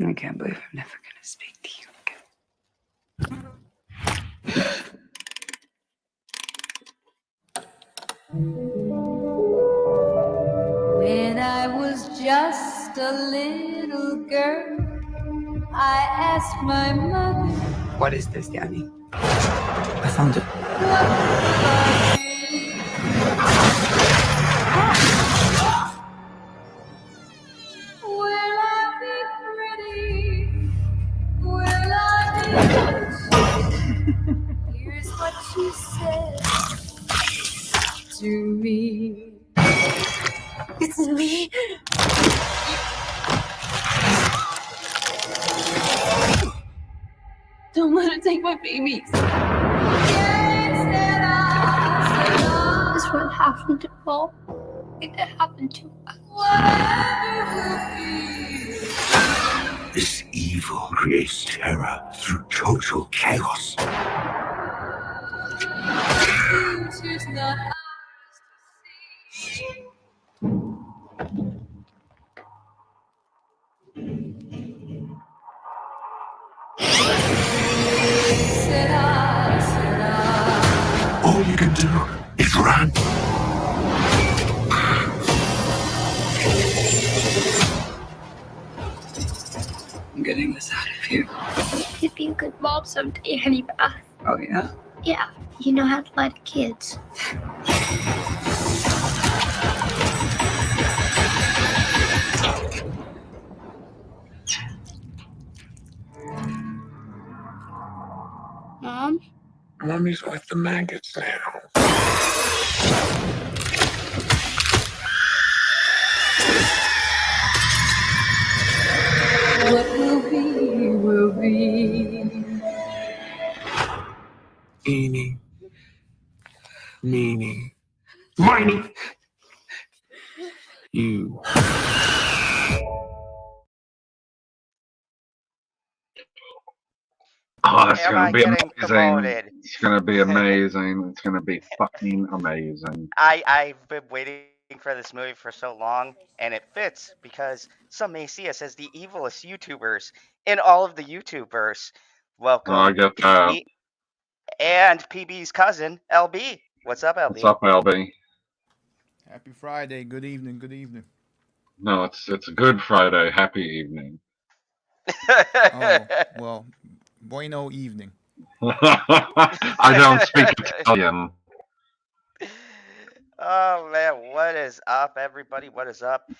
I can't believe I'm never going to speak to you again. When I was just a little girl, I asked my mother. What is this, Danny? I found it. Will I be pretty? Will I be? Here's what she said to me. It's me. Don't let her take my babies. This is what happened to Paul. It happened to us. This evil creates terror through total chaos. Future's not ours to see. All you can do is run. I'm getting this out of here. You'd be a good mom someday, Honeybath. Oh, yeah? Yeah, you know how to lie to kids. Mom? Mommy's with the maggots now. What will be, will be. Eeny, meeny, miny. You. Oh, that's going to be amazing. Promoted. It's going to be amazing. It's going to be fucking amazing. I've been waiting for this movie for so long, and it fits because some may see us as the evilest YouTubers in all of the YouTubers. Welcome, I get that. PB, and PB's cousin, LB. What's up, LB? What's up, LB? Happy Friday. Good evening. Good evening. No, it's a Good Friday. Happy evening. Oh, well, bueno evening. I don't speak Italian. Oh man, what is up, everybody? What is up?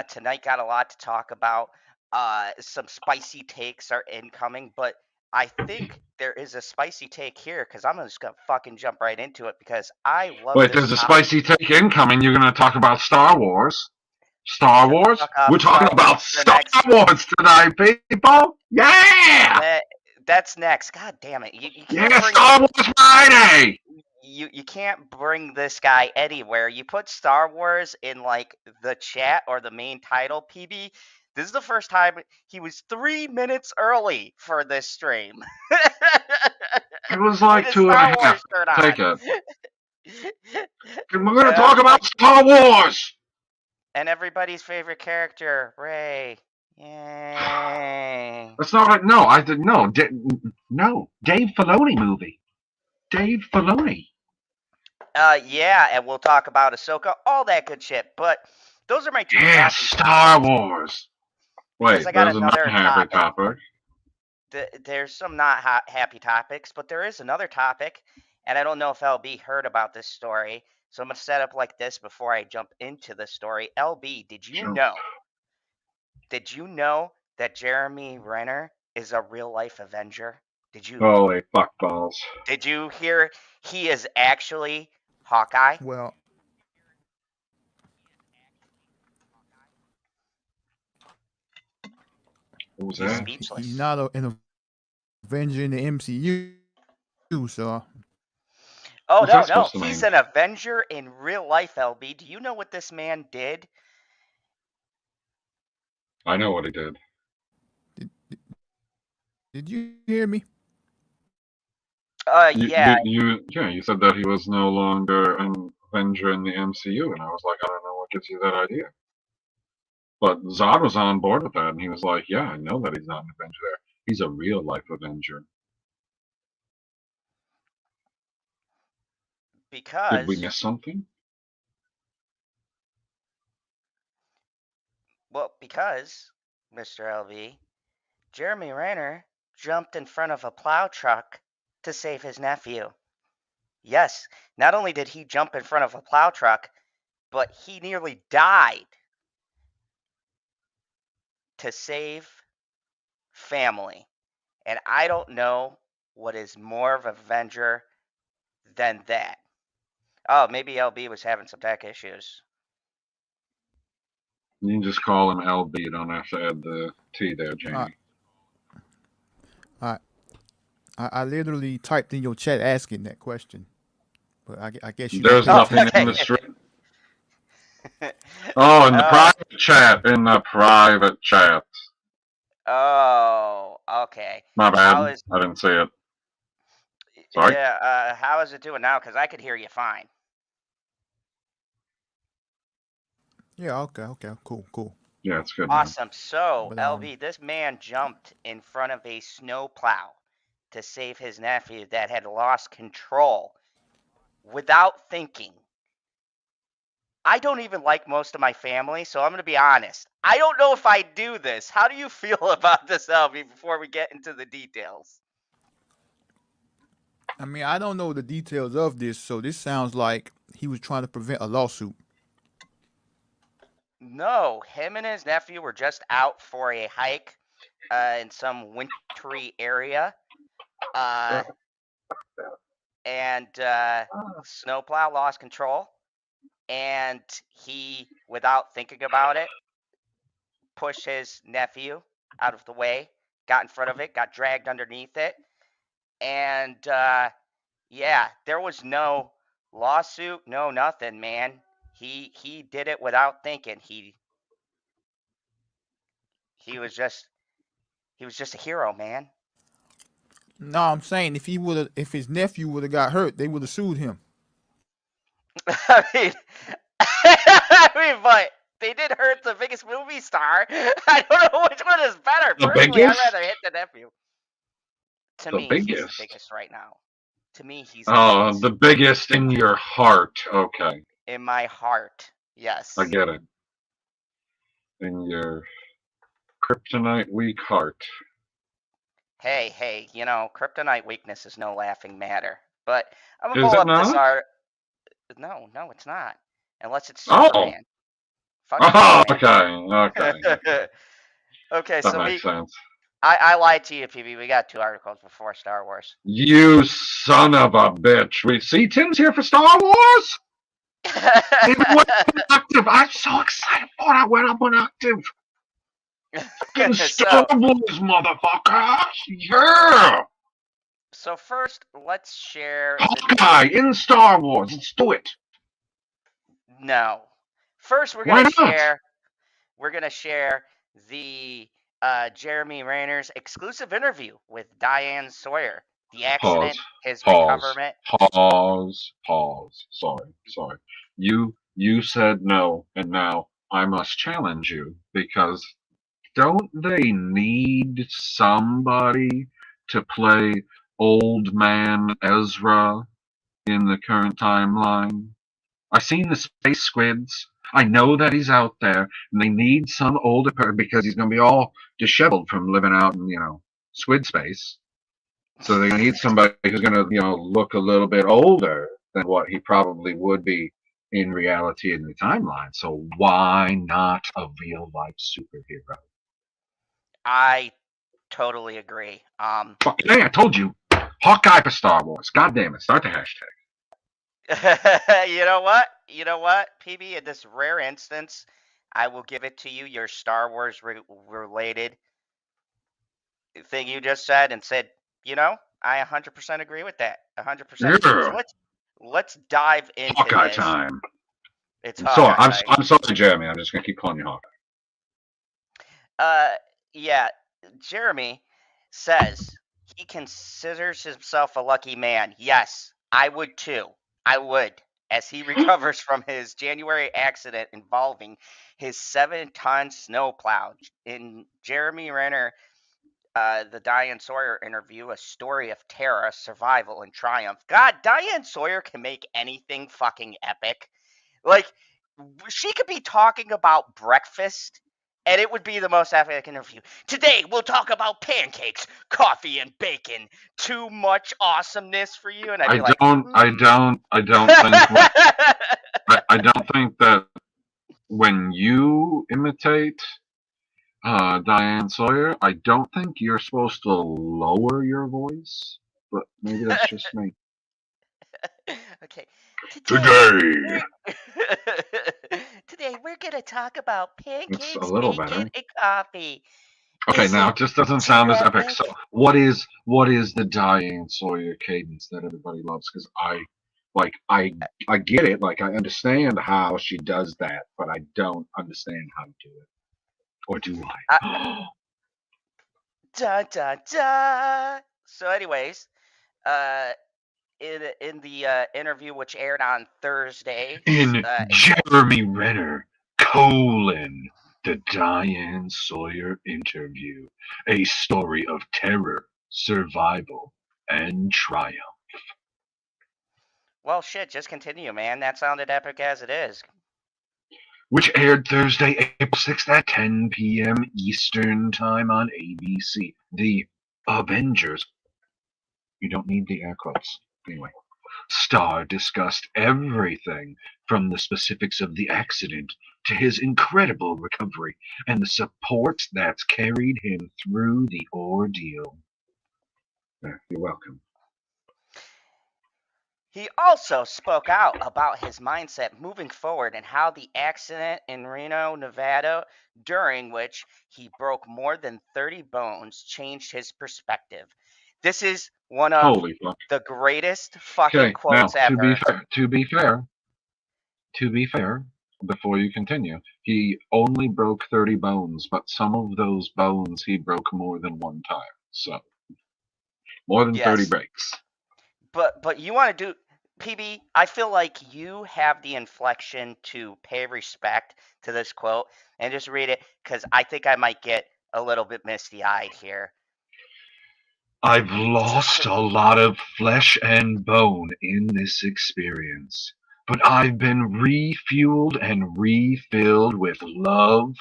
Tonight got a lot to talk about. Some spicy takes are incoming, but I think there is a spicy take here because I'm just gonna fucking jump right into it because I love. Wait, this there's a topic. spicy take incoming. You're going to talk about Star Wars? Star Wars? We're talking about Star Wars tonight, people. Yeah. That's next. God damn it! You can't yeah, bring Star Wars Friday. You can't bring this guy anywhere. You put Star Wars in like the chat or the main title, PB. This is the first time he was 3 minutes early for this stream. It was like 2.5. Take it. We're going to talk about Star Wars. And everybody's favorite character, Rey. Yay. That's not no. I did no. No, Dave Filoni movie. Dave Filoni. Yeah, and we'll talk about Ahsoka, all that good shit. But those are my two. Yeah, Star Wars. Wait, there's another happy topic. There's some not happy topics, but there is another topic, and I don't know if LB heard about this story. So I'm gonna set up like this before I jump into the story. LB, did you know? Did you know that Jeremy Renner is a real life Avenger? Did you? Holy fuck balls! Did you hear he is actually Hawkeye? Well, what was He's that? speechless. He's not an Avenger in the MCU, so. Oh no, he's an Avenger in real life. LB, do you know what this man did? I know what he did. Did you hear me? Yeah. You said that he was no longer an Avenger in the MCU, and I was like, I don't know what gives you that idea. But Zod was on board with that, and he was like, "Yeah, I know that he's not an Avenger there. He's a real life Avenger." Did we Because, miss something? because, Mr. LV, Jeremy Renner jumped in front of a plow truck to save his nephew. Yes, not only did he jump in front of a plow truck, but he nearly died to save family. And I don't know what is more of an Avenger than that. Oh, maybe LB was having some tech issues. You can just call him LB. You don't have to add the T there, Jamie. I literally typed in your chat asking that question, but I guess you. There's nothing in the stream. Oh, in the private chat. In the private chat. Oh, okay. My bad. I didn't see it. Sorry. Yeah. How is it doing now? Because I could hear you fine. Yeah. Okay. Cool. Yeah, it's good. Awesome. Man. So, LV, this man jumped in front of a snowplow to save his nephew that had lost control without thinking. I don't even like most of my family, so I'm going to be honest. I don't know if I do this. How do you feel about this, LV, before we get into the details? I mean, I don't know the details of this, so this sounds like he was trying to prevent a lawsuit. No, him and his nephew were just out for a hike in some wintry area. And snowplow lost control. And he, without thinking about it, pushed his nephew out of the way, got in front of it, got dragged underneath it. And, yeah, there was no lawsuit, no nothing, man. He did it without thinking. He was just a hero, man. No, I'm saying if his nephew would have got hurt, they would have sued him. I mean, but they did hurt the biggest movie star. I don't know which one is better. The Personally, biggest? I'd rather hit the nephew. To The me, he's biggest. the biggest right now. To me, he's the biggest in your heart. Okay. In my heart, yes. I get it. In your kryptonite weak heart. Hey, kryptonite weakness is no laughing matter. But I'm gonna Is pull it up not? this art. No, it's not. Unless it's Superman. Fuck Superman. Okay. Okay, That so makes sense. I lied to you, PB. We got 2 articles before Star Wars. You son of a bitch. We see Tim's here for Star Wars? Even went up on active. I'm so excited for it. I went up on active. Fucking Star Wars, motherfucker. Yeah. So first, let's share. Hawkeye in Star Wars. Let's do it. No. First, we're gonna share. We're gonna share the Jeremy Renner's exclusive interview with Diane Sawyer. The accident, his recoverment. Pause. Sorry. You said no, and now I must challenge you because don't they need somebody to play old man Ezra in the current timeline? I've seen the space squids. I know that he's out there, and they need some older person because he's going to be all disheveled from living out in, squid space. So they're going to need somebody who's going to, look a little bit older than what he probably would be in reality in the timeline. So why not a real life superhero? I totally agree. Fucking hey, I told you, Hawkeye for Star Wars. God damn it! Start the hashtag. You know what, PB? In this rare instance, I will give it to you. Your Star Wars related thing you just said, and said, I 100% agree with that. 100%. Yeah. So let's dive into Hawkeye this. time. It's Hawkeye time. I'm sorry, Jeremy. I'm just gonna keep calling you Hawkeye. Yeah. Jeremy says he considers himself a lucky man. Yes, I would too. I would. as he recovers from his January accident involving his 7-ton snowplow. In Jeremy Renner, the Diane Sawyer interview, a story of terror, survival, and triumph. God, Diane Sawyer can make anything fucking epic. Like, she could be talking about breakfast, and it would be the most epic interview. Today, we'll talk about pancakes, coffee, and bacon. Too much awesomeness for you? And I'd be like, I don't think I don't think that when you imitate Diane Sawyer, I don't think you're supposed to lower your voice, but maybe that's just me. Okay. Today. Today we're gonna talk about It's pancakes, a little bacon, better. and coffee. Okay, Is now it it just doesn't sound as epic. terrific? So, what is the Diane Sawyer cadence that everybody loves? Because I get it. Like, I understand how she does that, but I don't understand how to do it. Or do I? Dun dun dun. So, anyways, uh, in the interview which aired on Thursday, In Jeremy Renner, the Diane Sawyer interview, a story of terror, survival, and triumph. well, shit, just continue, man. That sounded epic as it is. Which aired Thursday, April 6th at 10 p.m. Eastern Time on ABC. The Avengers. You don't need the air quotes. Anyway. Starr discussed everything from the specifics of the accident to his incredible recovery and the support that's carried him through the ordeal. You're welcome. He also spoke out about his mindset moving forward and how the accident in Reno, Nevada, during which he broke more than 30 bones, changed his perspective. This is one of Holy fuck. the greatest fucking Okay, now, quotes ever. to be fair, before you continue, he only broke 30 bones, but some of those bones he broke more than one time. So, more than 30 Yes. breaks. But you want to do PB, I feel like you have the inflection to pay respect to this quote and just read it because I think I might get a little bit misty-eyed here. I've lost a lot of flesh and bone in this experience, but I've been refueled and refilled with love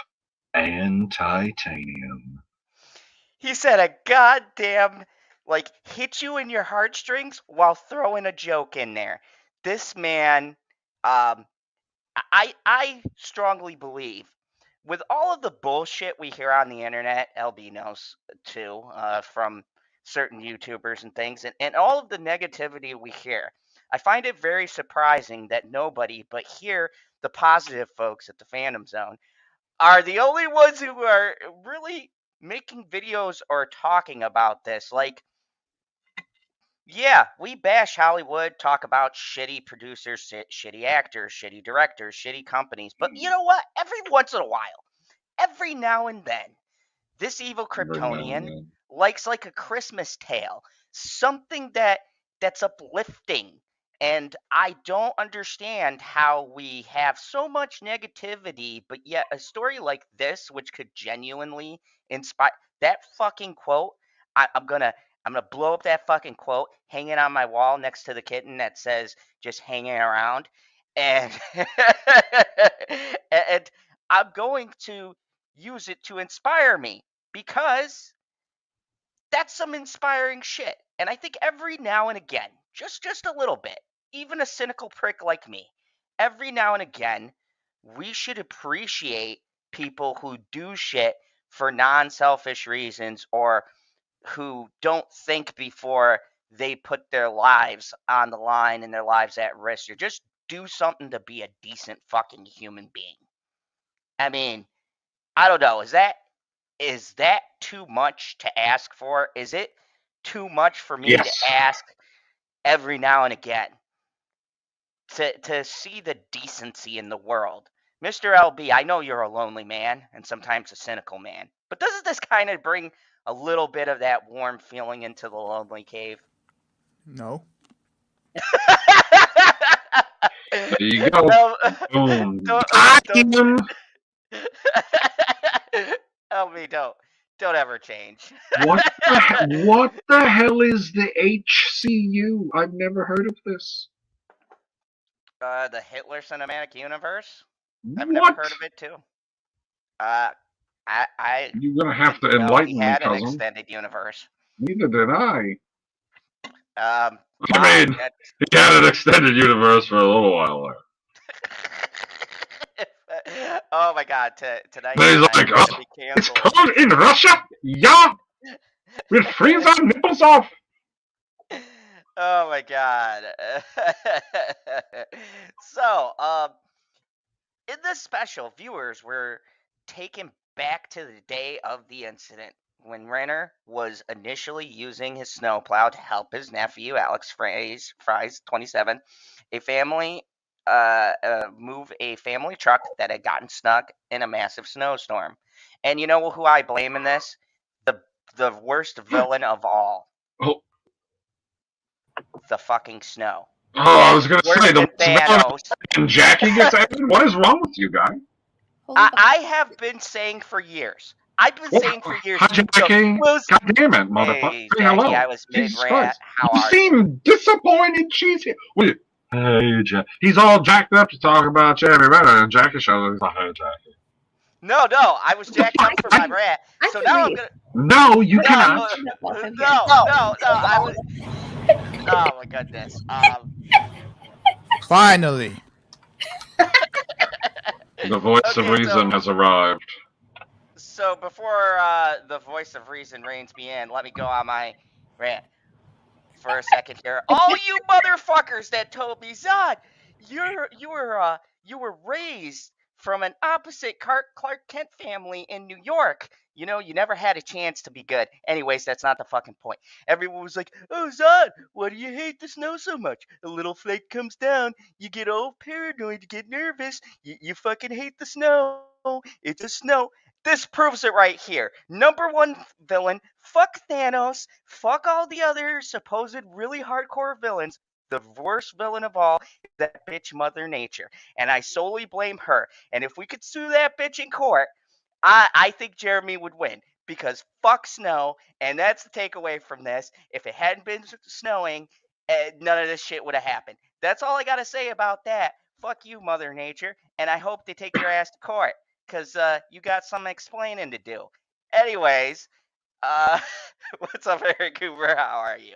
and titanium. He said a goddamn, like, hit you in your heartstrings while throwing a joke in there. This man, I strongly believe, with all of the bullshit we hear on the internet, LB knows too, from certain YouTubers and things, and all of the negativity we hear, I find it very surprising that nobody but here, the positive folks at the Phantom Zone, are the only ones who are really making videos or talking about this. Like, yeah, we bash Hollywood, talk about shitty producers, shitty actors, shitty directors, shitty companies. But you know what? Every once in a while, every now and then, this evil Kryptonian likes like a Christmas tale, something that's uplifting. And I don't understand how we have so much negativity, but yet a story like this, which could genuinely inspire that fucking quote. I'm gonna blow up that fucking quote, hang it on my wall next to the kitten that says "just hanging around," and and I'm going to use it to inspire me because that's some inspiring shit. And I think every now and again, just a little bit, even a cynical prick like me, every now and again, we should appreciate people who do shit for non-selfish reasons or who don't think before they put their lives on the line and their lives at risk or just do something to be a decent fucking human being. I mean, I don't know. Is that too much to ask for? Is it too much for me Yes. to ask every now and again to see the decency in the world? Mr. LB, I know you're a lonely man and sometimes a cynical man, but doesn't this kind of bring a little bit of that warm feeling into the lonely cave? No. There you go. No, Boom. don't, Got don't, him. LB, don't ever change. What the hell is the HCU? I've never heard of this. The Hitler Cinematic Universe. I've never What? heard of it too. I You're gonna have to didn't know he enlighten me, had an cousin. extended universe. Neither did I. Wow, I mean, he had an extended universe for a little while there. oh my God! Tonight Then he's like, I'm gonna be it's canceled. cold in Russia? Yeah! We'll freeze our nipples off! Oh my God! So, in this special, viewers were taken back to the day of the incident when Renner was initially using his snowplow to help his nephew Alex Fries, 27, a family move a family truck that had gotten stuck in a massive snowstorm. And you know who I blame in this? The worst villain of all, Oh, the fucking snow. I was gonna Worse say, the than Thanos. and Jackie gets added? What is wrong with you, guy? I have been saying for years. I've been saying for years. Hi, Jackie. God damn it, motherfucker. Hey, Say Jackie, hello. I was Jesus mid-rant. Christ. How You are seem disappointed she's here. Wait, hey, Jack. He's all jacked up to talk about Jamie Renner, and Jackie shows up. He's like, hey, Jackie. No, I was jacked up for my rant. So now I'm gonna. No, you cannot. No, I was. Oh my goodness. Finally. The voice of reason has arrived. So before the voice of reason reins me in, let me go on my rant for a second here. All you motherfuckers that told me, Zod, you were raised from an opposite Clark Kent family in New York. You know, you never had a chance to be good. Anyways, that's not the fucking point. Everyone was like, oh, Zod, why do you hate the snow so much? A little flake comes down, you get all paranoid, you get nervous, you fucking hate the snow. It's a snow. This proves it right here. Number one villain, fuck Thanos, fuck all the other supposed really hardcore villains. The worst villain of all is that bitch Mother Nature. And I solely blame her. And if we could sue that bitch in court, I think Jeremy would win. Because fuck snow, and that's the takeaway from this. If it hadn't been snowing, none of this shit would have happened. That's all I got to say about that. Fuck you, Mother Nature. And I hope they take your ass to court. Because you got some explaining to do. Anyways, what's up, Eric Cooper? How are you?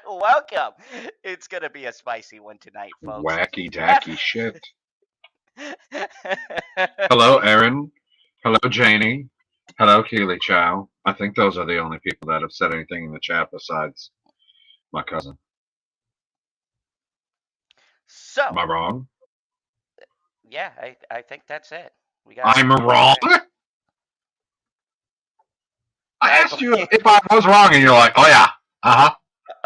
Welcome. It's going to be a spicy one tonight, folks. Wacky dacky shit. Hello, Aaron. Hello, Janie. Hello, Keely Chow. I think those are the only people that have said anything in the chat besides my cousin. So, am I wrong? Yeah, I think that's it. I'm wrong? I asked you if I was wrong, and you're like, oh, yeah. Uh-huh.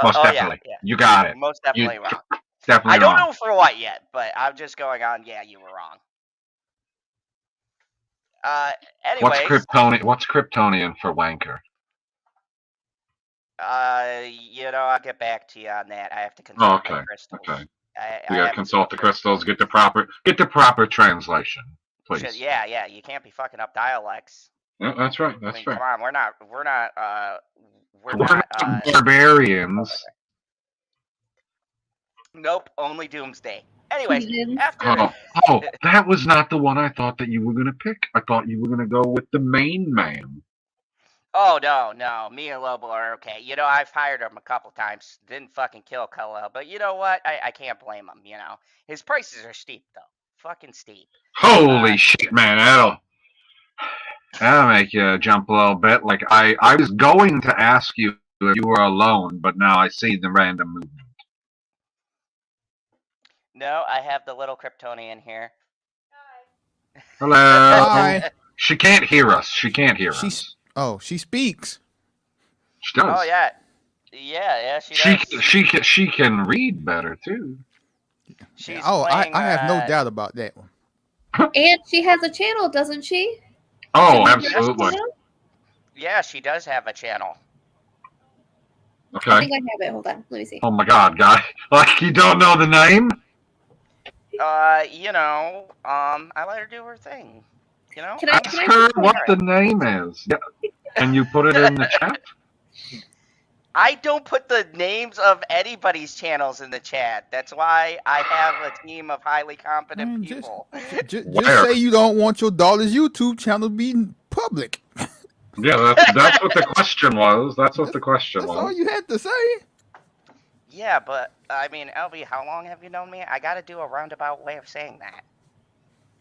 Most definitely. Yeah. You got it. Most definitely wrong. Definitely I don't wrong. know for what yet, but I'm just going on, yeah, you were wrong. Anyways. What's Kryptonian for wanker? I'll get back to you on that. I have to consult the crystals. Okay. You gotta consult the crystals, get the proper translation, please. Yeah. You can't be fucking up dialects. Yeah, that's right. That's right. Come on, we're not barbarians. Nope, only Doomsday. Anyway, that was not the one I thought that you were gonna pick. I thought you were gonna go with the main man. Oh, no. Me and Lobo are okay. I've hired him a couple times. Didn't fucking kill Kal-El. But you know what? I can't blame him, His prices are steep, though. Fucking steep. Holy shit, man. That'll make you jump a little bit. Like, I was going to ask you if you were alone, but now I see the random movement. No, I have the little Kryptonian here. Hi. Hello. Hi. She can't hear us. She speaks. She does. Oh yeah, she does. She can read better too. I have no doubt about that one. And she has a channel, doesn't she? Oh, absolutely. Yeah, she does have a channel. Okay. I think I have it. Hold on, let me see. Oh my God, guy! Like you don't know the name? I let her do her thing. Can I I'm Ask can I her support what for the it. name is. Yeah. Can you put it in the chat? I don't put the names of anybody's channels in the chat. That's why I have a team of highly competent Man, people. just Where? say you don't want your daughter's YouTube channel to be public. Yeah, that's what the question was. That's what the question That's all was. you had to say. Yeah, but I mean, LB, how long have you known me? I got to do a roundabout way of saying that.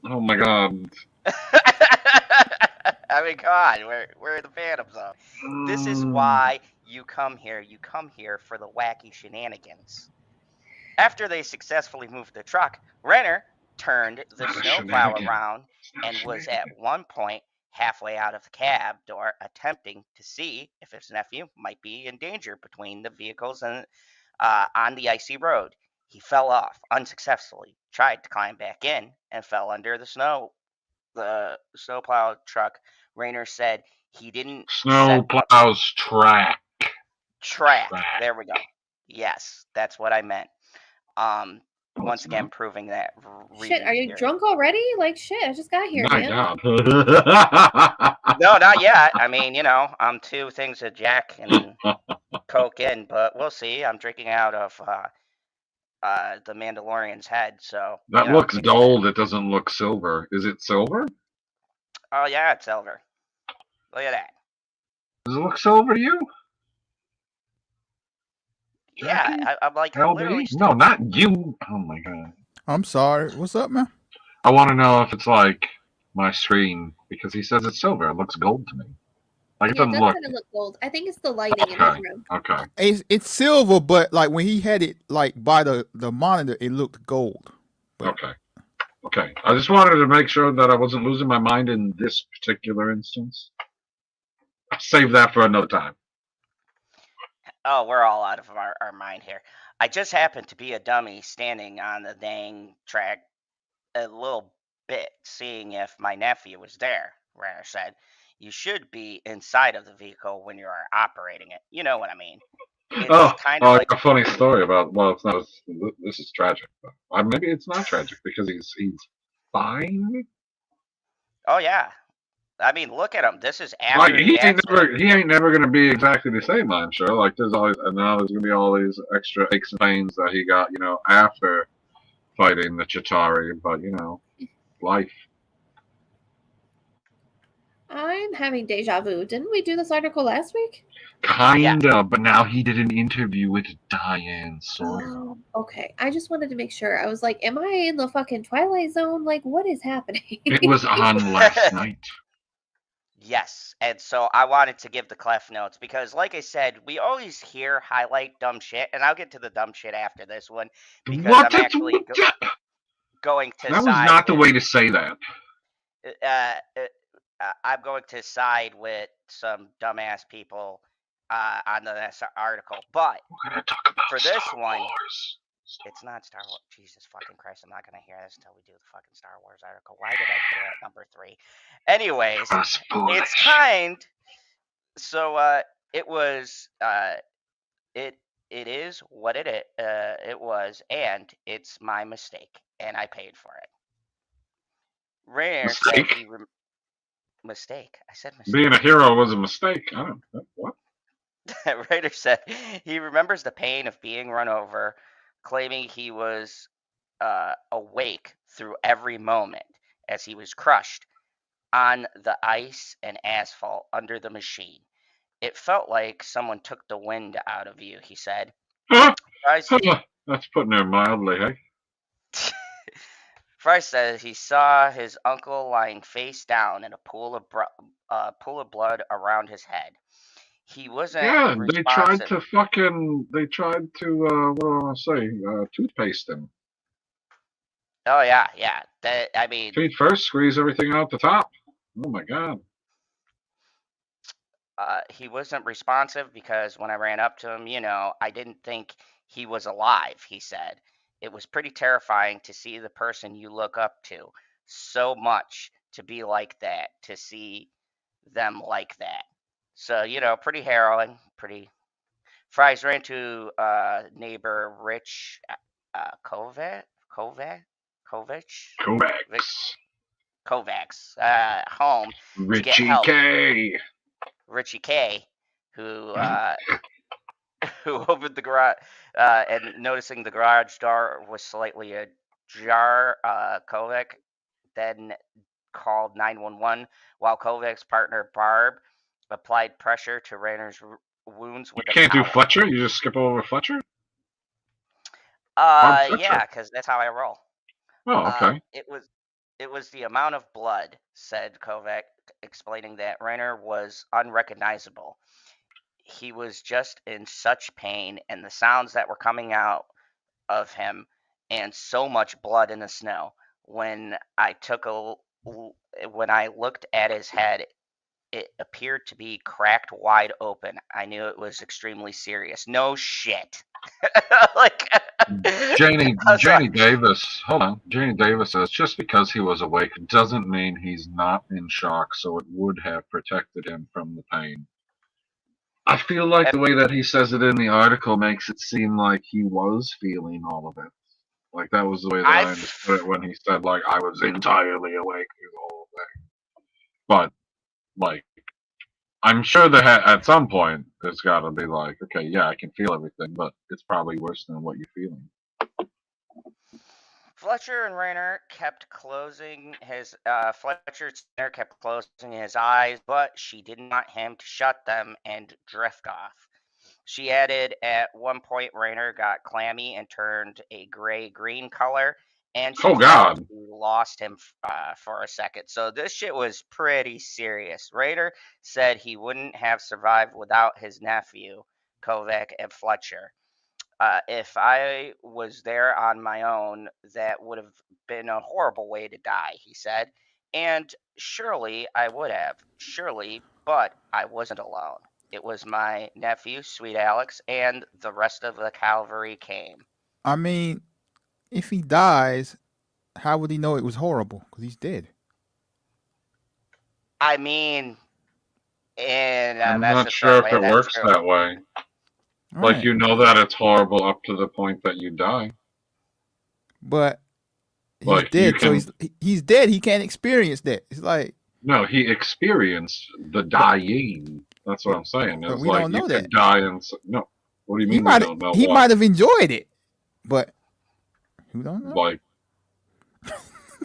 Oh my god. I mean, come on, we're in the Phantom Zone. This is why you come here. You come here for the wacky shenanigans. After they successfully moved the truck, Renner turned the Not a snowplow shenanigan. around It's not a and was at shenanigan. one point halfway out of the cab door, attempting to see if his nephew might be in danger between the vehicles and on the icy road. He fell off unsuccessfully, tried to climb back in, and fell under the snowplow truck. Rayner said he didn't Snow set up plows track. track. Track. There we go. Yes, that's what I meant. Um, No, once it's again, not. proving that Shit, reading are you theory. drunk already? Like shit, I just got here, My man. god. No, not yet. I mean, I'm two things of Jack and Coke in, but we'll see. I'm drinking out of the Mandalorian's head, so That in looks case of that. gold. It doesn't look silver. Is it silver? Oh yeah, it's silver. Look at that. Does it look silver to you? Yeah, Jackie? I'm like literally. LB? No, not you. Oh my god. I'm sorry. What's up, man? I want to know if it's like my screen because he says it's silver. It looks gold to me. Like it Yeah, it doesn't does look. kind of look gold. I think it's the lighting in his Okay. room. Okay. It's silver, but like when he had it like by the monitor, it looked gold. But Okay. Okay. I just wanted to make sure that I wasn't losing my mind in this particular instance. I'll save that for another time. Oh, we're all out of our mind here. I just happened to be a dummy standing on the dang track a little bit, seeing if my nephew was there, Renner said. You should be inside of the vehicle when you are operating it. You know what I mean. It's Oh, kind of I like, got a funny story about. Well, it's not. This is tragic. But maybe it's not tragic because he's fine. oh yeah. I mean, look at him. This is Like after the accident. he ain't never gonna be exactly the same. I'm sure. Like there's always and now there's gonna be all these extra aches and pains that he got. After fighting the Chitauri. But life. I'm having deja vu. Didn't we do this article last week? Kinda, but now he did an interview with Diane Sawyer. Oh, okay. I just wanted to make sure. I was like, am I in the fucking Twilight Zone? Like, what is happening? It was on last night. Yes, and so I wanted to give the clef notes because, like I said, we always hear highlight dumb shit, and I'll get to the dumb shit after this one because What? I'm actually going to That was side not the with way to say that. I'm going to side with some dumbass people on the article. But We're gonna talk about for this Star one, Wars. it's not Star Wars. Jesus fucking Christ, I'm not going to hear this until we do the fucking Star Wars article. Why did I put it at number 3? Anyways, That's it's foolish. kind. So it was. It is what it was, and it's my mistake, and I paid for it. Rare said Mistake? he mistake. I said mistake. Being a hero was a mistake. I don't know. What? Ryder said he remembers the pain of being run over, claiming he was awake through every moment as he was crushed on the ice and asphalt under the machine. It felt like someone took the wind out of you, he said. That's putting it mildly, hey? Fry says he saw his uncle lying face down in a pool of blood around his head. He wasn't Yeah, responsive. they tried to, what do I want to say, toothpaste him. Oh yeah. I mean, Feet first, squeeze everything out the top. Oh my god. he wasn't responsive because when I ran up to him, I didn't think he was alive, he said. It was pretty terrifying to see the person you look up to so much to be like that, to see them like that. So, pretty harrowing, pretty. Fries ran to neighbor Rich Kovac. Kovacs home to get Richie help. K. Richie K, who who opened the garage and noticing the garage door was slightly ajar, Kovac then called 911 while Kovac's partner Barb applied pressure to Renner's wounds You with a can't do towel. Fletcher? You just skip over Fletcher? Fletcher. Yeah, because that's how I roll. Oh, okay. It was the amount of blood, said Kovac, explaining that Renner was unrecognizable. He was just in such pain, and the sounds that were coming out of him, and so much blood in the snow. When I looked at his head, it appeared to be cracked wide open. I knew it was extremely serious. No shit. Like Janie sorry. Davis. Hold on. Janie Davis says just because he was awake doesn't mean he's not in shock, so it would have protected him from the pain. I feel like the way that he says it in the article makes it seem like he was feeling all of it. Like that was the way that I understood it when he said like I was entirely awake through the whole thing. But like I'm sure that at some point there's got to be like, okay, yeah, I can feel everything, but it's probably worse than what you're feeling. Fletcher kept closing his eyes, but she didn't want him to shut them and drift off. She added, at one point, Renner got clammy and turned a gray-green color, and she felt we lost him for a second. So this shit was pretty serious. Renner said he wouldn't have survived without his nephew, Kovac, and Fletcher. If I was there on my own, that would have been a horrible way to die, he said. And surely I would have. Surely, but I wasn't alone. It was my nephew, Sweet Alex, and the rest of the cavalry came. I mean, if he dies, how would he know it was horrible? Because he's dead. I mean, and I'm not sure if it works that way. Right. Like, you know that it's horrible up to the point that you die. But he's like, dead, so he's dead. He can't experience that. It's like... No, he experienced the dying. That's what I'm saying. But it's we like don't know you that. could die and... No. What do you mean we don't know He might have enjoyed it, but who don't know? Like,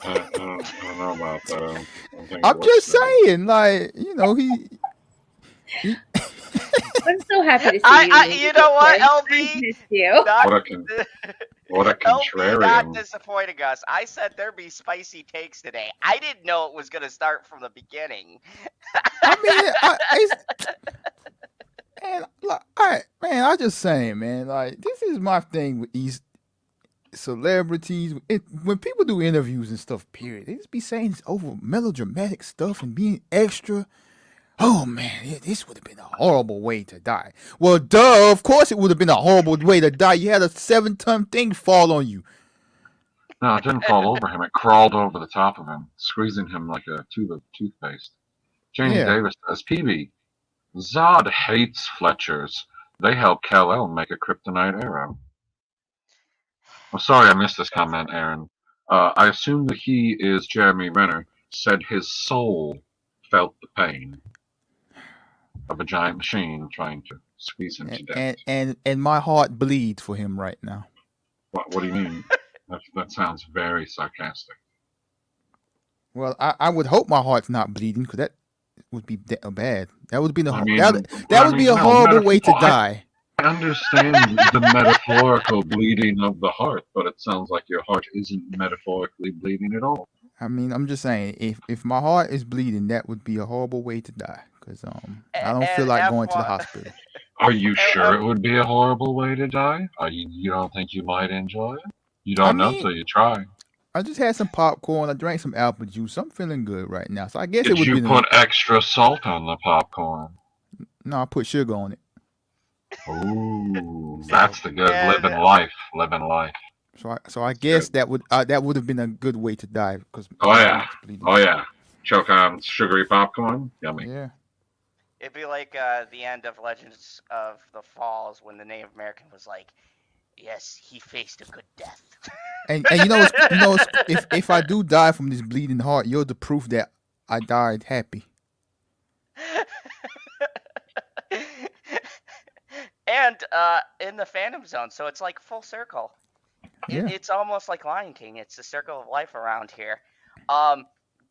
I don't know about that. I'm just saying, like, you know, he I'm so happy to see you. You know what, LB? Missed you. What a contrarian. LB not disappointing us. I said there'd be spicy takes today. I didn't know it was going to start from the beginning. I just saying, man, like, this is my thing with these celebrities. When people do interviews and stuff, period, they just be saying this over melodramatic stuff and being extra. Oh man, this would have been a horrible way to die. Well, duh, of course it would have been a horrible way to die. You had a 7-ton thing fall on you. No, it didn't fall over him. It crawled over the top of him, squeezing him like a tube of toothpaste. Janie Davis says, PB, Zod hates Fletchers. They helped Kal-El make a kryptonite arrow. Oh, sorry, I missed this comment, Aaron. I assume that he is Jeremy Renner, said his soul felt the pain of a giant machine trying to squeeze him to death. And my heart bleeds for him right now. What do you mean? That sounds very sarcastic. Well, I would hope my heart's not bleeding, because that would be bad. That would be a horrible way to die. I understand the metaphorical bleeding of the heart, but it sounds like your heart isn't metaphorically bleeding at all. I mean, I'm just saying, if my heart is bleeding, that would be a horrible way to die, because I don't feel like going to the hospital. Are you sure it would be a horrible way to die? You don't think you might enjoy it? You don't know till you try. I just had some popcorn. I drank some apple juice. I'm feeling good right now. So I guess it would be. Did you put extra salt on the popcorn? No, I put sugar on it. Ooh, that's the good living life. So I guess that would have been a good way to die, because. Oh yeah. Choke on sugary popcorn. Yummy. Yeah. It'd be like the end of Legends of the Falls when the Native American was like, Yes, he faced a good death. And if I do die from this bleeding heart, you're the proof that I died happy. And in the Phantom Zone, so it's like full circle. Yeah. It's almost like Lion King. It's the circle of life around here.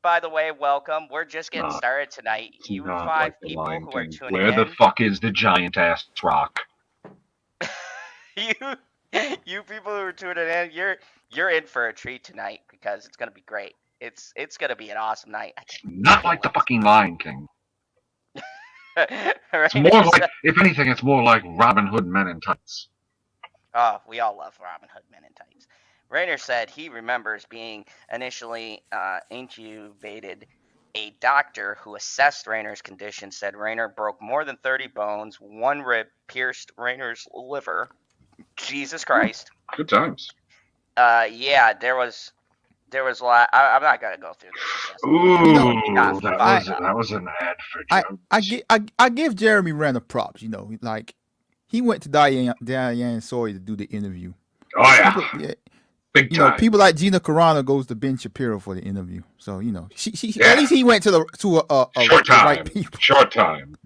By the way, welcome. We're just getting started tonight. It's You not 5 like the people Lion who are King. tuning Where in. the fuck is the giant ass rock? you people who are tuning in, you're in for a treat tonight because it's gonna be great. It's gonna be an awesome night. Not like the fucking Lion King. It's Rainer more like, said- if anything, it's more like Robin Hood Men in Tights. Oh, we all love Robin Hood Men in Tights. Rainer said he remembers being initially intubated. A doctor who assessed Rainer's condition said Rainer broke more than 30 bones, one rib pierced Rainer's liver. Jesus Christ. Good times. Yeah, there was a lot. I'm not gonna go through this. Ooh, that was an ad for Jones. I give Jeremy Renner props. Like he went to Diane Sawyer to do the interview. Oh yeah. Big time. People like Gina Carano goes to Ben Shapiro for the interview. So she at least he went to a short time. Right people. Short time.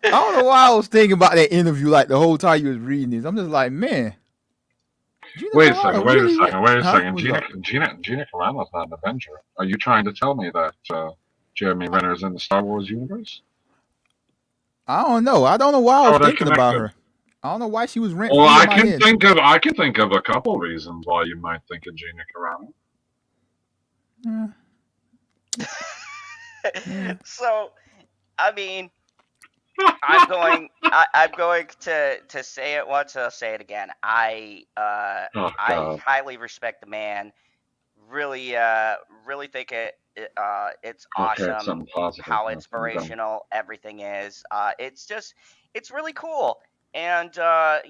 I don't know why I was thinking about that interview like the whole time you was reading this. I'm just like, man. Wait a second. Gina Carano's not an Avenger. Are you trying to tell me that Jeremy Renner is in the Star Wars universe? I don't know. I don't know why I was thinking about her. I don't know why she was rent. Well, I can think of a couple reasons why you might think of Gina Carano. So, I mean, I'm going to say it once. I'll say it again. I highly respect the man. Really think it's awesome how inspirational everything is. It's really cool. And, I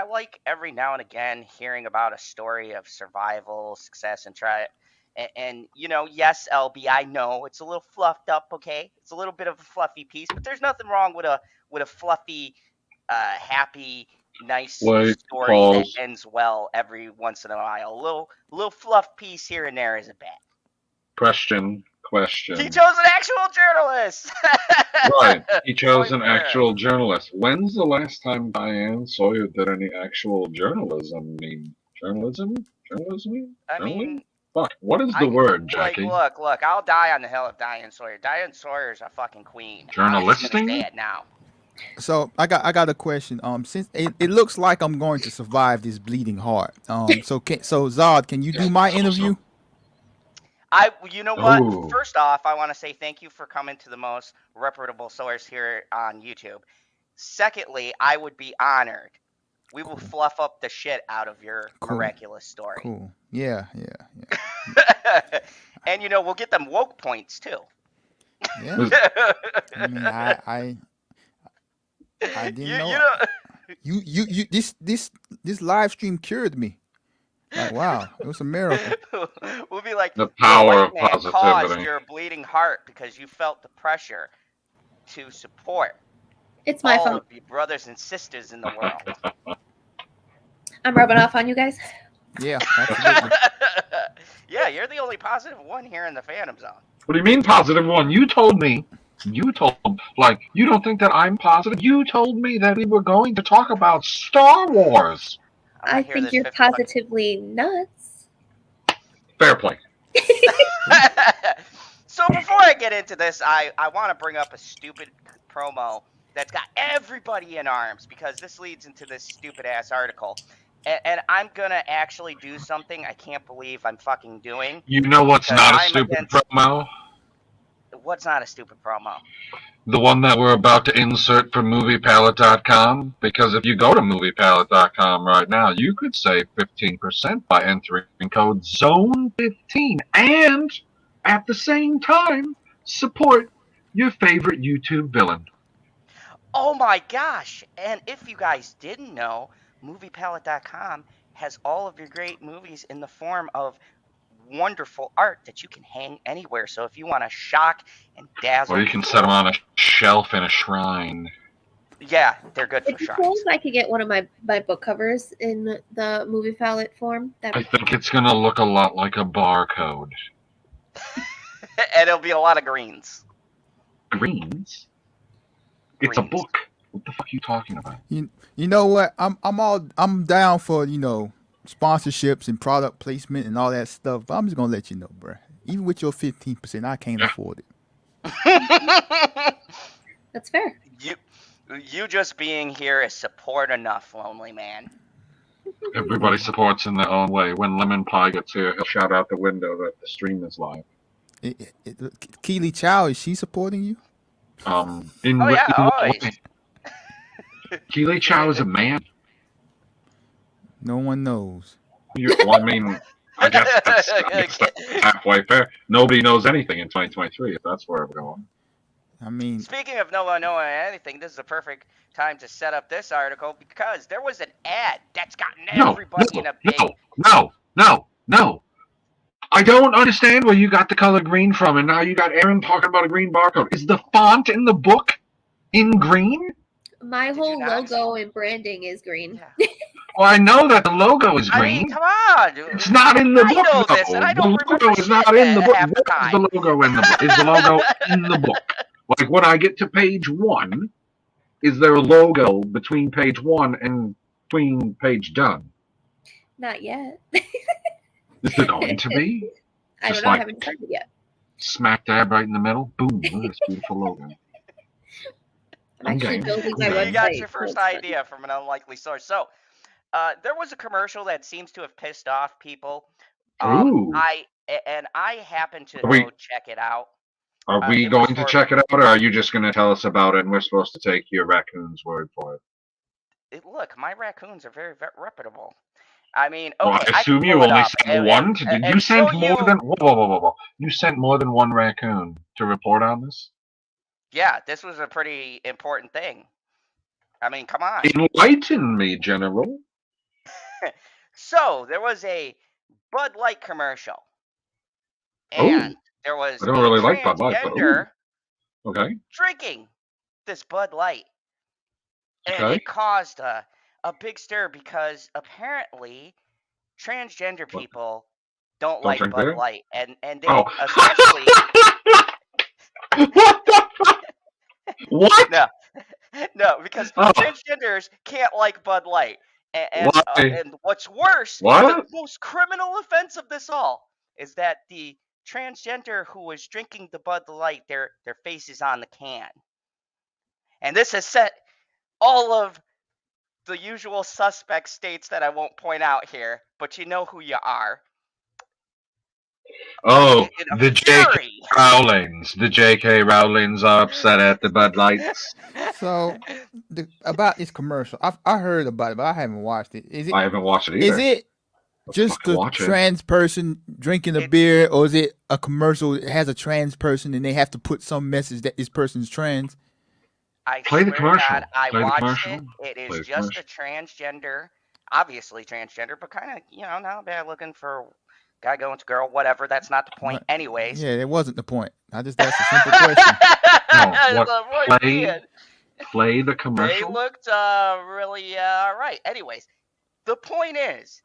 like every now and again hearing about a story of survival, success, and try it. And yes, LB, I know it's a little fluffed up, okay? It's a little bit of a fluffy piece, but there's nothing wrong with a fluffy, happy, nice story that ends well every once in a while. A little fluff piece here and there isn't bad. Question. He chose an actual journalist. Right. He chose an actual journalist. When's the last time Diane Sawyer did any actual journalism? I mean, journalism? I mean, fuck. What is the word, Jackie? Like, look. I'll die on the hill of Diane Sawyer. Diane Sawyer's a fucking queen. Journalisting? Say it now. So I got a question. Since it looks like I'm going to survive this bleeding heart. So Zod, can you do my interview? You know what? Ooh. First off, I want to say thank you for coming to the most reputable source here on YouTube. Secondly, I would be honored. We will fluff up the shit out of your miraculous story. Cool. Yeah. And we'll get them woke points too. Yeah. I mean, I didn't know. You this live stream cured me. Like, wow, it was a miracle. We'll be like, the power of positivity caused your bleeding heart because you felt the pressure to support It's my all fault. of your brothers and sisters in the world. I'm rubbing off on you guys. Yeah, absolutely. Yeah, you're the only positive one here in the Phantom Zone. What do you mean positive one? You don't think that I'm positive? You told me that we were going to talk about Star Wars. I think you're positively nuts. Fair play. So before I get into this, I want to bring up a stupid promo that's got everybody in arms because this leads into this stupid ass article. And I'm going to actually do something I can't believe I'm fucking doing. You know what's not a stupid promo? What's not a stupid promo? The one that we're about to insert from MoviePalette.com. Because if you go to MoviePalette.com right now, you could save 15% by entering code ZONE15. And at the same time, support your favorite YouTube villain. Oh my gosh! And if you guys didn't know, MoviePalette.com has all of your great movies in the form of wonderful art that you can hang anywhere. So if you want to shock and dazzle, or you can set them on a shelf in a shrine. Yeah, they're good for It'd be cool sharks. if I could get one of my book covers in the movie palette form. I think it's gonna look a lot like a barcode. And it'll be a lot of greens. Greens? It's a Greens. book. What the fuck are you talking about? You know what? I'm down for sponsorships and product placement and all that stuff. But I'm just gonna let you know, bro. Even with your 15%, I can't afford it. That's fair. You just being here is support enough, lonely man. Everybody supports in their own way. When Lemon Pie gets here, he'll shout out the window that the stream is live. Keely Chow, is she supporting you? Oh yeah, always. Keely Chow is a man. No one knows. Well, I mean, I guess that's halfway fair. Nobody knows anything in 2023, if that's where we're going. I mean, Speaking of no one knowing anything, this is the perfect time to set up this article because there was an ad that's gotten everybody in a big... No. I don't understand where you got the color green from, and now you got Aaron talking about a green barcode. Is the font in the book in green? My whole logo and branding is green. Yeah. Well, I know that the logo is green. I mean, come on. It's not in the book. I know though. this, and I don't the remember logo is shit not in the book. half the Where is time. the logo in the book? Is the logo in the book? Like when I get to page 1, is there a logo between page 1 and between page done? Not yet. Is there going to be? I Just don't know. I like- haven't started yet. Smack dab right in the middle. Boom! Look at this beautiful logo. I'm actually Okay. building my So website. you got your first so it's fun. idea from an unlikely source. So, there was a commercial that seems to have pissed off people. Ooh. I happened to Are we- go check it out. Are we it was going to for- check it out, or are you just going to tell us about it and we're supposed to take your raccoon's word for it? Look, my raccoons are very, very reputable. I mean, Well, okay, I I can assume you pull it only up sent and- one. and- You and sent show more you- than whoa. You sent more than one raccoon to report on this. Yeah, this was a pretty important thing. I mean, come on. Enlighten me, General. So there was a Bud Light commercial, Ooh. and there was I don't a really like Bud Light, but transgender Okay. drinking this Bud Light, and Okay. it caused a big stir because apparently transgender What? people don't Don't like drink Bud beer? Light, and they Oh. especially What the What? no, because Oh. transgenders can't like Bud Light. And Why? what's worse, What? the most criminal offense of this all is that the transgender who was drinking the Bud Light, their face is on the can. And this has set all of the usual suspect states that I won't point out here, but you know who you are. Oh, in a the J.K. fury. Rowlings. The J.K. Rowlings are upset at the Bud Lights. So about this commercial, I heard about it, but I haven't watched it. Is it? I haven't watched it either. Is it just fucking a watch it. trans person drinking a beer, or is it a commercial that has a trans person and they have to put some message that this person's trans? I Play the swear to commercial. God, I Play the watched commercial. it. It Play is the just a transgender, obviously transgender, but kind of, not bad looking for guy going to girl, whatever. That's not the point, anyways. Yeah, that wasn't the point. I just asked a simple question. No, The point being, play the they commercial. looked really right. Anyways, the point is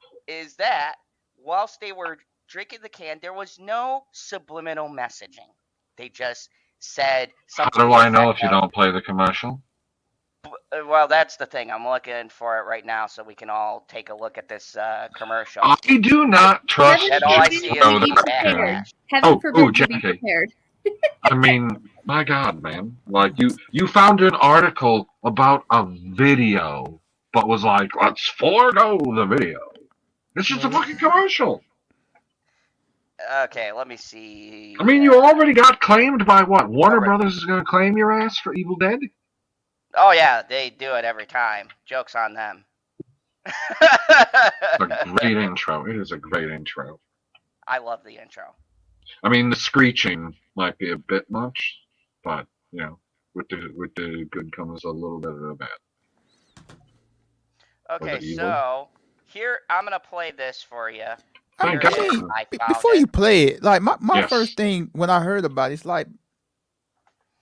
that whilst they were drinking the can, there was no subliminal messaging. They just said How something. do to I the know effect if you of- don't play the commercial? Well, that's the thing. I'm looking for it right now so we can all take a look at this commercial. I do not trust And all I you see to is know the the backlash. raccoon. Heaven forbid ooh, to be Jackie. prepared. I mean, my God, man! Like you found an article about a video, but was like, let's forego the video. It's just a fucking commercial. Okay, let me see. I mean, you already got claimed by what? Warner Alright. Brothers is going to claim your ass for Evil Dead? Oh yeah, they do it every time. Joke's on them. It's a great intro. It is a great intro. I love the intro. I mean, the screeching might be a bit much, but with the good comes a little bit of the bad. Okay, the evil? so here I'm gonna play this for you. Thank I God. mean, I found before it. you play it, like my Yes. first thing when I heard about it, it's like,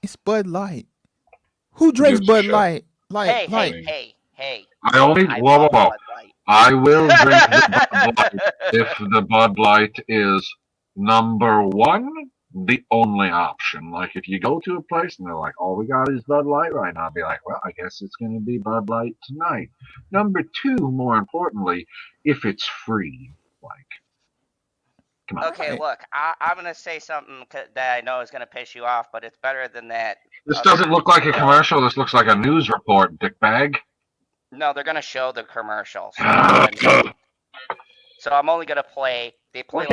it's Bud Light. Who drinks Gives a Bud shit. Light? Like, Hey. I only I whoa. love Bud Light. I will drink the Bud Light if the Bud Light is number one, the only option. Like if you go to a place and they're like, "All we got is Bud Light right now," I'll be like, "Well, I guess it's going to be Bud Light tonight." Number two, more importantly, if it's free, like, come on. Okay, look, I'm gonna say something that I know is gonna piss you off, but it's better than that. This doesn't look like a commercial. This looks like a news report, dickbag. No, they're gonna show the commercial. So I'm only gonna play. They play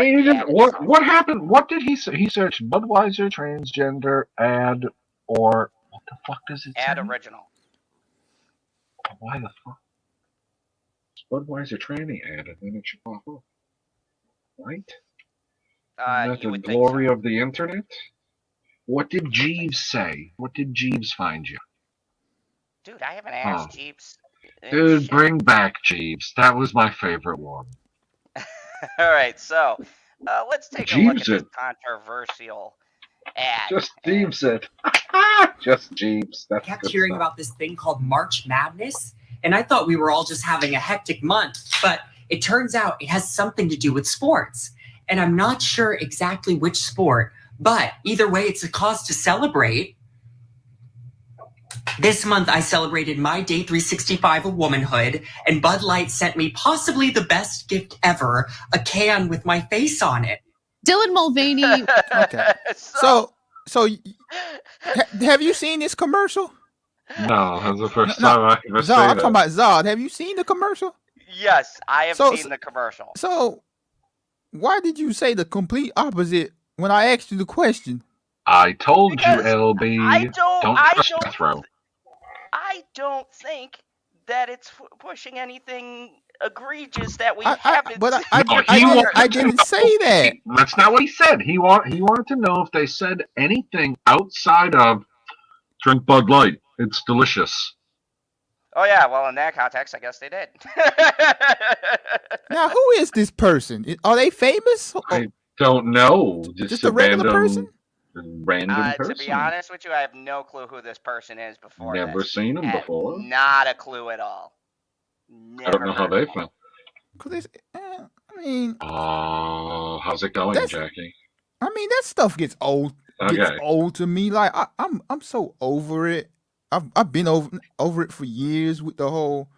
What happened? What did he say? He searched Budweiser transgender ad or what the fuck does it say? Ad original. Why the fuck? It's Budweiser tranny ad, and then it should pop up, right? Isn't that You the would glory think so. of the internet? What did Jeeves say? What did Jeeves find you? Dude, I haven't asked Jeeps. Dude, Shit. bring back Jeeves. That was my favorite one. All right, so let's take a look at this controversial ad. Just Jeeves it. Just Jeeves. I kept hearing about this thing called March Madness, and I thought we were all just having a hectic month, but it turns out it has something to do with sports. And I'm not sure exactly which sport, but either way, it's a cause to celebrate. This month, I celebrated my day 365 of womanhood, and Bud Light sent me possibly the best gift ever, a can with my face on it. Dylan Mulvaney. Okay. So have you seen this commercial? No, that's the first time I ever seen I'm it. talking about Zod. Have you seen the commercial? Yes, I have seen the commercial. So, why did you say the complete opposite when I asked you the question? I told you, LB. I don't think that it's pushing anything egregious that we haven't. But I didn't say that. That's not what he said. He wanted to know if they said anything outside of drink Bud Light. It's delicious. Oh yeah, well in that context, I guess they did. Now, who is this person? Are they famous? I don't know. Just a regular person? Random person. To be honest with you, I have no clue who this person is before. Never seen him before. Not a clue at all. I don't know how they felt. How's it going, Jackie? I mean, that stuff gets old. Okay. Gets old to me. Like I'm so over it. I've been over it for years with the whole.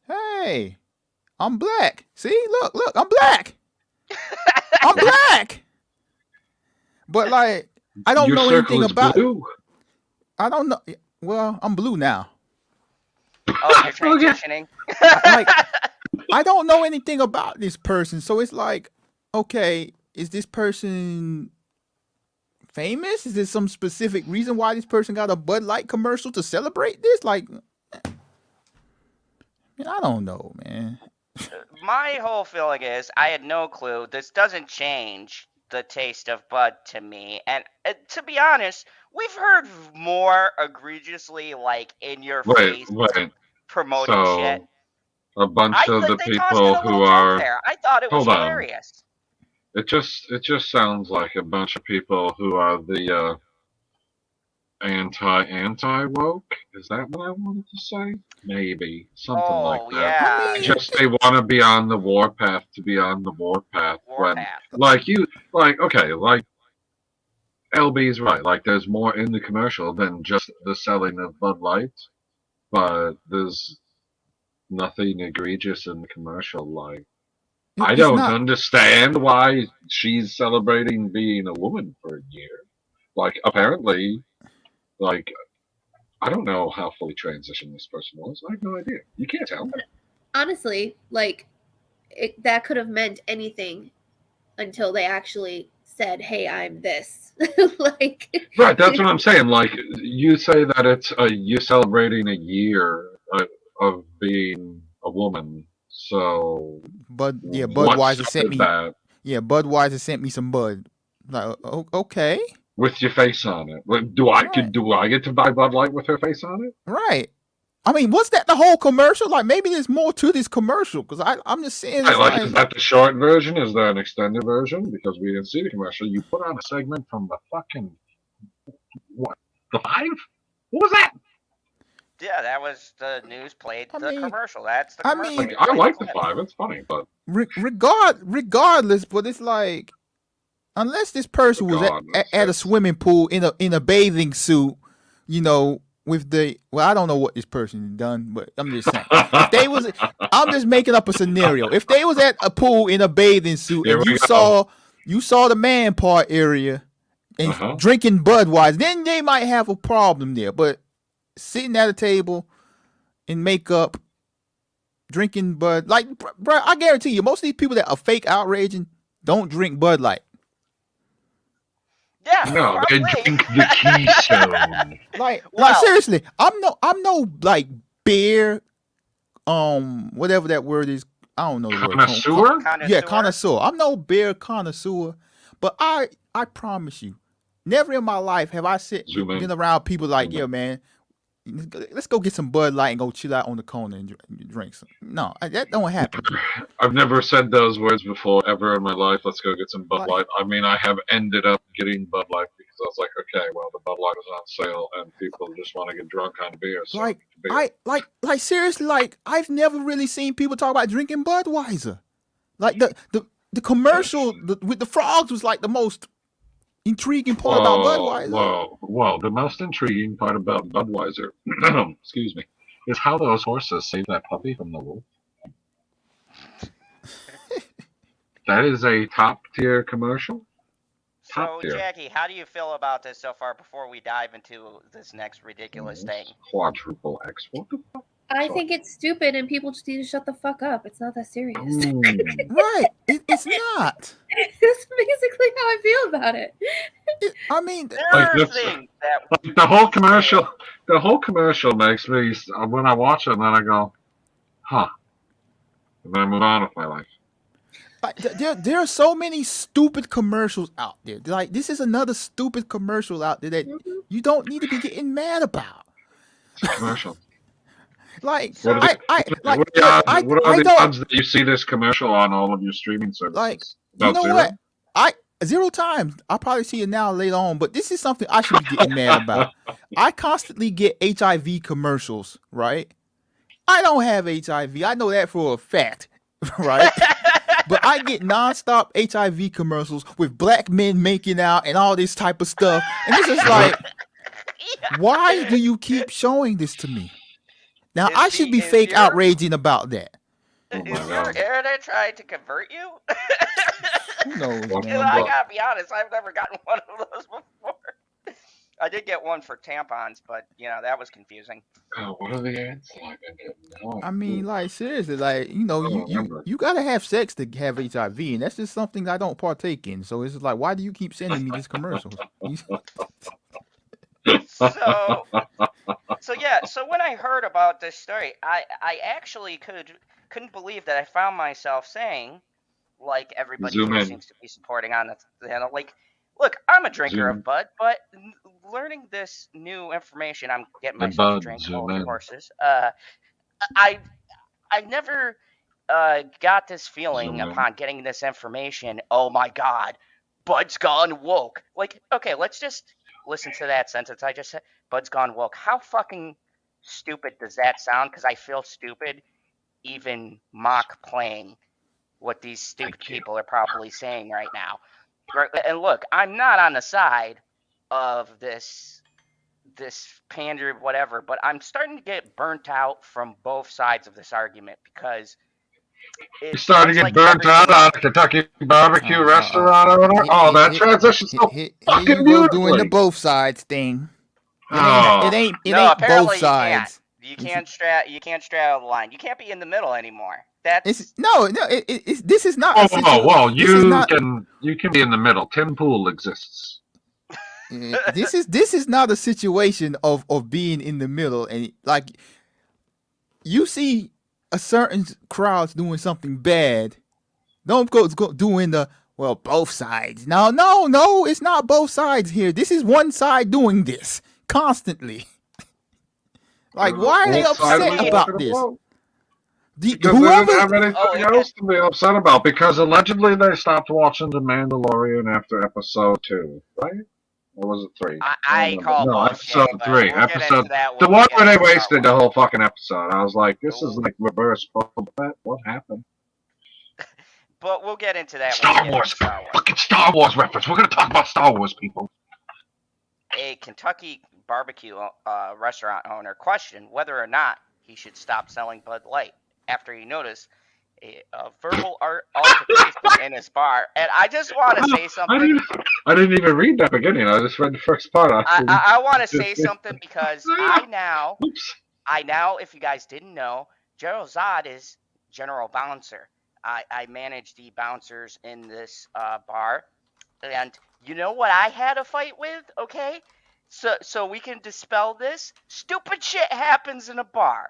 Hey, I'm black. See, look, I'm black. I'm black. But like, I don't know anything about. Blue. I don't know. Well, I'm blue now. Oh, you're transitioning. I don't know anything about this person, so it's like, okay, is this person famous? Is there some specific reason why this person got a Bud Light commercial to celebrate this? Like, I don't know, man. My whole feeling is I had no clue. This doesn't change the taste of Bud to me. And to be honest, we've heard more egregiously, like, in your face promoting shit. A bunch of the people who are there. I thought it was hilarious. It just sounds like a bunch of people who are the anti woke. Is that what I wanted to say? Maybe something like that. Yeah. They want to be on the warpath to be on the warpath. Like LB's right. Like there's more in the commercial than just the selling of Bud Light, but there's nothing egregious in the commercial. Like I don't understand why she's celebrating being a woman for a year. Like apparently, like I don't know how fully transitioned this person was. I have no idea. You can't tell. Honestly, like that could have meant anything until they actually said, "Hey, I'm this." Like right. That's what I'm saying. Like you say that it's you're celebrating a year of being a woman. So, Budweiser sent me. Yeah, Budweiser sent me some Bud. Like, okay. With your face on it. Do I get to buy Bud Light with her face on it? Right. I mean, was that the whole commercial? Like, maybe there's more to this commercial because I'm just saying. Is that the short version? Is there an extended version? Because we didn't see the commercial. You put on a segment from the fucking the 5? What was that? Yeah, that was the news played I the mean- commercial. That's the I commercial. mean- you I played like the the clip. 5. It's funny, but regardless, but it's like, unless this person was Regardless, at a yes. swimming pool in a bathing suit, with the, well, I don't know what this person done, but I'm just saying, if they was, I'm just making up a scenario. If they was at a pool in a bathing suit Here and we you go. saw the man part area and Uh-huh. drinking Budweiser, then they might have a problem there. But sitting at a table in makeup, drinking Bud, like, bro, I guarantee you, most of these people that are fake outraging don't drink Bud Light. Yeah, No, they probably. drink the Keystone. Like Well- seriously, I'm no like beer, whatever that word is. I don't know the word. Connoisseur? Yeah, connoisseur. I'm no beer connoisseur, but I promise you, never in my life have I Zoom in. been around people like, Zoom in. yeah, man, let's go get some Bud Light and go chill out on the corner and drink some. No, that don't happen. I've never said those words before ever in my life. Let's go get some Bud Like- Light. I mean, I have ended up getting Bud Light because I was like, okay, well, the Bud Light is on sale and people just want to get drunk on beer. So Like beer. like seriously, like I've never really seen people talk about drinking Budweiser. Like the commercial with the frogs was like the most intriguing part about Budweiser. Whoa. The most intriguing part about Budweiser, excuse me, is how those horses saved that puppy from the wolf. That is a top-tier commercial. So, Top tier. Jackie, how do you feel about this so far before we dive into this next ridiculous thing? Quadruple X. What the fuck? I think it's stupid and people just need to shut the fuck up. It's not that serious. Ooh. Right. It's not. That's basically how I feel about it. I mean, There Like are this- things that Like the whole commercial makes me, when I watch it, and then I go, huh. And then I move on with my life. like, there are so many stupid commercials out there. Like, this is another stupid commercial out there that you don't need to be getting mad about. It's a commercial. Like, So- What are the don't odds that you see this commercial on all of your streaming services? Like, About you know zero? what? Zero times. I'll probably see it now later on, but this is something I should be getting mad about. I constantly get HIV commercials, right? I don't have HIV. I know that for a fact, right? But I get nonstop HIV commercials with black men making out and all this type of stuff. And it's just like, why do you keep showing this to me? Now, I should be Is fake your- outraging about that. Oh my is your God. internet trying to convert you? Who knows, What? man? I But- gotta be honest, I've never gotten one of those before. I did get one for tampons, but that was confusing. Oh, what are the ads like? I mean, like, seriously, like, Oh, you gotta have sex to have HIV, and that's just something I don't partake in. So it's just like, why do you keep sending me these commercials? So when I heard about this story, I actually couldn't believe that I found myself saying, like everybody Zoom here in. seems to be supporting on the like, look, I'm a drinker Zoom. of Bud, but learning this new information, I'm getting Hey, myself Bud, to drink zoom old in. horses. I never got this feeling Zoom in. upon getting this information. Oh my God, Bud's gone woke. Like, okay, let's just listen to that sentence I just said. Bud's gone woke. How fucking stupid does that sound? Because I feel stupid even mock playing what these stupid people are probably saying right now. Right? And look, I'm not on the side of this pander whatever, but I'm starting to get burnt out from both sides of this argument because You started to get burnt out on a Kentucky barbecue restaurant owner? Oh, that transition so Here fucking you go doing the beautifully. both sides thing. Oh. It ain't No, both apparently you sides. You can't straddle the line. You can't be in the middle anymore. That's This is not. a Whoa! this is not- You can be in the middle. Tim Pool exists. this is not a situation of being in the middle, and like you see a certain crowd's doing something bad. Don't go doing the both sides. No, it's not both sides here. This is one side doing this constantly. Like, why are they Both sides upset are about talking this? about- Because they Whoever didn't have anything okay. else to be upset about. Because allegedly they stopped watching The Mandalorian after episode 2, right? Or was it 3? I call no, bullshit, episode but 3. we'll get Episode into that the when we one get where they into Star wasted the Wars. whole fucking episode. I was like, this is Ooh. like reverse Boba Fett. What happened? But we'll get into that when we Star get Wars. into Star Wars. Fucking Star Wars reference. We're gonna talk about Star Wars, people. A Kentucky barbecue restaurant owner questioned whether or not he should stop selling Bud Light after he noticed a verbal altercation in his bar. And I just want to say something. I didn't even read that beginning. I just read the first part. I want to say something because Oops. I now, if you guys didn't know, Gerald Zod is general bouncer. I manage the bouncers in this bar. And you know what I had a fight with, okay? So we can dispel this. Stupid shit happens in a bar.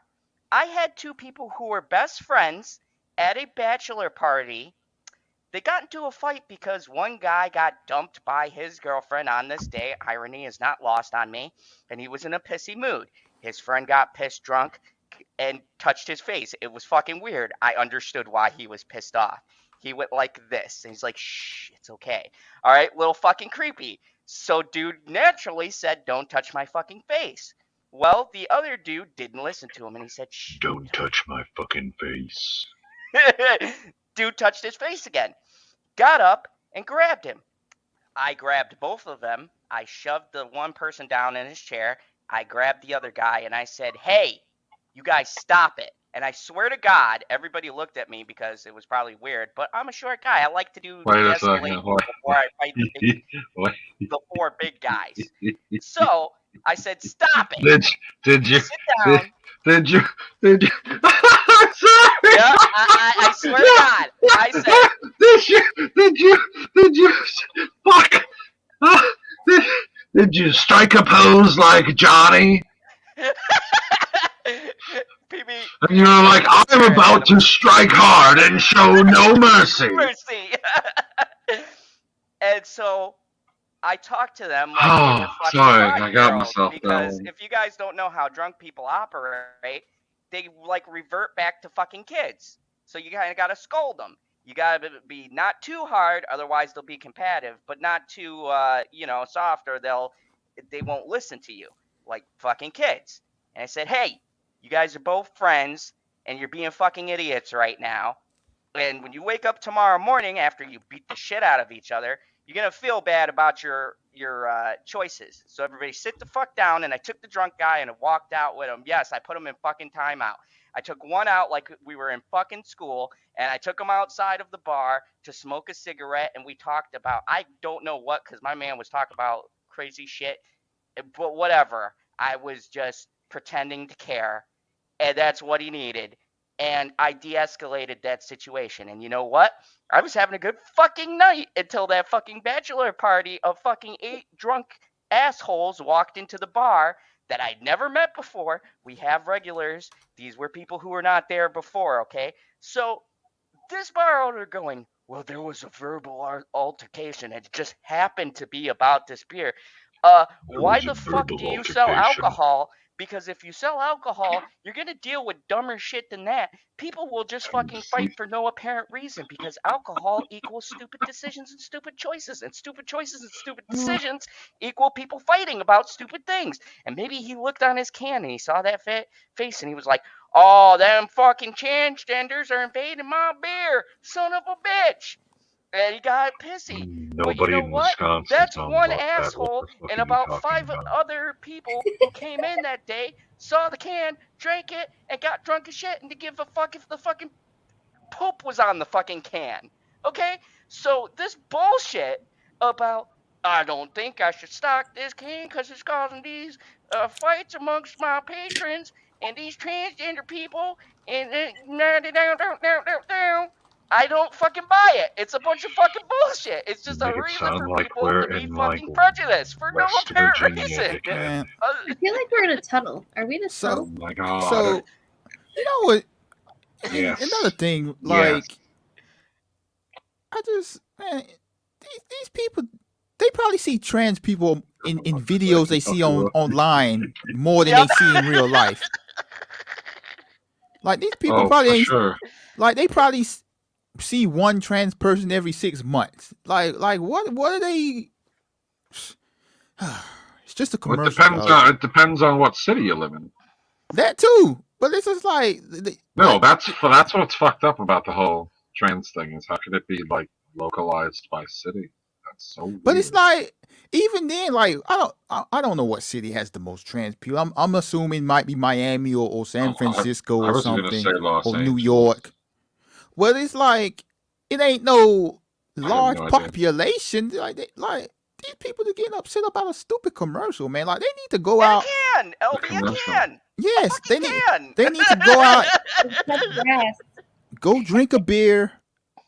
I had 2 people who were best friends at a bachelor party. They got into a fight because one guy got dumped by his girlfriend on this day. Irony is not lost on me. And he was in a pissy mood. His friend got pissed drunk and touched his face. It was fucking weird. I understood why he was pissed off. He went like this. And he's like, shh, it's okay. All right, little fucking creepy. So dude naturally said, don't touch my fucking face. Well, the other dude didn't listen to him. And he said, shh. Don't touch my fucking face. Dude touched his face again. Got up and grabbed him. I grabbed both of them. I shoved the one person down in his chair. I grabbed the other guy and I said, hey, you guys stop it. And I swear to God, everybody looked at me because it was probably weird, but I'm a short guy. I like to do de-escalate before I fight the 4 big guys. So I said, stop it. Did you? Sit down. Did you? Sorry. Yeah, I swear to God, I said. Did you? Fuck. Did you strike a pose like Johnny? PB. And you're like, I'm about to strike hard and show no mercy. Mercy. And so I talked to them like they were fucking sorry, I got 5-year-olds, myself because down. if you guys don't know how drunk people operate, they like revert back to fucking kids. So you kind of got to scold them. You got to be not too hard, otherwise they'll be combative, but not too soft, or they won't listen to you like fucking kids. And I said, hey, you guys are both friends and you're being fucking idiots right now. And when you wake up tomorrow morning after you beat the shit out of each other, you're going to feel bad about your choices. So everybody sit the fuck down. And I took the drunk guy and I walked out with him. Yes, I put him in fucking timeout. I took one out like we were in fucking school, and I took him outside of the bar to smoke a cigarette, and we talked about, I don't know what, because my man was talking about crazy shit, but whatever. I was just pretending to care, and that's what he needed. And I de-escalated that situation. And you know what? I was having a good fucking night until that fucking bachelor party of fucking 8 drunk assholes walked into the bar that I'd never met before. We have regulars. These were people who were not there before, okay? So this bar owner going, well, there was a verbal altercation. It just happened to be about this beer. Why the fuck do you sell alcohol? Because if you sell alcohol, you're going to deal with dumber shit than that. People will just fucking fight for no apparent reason, because alcohol equals stupid decisions and stupid choices. And stupid choices and stupid decisions equal people fighting about stupid things. And maybe he looked on his can and he saw that face and he was like, oh, them fucking transgenders are invading my beer. Son of a bitch. And he got pissy. Nobody but you know in what? Wisconsin. That's one asshole and about 5 other people who came in that day, saw the can, drank it, and got drunk as shit, and to give a fuck if the fucking poop was on the fucking can. Okay? So this bullshit about, I don't think I should stock this can because it's causing these fights amongst my patrons and these transgender people, and I don't fucking buy it. It's a bunch of fucking bullshit. It's just a reason for people to be fucking prejudiced for no apparent reason. I feel like we're in a tunnel. Are we in a tunnel? Oh my god. So, you know what? Yes. Another thing, like, I just, man, these people, they probably see trans people in videos they see online more than they see in real life. Like, these people probably ain't, like, they probably see one trans person every 6 months. Like what are they? It's just a Well, commercial. it depends on what city you live in. That too, but it's just like No, that's what's fucked up about the whole trans thing. Is how could it be like localized by city? That's so weird. But it's like even then, like I don't know what city has the most trans people. I'm assuming it might be Miami or San Francisco I or was gonna something, say Los or New Angeles. York. Well, it's like it ain't no I have large no idea. population. Like these people are getting upset about a stupid commercial, man. Like they need to go And out. it can, LB, it commercial. can. Yes, It can. they need to go out, Yes. go drink a beer,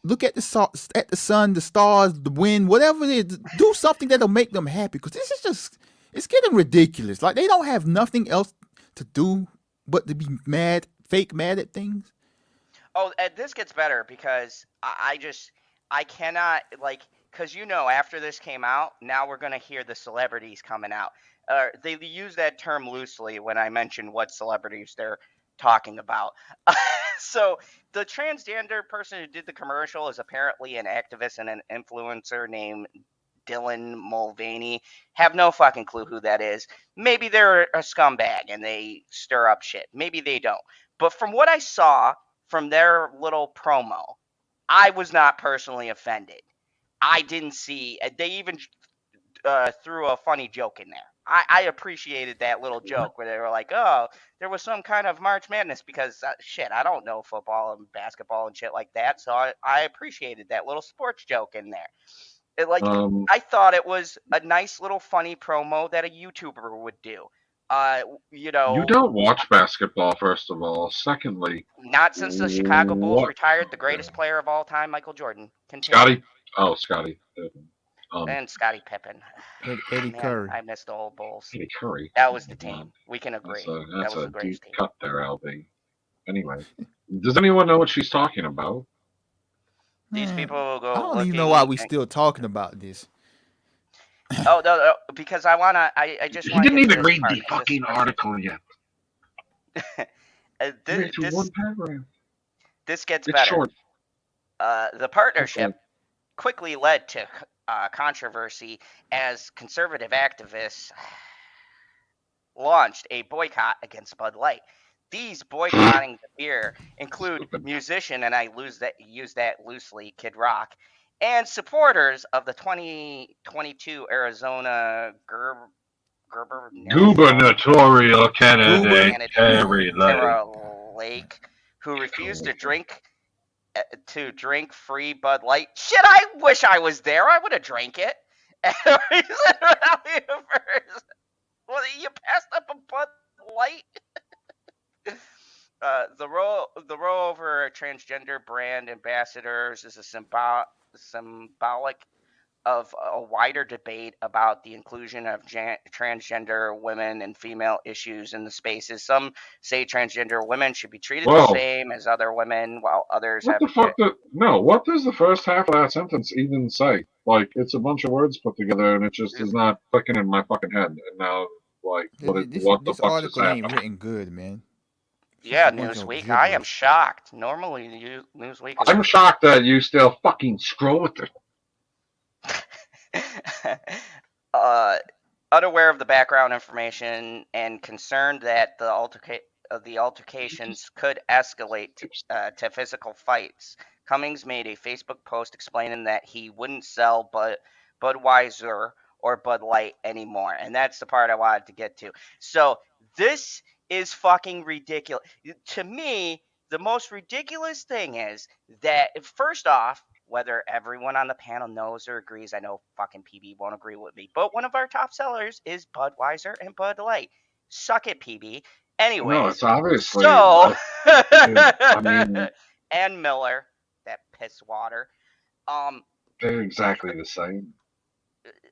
look at the sun, the stars, the wind, whatever it is. Do something that'll make them happy. Because this is just, it's getting ridiculous. Like they don't have nothing else to do but to be mad, fake mad at things. Oh, and this gets better because I cannot, like, because after this came out, now we're going to hear the celebrities coming out. They use that term loosely when I mention what celebrities they're talking about. So the transgender person who did the commercial is apparently an activist and an influencer named Dylan Mulvaney. Have no fucking clue who that is. Maybe they're a scumbag and they stir up shit. Maybe they don't. But from what I saw from their little promo, I was not personally offended. I didn't see. They even threw a funny joke in there. I appreciated that little joke where they were like, "Oh, there was some kind of March Madness," because shit, I don't know football and basketball and shit like that. So I appreciated that little sports joke in there. I thought it was a nice little funny promo that a YouTuber would do. You don't watch basketball, first of all. Secondly, not since the Chicago Bulls what? retired the greatest player of all time, Michael Jordan. Continue. Scotty. And Scottie Pippen. Eddie Man, Curry. I missed the old Bulls. Eddie Curry. That was the team. We can agree. That's that was a the greatest deep team. cut there, LB. Anyway, does anyone know what she's talking about? These people will go. I don't even know why we still talking about this. Oh no, because I wanna. I just. He didn't even read the fucking article yet. This gets It's better. short. The partnership quickly led to controversy as conservative activists launched a boycott against Bud Light. These boycotting the beer include musician, and I use that loosely, Kid Rock, and supporters of the 2022 Arizona gubernatorial candidate Carrie Lake, who refused to drink free Bud Light. Shit, I wish I was there. I would have drank it. Well, you passed up a Bud Light. The role over transgender brand ambassadors is a symbolic of a wider debate about the inclusion of transgender women and female issues in the spaces. Some say transgender women should be treated the same as other women, while others what does the first half of that sentence even say? Like, it's a bunch of words put together, and it just is not clicking in my fucking head. And now, like, this article ain't written good, man. Yeah, Newsweek. I am shocked. Normally, Newsweek. I'm shocked that you still fucking scroll with it. Unaware of the background information and concerned that the altercations could escalate to physical fights, Cummings made a Facebook post explaining that he wouldn't sell Budweiser or Bud Light anymore. And that's the part I wanted to get to. So this is fucking ridiculous. To me, the most ridiculous thing is that, first off, whether everyone on the panel knows or agrees, I know fucking PB won't agree with me, but one of our top sellers is Budweiser and Bud Light. Suck it, PB. Anyways. No, it's obviously. So, I mean, and Miller, that piss water. They're exactly the same.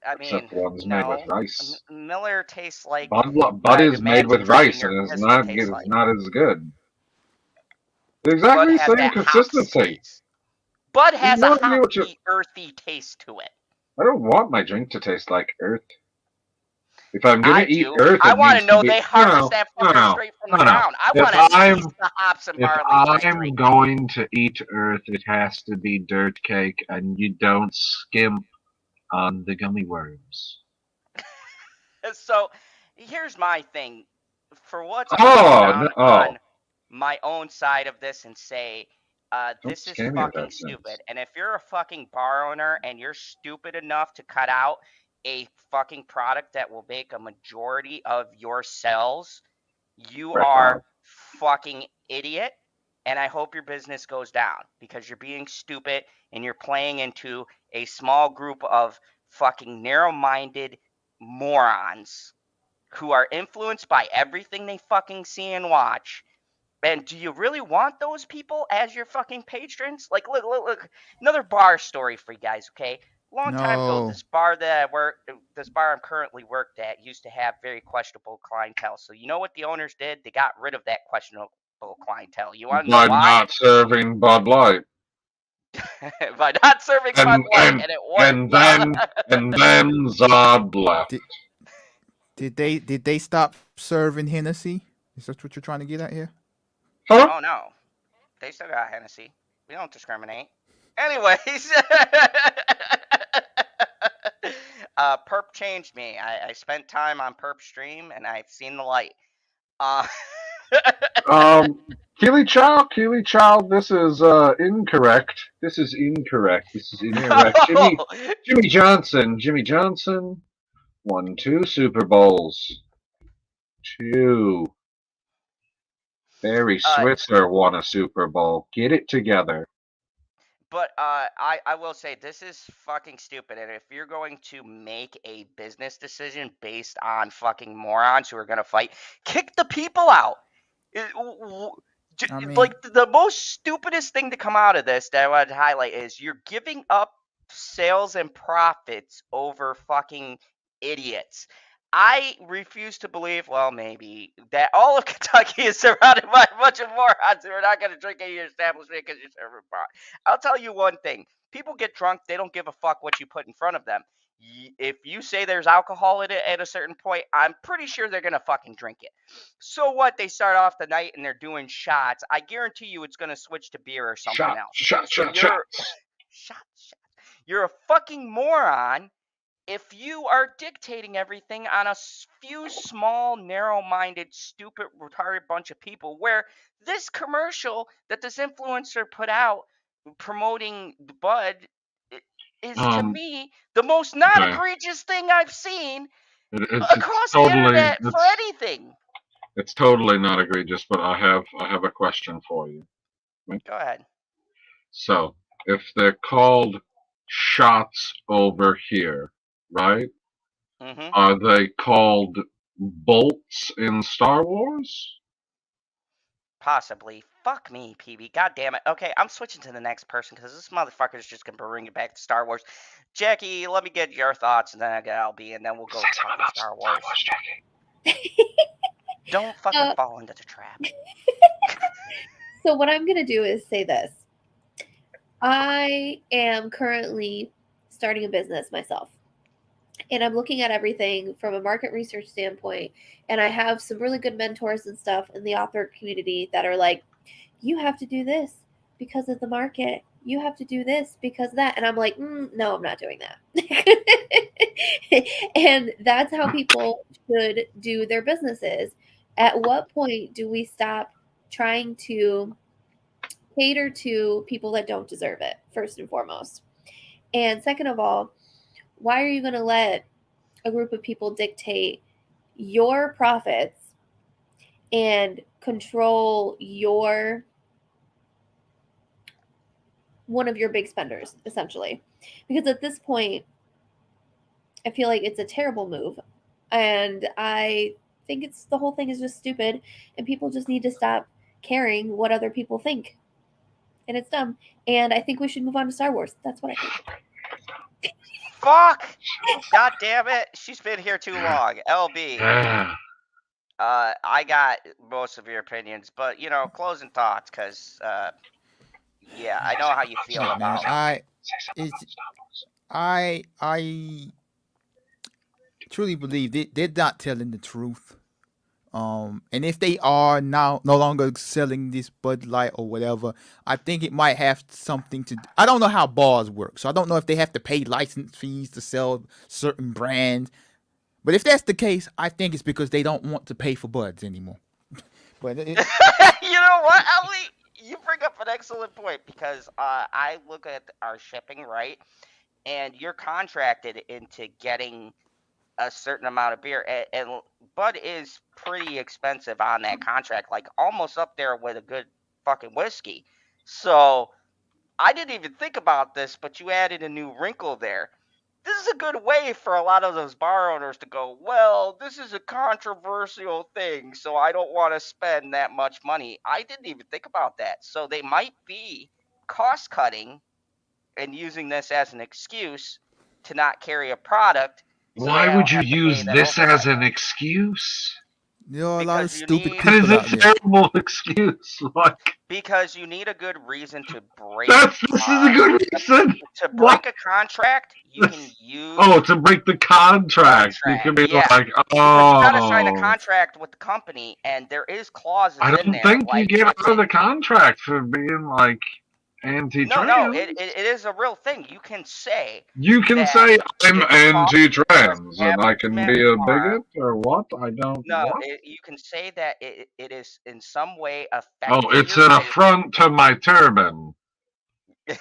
I mean, except one's made with rice. Miller tastes like Bud is made with rice, and it's not as good. Exactly the same consistency. Bud has a hoppy, earthy taste to it. I don't want my drink to taste like earth. If I'm gonna eat earth, I want to know they harvest that fucker straight from the ground. I want to taste the hops and barley. If I'm going to eat earth, it has to be dirt cake, and you don't skimp on the gummy worms. So here's my thing. For once, I'm gonna Oh, come down oh, on my own side of this and say, don't this is scare me with fucking that stupid. sense. And if you're a fucking bar owner and you're stupid enough to cut out a fucking product that will make a majority of your sales, you are fucking idiot. And I hope your business goes down because you're being stupid and you're playing into a small group of fucking narrow-minded morons who are influenced by everything they fucking see and watch. And do you really want those people as your fucking patrons? Like, look. Another bar story for you guys, okay? Long time ago, No. this bar I'm currently worked at used to have very questionable clientele. So you know what the owners did? They got rid of that questionable clientele. You want to know By why? not serving Bud Light. By not serving Bud Light, and it worked. And then Zod left. Did they stop serving Hennessy? Is that what you're trying to get at here? Huh? Oh no, they still got Hennessy. We don't discriminate. Anyways, Perp changed me. I spent time on Perp stream and I've seen the light. Keely Child, this is incorrect. This is incorrect. No! Jimmy Johnson won 2 Super Bowls. 2. Barry Switzer won a Super Bowl. Get it together. But I will say this is fucking stupid. And if you're going to make a business decision based on fucking morons who are going to fight, kick the people out. Like the most stupidest thing to come out of this that I want to highlight is you're giving up sales and profits over fucking idiots. I refuse to believe, well, maybe, that all of Kentucky is surrounded by a bunch of morons who are not going to drink at your establishment because you're serving bar. I'll tell you one thing. People get drunk. They don't give a fuck what you put in front of them. If you say there's alcohol in it at a certain point, I'm pretty sure they're going to fucking drink it. So what? They start off the night and they're doing shots. I guarantee you it's going to switch to beer or something else. Shots. You're a fucking moron if you are dictating everything on a few small, narrow-minded, stupid, retarded bunch of people, where this commercial that this influencer put out promoting Bud is, to me, the most non-egregious thing I've seen across the internet for anything. It's totally not egregious, but I have a question for you. Go ahead. So, if they're called shots over here, right? Mm-hmm. Are they called bolts in Star Wars? Possibly. Fuck me, PB. God damn it. Okay, I'm switching to the next person because this motherfucker is just going to bring it back to Star Wars. Jackie, let me get your thoughts, and then I got LB, and then we'll go talk about Star Wars. Jackie. Don't fucking fall into the trap. So what I'm going to do is say this. I am currently starting a business myself. And I'm looking at everything from a market research standpoint. And I have some really good mentors and stuff in the author community that are like, you have to do this because of the market. You have to do this because of that. And I'm like, no, I'm not doing that. And that's how people should do their businesses. At what point do we stop trying to cater to people that don't deserve it, first and foremost? And second of all, why are you going to let a group of people dictate your profits and control one of your big spenders, essentially? Because at this point, I feel like it's a terrible move. And I think the whole thing is just stupid. And people just need to stop caring what other people think. And it's dumb. And I think we should move on to Star Wars. That's what I think. Fuck! God damn it. She's been here too long. LB. I got most of your opinions, but, closing thoughts, because, yeah, I know how you feel about it. I truly believe they're not telling the truth. And if they are now no longer selling this Bud Light or whatever, I think it might have something to do. I don't know how bars work, so I don't know if they have to pay license fees to sell certain brands. But if that's the case, I think it's because they don't want to pay for buds anymore. But You know what, Ellie? You bring up an excellent point because I look at our shipping, right? And you're contracted into getting a certain amount of beer, and Bud is pretty expensive on that contract, like almost up there with a good fucking whiskey. So I didn't even think about this, but you added a new wrinkle there. This is a good way for a lot of those bar owners to go, well, this is a controversial thing, so I don't want to spend that much money. I didn't even think about that. So they might be cost cutting and using this as an excuse to not carry a product. So Why they would don't you have to pay use that this overhead. as an excuse? there are a lot of Because you stupid need- That is people a out there. terrible excuse. Like, Because you need a good reason to break. this is a good reason. To What? break a contract, you This- can use. Oh, to break the contract. You can be yeah. like, Because you gotta sign a oh. contract with the company, and there is clauses I in don't there. think you like get it's out of a- the contract for being like anti-trans. No, it is a real thing. You can say You can that say I'm it's anti-trans and I can be a bar. bigot or what? I don't. No, What? you can say that it is in some way affecting. Oh, it's your an business. affront to my turban.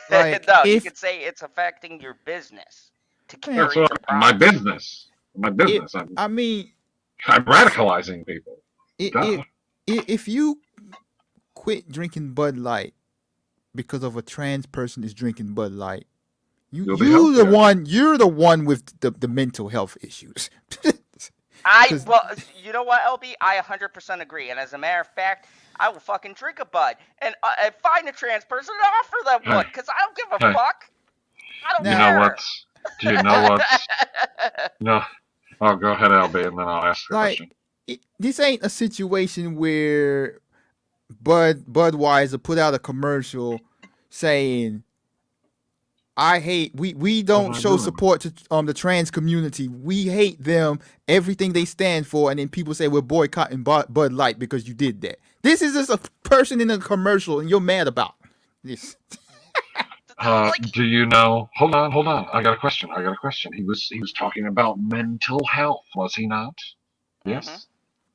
Like, No, you if- could say it's affecting your business to Yeah. carry That's your what my product. business. My business. I mean, I'm radicalizing people. if you quit drinking Bud Light because of a trans person is drinking Bud Light, You'll be you're the healthier. you're the one with the mental health issues. Well, you know what, LB? I 100% agree. And as a matter of fact, I will fucking drink a Bud and find a trans person and offer them one because I don't give a Hey. fuck. I don't You care. know what's? Do you know what's? No. Oh, go ahead, LB, and then I'll ask the Like, question. this ain't a situation where Budweiser put out a commercial saying, "I hate we don't not show doing support to the trans community. We hate them, everything they stand for," and then people say we're boycotting Bud Light because you did that. This is just a person in a commercial, and you're mad about this. Do you know? Hold on. I got a question. He was talking about mental health, was he not? Yes.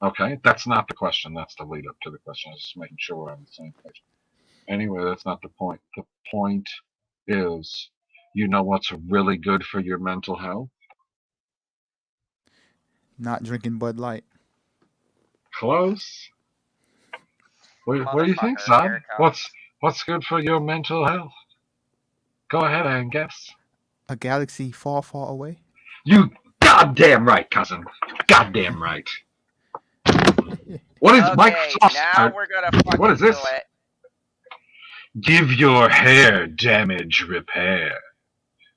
Okay, that's not the question. That's the lead up to the question. I was just making sure we're on the same page. Anyway, that's not the point. The point is, you know what's really good for your mental health? Not drinking Bud Light. Close. What do you think, son? What's good for your mental health? Go ahead and guess. A galaxy far, far away. You goddamn right, cousin. Goddamn right. What is Microsoft? Now we're gonna fucking What is this? do it. Give your hair damage repair.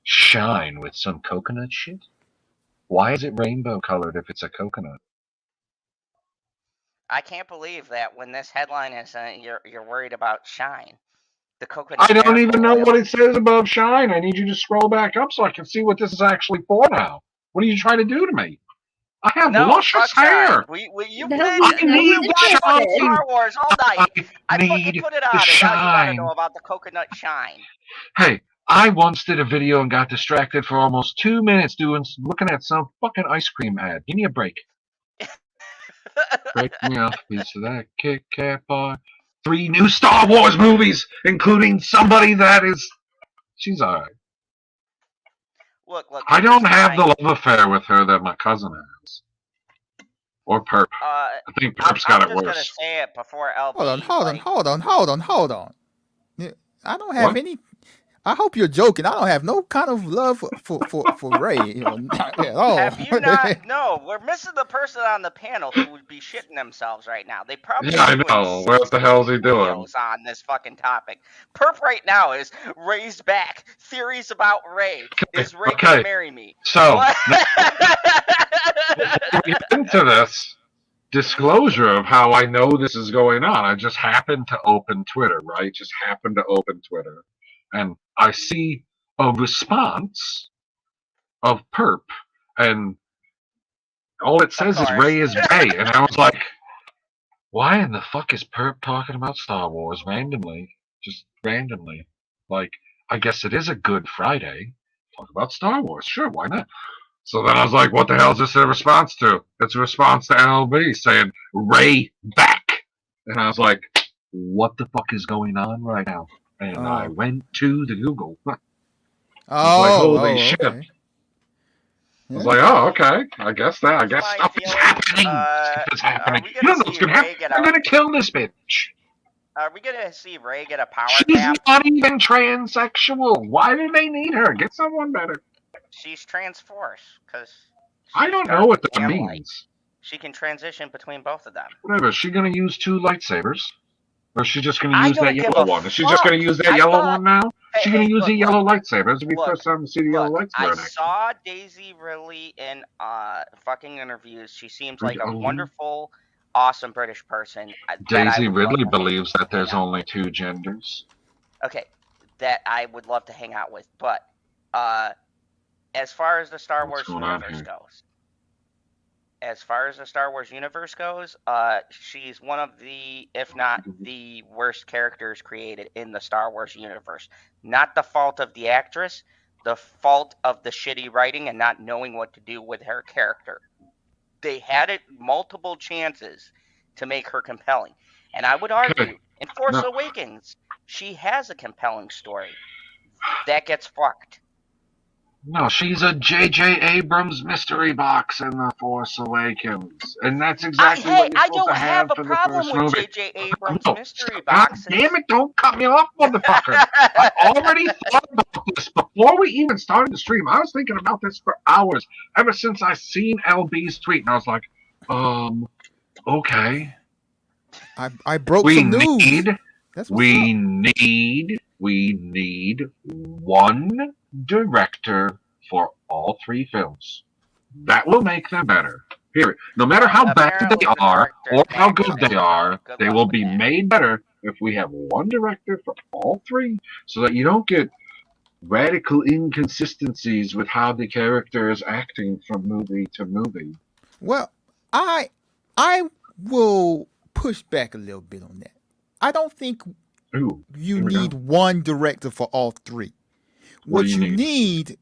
Shine with some coconut shit? Why is it rainbow colored if it's a coconut? I can't believe that when this headline is you're worried about shine. The coconut. I don't hair even know oil. what it says above shine. I need you to scroll back up so I can see what this is actually for now. What are you trying to do to me? I have luscious hair. You That played. was We different. watched fucking shine. Star Wars all night. I fucking need put it the on, and now you gotta shine. know about the coconut shine. Hey, I once did a video and got distracted for almost 2 minutes looking at some fucking ice cream ad. Give me a break. Break me off a piece of that Kit Kat bar. 3 new Star Wars movies, including somebody that is... She's alright. Look. I don't have the love affair with her that my cousin has. Or Perp. I think Perp's got it I'm just worse. gonna say it before LB. Hold on. Yeah, I don't have any. I hope you're joking. I don't have no kind of love for Ray. Not at all. Have you not? No, we're missing the person on the panel who would be shitting themselves right now. They probably Yeah, I doing know. What the hell is he doing? videos on this fucking topic. Perp right now is raised back. Theories about Ray. Is Ray gonna marry me? So, What? we get into this disclosure of how I know this is going on. I just happened to open Twitter, right? Just happened to open Twitter. And I see a response of Perp. And all it says is Ray is gay. And I was like, why in the fuck is Perp talking about Star Wars randomly? Just randomly. Like, I guess it is a Good Friday. Talk about Star Wars. Sure, why not? So then I was like, what the hell is this a response to? It's a response to LB saying, Ray back. And I was like, what the fuck is going on right now? And I went to the Google. I was like, holy shit. Okay. I was like, oh, okay. I guess stuff is happening. Stuff is happening. we gonna You know what's see gonna Ray happen? get They're a- gonna kill this bitch. Are we gonna see Ray get a power She's tap? not even transsexual. Why do they need her? Get someone better. She's transforce because I don't know what that means. She can transition between both of them. Whatever. Is she gonna use 2 lightsabers? Or is she just gonna I use that don't give yellow a one? Is she just gonna fuck. use that I yellow thought- one now? She's gonna use look, the yellow lightsaber. This will be the look, first time to see the yellow lightsaber. I in action. saw Daisy Ridley in fucking interviews. She seems like a Really? wonderful, awesome British person. that I Daisy would love Ridley to believes that hang there's out only 2 genders. with. Okay, that I would love to hang out with. But as far as the Star Wars What's going on universe here? goes, she's one of the, if not the worst characters created in the Star Wars universe. Not the fault of the actress, the fault of the shitty writing and not knowing what to do with her character. They had it multiple chances to make her compelling. And I would argue, in Force Awakens, she has a compelling story. That gets fucked. No, she's a J.J. Abrams mystery box in The Force Awakens. And that's exactly what you're I supposed to don't have a for the problem first with movie. J.J. Abrams No, mystery God boxes. damn it, don't cut me off, motherfucker. I already thought about this before we even started the stream. I was thinking about this for hours, ever since I seen LB's tweet. And I was like, okay. I broke some news. We need one director for all 3 films. That will make them better. Period. No matter how bad they are or how good they are, they will be made better if we have one director for all 3, so that you don't get radical inconsistencies with how the character is acting from movie to movie. Well, I will push back a little bit on that. I don't think you need one director for all 3. What you need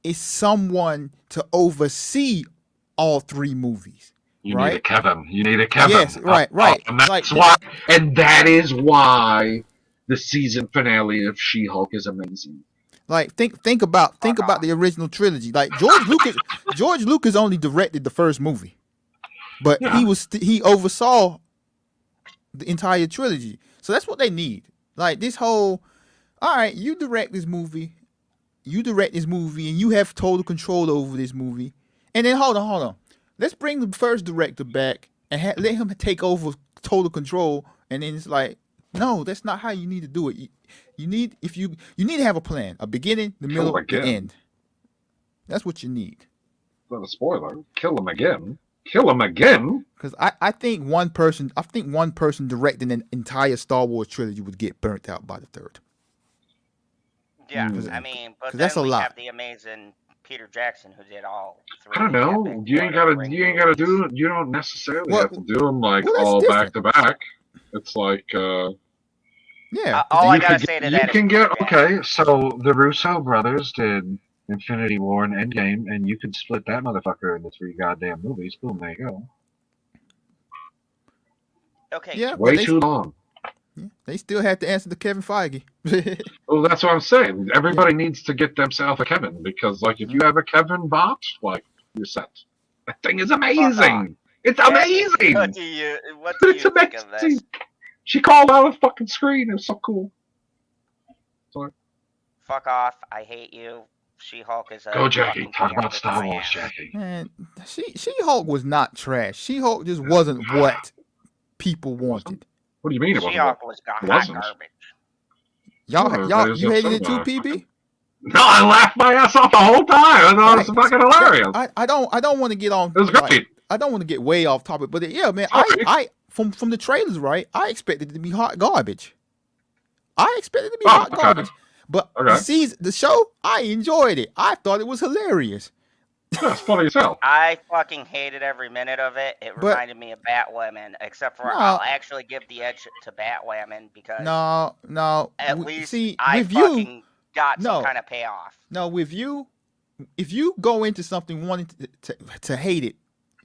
is someone to oversee all 3 movies. You need a Kevin. You need a Kevin. Yes, right. And that's why. And that is why the season finale of She-Hulk is amazing. Like think about the original trilogy. Like George Lucas only directed the first movie, but he oversaw the entire trilogy. So that's what they need. Like this whole, all right, you direct this movie, and you have total control over this movie. And then hold on. Let's bring the first director back and let him take over total control. And then it's like, no, that's not how you need to do it. You need to have a plan, a beginning, the middle, the end. That's what you need. Not a spoiler. Kill him again. Because I think one person directing an entire Star Wars trilogy would get burnt out by the 3rd. Yeah, I mean, but that's then a we lot. have the amazing Peter Jackson who did all 3. I don't know. You ain't gotta do it. You don't necessarily have to do them like all different. back to back. It's like yeah. All I gotta say to that is you can get okay. So the Russo brothers did Infinity War and Endgame, and you could split that motherfucker into 3 goddamn movies. Boom, there you go. Okay. Yeah, way too long. Yeah, they still have to answer to Kevin Feige. Well, that's what I'm saying. Everybody needs to get themselves a Kevin, because like if you have a Kevin bot, like you're set. That thing is amazing. It's amazing. What do you think of this? She called out a fucking screen. It was so cool. Sorry. Fuck off. I hate you. She-Hulk is a Go, Jackie. Talk about Star Wars, Jackie. Man, She-Hulk was not trash. She-Hulk just wasn't what people wanted. What do you mean it wasn't? She-Hulk was hot garbage. You hated it too, PB? No, I laughed my ass off the whole time. I thought it was fucking hilarious. I don't want to get on. It was great. I don't want to get way off topic, but yeah, man, I from the trailers, right? I expected it to be hot garbage. But the show, I enjoyed it. I thought it was hilarious. That's funny as hell. I fucking hated every minute of it. It reminded me of Batwoman, except for I'll actually give the edge to Batwoman because no. At least I fucking got some kind of payoff. No, with you, if you go into something wanting to hate it,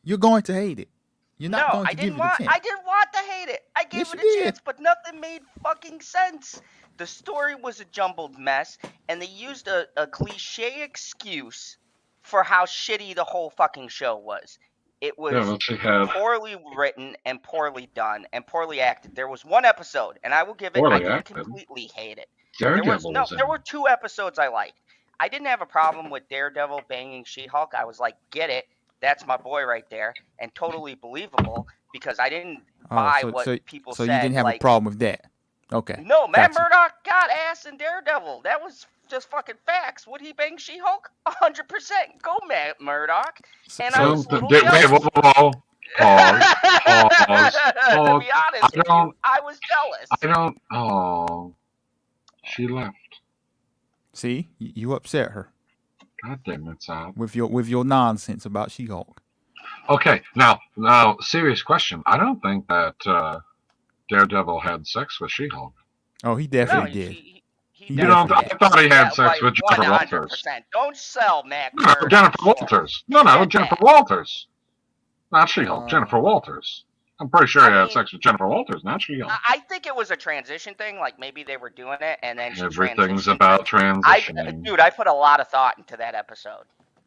you're going to hate it. You're not going to give it a chance. I didn't want to hate it. I gave Yes, it you a did. chance, but nothing made fucking sense. The story was a jumbled mess, and they used a cliche excuse for how shitty the whole fucking show was. It was Yeah, but she had poorly written and poorly done and poorly acted. There was one episode, and I will give it, I poorly didn't acted. completely hate it. Daredevil was in There it. were 2 episodes I liked. I didn't have a problem with Daredevil banging She-Hulk. I was like, get it. That's my boy right there, and totally believable because I didn't buy what people so said. you didn't have like, a problem with that. Okay. No, Matt Gotcha. Murdock got ass in Daredevil. That was just fucking facts. Would he bang She-Hulk? 100%. Go, Matt Murdock. And I was a little wait, jealous. whoa. Pause. To be honest with you, I was jealous. Oh, she left. See, you upset her God damn it, Sal. with your nonsense about She-Hulk. Okay, now, serious question. I don't think that Daredevil had sex with She-Hulk. Oh, he No, definitely did. he You know, definitely I did. thought he had Yeah, sex with Jennifer 100%. Walters. Don't sell Matt No, Murdock. Jennifer short. Walters. No, Forget Jennifer that. Walters. Not She-Hulk. Oh. Jennifer Walters. I'm pretty sure I he had mean, sex with Jennifer Walters, not She-Hulk. I think it was a transition thing. Like maybe they were doing it and then she Everything's transitioned. about transitioning. Dude, I put a lot of thought into that episode.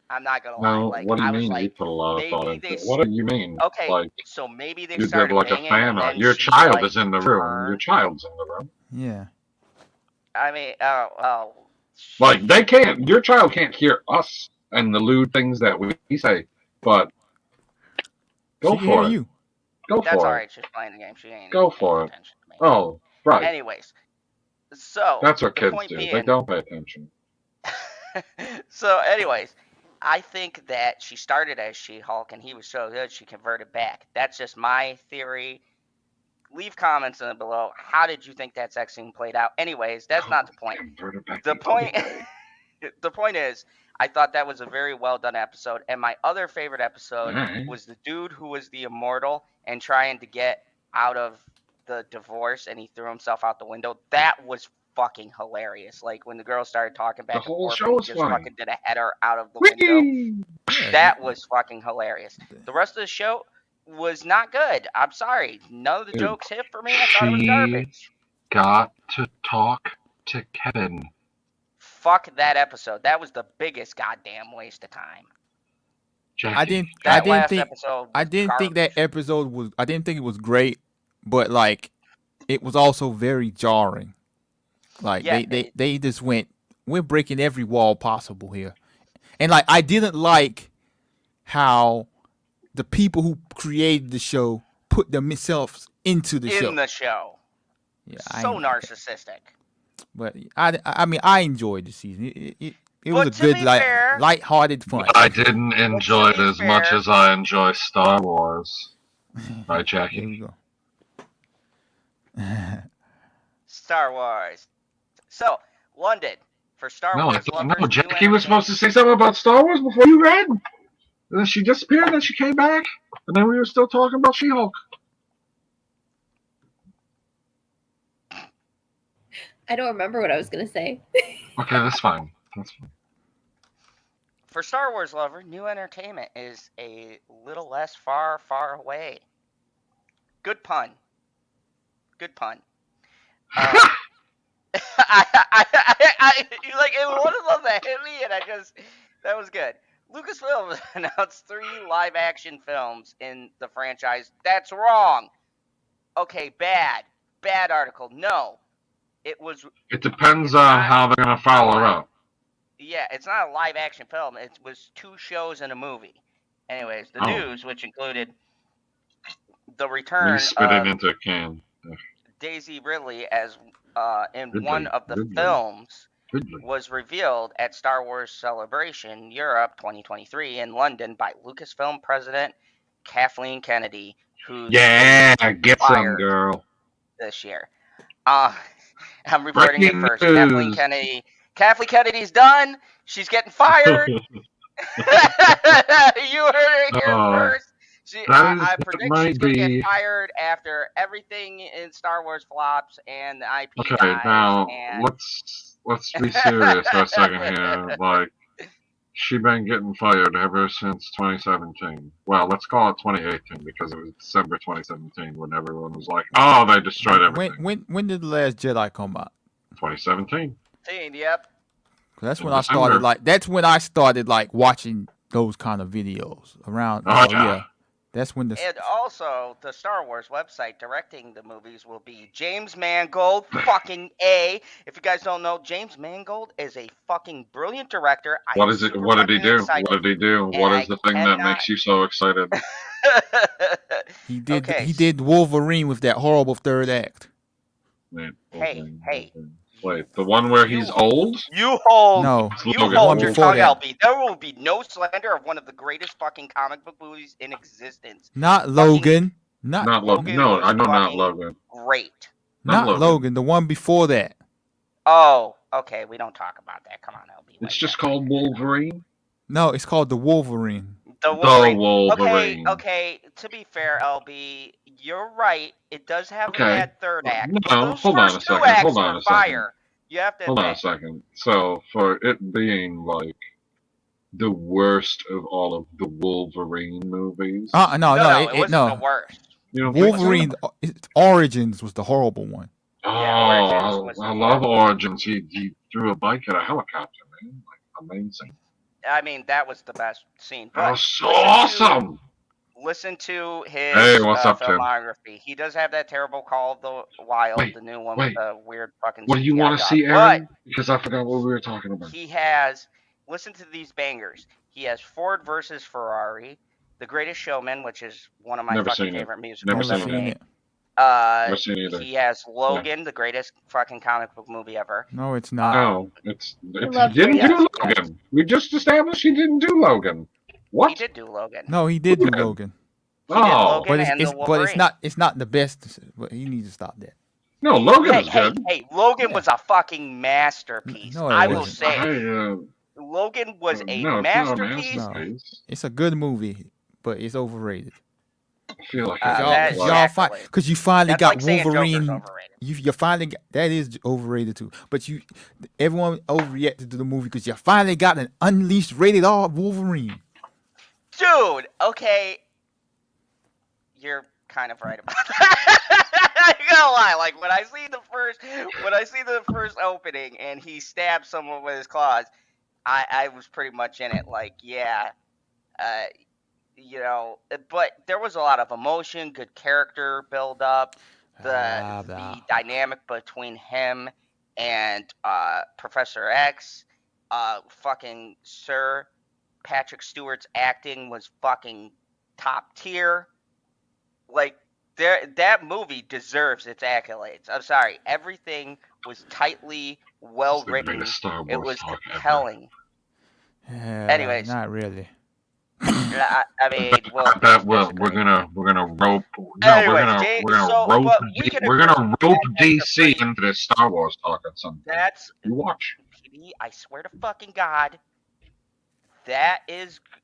I'm not gonna lie. No, Like, what do you I was mean you like, put a lot of thought maybe into they. it? What do you mean? Okay, Like, so maybe they you did started like a banging fan and art. then Your she, child like, is in the room. Your turned. child's in the room. Yeah. I mean, Like, they can't, your child can't hear us and the lewd things that we say, but go She can hear for it. you. Go that's for all it. right. She's playing the game. She ain't Go paying for it. attention to me. Oh, right. Anyways, so That's what the kids point do. being, They don't pay attention. So, anyways, I think that she started as She-Hulk and he was so good she converted back. That's just my theory. Leave comments below. How did you think that sex scene played out? Anyways, that's not the point. The point, the point is, I thought that was a very well done episode. And my other favorite episode was the dude who was the immortal and trying to get out of the divorce and he threw himself out the window. That was fucking hilarious. Like when the girl started talking back and whole forth show and he was just funny. fucking did a header out of the window. Whee! That was fucking hilarious. The rest of the show was not good. I'm sorry. None of the Dude, jokes hit for me. I thought it was garbage. Got to talk to Kevin. Fuck that episode. That was the biggest goddamn waste of time. Jackie. I didn't think episode was I didn't think that garbage. episode was I didn't think it was great, but like it was also very jarring. Like Yeah, they just went, we're breaking every wall possible here. And like I didn't like how the people who created the show put themselves into the show. in the show. Yeah, So narcissistic. But I mean I enjoyed the season. It was But a to good be fair- lighthearted fun. I didn't enjoy it be as much fair- as I enjoy Star Wars. Right, Jackie? There we go. Star Wars. So, London, for Star No, Wars lovers, new Jackie was supposed to entertainment- say something about Star Wars before you read. And then she disappeared, and then she came back, and then we were still talking about She-Hulk. I don't remember what I was gonna say. Okay, that's fine. That's fine. For Star Wars lover, new entertainment is a little less far, far away. Good pun. Good pun. Like it was one of those that hit me, and that was good. Lucasfilm announced 3 live-action films in the franchise. That's wrong. Okay, bad article. No, it was. It depends on how they're going to follow it up. Yeah, it's not a live-action film. It was 2 shows and a movie. Anyways, the news, which included the return You spit it of into a can. Daisy Ridley as in Ridley, one of the Ridley. films, Ridley. was revealed at Star Wars Celebration Europe 2023 in London by Lucasfilm president Kathleen Kennedy, who's Yeah, get some, fired girl. this year. I'm reporting it Breaking first. news. Kathleen Kennedy's done. She's getting fired. You heard it here Oh, first. I predict might she's going to be- get fired after everything in Star Wars flops and the IP Okay, dies. now and let's be serious for a second here. Like, She been getting fired ever since 2017. Well, let's call it 2018 because it was December 2017 when everyone was like, "Oh, they destroyed everything." When did the Last Jedi come out? 2017. Yep. That's In when I December. started like. That's when I started like watching those kind of videos around. Oh, so, yeah. That's when the. And also, the Star Wars website directing the movies will be James Mangold, fucking A. If you guys don't know, James Mangold is a fucking brilliant director. I What am is it? super What did he fucking do? excited. What did he do? And What I is the thing that cannot- makes you so excited? He did. Okay. He did Wolverine with that horrible third act. Man, Hey. Wait, the one where he's old? You hold, No, you Logan. hold your Before tongue, that. LB. There will be no slander of one of the greatest fucking comic book movies in existence. Not Logan. Not Not Logan. Logan No, was I know not fucking Logan. Great. Not Logan. The one before that. Oh, okay. We don't talk about that. Come on, LB. It's just called Wolverine. No, it's called the Wolverine. The Wolverine. Wolverine. Okay. To be fair, LB, you're right. It does have Okay. a bad third act. No, Those hold on first a two second, acts hold on were a second. fire. You have to Hold on a admit. second. So, for it being like the worst of all of the Wolverine movies, No, No, it wasn't the worst. you don't think so? Wolverine its Origins was the horrible one. Oh, Yeah, Origins was I the love horrible. Origins. He threw a bike at a helicopter, man. Like, amazing. I mean, that was the best scene. That But was so awesome. listen to his Hey, what's up, Tim? filmography. He does have that terrible Call of the Wild, Wait, the new one wait. with the weird fucking. What do you CGI want to dog. see, But Aaron? Because I forgot what we were talking about. he has. Listen to these bangers. He has Ford versus Ferrari, The Greatest Showman, which is one of my Never fucking seen it. favorite musicals Never Never ever seen seen made. it. Never seen either. He has Logan, the greatest fucking comic book movie ever. No, it's not. No, it's he love didn't Yes, do yes. Logan. We just established he didn't do Logan. What? He did do Logan. No, he did do Logan. Logan. He did Oh, Logan But and the it's Wolverine. not the best. But he needs to stop that. no, Logan Hey, is hey, good. hey! Logan Yeah. was a fucking masterpiece. No, it I will wasn't. say, Logan was a no, it's masterpiece. not a masterpiece. It's a good movie, but it's overrated. I feel like Uh, it's that- like, exactly. You finally That's got like saying Joker's Wolverine. overrated. You finally got, that is overrated too. But everyone overreacted to the movie because you finally got an unleashed rated R Wolverine. Dude, okay, you're kind of right about that. I ain't gonna lie. Like when I see the first opening and he stabs someone with his claws, I was pretty much in it. Like, yeah, but there was a lot of emotion, good character build up, the dynamic between him and Professor X, fucking Sir Patrick Stewart's acting was fucking top tier. Like that movie deserves its accolades. I'm sorry, everything was tightly well written. greatest Star It Wars was talk ever. compelling. Anyways. Not really. I mean, we're gonna rope. No, Anyways, we're gonna so, rope. but we can We're gonna agree rope that that's a DC into this Star Wars talk at some point. That's You watch. PD, I swear to fucking God, it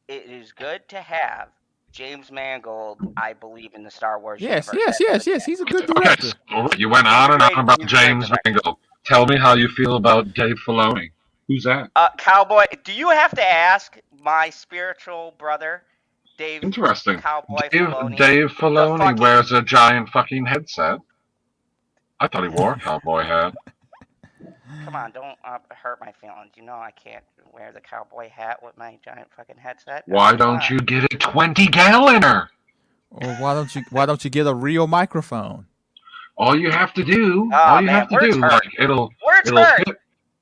is good to have James Mangold, I believe, in the Star Wars Yes. universe. He's a good Okay, director. so you went on and on about He's a great James director. Mangold. Tell me how you feel about Dave Filoni. Who's that? Cowboy, do you have to ask my spiritual brother, Dave? Interesting. Cowboy Dave Filoni. Dave Filoni fucking- wears a giant fucking headset. I thought he wore a cowboy hat. Come on, don't hurt my feelings. You know I can't wear the cowboy hat with my giant fucking headset. Why Come don't on. you get a 20-galloner? Or why don't you get a real microphone? All you have to do, words hurt. like it'll Words hurt. fit.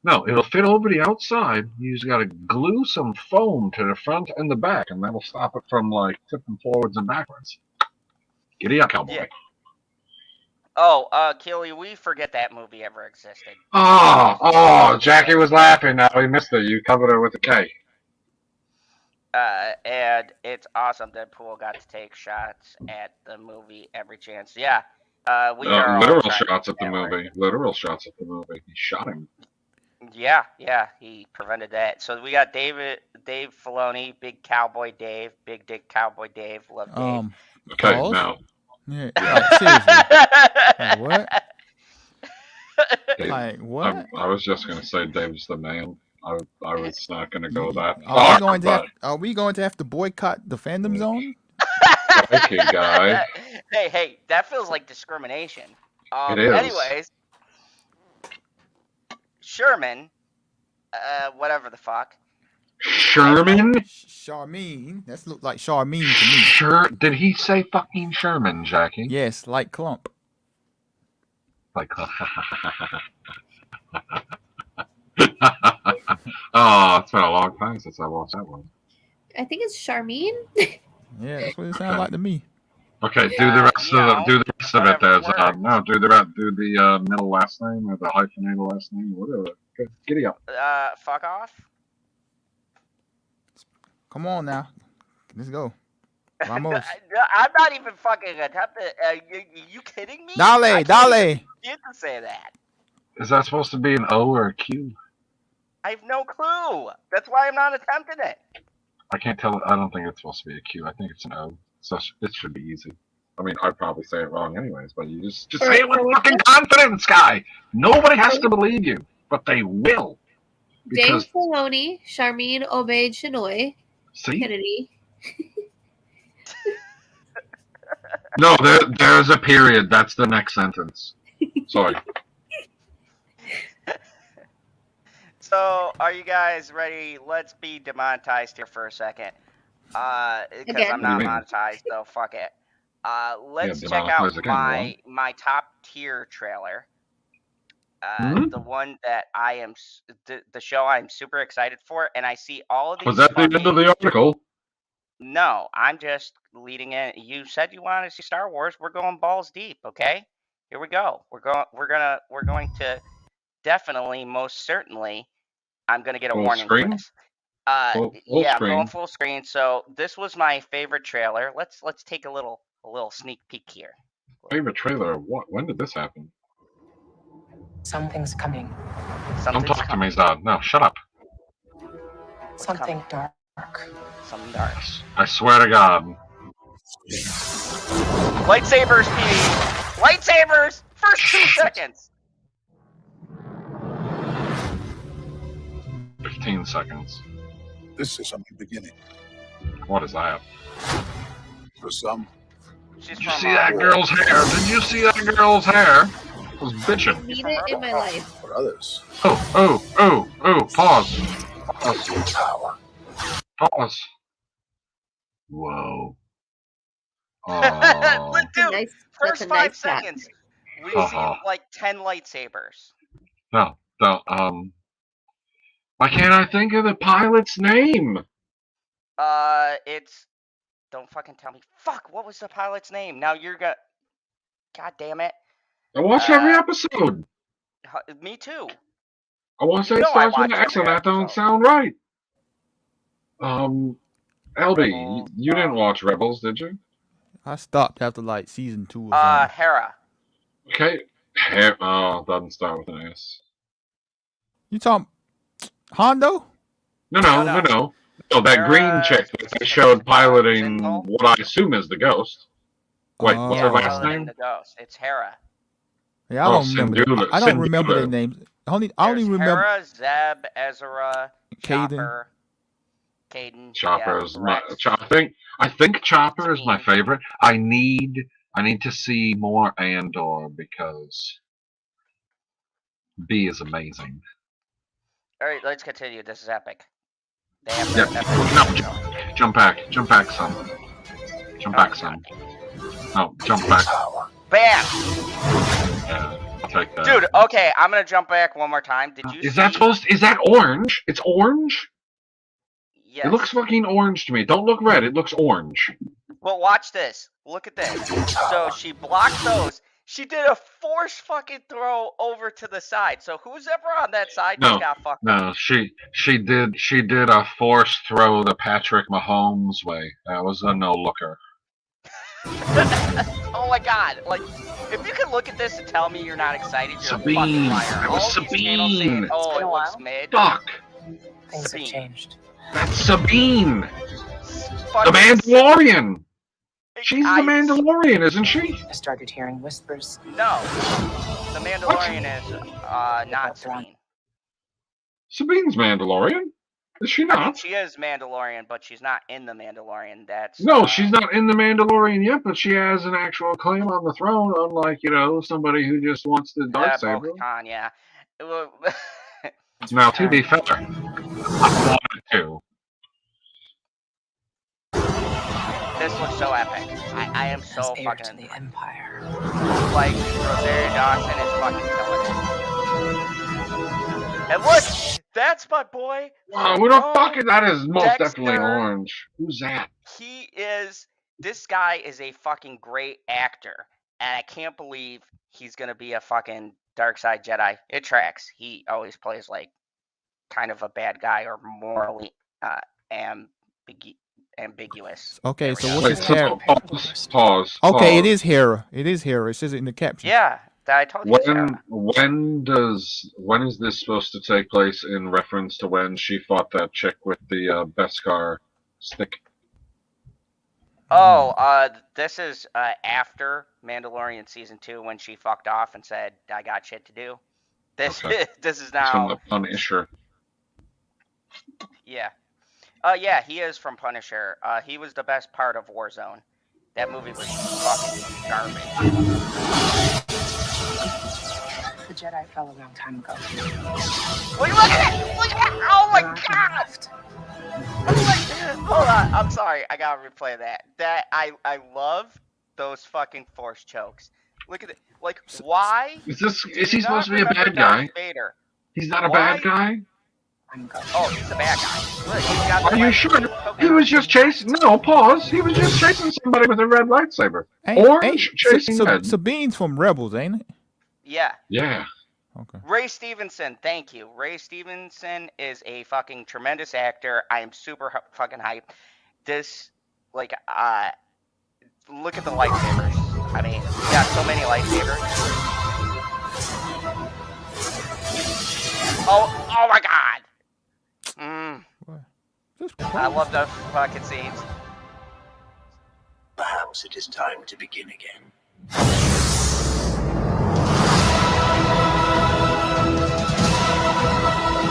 No, it'll fit over the outside. You just gotta glue some foam to the front and the back, and that'll stop it from like tipping forwards and backwards. Giddy up, cowboy. Yeah. Oh, Keely, we forget that movie ever existed. Oh, Jackie was laughing. Now we missed it. You covered her with a K. And it's awesome that Poole got to take shots at the movie every chance. Yeah. We are all Literal trying to shots at the get that right. movie. Literal shots at the movie. He shot him. Yeah, he prevented that. So we got Dave Filoni, Big Cowboy Dave, Big Dick Cowboy Dave, love Dave. Okay, Pause? now. Yeah, seriously. Like, what? Dave, Like, what? I was just gonna say Dave's the man. I was not going to go that Are far, but we going to have to boycott the fandom zone? okay, guy. Hey, that feels like discrimination. It is. Anyways, Sherman, whatever the fuck. Sherman? Charmine. That look like Charmine to me. Sure. Did he say fucking Sherman, Jackie? Yes, like Clump. Like. Oh, it's been a long time since I watched that one. I think it's Charmine. Yeah, that's what it sounds like to me. Okay, do the rest of it. Do the rest of it. There's no. Do the middle last name or the hyphenated last name or whatever. Good. Giddy up. Fuck off. Come on now, let's go. Vamos. I'm not even fucking attempting. You kidding me? Dale. You to say that. Is that supposed to be an O or a Q? I have no clue. That's why I'm not attempting it. I can't tell. I don't think it's supposed to be a Q. I think it's an O. So it should be easy. I mean, I'd probably say it wrong anyways, but you just say it with fucking confidence, guy. Nobody has to believe you, but they will. Dave Filoni, Charmine Obaid Chinoy, Kennedy. No, there's a period. That's the next sentence. Sorry. So, are you guys ready? Let's be demonetized here for a second. Because I'm not monetized, so fuck it. Let's check out my top tier trailer. The one that I am, the show I'm super excited for, and I see all of these. Was that the end of the article? No, I'm just leading in. You said you wanted to see Star Wars. We're going balls deep, okay? Here we go. We're going to definitely, most certainly. I'm gonna get a warning for this. Full yeah, screen. I'm going full screen. So this was my favorite trailer. Let's take a little sneak peek here. Favorite trailer? What? When did this happen? Something's coming. Don't talk to me, Zod. No, shut up. Something dark. Something dark. I swear to God. Lightsabers, Pete. Lightsabers. First 2 seconds. 15 seconds. This is a new beginning. What is that? For some, Did you see that girl's hair? Did you see that girl's hair? It was bitching. I need it in my life. for others, Oh, pause. power. Pause. Whoa. Dude, Nice, first 5 seconds, we see like 10 lightsabers. No, why can't I think of the pilot's name? It's, don't fucking tell me. Fuck, what was the pilot's name? Now you're gonna, god damn it. I watch every episode. Me too. I want to say it starts with an X and that don't sound right. LB, you didn't watch Rebels, did you? I stopped after like season 2 or something. Hera. Okay. Doesn't start with an S. You talking Hondo? No, that green chick that they showed piloting what I assume is the Ghost. Wait, what's her last name? The Ghost. It's Hera. Yeah, I don't remember. I don't remember their names. I only remember Hera, Zeb, Ezra, Chopper, Caden. Chopper is my. I think Chopper is my favorite. I need to see more Andor because B is amazing. All right, let's continue. This is epic. They have Jump back, son. Jump back, son. No, jump back. Bam! Yeah, I'll take that. Dude, okay, I'm gonna jump back one more time. Did you Is that orange? It's orange? Yes. It looks fucking orange to me. Don't look red, it looks orange. Well, watch this. Look at this. So she blocked those. She did a force fucking throw over to the side. So who's ever on that side just got fucked. No, she did a force throw the Patrick Mahomes way. That was a no looker. Oh my god! Like, if you can look at this and tell me you're not excited, you're a fucking liar. It was Sabine. Oh, it looks mid. Fuck. Things have changed. That's Sabine. The Mandalorian. She's the Mandalorian, isn't she? I started hearing whispers. No, the Mandalorian is not Sabine. Sabine's Mandalorian. Is she I mean, not? she is Mandalorian, but she's not in the Mandalorian. That's No, she's not in the Mandalorian yet, but she has an actual claim on the throne, unlike, somebody who just wants the dark saber. Bo-Katan, yeah. Now, to be fair, I wanted to. This looks so epic. I am so Heir fucking... to the Empire. Like, Rosario Dawson is fucking killing it. And look! That's my boy! Who the fuck is that? Is most definitely Dexter. orange. Who's that? This guy is a fucking great actor. And I can't believe he's gonna be a fucking dark side Jedi. It tracks. He always plays like kind of a bad guy or morally ambiguous. Okay, so Wait, what's his Hera? Pause. Okay, it is Hera. It is Hera. It says it in the caption. Yeah, I told you. When is this supposed to take place in reference to when she fought that chick with the Beskar stick? Oh, this is after Mandalorian season 2 when she fucked off and said, "I got shit to do." This is now from the Punisher. Yeah. Yeah, he is from Punisher. He was the best part of Warzone. That movie was fucking garbage. The Jedi fell a long time ago. Look at it! Look at it! Oh my god! Hold on, I'm sorry. I gotta replay that. I love those fucking force chokes. Look at it. Like, why? Is he supposed to be a bad guy? Vader? He's not a bad guy? Oh, he's a bad guy. Look, he's got Are you sure? He was just chasing. No, pause. He was just chasing somebody with a red lightsaber. Orange chasing red. Sabine's from Rebels, ain't it? Yeah. Yeah. Okay. Ray Stevenson, thank you. Ray Stevenson is a fucking tremendous actor. I am super fucking hyped. This, like, look at the lightsabers. I mean, we got so many lightsabers. Oh my god! I love those fucking scenes. Perhaps it is time to begin again.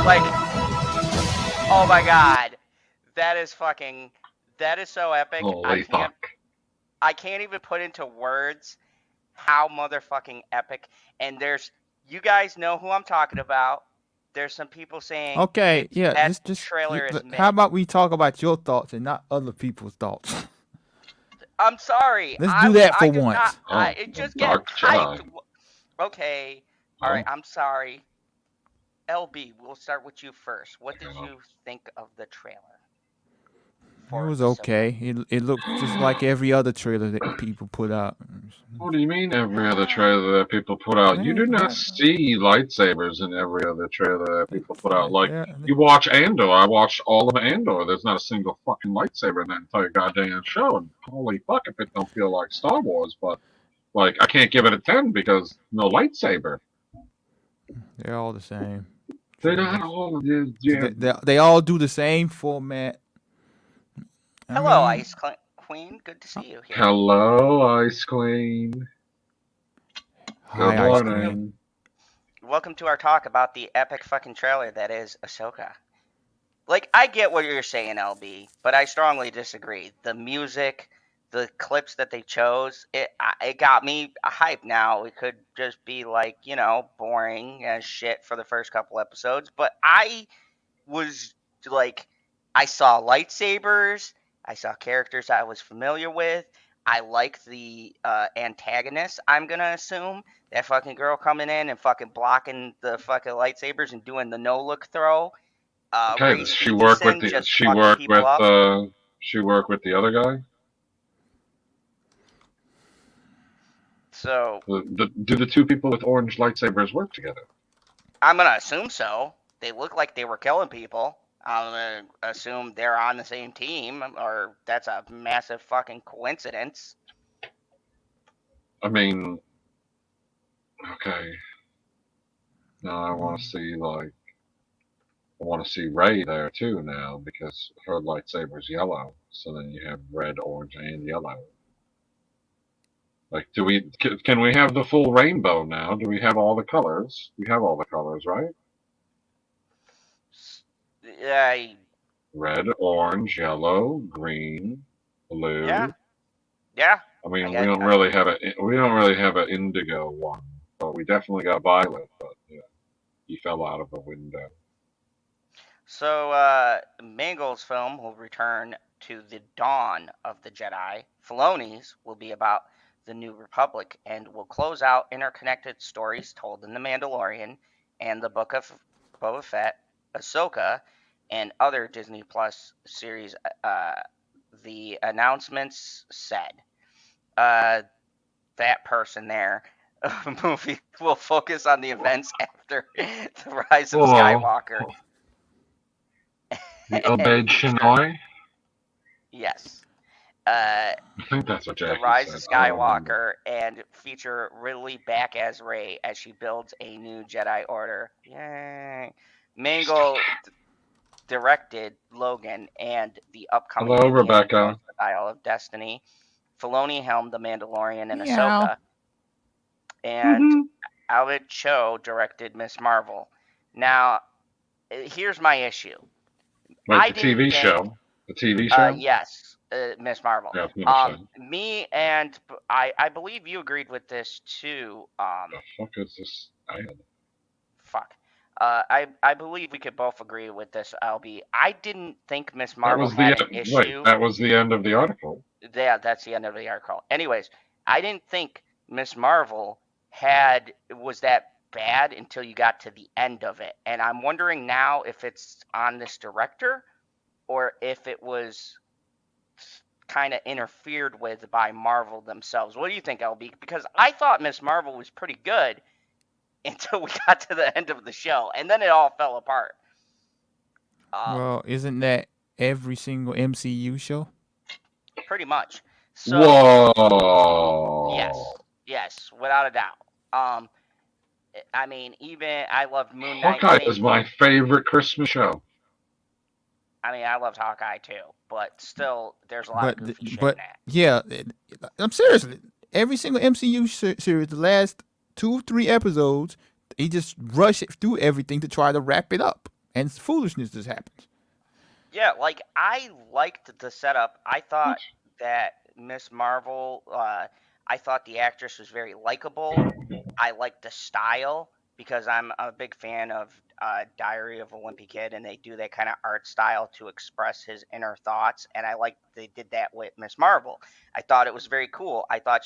Like, oh my god, that is so epic. Holy fuck. I can't even put into words how motherfucking epic. And you guys know who I'm talking about. There's some people saying, okay, yeah, that trailer is how about we talk about your thoughts and not other people's thoughts? I'm sorry. Let's do that for once. Just get hyped. Okay. All right. I'm sorry. LB, we'll start with you first. What did you think of the trailer? It was okay. It looked just like every other trailer that people put out. What do you mean every other trailer that people put out? You do not see lightsabers in every other trailer that people put out. Like, you watch Andor. I watched all of Andor. There's not a single fucking lightsaber in that entire goddamn show. And holy fuck if it don't feel like Star Wars. But, like, I can't give it a 10 because no lightsaber. They're all the same. They're not all. They all do the same format. Hello, Ice Queen. Good to see you here. Hello, Ice Queen. Good morning. Welcome to our talk about the epic fucking trailer that is Ahsoka. Like, I get what you're saying, LB, but I strongly disagree. The music, the clips that they chose, it got me hyped. Now, it could just be like, boring as shit for the first couple episodes, but I was like, I saw lightsabers. I saw characters I was familiar with. I like the antagonist, I'm going to assume. That fucking girl coming in and fucking blocking the fucking lightsabers and doing the no-look throw. Okay, she worked with the other guy? So... Do the two people with orange lightsabers work together? I'm going to assume so. They look like they were killing people. I'm going to assume they're on the same team, or that's a massive fucking coincidence. I mean, okay. Now I want to see, Rey there too now, because her lightsaber's yellow. So then you have red, orange, and yellow. Like, can we have the full rainbow now? Do we have all the colors? We have all the colors, right? Red, orange, yellow, green, blue. Yeah. I mean, I we got- don't really have an indigo one, but we definitely got violet. But yeah, he fell out of the window. So, Mangold's film will return to the dawn of the Jedi. Filoni's will be about the New Republic and will close out interconnected stories told in The Mandalorian and the Book of Boba Fett, Ahsoka, and other Disney Plus series. The announcements said that person there. Movie will focus on the events after the rise of Whoa. Skywalker. The Obeyed Shinoy? Yes. I think that's what Jackie The Rise said. of Skywalker and feature Ridley back as Rey as she builds a new Jedi Order. Yay. Mango directed Logan and the upcoming Hello, Indiana Rebecca. Jones and the Dial of Destiny. Filoni helmed The Mandalorian and Meow. Ahsoka. And Albert Cho directed Miss Marvel. Now, here's my issue. Wait, the TV show? The TV show? Yes, Miss Marvel. Yeah, I was gonna say. Me and I believe you agreed with this too. The fuck is this ad? Fuck. I believe we could both agree with this, LB. I didn't think Miss Marvel had an issue. Wait, that was the end of the article. Yeah, that's the end of the article. Anyways, I didn't think Miss Marvel was that bad until you got to the end of it. And I'm wondering now if it's on this director or if it was kind of interfered with by Marvel themselves. What do you think, LB? Because I thought Miss Marvel was pretty good until we got to the end of the show, and then it all fell apart. Well, isn't that every single MCU show? Pretty much. So, Whoa. Yes, without a doubt. I mean, even I loved Moon Knight. Hawkeye is my favorite Christmas show. I mean, I loved Hawkeye too, but still, there's a lot of goofy shit in that. Yeah, I'm serious. Every single MCU series, the last 2-3 episodes, he just rushed through everything to try to wrap it up, and foolishness just happens. Yeah, like I liked the setup. I thought that Miss Marvel. I thought the actress was very likable. I liked the style because I'm a big fan of Diary of a Wimpy Kid, and they do that kind of art style to express his inner thoughts, and I liked they did that with Miss Marvel. I thought it was very cool. I thought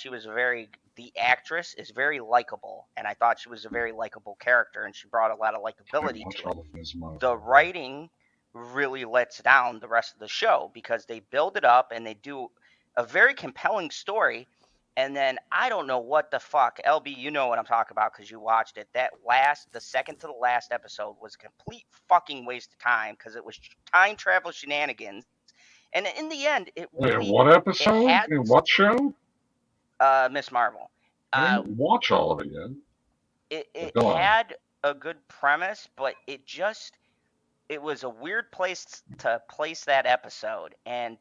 the actress is very likable, and I thought she was a very likable character, and she brought a lot of likability to it. The writing really lets down the rest of the show because they build it up and they do a very compelling story. And then I don't know what the fuck, LB, you know what I'm talking about because you watched it. The second to the last episode was a complete fucking waste of time because it was time travel shenanigans. And in the end, it really. Wait, what episode? In what show? Miss Marvel. I didn't watch all of it yet. It had a good premise, but it was a weird place to place that episode. And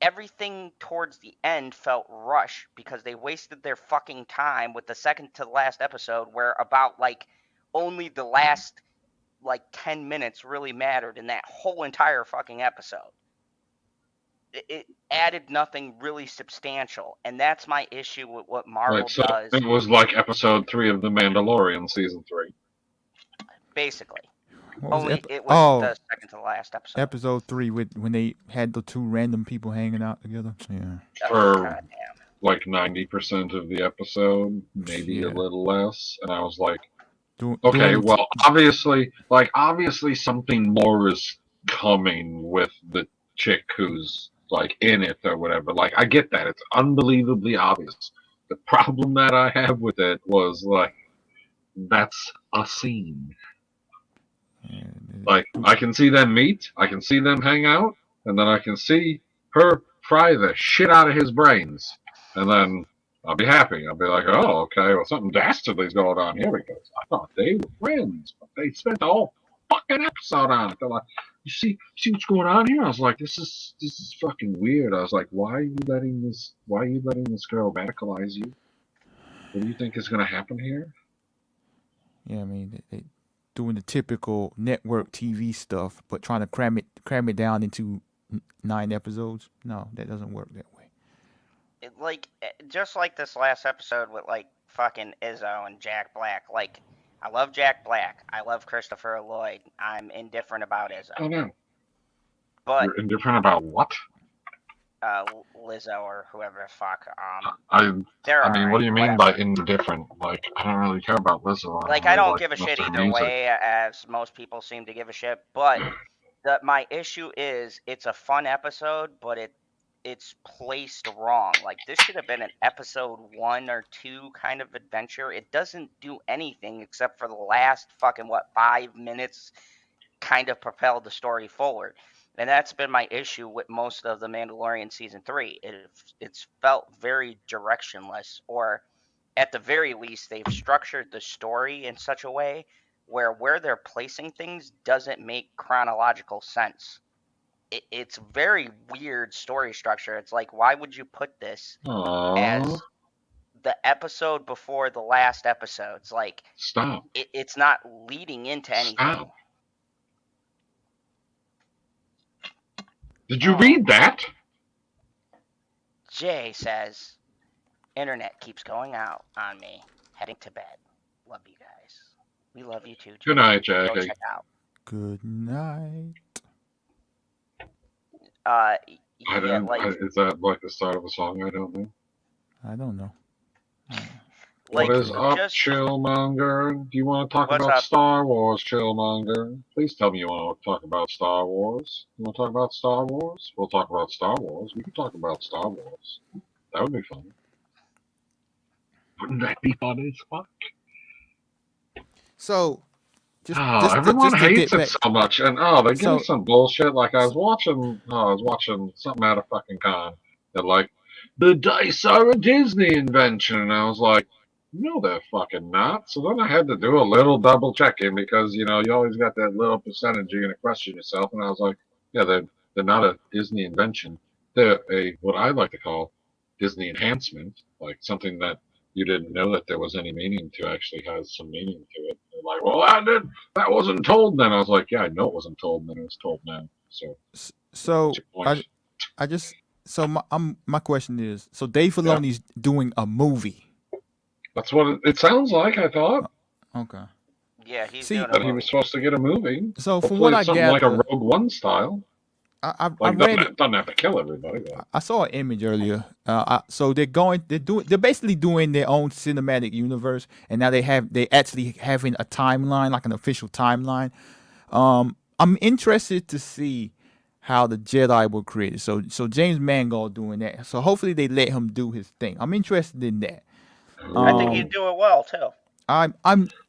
everything towards the end felt rushed because they wasted their fucking time with the second to the last episode where about like only the last like 10 minutes really mattered in that whole entire fucking episode. It added nothing really substantial, and that's my issue with what Marvel does. It was like episode 3 of The Mandalorian season 3. Basically. It was the second to the last episode. Episode 3 when they had the 2 random people hanging out together. Yeah. For like 90% of the episode, maybe a little less, and I was like, well, obviously something more is coming with the chick who's like in it or whatever. Like, I get that. It's unbelievably obvious. The problem that I have with it was like, that's a scene. Like, I can see them meet, I can see them hang out, and then I can see her fry the shit out of his brains. And then I'll be happy. I'll be like, oh, okay, well, something dastardly's going on here because I thought they were friends, but they spent the whole fucking episode on it. They're like, you see what's going on here? I was like, this is fucking weird. I was like, why are you letting this girl radicalize you? What do you think is going to happen here? Yeah, I mean, doing the typical network TV stuff, but trying to cram it down into 9 episodes. No, that doesn't work that way. Just like this last episode with like fucking Izzo and Jack Black. Like, I love Jack Black. I love Christopher Lloyd. I'm indifferent about Izzo. Oh no. But You're indifferent about what? Lizzo or whoever the fuck. I mean, what do you mean by indifferent? Like, I don't really care about Lizzo. Like, I don't give a shit either way, as most people seem to give a shit. But my issue is, it's a fun episode, but it's placed wrong. Like, this should have been an episode 1 or 2 kind of adventure. It doesn't do anything except for the last fucking 5 minutes kind of propelled the story forward. And that's been my issue with most of The Mandalorian Season 3. It's felt very directionless, or at the very least, they've structured the story in such a way where they're placing things doesn't make chronological sense. It's very weird story structure. It's like, why would you put this as the episode before the last episode? It's like, stop. It's not leading into anything. Stop. Did you read that? Jay says, internet keeps going out on me. Heading to bed. Love you guys. We love you too, Jay. Good night, Jackie. Go check out. Good night. Is that like the start of a song? I don't know. I don't know. What is up, Chillmonger? Do you want to talk about Star Wars, Chillmonger? Please tell me you want to talk about Star Wars. You want to talk about Star Wars? We'll talk about Star Wars. We can talk about Star Wars. That would be fun. Wouldn't that be fun as fuck? So, everyone hates it so much, and they give me some bullshit. Like, I was watching something out of fucking con. They're like, the dice are a Disney invention, and I was like, no, they're fucking not. So then I had to do a little double checking, because you always got that little percentage you're gonna question yourself, and I was like, yeah, they're not a Disney invention. They're what I like to call Disney enhancement, like something that you didn't know that there was any meaning to actually has some meaning to it. They're like, well, that wasn't told then. I was like, yeah, I know it wasn't told then. It was told now. So my question is, so Dave Filoni's doing a movie. That's what it sounds like, I thought. Okay. Yeah, he was supposed to get a movie. So hopefully from what I something gather, like a Rogue One style. I read doesn't have to kill everybody. But. I saw an image earlier. So they're basically doing their own cinematic universe, and now they actually having a timeline, like an official timeline. I'm interested to see how the Jedi were created. So James Mangold doing that. So hopefully they let him do his thing. I'm interested in that. I think he'd do it well too.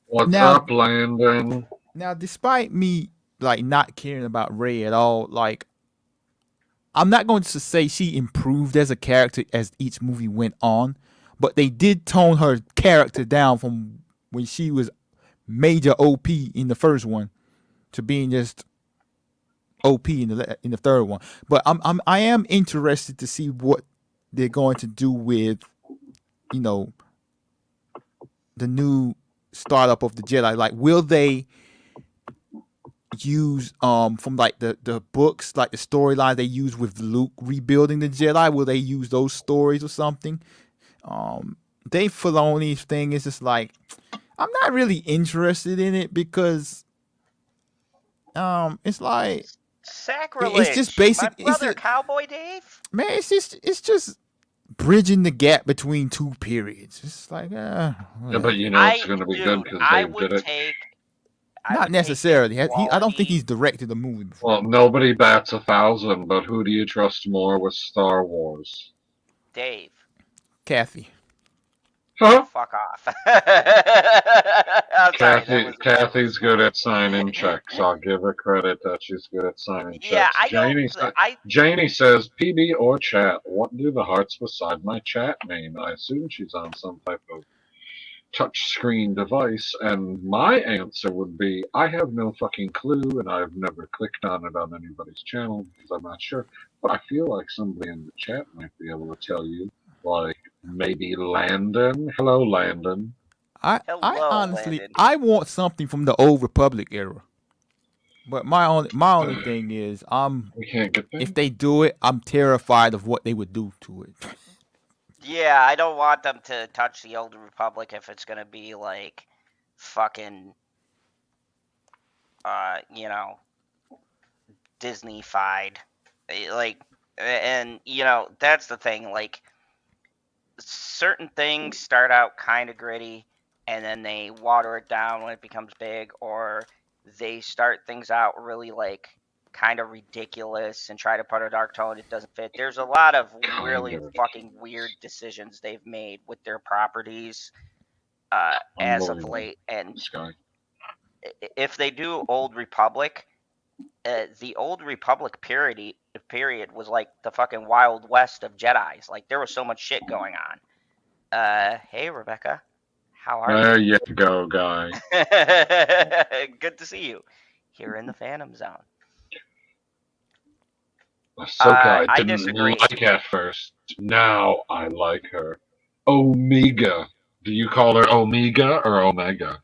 What's up, Landon? Now, despite me like not caring about Rey at all, like I'm not going to say she improved as a character as each movie went on, but they did tone her character down from when she was major OP in the first one to being just OP in the third one. But I am interested to see what they're going to do with, the new startup of the Jedi. Like, will they use from like the books, like the storyline they use with Luke rebuilding the Jedi? Will they use those stories or something? Dave Filoni's thing is just like, I'm not really interested in it because it's like sacrilege. It's just basic. My brother, Cowboy Dave. Man, it's just bridging the gap between two periods. It's like, yeah, but it's going to be good because Dave did it. Not necessarily. I don't think he's directed a movie before. Well, nobody bats 1,000, but who do you trust more with Star Wars? Dave. Kathy. Huh? Fuck off. Kathy's good at signing checks. I'll give her credit that she's good at signing checks. Janie says, PB or chat, what do the hearts beside my chat mean? I assume she's on some type of touch screen device, and my answer would be, I have no fucking clue, and I've never clicked on it on anybody's channel because I'm not sure, but I feel like somebody in the chat might be able to tell you, like maybe Landon. Hello, Landon. I Hello, honestly, Landon. I want something from the old Republic era. But my only thing is, We can't get there. if they do it, I'm terrified of what they would do to it. Yeah, I don't want them to touch the Old Republic if it's gonna be like fucking you know, Disney-fied. Like, and you know, that's the thing, like certain things start out kind of gritty and then they water it down when it becomes big, or they start things out really like kind of ridiculous and try to put a dark tone it doesn't fit. There's a lot of really fucking weird decisions they've made with their properties as of late, and This guy. if they do Old Republic, the Old Republic period was like the fucking Wild West of Jedis. Like there was so much shit going on. Hey Rebecca, how are There you go, guy. you? Good to see you here in the Phantom Zone. Ahsoka, I I didn't disagree. like at first. Now I like her. Omega. Do you call her Omega or Omega?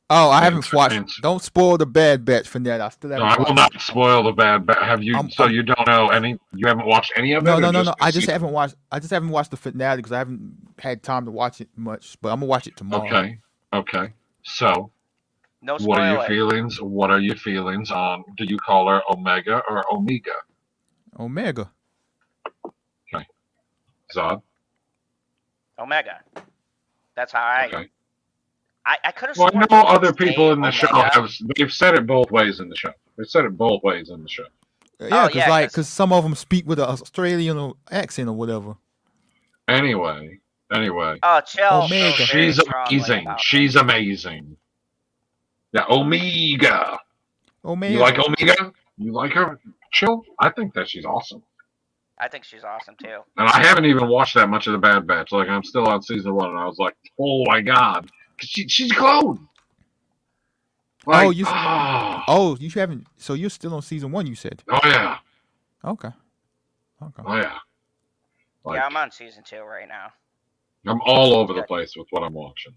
Oh, I haven't watched. Answer. Don't spoil the Bad Batch for that. I still No, haven't I will watched. not spoil the Bad Batch. Have you? You don't know any? You haven't watched any of it? No. Just I just season? haven't watched. I just haven't watched the finale because I haven't had time to watch it much. But I'm gonna watch it tomorrow. Okay. So, No what are your spoiler. feelings? What are your feelings on? Do you call her Omega or Omega? Omega. Okay. Zod. Omega. That's how I. Okay. I could have. Well, I know other people in the show Omega. they've said it both ways in the show. They've said it both ways in the show. Yeah, because some of them speak with an Australian accent or whatever. Anyway. Oh, chill. Omega. She's amazing. She's amazing. Yeah, Omega. Omega. You like Omega? You like her? Chill. I think that she's awesome. I think she's awesome too. And I haven't even watched that much of the Bad Batch. Like I'm still on season 1, and I was like, oh my god, she's a clone. Like, you haven't. So you're still on season 1, you said. Oh yeah. Okay. Oh yeah. Like, Yeah, I'm on season 2 right now. I'm all over the place with what I'm watching.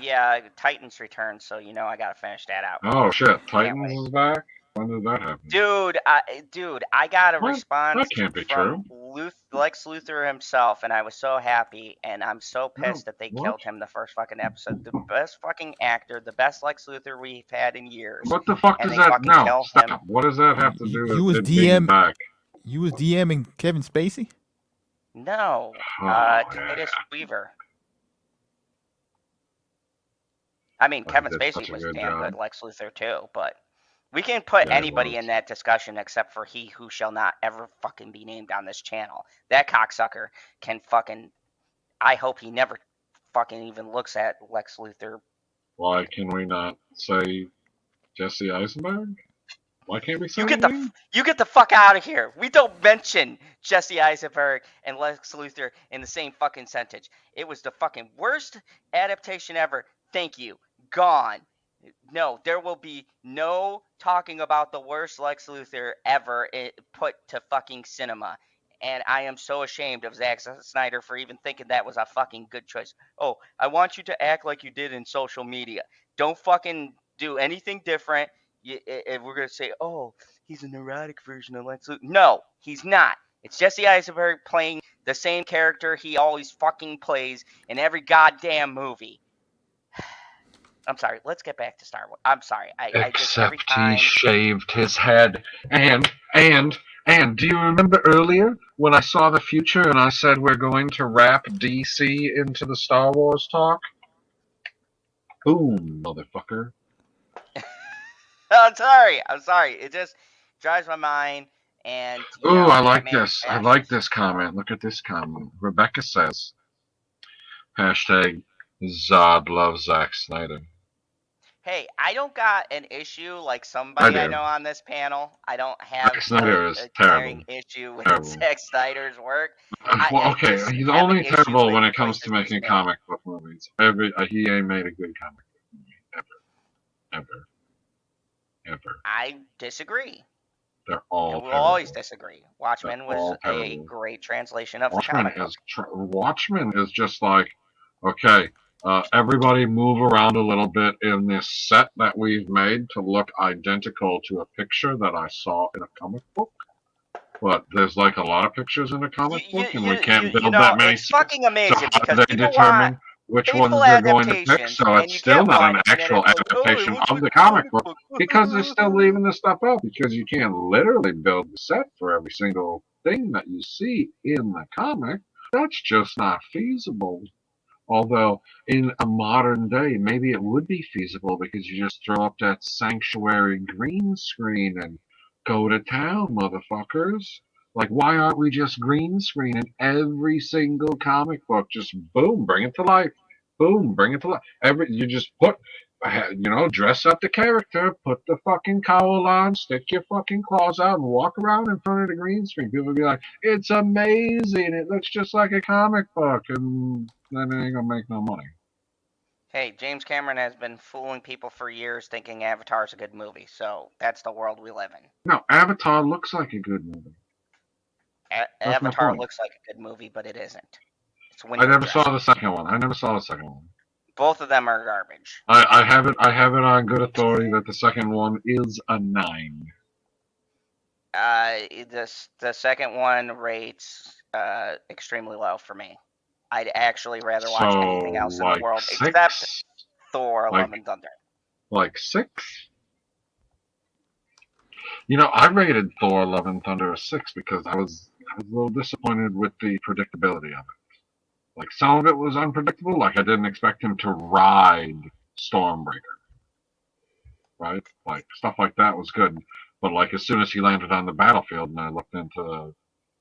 Yeah, Titans return, so you know I gotta finish that out. Oh shit, Titans is back. When did that happen? Dude, I got a response That can't be from Lex Luthor himself, and I was so happy, and I'm so Oh, pissed that they killed him the first fucking episode. The best fucking actor, the best Lex Luthor we've had in years. What the fuck and does they that? fucking No, kill stop. him. What does that have to do You was with it being back? You was DMing Kevin Spacey? No, Oh, Titus Weaver. I mean, Oh, Kevin he did Spacey such a was good damn job. good Lex Luthor too, but we can put Yeah, he anybody was. in that discussion except for he who shall not ever fucking be named on this channel. That cocksucker can fucking. I hope he never fucking even looks at Lex Luthor. Why can we not say Jesse Eisenberg? Why can't we say You his name? get the fuck out of here. We don't mention Jesse Eisenberg and Lex Luthor in the same fucking sentence. It was the fucking worst adaptation ever. Thank you. Gone. No, there will be no talking about the worst Lex Luthor ever put to fucking cinema. And I am so ashamed of Zack Snyder for even thinking that was a fucking good choice. Oh, I want you to act like you did in social media. Don't fucking do anything different. And we're going to say, oh, he's a neurotic version of Lex Luthor. No, he's not. It's Jesse Eisenberg playing the same character he always fucking plays in every goddamn movie. I'm sorry. Let's get back to Star Wars. I'm sorry. I just every Except time. he shaved his head. And do you remember earlier when I saw the future and I said we're going to wrap DC into the Star Wars talk? Boom, motherfucker. I'm sorry. It just drives my mind. And Ooh, I like Batman this. I like this comment. Look at this comment. Rebecca says, hashtag Zod loves Zack Snyder. Hey, I don't got an issue like somebody I do. know on this panel. I don't have Zack Snyder is a terrible. glaring issue with Terrible. Zack Snyder's work. Well, okay, just he's have an only issue terrible with when it comes choices to making he's made. comic book movies. He ain't made a good comic book movie ever. I disagree. They're all We'll always terrible. disagree. Watchmen They're was all a terrible. great translation of the Watchmen comic book. Watchmen is just like, okay, everybody move around a little bit in this set that we've made to look identical to a picture that I saw in a comic book. But there's like a lot of pictures in a comic book, and we can't build that many It's sets. fucking So amazing how do because they people want determine which faithful ones they're going to pick? adaptations, So and it's you still get not one, an and then actual it's like, oh, it adaptation looks of like the a comic comic book book. because they're still leaving this stuff out because you can't literally build the set for every single thing that you see in the comic. That's just not feasible. Although in a modern day, maybe it would be feasible because you just throw up that sanctuary green screen and go to town, motherfuckers. Like, why aren't we just green screening every single comic book? Just boom, bring it to life. Boom, bring it to life. You just put, dress up the character, put the fucking cowl on, stick your fucking claws out, and walk around in front of the green screen. People will be like, "It's amazing! It looks just like a comic book," and then it ain't gonna make no money. Hey, James Cameron has been fooling people for years thinking Avatar's a good movie, so that's the world we live in. No, Avatar looks like a good movie. Avatar looks like a good movie, but it isn't. It's I never saw the second one. Both of them are garbage. I have it on good authority that the second one is a 9. The second one rates extremely low for me. I'd actually rather watch anything else in the world 6? except Thor: Love and Thunder. Like 6? I rated Thor: Love and Thunder a 6 because I was a little disappointed with the predictability of it. Like, some of it was unpredictable. Like, I didn't expect him to ride Stormbreaker. Right? Like, stuff like that was good. But, like, as soon as he landed on the battlefield and I looked into the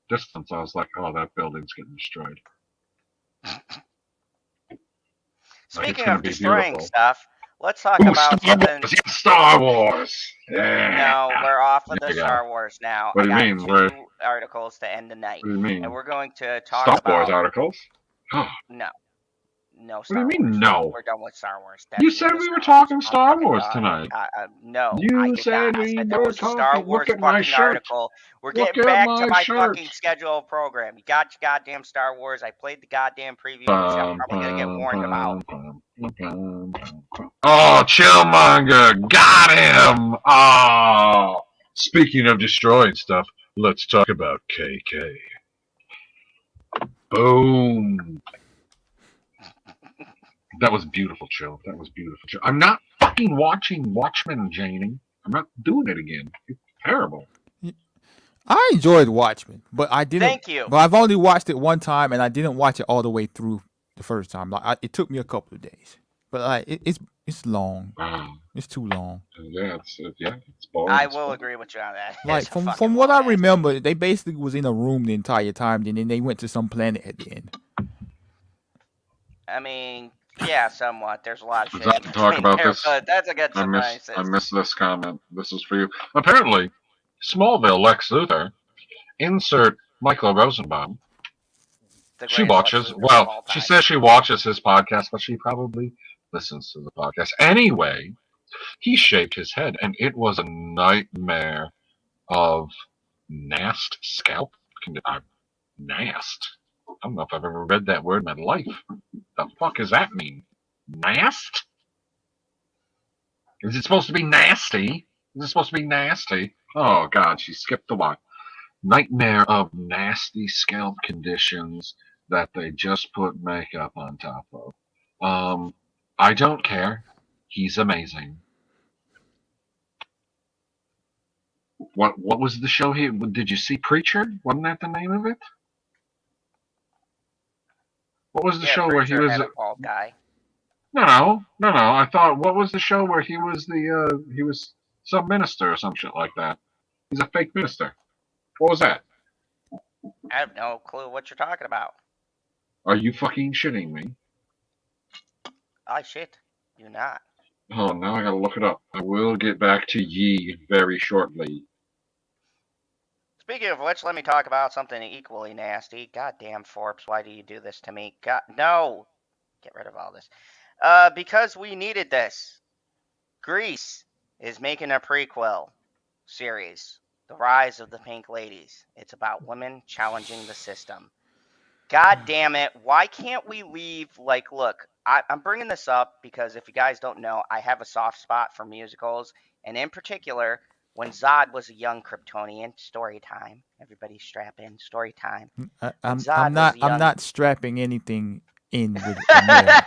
distance, I was like, oh, that building's getting destroyed. Speaking of destroying stuff, let's talk about something. Star Wars! Yeah. No, we're off of the Star Wars now. What do you mean? 2 articles to end the night. What do you mean? And we're going to talk Star about... Wars articles? No What Star do you mean, Wars. no? We're done with Star Wars. You said we were talking Star Wars tonight. No, you said we there were was a talking. Star Wars Look at my fucking shirt. article. We're getting back to my fucking scheduled program. You got your goddamn Star Wars. I played the goddamn preview, which I'm probably going to get warned about. Oh, Chillmonger! Got him! Oh! Speaking of destroyed stuff, let's talk about KK. Boom! That was beautiful, Chill. That was beautiful, Chill. I'm not fucking watching Watchmen, Janie. I'm not doing it again. It's terrible. I enjoyed Watchmen, but I didn't. Thank you. But I've only watched it one time, and I didn't watch it all the way through the first time. Like, it took me a couple of days. But like, it's long. It's too long. Yeah, it's boring. I will agree with you on that. Like, from what I remember, they basically was in a room the entire time, and then they went to some planet at the end. I mean, yeah, somewhat. There's a lot of shit. Let's not talk about this. But that's a good surprise. I missed this comment. This is for you. Apparently, Smallville Lex Luthor, insert Michael Rosenbaum. She watches. Well, she says she watches his podcast, but she probably listens to the podcast. Anyway, he shaved his head, and it was a nightmare of nast scalp. Nast? I don't know if I've ever read that word in my life. The fuck does that mean? Nast? Is it supposed to be nasty? Is it supposed to be nasty? Oh, God, she skipped the line. Nightmare of nasty scalp conditions that they just put makeup on top of. I don't care. He's amazing. What was the show here? Did you see Preacher? Wasn't that the name of it? What was the show where he was a bald guy? No. I thought, what was the show where he was he was some minister or some shit like that? He's a fake minister. What was that? I have no clue what you're talking about. Are you fucking shitting me? I shit you not. Oh, now I gotta look it up. I will get back to ye very shortly. Speaking of which, let me talk about something equally nasty. Goddamn, Forbes, why do you do this to me? God, no! Get rid of all this. Because we needed this. Grease is making a prequel series. The Rise of the Pink Ladies. It's about women challenging the system. God damn it. Why can't we leave, like, look, I'm bringing this up because if you guys don't know, I have a soft spot for musicals, and in particular, when Zod was a young Kryptonian, story time. Everybody strap in, story time. I'm not strapping anything in with Amir.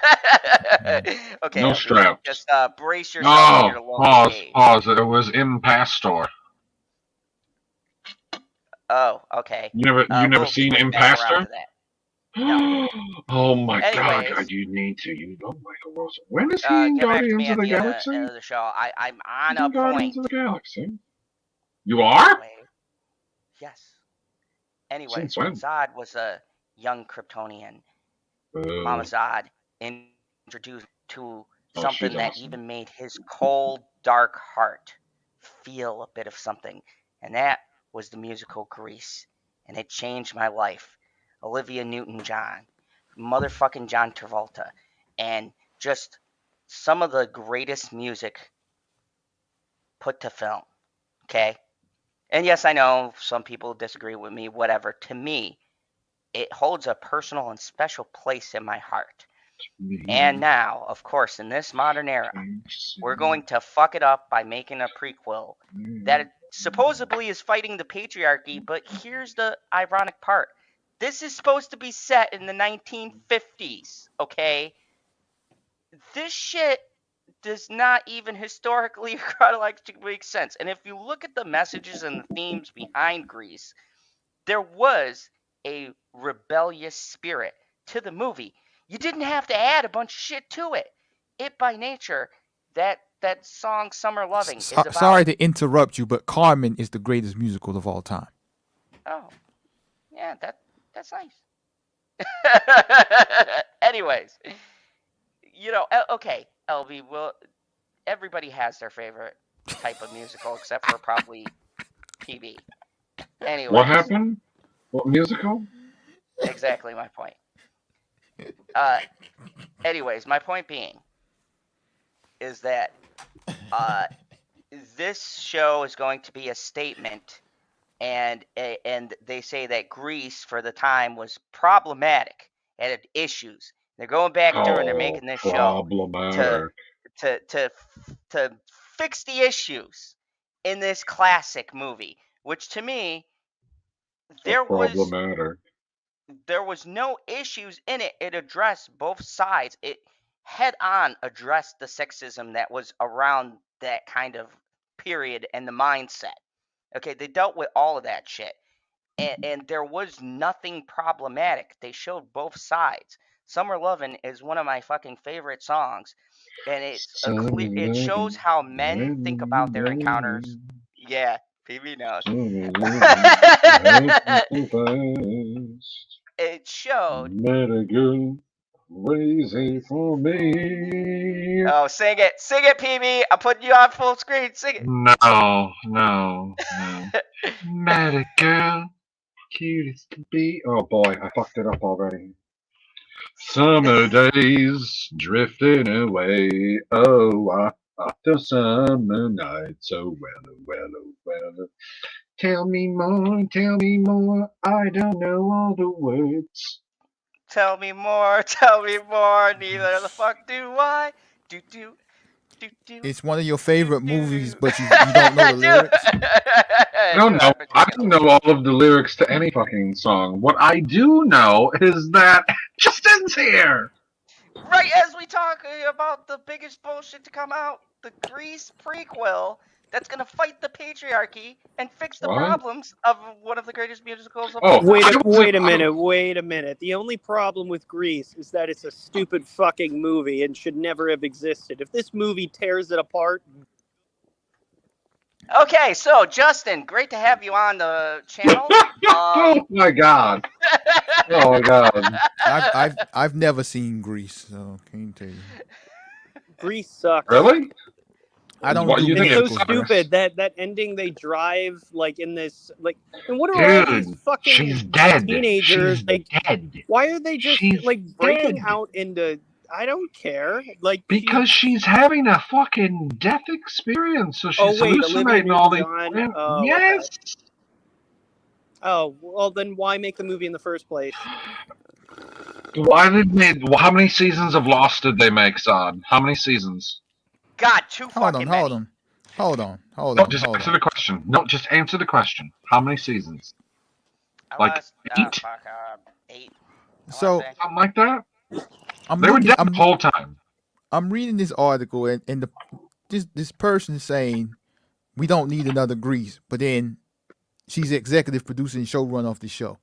Okay, No LB, straps. just brace yourself in your lonely cave. Pause. It was Impastor. Oh, okay. You never we'll seen swing back around Impastor? to that. No. Oh my Anyways, god, you need to. You know Michael Wilson. When is he in get back to Guardians me of at the the Galaxy? end of the show. I'm on He's in a Guardians point. of the Galaxy. You are? Anyway, yes. Anyways, Since when when? Zod was a young Kryptonian, Mama Oh, Zod introduced to something she's that awesome. even made his cold, dark heart feel a bit of something, and that was the musical Grease, and it changed my life. Olivia Newton-John, motherfucking John Travolta, and just some of the greatest music put to film, okay? And yes, I know some people disagree with me, whatever. To me, it holds a personal and special place in my heart. And now, of course, in this modern era, we're going to fuck it up by making a prequel that supposedly is fighting the patriarchy, but here's the ironic part. This is supposed to be set in the 1950s, okay? This shit does not even historically or chronologically make sense. And if you look at the messages and the themes behind Grease, there was a rebellious spirit to the movie. You didn't have to add a bunch of shit to it. It by nature, that song "Summer Loving" is about. Sorry to interrupt you, but Carmen is the greatest musical of all time. Oh, yeah, that's nice. Anyways, okay, LV. Well, everybody has their favorite type of musical, except for probably PB. Anyways, what happened? What musical? Exactly my point. Anyways, my point being is that this show is going to be a statement, and they say that Greece for the time was problematic and had issues. They're going back through and they're making this show to fix the issues in this classic movie, which to me there was no issues in it. It addressed both sides. It head on addressed the sexism that was around that kind of period and the mindset. Okay, they dealt with all of that shit. And there was nothing problematic. They showed both sides. Summer Lovin' is one of my fucking favorite songs. And it shows how men think about their encounters. Yeah, PB knows. It showed. Met a girl crazy for me. Oh, sing it, PB. I'm putting you on full screen. Sing it. No. Met a girl, cute as can be. Oh boy, I fucked it up already. Summer days drifting away. Oh, after summer nights. So well. Tell me more. I don't know all the words. Tell me more. Neither the fuck do I. Do. It's one of your favorite movies, but you don't know the lyrics? No, I don't know all of the lyrics to any fucking song. What I do know is that Justin's here! Right as we talk about the biggest bullshit to come out, the Grease prequel that's gonna fight the patriarchy and fix the problems of one of the greatest musicals of all time. Wait a minute. The only problem with Grease is that it's a stupid fucking movie and should never have existed. If this movie tears it apart... Okay, so Justin, great to have you on the channel. Oh my god. I've never seen Grease, so can't tell you. Grease sucks. Really? I don't. It's so stupid that ending. They drive like in this like. And what are all these fucking teenagers? She's dead. Why are they just breaking out into I don't care. Like Because she's having a fucking death experience, so she's wait, Olivia hallucinating all these. Newton-John. Oh, Yes. okay. Oh, well, then why make the movie in the first place? Why did they? How many seasons of Lost did they make, Zod? How many seasons? God, too Hold fucking on, hold many. on, hold on, hold No, on, just hold answer on. the question. No, just answer the question. How many seasons? Like 8? 8. So Something like that. I'm They were looking. dead the whole time. I'm reading this article, and this person is saying we don't need another Grease, but then she's executive producer and showrunner of the show.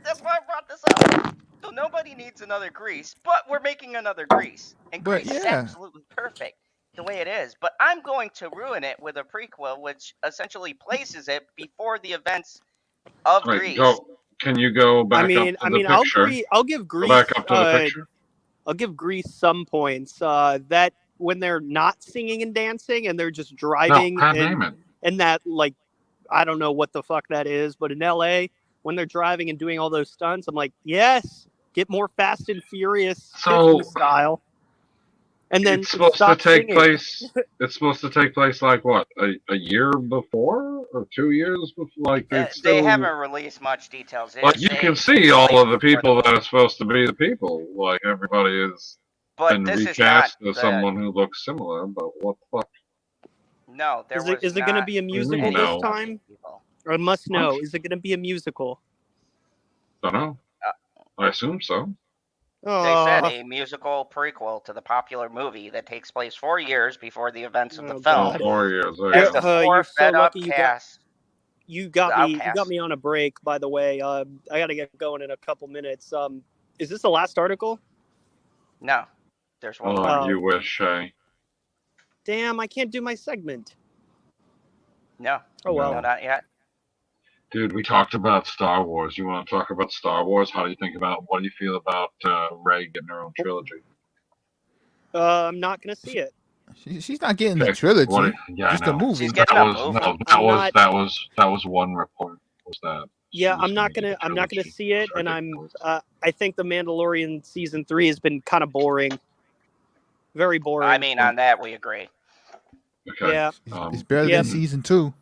That's why I brought this up. So nobody needs another Grease, but we're making another Grease. And But Grease is yeah. absolutely perfect the way it is. But I'm going to ruin it with a prequel, which essentially places it before the events of Wait, Grease. go. Can you go back up to the picture? I'll give Grease. Go back up to the picture. I'll give Grease some points. That when they're not singing and dancing and they're just driving, No, God damn it. and that, like, I don't know what the fuck that is, but in LA when they're driving and doing all those stunts, I'm like, yes, get more Fast and Furious 50 style. And then it's supposed to take singing. place. It's supposed to take place like what, a year before or 2 years before? Like it's They still, haven't released much details. They like just you say can it see takes all place of the before people that are supposed to be the people. Like everybody is But been this is recast not as the- someone who looks similar. But what the fuck? No, there was Is it going to be a musical no? this time? Or I must know, is it going to be a musical? Don't know. I assume so. They said a musical prequel to the popular movie that takes place 4 years before the events of the film. Oh, 4 years. There As you the go. four You're so fed up lucky cast. you got The me. You outcast. got me on a break. By the way, I got to get going in a couple minutes. Is this the last article? No, there's one Oh, more. you wish, hey. Damn, I can't do my segment. No. Oh well. No, not yet. Dude, we talked about Star Wars. You want to talk about Star Wars? How do you think about? What do you feel about Rey getting her own trilogy? I'm not gonna see it. She's not getting Okay, a trilogy. what- yeah, just I a know. movie. She's getting a movie. That was one report. Was that? Yeah, I'm not gonna see it, and I think the Mandalorian season 3 has been kind of boring. Very boring. I mean, on that we agree. Okay. Yeah. It's better than season 2.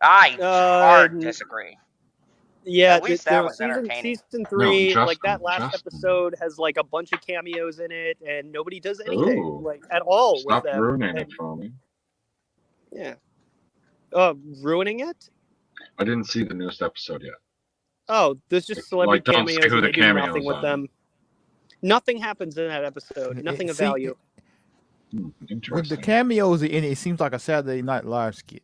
I hard disagree. Yeah, At least that was entertaining. Season 3, No, like that last Justin. episode has like a bunch of cameos in it, and nobody does anything Ooh. like at all Stop with them. ruining it for me. Yeah. Ruining it? I didn't see the newest episode yet. Oh, there's just celebrity don't say cameos. who And the they do cameos nothing with are. them. Nothing happens in that episode. Nothing of value. When the cameos are in it, it seems like a Saturday Night Live skit.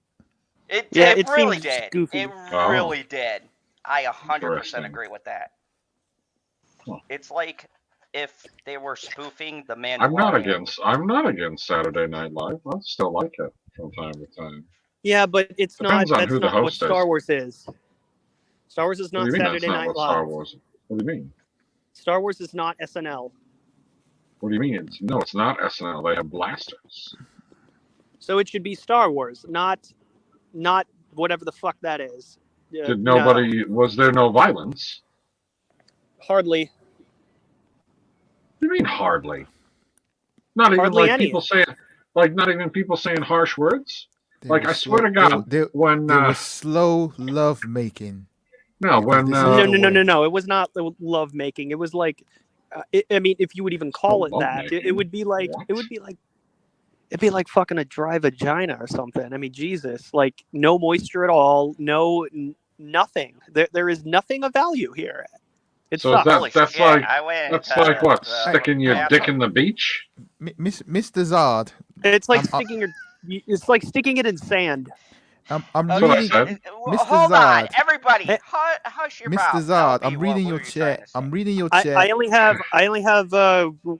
It it really seems did. goofy. It Oh. really did. I 100% Interesting. agree with that. Huh. It's like if they were spoofing the Mandalorian. I'm not against Saturday Night Live. I still like it from time to time. Yeah, but it's Depends not. on who That's the not what host Star is. Wars is. Star Wars is What do not you mean Saturday that's not Night what Live. Star Wars? What do you mean? Star Wars is not SNL. What do you mean? It's not SNL. They have blasters. So it should be Star Wars, not whatever the fuck that is. Did no, nobody? Was there no violence? hardly. What do you mean hardly? Not even Hardly like any. people saying, like not even people saying harsh words. There Like was I swear to God, there when was slow love making. no, when This is No. the way. It was not love making. It was like, I mean, if you would even call it that, it would be like What? it'd be like fucking a dry vagina or something. I mean, Jesus, like no moisture at all, nothing. There is nothing of value here. It So sucks. Holy that's shit, like I went that's to like what? the Sticking your dick bathroom. in the beach? Mr. Zod, It's like I'm- sticking it's like sticking it in sand. I'm That's what I reading. said. Mr. Hold on, Zod. everybody, Hey, hush your Mr. mouth. Zod, LB, I'm reading what your were you trying chat. to say? I'm reading your I chat. only have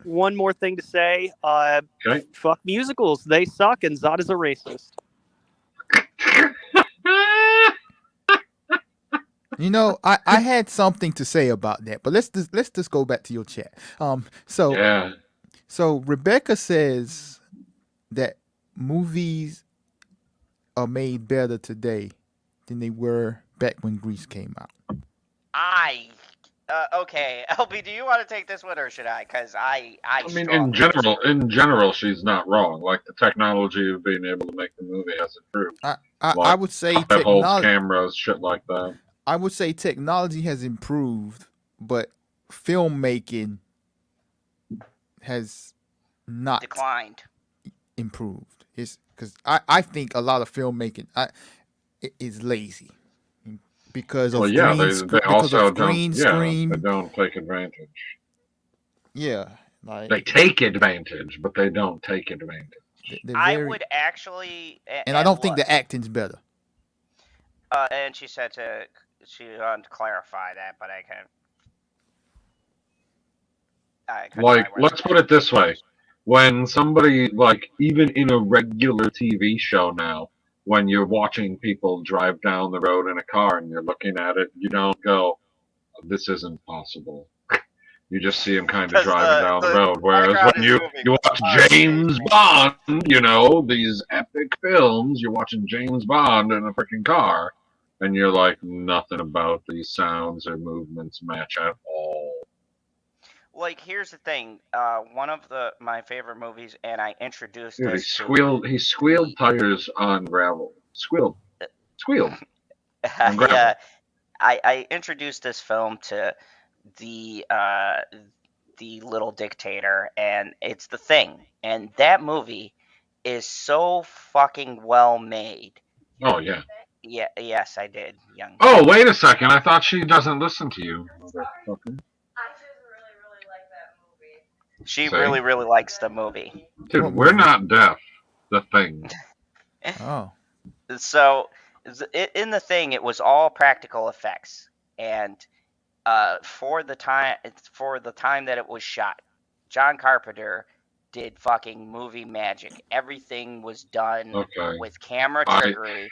one more thing to say. Okay. Fuck musicals. They suck, and Zod is a racist. You know, I had something to say about that, but let's just go back to your chat. So Yeah. so Rebecca says that movies are made better today than they were back when Grease came out. I Okay, LB, do you want to take this one or should I? Because I mean, strongly in general, she's not wrong. Like the technology of being able to make the movie has improved. I Like would say how it holds technology. cameras, shit like that. I would say technology has improved, but filmmaking has not declined. improved. It's because I think a lot of filmmaking is lazy because of Well, yeah, green they screen. Because also of don't. green Yeah, screen. they don't take advantage. Yeah, like They take advantage, but they don't take advantage. they're I very, would actually, and I don't think the acting's better. and she said she wanted to clarify that, but I couldn't Like, find where let's put it this way: when somebody, like, even in a regular TV show now, when you're watching people drive down the road in a car and you're looking at it, you don't go, "This isn't possible." You just see them kind of because driving down the road. Whereas background when is you moving watch far James stage, Bond, you know, these epic films, you're watching James Bond in a freaking car, and you're like, nothing about these sounds or movements match at all. Like, here's the thing. One of my favorite movies, and I introduced Dude, this he squealed tires on gravel. Squealed. On gravel. Yeah, I introduced this film to the Little Dictator, and it's The Thing, and that movie is so fucking well made. Oh, yeah. Yeah, yes, I did, young. Oh, wait a second. I thought she doesn't listen to you. Motherfucker. She See? really, really likes the movie. Dude, What we're movie? not deaf. The Thing. Oh, So, in The Thing, it was all practical effects, and for the time that it was shot, John Carpenter did fucking movie magic. Everything was done with camera trickery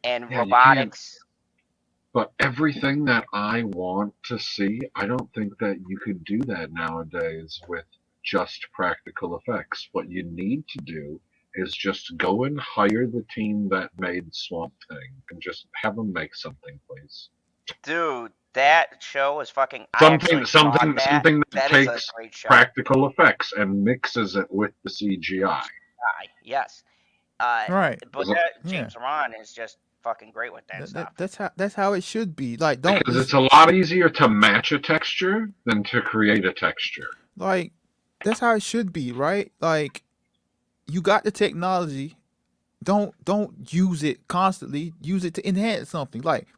and robotics. But everything that I want to see, I don't think that you could do that nowadays with just practical effects. What you need to do is just go and hire the team that made Swamp Thing and just have them make something, please. Dude, that show is fucking something that is takes a great show. practical effects and mixes it with the CGI. Yes. right. But James Wan is just fucking great with that stuff. That's how it should be. Like, because it's a lot easier to match a texture than to create a texture. Like, that's how it should be, right? Like, you got the technology. Don't use it constantly. Use it to enhance something. Like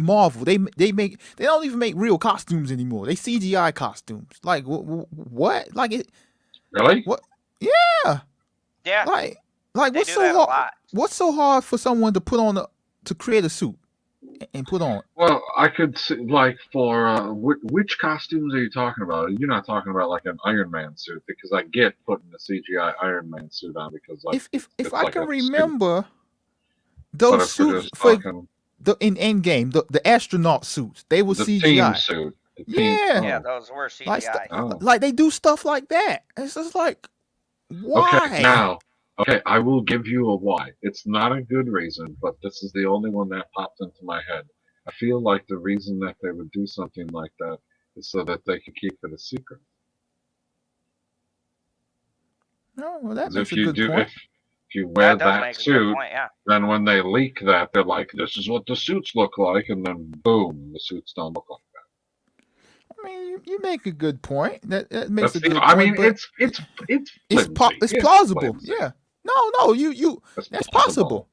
Marvel, they don't even make real costumes anymore. They CGI costumes. Like what? Like it? Really? What? Yeah. Yeah. Like they what's do so that hard? A lot. What's so hard for someone to put on to create a suit and put on? Well, I could see, like, for which costumes are you talking about? You're not talking about like an Iron Man suit, because I get putting a CGI Iron Man suit on because, like, if I like can a remember suit. those suits for in Endgame, the astronaut suits, they were CGI. Team suit. Yeah, those were CGI. Like they do stuff like that. It's just like, why? Okay, I will give you a why. It's not a good reason, but this is the only one that popped into my head. I feel like the reason that they would do something like that is so that they could keep it a secret. No, well, that makes a good point. If you wear that suit, then when they leak that, they're like, "This is what the suits look like," and then boom, the suits don't look like that. I mean, you make a good point. That makes a good point. I mean, it's plausible. Flimsy. Yeah. No, that's possible.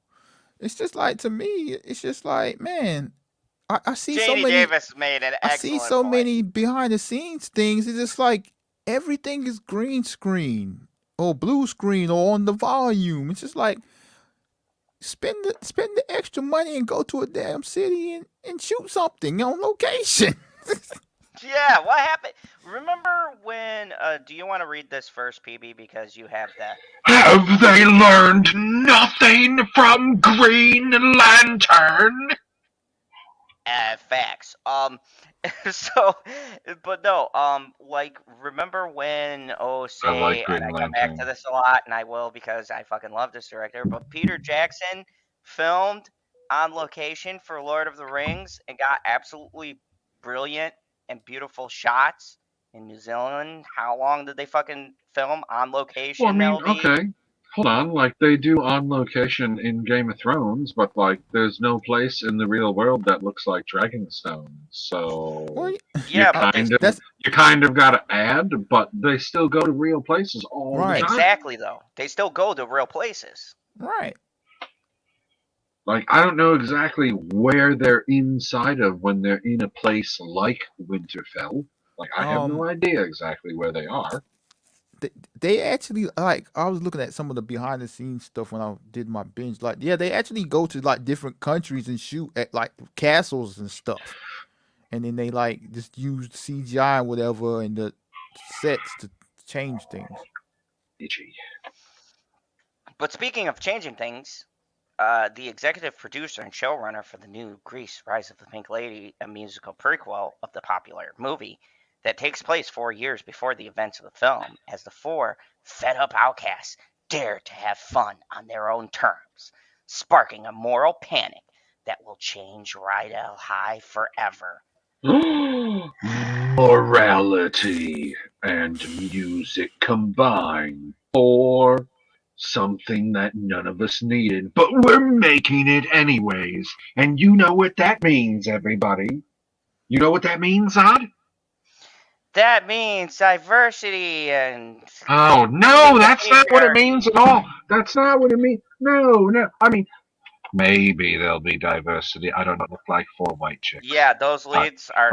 It's just like, to me, it's just like, man, I see JD so many. Davis made an excellent I see so many behind the scenes things. It's just like everything is green screen or blue screen or on the volume. It's just like, spend the extra money and go to a damn city and shoot something on location. Yeah, what happened? Remember when? Do you want to read this first, PB, because you have that? Have they learned nothing from Green Lantern? Facts. So, but no. Like, remember when? I come back to this a lot, and I will because I fucking love this director. But Peter Jackson filmed on location for Lord of the Rings and got absolutely brilliant and beautiful shots in New Zealand. How long did they fucking film on location, Well, I mean, LB? okay, hold on. Like they do on location in Game of Thrones, but like there's no place in the real world that looks like Dragonstone. So Well, Yeah, but they you kind of got to add, but they still go to real places all the Right. time. exactly though. They still go to real places. right. Like I don't know exactly where they're inside of when they're in a place like Winterfell. Like I have no idea exactly where they are. They actually, like, I was looking at some of the behind the scenes stuff when I did my binge. Like, yeah, they actually go to like different countries and shoot at like castles and stuff, and then they like just use CGI and whatever and the sets to change things. But speaking of changing things, the executive producer and showrunner for the new Grease Rise of the Pink Lady, a musical prequel of the popular movie that takes place 4 years before the events of the film, as the four fed-up outcasts dare to have fun on their own terms, sparking a moral panic that will change Rydell High forever. Morality and music combined for something that none of us needed, but we're making it anyways. And you know what that means, everybody. You know what that means, Odd? That means diversity and... Oh, no, that's not what it means at all. That's not what it means. No. I mean, maybe there'll be diversity. I don't look like 4 white chicks. Yeah, those leads are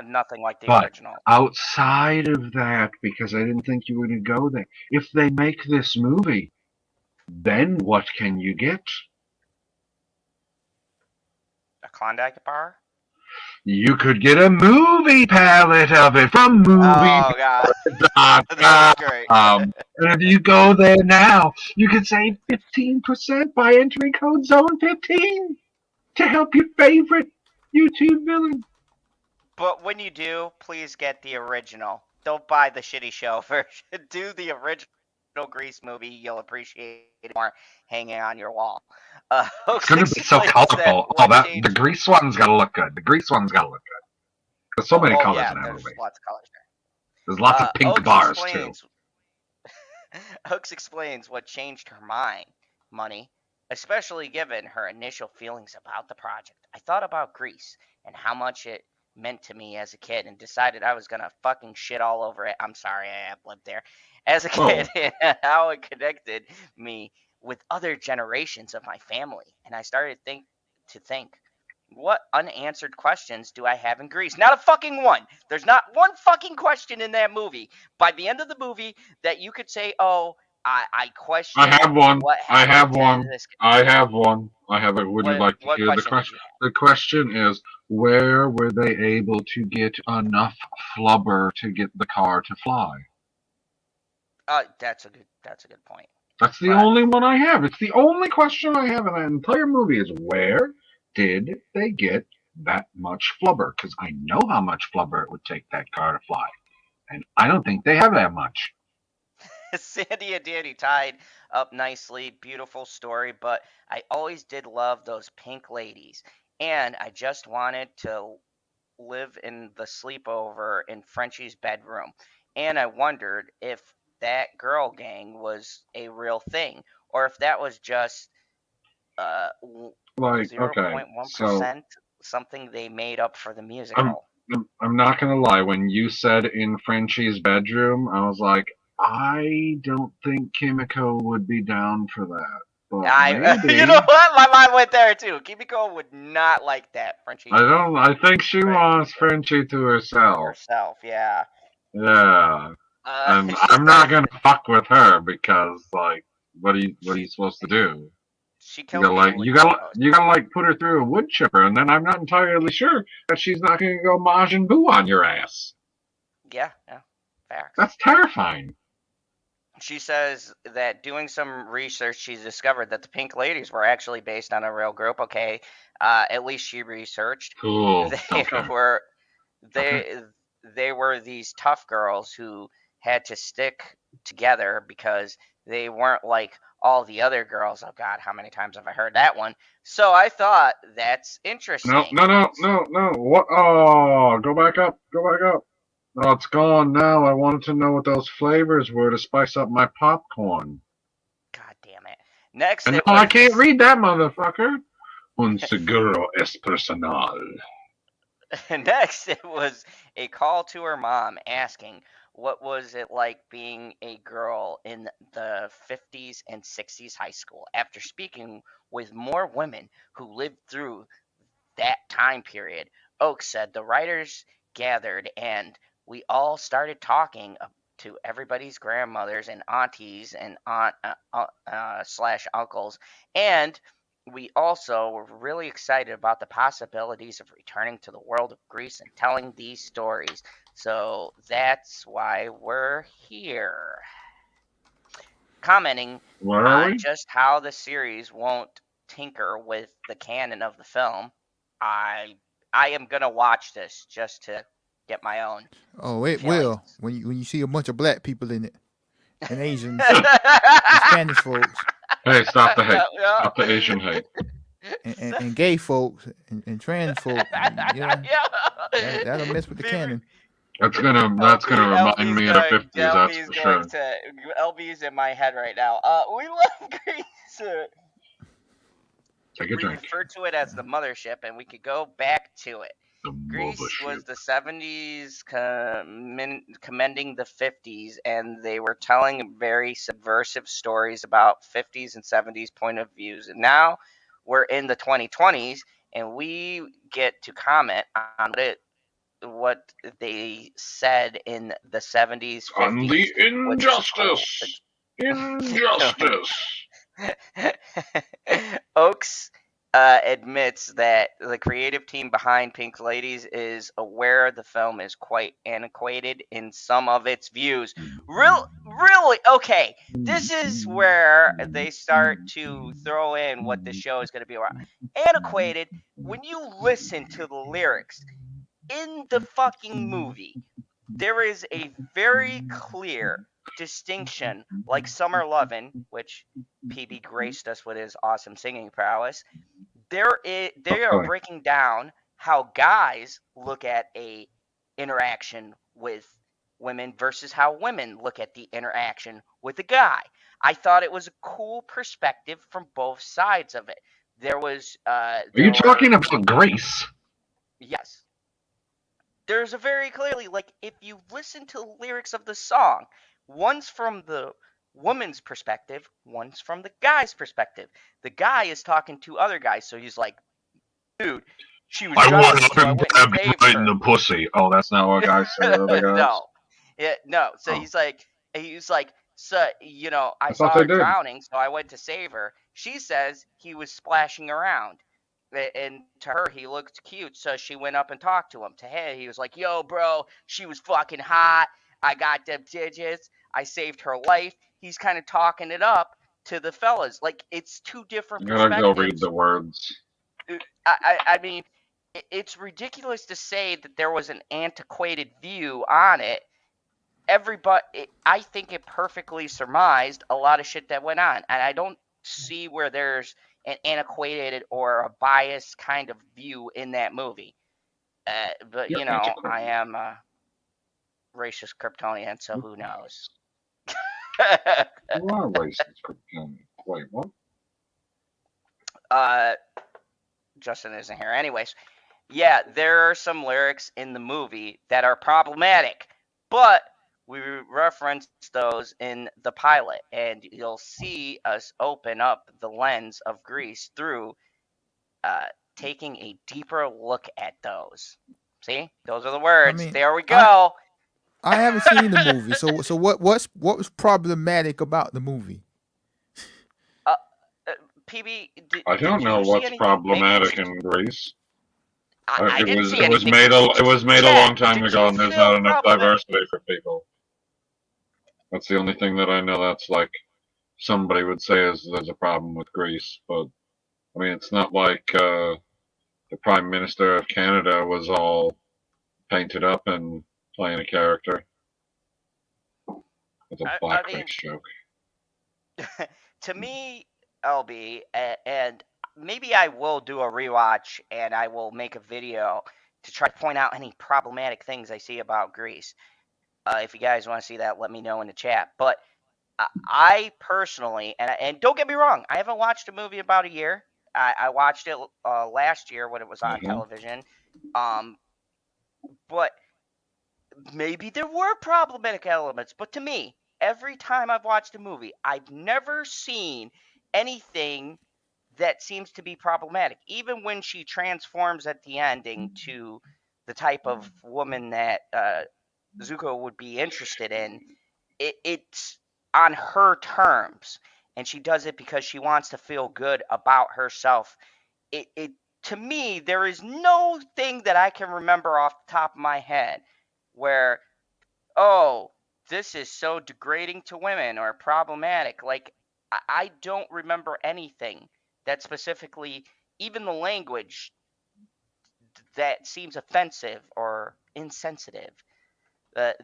nothing like the original. Outside of that, because I didn't think you were going to go there, if they make this movie, then what can you get? A Klondike bar? You could get a movie palette of it from movie.com. And if you go there now, you can save 15% by entering code ZONE15 to help your favorite YouTube villain. But when you do, please get the original. Don't buy the shitty show version. Do the original Grease movie. You'll appreciate it more hanging on your wall. It's going to be so colorful. The Grease one's got to look good. There's so many colors in that movie. Lots of colors there. There's lots of pink bars, too. Oaks explains what changed her mind, Money, especially given her initial feelings about the project. I thought about Grease and how much it meant to me as a kid and decided I was going to fucking shit all over it. I'm sorry, I have lived there. As a kid, and how it connected me with other generations of my family. And I started to think, what unanswered questions do I have in Grease? Not a fucking one. There's not one fucking question in that movie. By the end of the movie that you could say, oh, I question. I have one. What I have one. I have one. I have it. Would you like to hear the question? The question is, where were they able to get enough flubber to get the car to fly? That's a good point. That's the only one I have. It's the only question I have in that entire movie is where did they get that much flubber? Because I know how much flubber it would take that car to fly. And I don't think they have that much. Sandy and Danny tied up nicely. Beautiful story. But I always did love those pink ladies. And I just wanted to live in the sleepover in Frenchie's bedroom. And I wondered if that girl gang was a real thing, or if that was just 0.1% something they made up for the musical. I'm not gonna lie. When you said in Frenchie's bedroom, I was like, I don't think Kimiko would be down for that. But you know what? My mind went there too. Kimiko would not like that. Frenchie. I think she wants Frenchie to herself. Yeah. Yeah. And I'm not gonna fuck with her because, like, what are you supposed to do? She you gotta put her through a wood chipper, and then I'm not entirely sure that she's not gonna go Majin Buu on your ass. Yeah, facts. That's terrifying. She says that doing some research, she's discovered that the Pink Ladies were actually based on a real group. Okay, at least she researched. Cool. They were these tough girls who had to stick together because they weren't like all the other girls. Oh God, how many times have I heard that one? So I thought that's interesting. No. What? Oh, go back up. Oh, it's gone now. I wanted to know what those flavors were to spice up my popcorn. God damn it. Next, And it no, was I can't read that, motherfucker. Un seguro es personal. Next, it was a call to her mom asking what was it like being a girl in the 50s and 60s high school. After speaking with more women who lived through that time period, Oakes said the writers gathered and we all started talking to everybody's grandmothers and aunties and slash uncles, and we also were really excited about the possibilities of returning to the world of Greece and telling these stories. So that's why we're here. Commenting Where are on we? just how the series won't tinker with the canon of the film, I am gonna watch this just to get my own Oh, it feelings. will when you see a bunch of black people in it, and Asians, and Spanish folks, Hey, stop the hate. Stop the Asian hate. and gay folks and trans folks. Yeah, that'll mess with the canon. That's gonna remind me of the 50s. That's for sure. LB's in my head right now. We love Greece. Take a We drink. refer to it as the mothership, and we could go back to it. The Greece mothership. was the 70s commending the 50s, and they were telling very subversive stories about 50s and 70s point of views. And now we're in the 2020s, and we get to comment on what they said in the 70s, 50s. On the injustice. Injustice. Oakes admits that the creative team behind Pink Ladies is aware the film is quite antiquated in some of its views. Really? Okay, this is where they start to throw in what the show is going to be about. Antiquated, when you listen to the lyrics in the fucking movie, there is a very clear distinction, like Summer Lovin', which PB graced us with his awesome singing prowess. They are breaking down how guys look at a interaction with women versus how women look at the interaction with a guy. I thought it was a cool perspective from both sides of it. There was Are you talking about Grace? Yes. There's a very clearly, like, if you listen to the lyrics of the song, one's from the woman's perspective, one's from the guy's perspective. The guy is talking to other guys, so he's like, dude, she was drunk, so I went and saved right her. in the pussy. Oh, that's not what guys say. Other guys? No. So Oh. he's like, so, I thought saw they her did. drowning, so I went to save her. She says he was splashing around. And to her, he looked cute, so she went up and talked to him. To him, he was like, yo, bro, she was fucking hot. I got them digits. I saved her life. He's kind of talking it up to the fellas. Like, it's two different You gotta perspectives. go read the words. I mean, it's ridiculous to say that there was an antiquated view on it. I think it perfectly surmised a lot of shit that went on. And I don't see where there's an antiquated or a biased kind of view in that movie. But, You're antiquated. I am a racist Kryptonian, so who knows? You are racist, Kryptonian. Wait, what? Justin isn't here. Anyways, yeah, there are some lyrics in the movie that are problematic, but we referenced those in the pilot, and you'll see us open up the lens of Greece through taking a deeper look at those. See, those are the words. There we go. I haven't seen the movie, so what was problematic about the movie? PB, I don't know what's problematic in Greece. I didn't see it was anything. made a long time ago, and there's not enough problematic. diversity for people. That's the only thing that I know that's like somebody would say is there's a problem with Greece. But I mean, it's not like the Prime Minister of Canada was all painted up and playing a character. It's a blackface joke. To me, LB, and maybe I will do a rewatch and I will make a video to try to point out any problematic things I see about Grease. If you guys want to see that, let me know in the chat. But I personally, and don't get me wrong, I haven't watched a movie in about a year. I watched it last year when it was on television. But maybe there were problematic elements. But to me, every time I've watched a movie, I've never seen anything that seems to be problematic. Even when she transforms at the ending to the type of woman that Zuko would be interested in, it's on her terms, and she does it because she wants to feel good about herself. It to me, there is no thing that I can remember off the top of my head where, oh, this is so degrading to women or problematic. Like, I don't remember anything that specifically, even the language, that seems offensive or insensitive.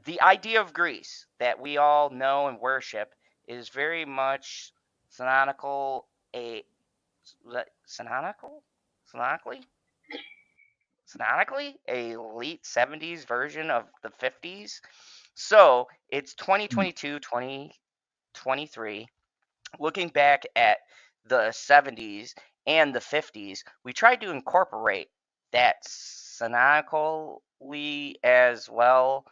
The idea of Greece that we all know and worship is very much synonical, sonically a late 70s version of the 50s. So it's 2022, 2023. Looking back at the 70s and the 50s, we tried to incorporate that sonically as well,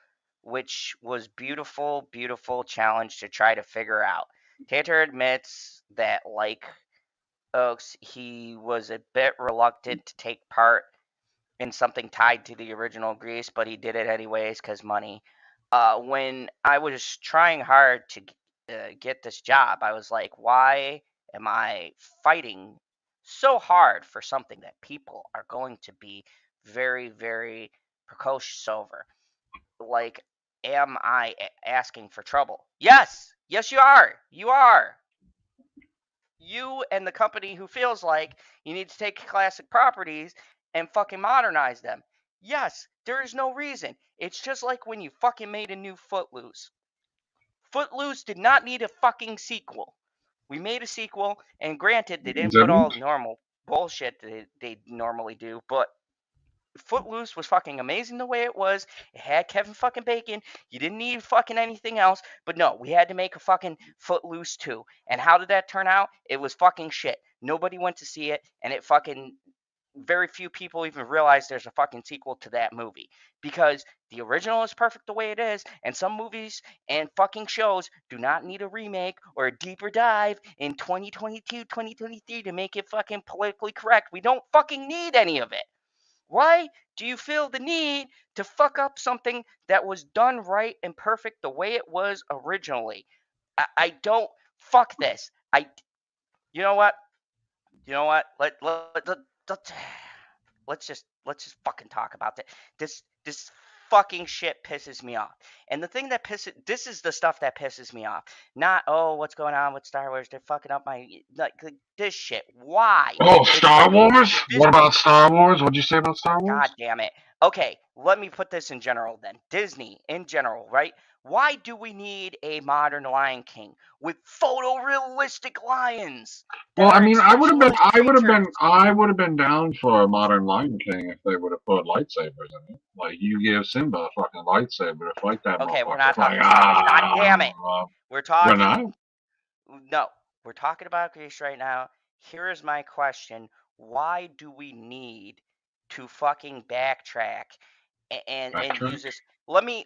which was beautiful, beautiful challenge to try to figure out. Tater admits that, like Oaks, he was a bit reluctant to take part in something tied to the original Grease, but he did it anyways because money. When I was trying hard to get this job, I was like, why am I fighting so hard for something that people are going to be very, very precocious over? Like, am I asking for trouble? Yes, yes, you are. You are. You and the company who feels like you need to take classic properties and fucking modernize them. Yes, there is no reason. It's just like when you fucking made a new Footloose. Footloose did not need a fucking sequel. We made a sequel, and granted, they didn't put all Didn't? normal bullshit that they normally do, but Footloose was fucking amazing the way it was. It had Kevin fucking Bacon. You didn't need fucking anything else. But no, we had to make a fucking Footloose too. And how did that turn out? It was fucking shit. Nobody went to see it, and it fucking very few people even realize there's a fucking sequel to that movie because the original is perfect the way it is, and some movies and fucking shows do not need a remake or a deeper dive in 2022, 2023 to make it fucking politically correct. We don't fucking need any of it. Why do you feel the need to fuck up something that was done right and perfect the way it was originally? I don't. Fuck this. You know what? You know what? Let's just fucking talk about that. This fucking shit pisses me off. And the thing that this is the stuff that pisses me off. Not, oh, what's going on with Star Wars? They're fucking up my, like, this shit. Why? Oh, It's Star fucking Wars? Disney. What about Star Wars? What'd you say about Star Wars? God damn it. Okay, let me put this in general then. Disney in general, right? Why do we need a modern Lion King with photorealistic lions? Well, I mean, I would creatures. have been down for a modern Lion King if they would have put lightsabers in it. Like, you give Simba a fucking lightsaber to fight that Okay, we're motherfucker. not It's like, talking Star Wars. God damn it. We're we're talking. not. No, we're talking about Greece right now. Here is my question. Why do we need to fucking backtrack and Backtrack. use this? Let me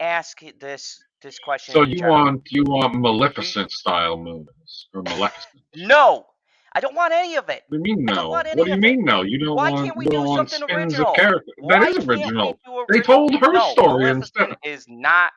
ask this question So in general. you want Maleficent style movies or Maleficent? No, I don't want any of it. What do you mean I don't no? want What any do you of it. mean no? Why can't we You don't do want something spins of original? character? That Why is can't we original. do They original? told her No, story instead. Maleficent is not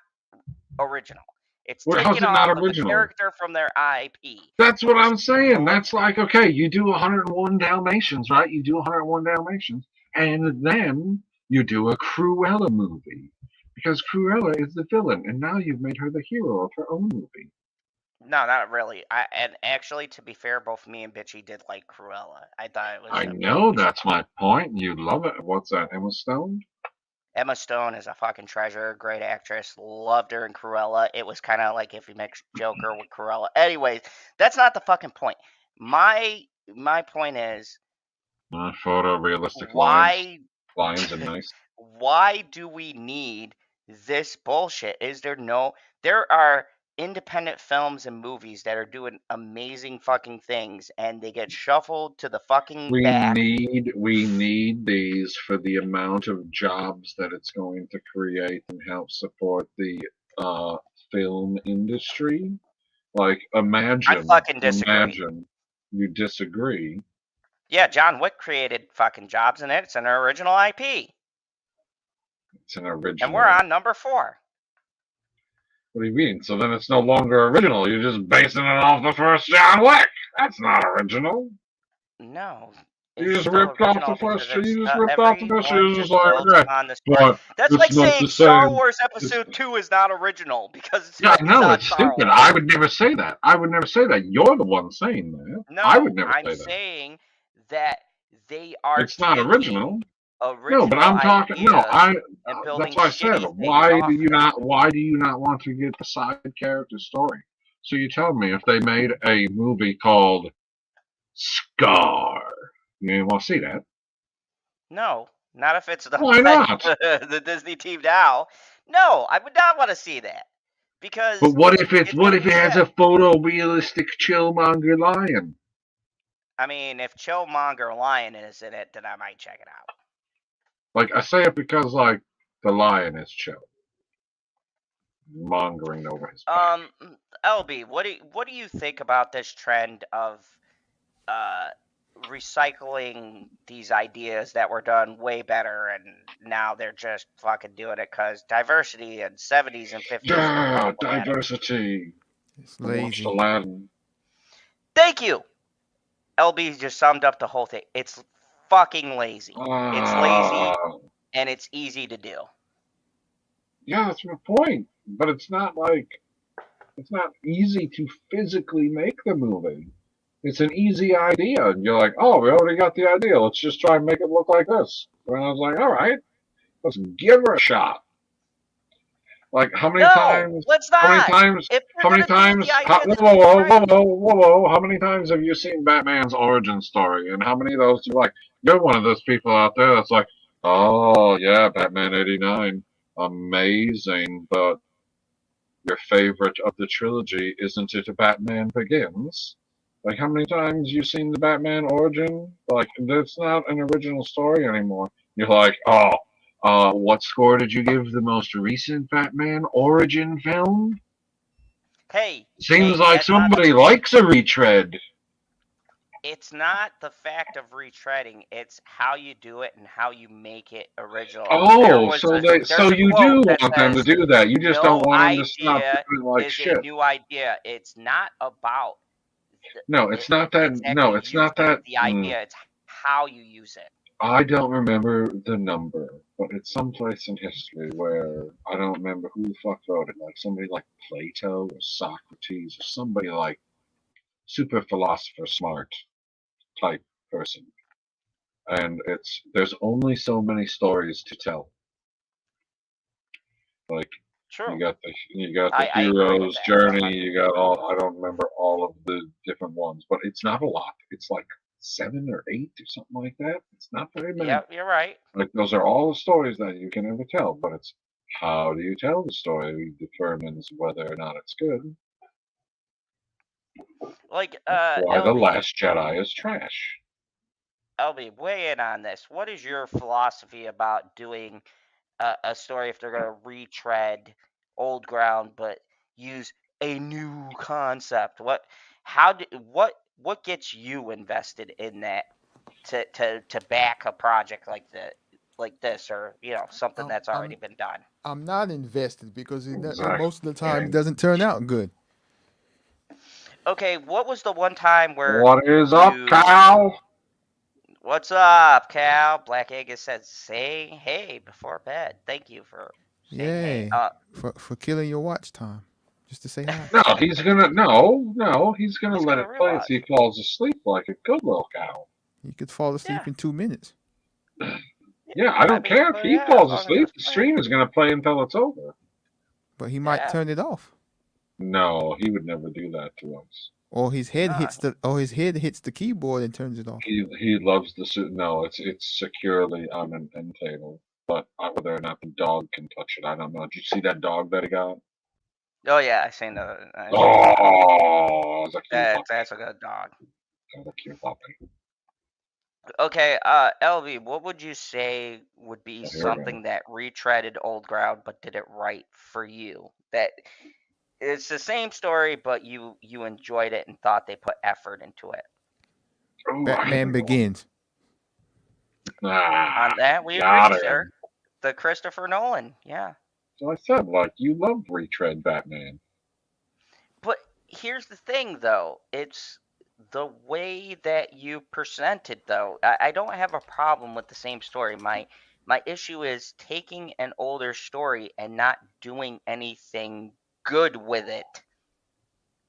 original. It's How's taken it not off of the original? character from their IP. That's what I'm saying. Original. That's like, okay, you do 101 Dalmatians, right? You do 101 Dalmatians, and then you do a Cruella movie. Because Cruella is the villain, and now you've made her the hero of her own movie. No, not really. And actually, to be fair, both me and Bitchy did like Cruella. I thought it was. I know, that's my point. You love it. What's that, Emma Stone? Emma Stone is a fucking treasure, great actress. Loved her in Cruella. It was kind of like if you mix Joker with Cruella. Anyways, that's not the fucking point. My point is, photorealistic why lines are nice. why do we need this bullshit? There are independent films and movies that are doing amazing fucking things, and they get shuffled to the fucking back. We need these for the amount of jobs that it's going to create and help support the film industry. Like, imagine. I fucking disagree. Imagine you disagree. Yeah, John Wick created fucking jobs in it. It's an original IP. It's an original. And we're on number 4. What do you mean? So then it's no longer original. You're just basing it off the first John Wick. That's not original. No. You just ripped off the first. You just ripped off the first. You just like, but that's like saying Star Wars Episode 2 is not original because it's no, it's stupid. I would never say that. I would never say that. You're the one saying that. No, I would never I'm say that. saying that they are. It's not original. No, but I'm talking. No, that's why I said. Why do you not want to get the side character story? So you tell me if they made a movie called Scar, you didn't want to see that. No, not if it's Why not? The Disney team now. No, I would not want to see that because. But what if it has a photorealistic Chillmonger lion? I mean, if Chillmonger lion is in it, then I might check it out. Like, I say it because, like, the lion is chill. Mongering over his back. LB, what do you think about this trend of recycling these ideas that were done way better and now they're just fucking doing it because diversity and 70s and 50s. Yeah, diversity. It's lazy. Thank you. LB just summed up the whole thing. It's fucking lazy. It's lazy and it's easy to do. Yeah, that's my point. But it's not easy to physically make the movie. It's an easy idea. And you're like, oh, we already got the idea. Let's just try and make it look like this. And I was like, all right, let's give her a shot. Like, how many times? Let's not. How many times? Whoa. How many times have you seen Batman's origin story? And how many of those do you like? You're one of those people out there that's like, oh, yeah, Batman 89. Amazing. But your favorite of the trilogy, isn't it Batman Begins? Like, how many times you seen the Batman origin? Like, it's not an original story anymore. You're like, what score did you give the most recent Batman origin film? Hey. Seems like somebody likes a retread. It's not the fact of retreading. It's how you do it and how you make it original. Oh, so you do want them to do that. You just don't want them to stop doing like shit. A new idea. It's not about. No, it's not that. No, it's not that. The idea. It's how you use it. I don't remember the number, but it's someplace in history where I don't remember who the fuck wrote it. Like somebody like Plato or Socrates or somebody like super philosopher smart type person. And there's only so many stories to tell. Like True. you got the hero's journey, you got all I don't remember all of the different ones, but it's not a lot. It's like 7 or 8 or something like that. It's not very many. Yeah, you're right. Like those are all the stories that you can ever tell, but it's how do you tell the story determines whether or not it's good. Like why The Last Jedi is trash. LB, weigh in on this. What is your philosophy about doing a story if they're going to retread old ground but use a new concept? What gets you invested in that to back a project like this or something that's already been done? I'm not invested because most of the time it doesn't turn out good. Okay, what was the one time where? What is up, Cal? What's up, Cal? Black Angus said, "Say hey before bed." Thank you for saying hey. For killing your watch time, just to say hi. No, he's gonna let it play as he falls asleep like a good little cow. He could fall asleep in 2 minutes. Yeah, Yeah, I don't care if he falls asleep. The stream is going to play until it's over. But he might turn it off. No, he would never do that to us. Or his head hits the keyboard and turns it off. He loves the suit. No, it's securely on an end table. But whether or not the dog can touch it, I don't know. Did you see that dog that he got? Oh yeah, I seen the. Oh, that's a good dog. That's a cute puppy. Okay, LV, what would you say would be something that retreaded old ground but did it right for you? That it's the same story, but you enjoyed it and thought they put effort into it. Batman Begins. On that, we agree, sir. The Christopher Nolan, yeah. So I said, like, you love retread Batman. But here's the thing, though. It's the way that you present it, though. I don't have a problem with the same story. My issue is taking an older story and not doing anything good with it,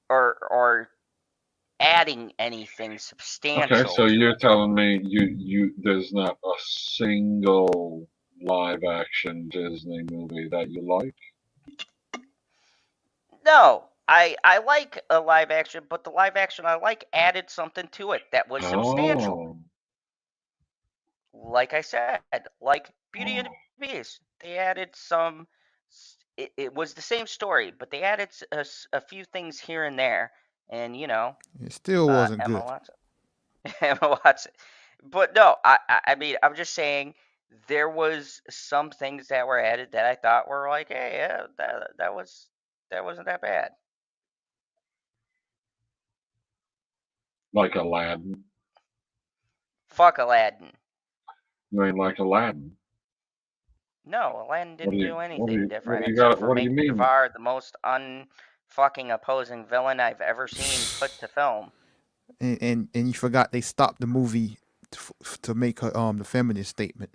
or adding anything substantial. Okay, so you're telling me you there's not a single live action Disney movie that you like? No, I like a live action, but the live action I like added something to it that was substantial. Like I said, like Beauty and the Beast, they added some. It was the same story, but they added a few things here and there, and you know, it still wasn't Emma good. Watson. Emma Watson. But no, I mean, I'm just saying there was some things that were added that I thought were like, hey, yeah, that wasn't that bad. Like Aladdin? Fuck Aladdin. You ain't like Aladdin? No, Aladdin didn't do anything different. What Except for do you making mean? Jafar the most unfucking opposing villain I've ever seen put to film. And you forgot they stopped the movie to make her the feminist statement.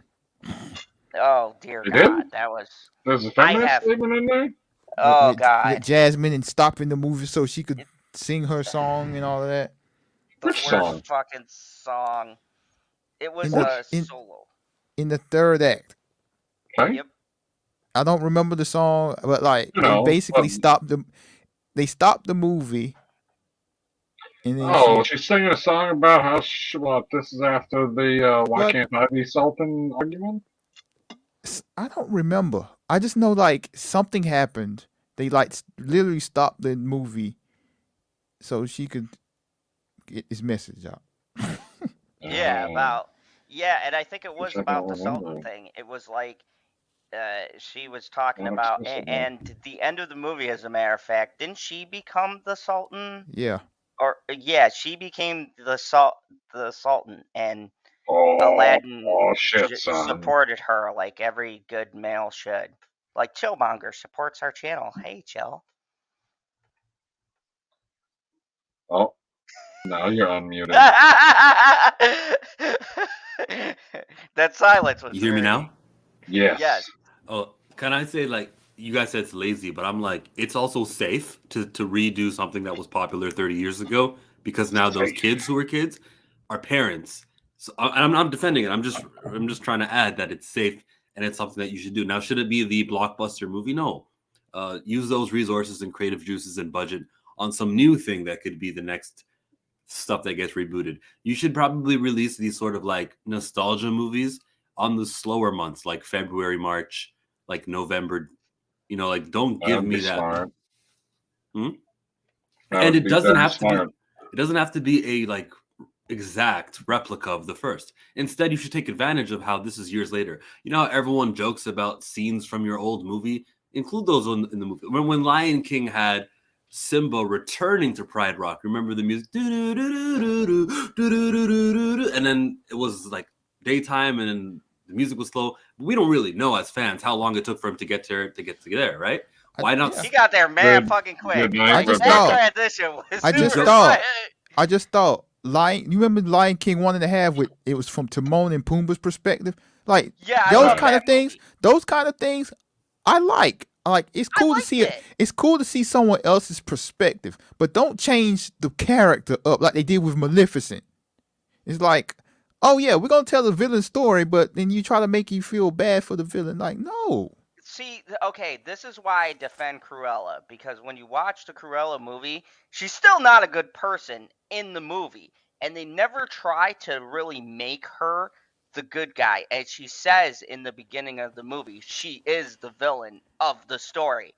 Oh dear They God, did? that was. There's a feminist statement in there? Oh God. With Jasmine and stopping the movie so she could sing her song and all of that. Which song? Fucking song. It was a solo. In the third act. Okay. Yep. I don't remember the song, but like they basically stopped the movie. And then she's singing a song about how this is after the why can't I be Sultan argument? I don't remember. I just know like something happened. They like literally stopped the movie so she could get his message out. Yeah, and I think it was about the Sultan thing. It was like she was talking about, and the end of the movie, as a matter of fact, didn't she become the Sultan? Yeah. Or yeah, she became the Sultan, and Aladdin supported her like every good male should. Like Chillmonger supports our channel. Hey, Chill. Oh, now you're unmuted. That silence was. You hear me now? Yes. Yes. Oh, can I say, like, you guys said it's lazy, but I'm like, it's also safe to redo something that was popular 30 years ago, because now those kids who were kids are parents. So I'm not defending it. I'm just trying to add that it's safe and it's something that you should do. Now, should it be the blockbuster movie? No. Use those resources and creative juices and budget on some new thing that could be the next stuff that gets rebooted. You should probably release these sort of like nostalgia movies on the slower months, like February, March, like November. You know, like don't give me that. And it doesn't have to be. It doesn't have to be a like exact replica of the first. Instead, you should take advantage of how this is years later. You know how everyone jokes about scenes from your old movie? Include those in the movie. When Lion King had Simba returning to Pride Rock, remember the music? And then it was like daytime and the music was slow. But we don't really know as fans how long it took for him to get there, right? Why not? He got there fucking quick. I just thought Lion. You remember Lion King 1.5? With it was from Timon and Pumbaa's perspective. Like those kind of things. Those kind of things, I like. Like it's cool to see it. It's cool to see someone else's perspective, but don't change the character up like they did with Maleficent. It's like, oh yeah, we're gonna tell the villain story, but then you try to make you feel bad for the villain. Like, no. See, okay, this is why I defend Cruella, because when you watch the Cruella movie, she's still not a good person in the movie, and they never try to really make her the good guy. And she says in the beginning of the movie, she is the villain of the story.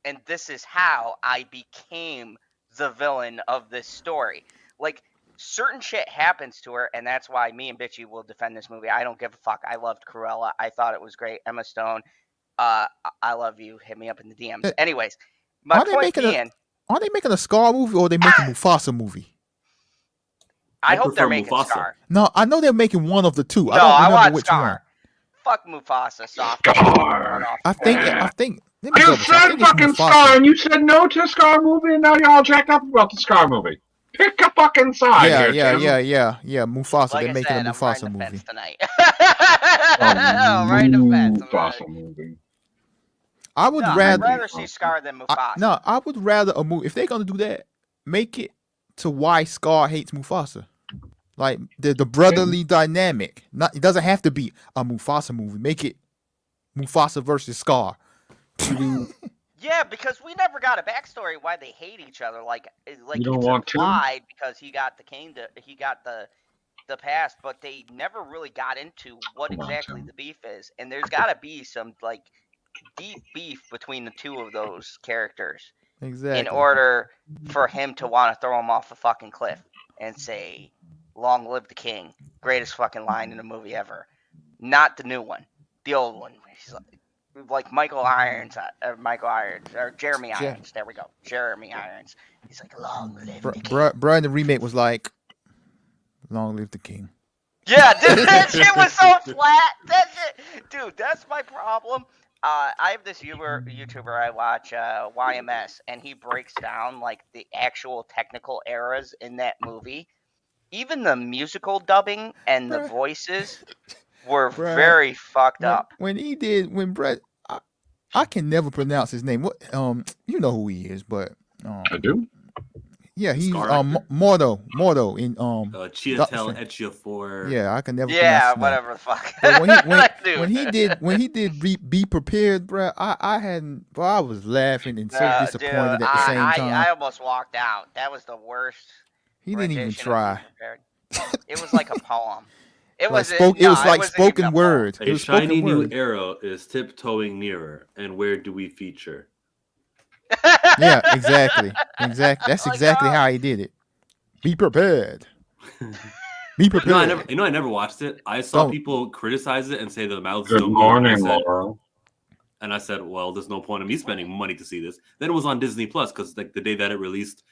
And this is how I became the villain of this story. Like, certain shit happens to her, and that's why me and Bitchy will defend this movie. I don't give a fuck. I loved Cruella. I thought it was great. Emma Stone, I love you. Hit me up in the DMs. Anyways, my point being, are they making a Scar movie or are they making a Mufasa movie? I hope they're prefer making Mufasa. Scar. No, I know they're making one of the two. No, I don't I remember want which Scar. one. Fuck Mufasa, soft. Scar. I think. Let me You double check. I said think it's fucking Mufasa. Scar, and you said no to a Scar movie, and now you're all jacked up about the Scar movie. Pick a fucking side here, Tim. Yeah. Mufasa. Like they're I making said, a I'm riding Mufasa the fence movie. tonight. I'm riding the fence. Mufasa movie. I would I'd rather. rather see Scar than Mufasa. I would rather a movie. If they're gonna do that, make it to why Scar hates Mufasa. Like the brotherly dynamic. Not, it doesn't have to be a Mufasa movie. Make it Mufasa versus Scar. Yeah, because we never got a backstory why they hate each other. Like You don't it's want to? implied because he got the past, but they never really got into what Come on, exactly Tim. the beef is. And there's got to be some like deep beef between the two of those characters Exactly. in order for him to want to throw him off a fucking cliff and say, "Long live the king!" Greatest fucking line in a movie ever. Not the new one, the old one. He's like Jeremy Irons, there we go, Jeremy Irons. He's like, "Long live the king." Bruh in the remake was like, "Long live the king." Yeah, dude, that shit was so flat. That shit, dude, that's my problem. I have this YouTuber I watch, YMS, and he breaks down like the actual technical errors in that movie. Even the musical dubbing and the voices were very fucked up. When Brett, I can never pronounce his name. What you know who he is, but I do. Yeah, he's Scar actor? Mordo in Chiatel Doctor Strange. Ejiofor. Yeah, I can never pronounce Yeah, his name. whatever the fuck. But when he did be prepared, bro, I hadn't. Bro, I was laughing and so disappointed Dude, at the same time. I almost walked out. That was the worst. He didn't even rendition of try. Be Prepared. It was like a poem. It was It was like spoken word. It A was shiny spoken new word. arrow is tiptoeing nearer, and where do we feature? Yeah, exactly. That's exactly how he did it. Be prepared. Be prepared. I never watched it. I saw Don't. people criticize it and say the mouths Good don't morning, move. Laura. And I said, well, there's no point in me spending money to see this. Then it was on Disney Plus because like the day that it released,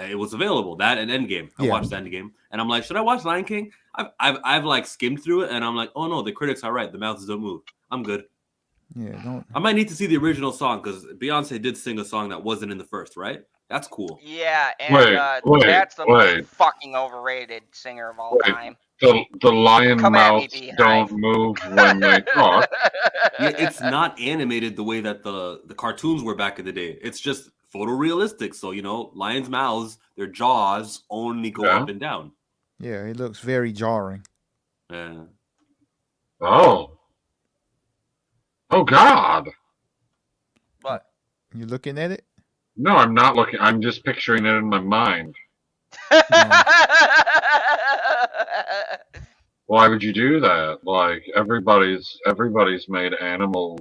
it was available. That and Endgame. I watched Endgame, and I'm like, should I watch Lion King? I've like skimmed through it, and I'm like, oh no, the critics are right. The mouths don't move. I'm good. Yeah, don't. I might need to see the original song because Beyonce did sing a song that wasn't in the first, right? That's cool. Yeah, and Wait, that's the most fucking overrated singer of all time. The lion Come at me, mouths Beehive. don't move when they talk. Yeah, it's not animated the way that the cartoons were back in the day. It's just photorealistic. So, lions' mouths, their jaws only go up and down. Yeah, it looks very jarring. Yeah. Oh God. What? You looking at it? No, I'm not looking. I'm just picturing it in my mind. Why would you do that? Like everybody's made animal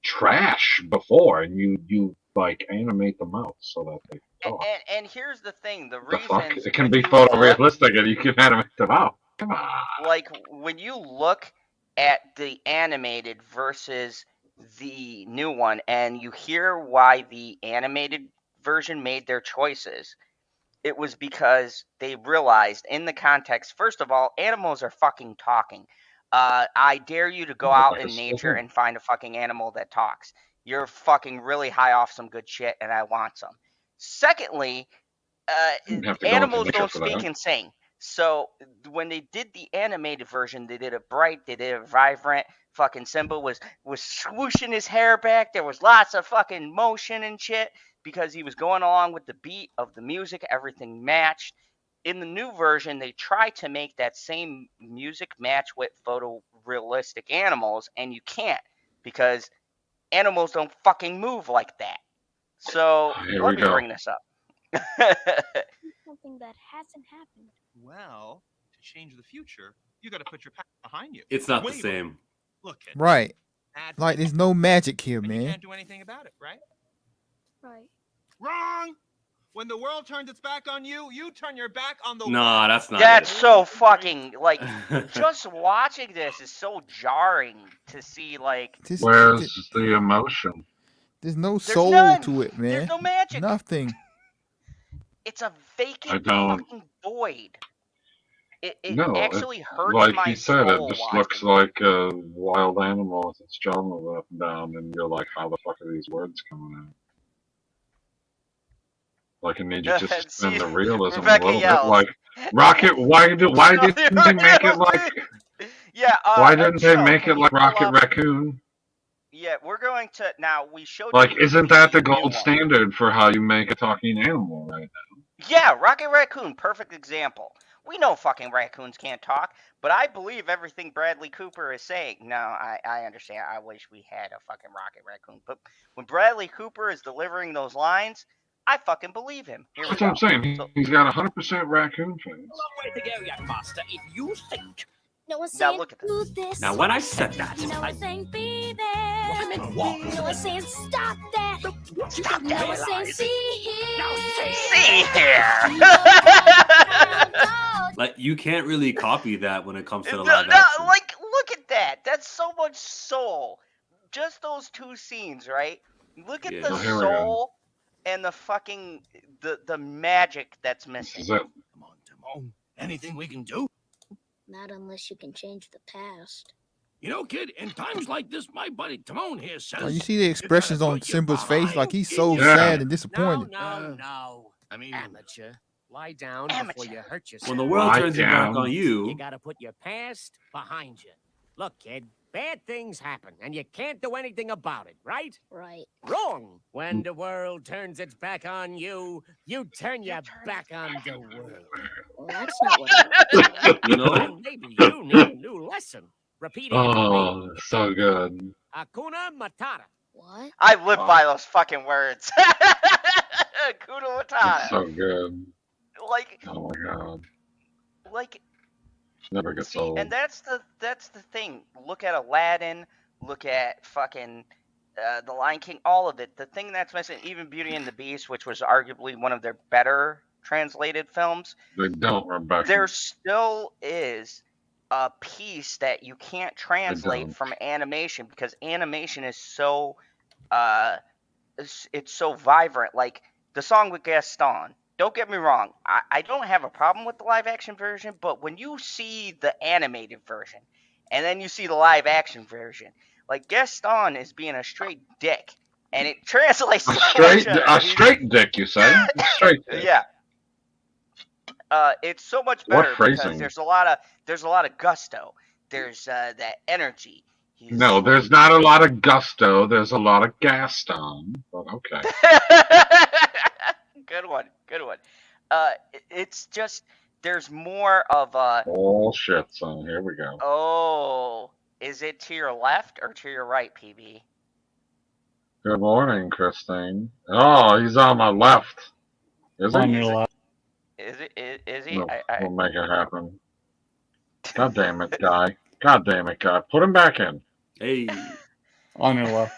trash before, and you like animate them out so that they talk. And here's the thing: the The fuck? reason It can be photorealistic, and you can animate them out. Come on. Like when you look at the animated versus the new one, and you hear why the animated version made their choices. It was because they realized in the context, first of all, animals are fucking talking. I dare you to go out in nature and find a fucking animal that talks. You're fucking really high off some good shit, and I want some. Secondly, animals don't speak and sing. So when they did the animated version, they did it bright, they did it vibrant. Fucking Simba was swooshing his hair back. There was lots of fucking motion and shit because he was going along with the beat of the music. Everything matched. in the new version, they try to make that same music match with photorealistic animals, and you can't because animals don't fucking move like that. So let me bring this up. Something that hasn't happened. Well, to change the future, you got to put your past behind you. It's not the same. Look, kid. Right. Bad Like, things there's no magic here, and you man. can't do anything about it, right? Right. Wrong. When the world turns its back on you, you turn your back on the world. Nah, that's not That's it. so fucking like. Just watching this is so jarring to see. Like, Where's the emotion? There's no There's soul none. to it, man. There's no magic. Nothing. It's a vacant don't- fucking void. It No, actually hurts like my he said, it soul just watching looks like a wild animal with its jaw moving up and down, and you're like, how the fuck are these words coming out? Like, I need you to suspend the realism Rebecca a little yells. bit. Like, Rocket, why didn't they make it like? Yeah. Why didn't they Joe, make can it you like pull Rocket up- Raccoon? Yeah, we're going to now. We showed Like, you isn't that the new gold one. standard for how you make a talking animal right now? Yeah, Rocket Raccoon, perfect example. We know fucking raccoons can't talk, but I believe everything Bradley Cooper is saying. No, I understand. I wish we had a fucking Rocket Raccoon. But when Bradley Cooper is delivering those lines, I fucking believe him. Here That's we what go. I'm saying. He's got 100% raccoon face. Way to go, young master. If you think. No one's Now saying look at do this. Now, when I said that, No one's saying be there. I meant walk. No one's saying stop that. Stop No that. one's saying see here. Now say See here. like, you can't really copy that when it comes to the No, live action. like, look at that. That's so much soul. Just those two scenes, right? Look at Yeah. the So here we go. soul and the fucking the magic that's missing. Is it? Come on, Timon. Anything we can do? Not unless you can change the past. You know, kid, in times like this, my buddy Timon here says. Like, you see the expressions on Simba's face, like he's so Yeah. sad and disappointed. No. I mean, amateur. Lie down before you hurt yourself. When the world Lie turns its back down. on You you, gotta put your past behind you. Look, kid, bad things happen, and you can't do anything about it, right? Right. Wrong. When the world turns its back on you, you turn your back on the world. Well, that's not what I you know, And maybe you need a new lesson. Repeating Oh, so good. Hakuna Matata. What? I live by those fucking words. Kudo It's Matata. so good. Like, Oh my god. like, Never gets see, old. and that's the thing. Look at Aladdin. Look at fucking The Lion King. All of it. The thing that's missing, even Beauty and the Beast, which was arguably one of their better translated films. They don't, Rebecca. There still is a piece that you can't translate don't. from animation because animation is so it's so vibrant. Like the song with Gaston. Don't get me wrong. I don't have a problem with the live action version, but when you see the animated version and then you see the live action version, like Gaston is being a straight dick, and it translates A so straight, much, a straight dick, you say? A straight dick. yeah. It's so much What better because phrasing? there's a lot of gusto. There's that energy. No, there's not a lot of gusto. There's a lot of Gaston. But okay. Good one. It's just there's more of a. Oh shit, son. Here we go. Oh, is it to your left or to your right, PB? Good morning, Christine. Oh, he's on my left. Is he? On your left. Is it? Is he? No, we'll make it happen. God damn it, guy. God damn it, guy. Put him back in. hey, On your left.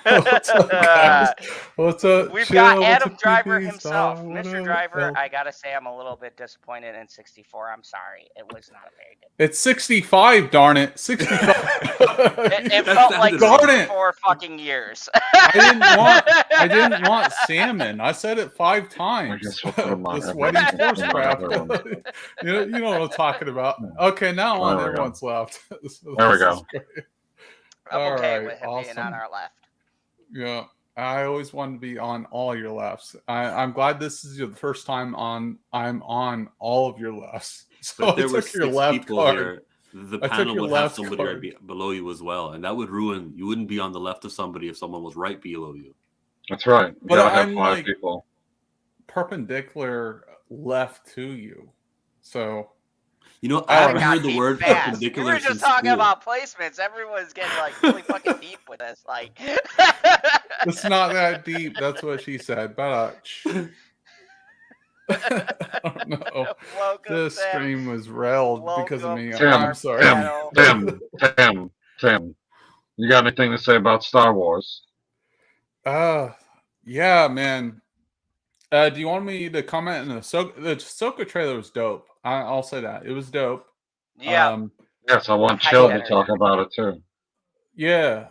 What's up, guys? What's up? We've Chill, got what's Adam up, Driver PPs? himself. What Mr. up? Driver, Oh. I gotta say I'm a little bit disappointed in 64. I'm sorry. It was not a very good. It's 65, darn it. 65. It felt like Darn it. 64 fucking years. I didn't want salmon. I said it 5 times. guess we'll put 'em on The every- sweaty horse crap. everyone. you know what I'm talking about. Okay, now on There we go. everyone's left. So There we this go. is great. I'm All okay right, with him being awesome. on our left. Yeah, I always want to be on all your lefts. I'm glad this is the first time I'm on all of your lefts. So but if I there were took your 6 left people card. here, the I took panel your would have left somebody card. right below you as well, and that would ruin. You wouldn't be on the left of somebody if someone was right below you. That's right. You But gotta have I'm 5 like people. perpendicular left to you. So, You know, I I don't haven't know. heard the word Fast. We perpendicular were just since talking school. about placements. Everyone's getting like really fucking deep with this. Like, It's not that deep. That's what she said. But oh no, welcome, this Sam. stream was railed because of Welcome me. to I'm our sorry. panel. Tim, you got anything to say about Star Wars? Yeah, man. Do you want me to comment on the Ahsoka trailer was dope. I'll say that. It was dope. Yeah. Yes, I want High Chill to energy. talk about it too. Yeah.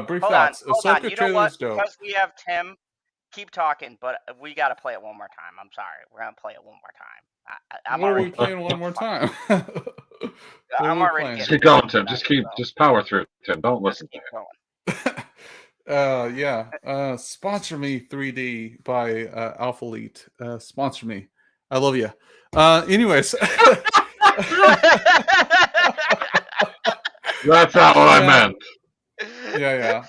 Brief Hold thoughts. on. Ahsoka You know trailer what? was dope. Because we have Tim, keep talking, but we got to play it one more time. I'm sorry. We're going to play it one more time. I'm What are we already playing one more time? I'm already Just getting keep going, Tim. Just power through, Tim. Don't listen to keep him. going. Yeah. Sponsor me 3D by Alpha Elite. Sponsor me. I love you. Anyways. That's not what I meant. Yeah.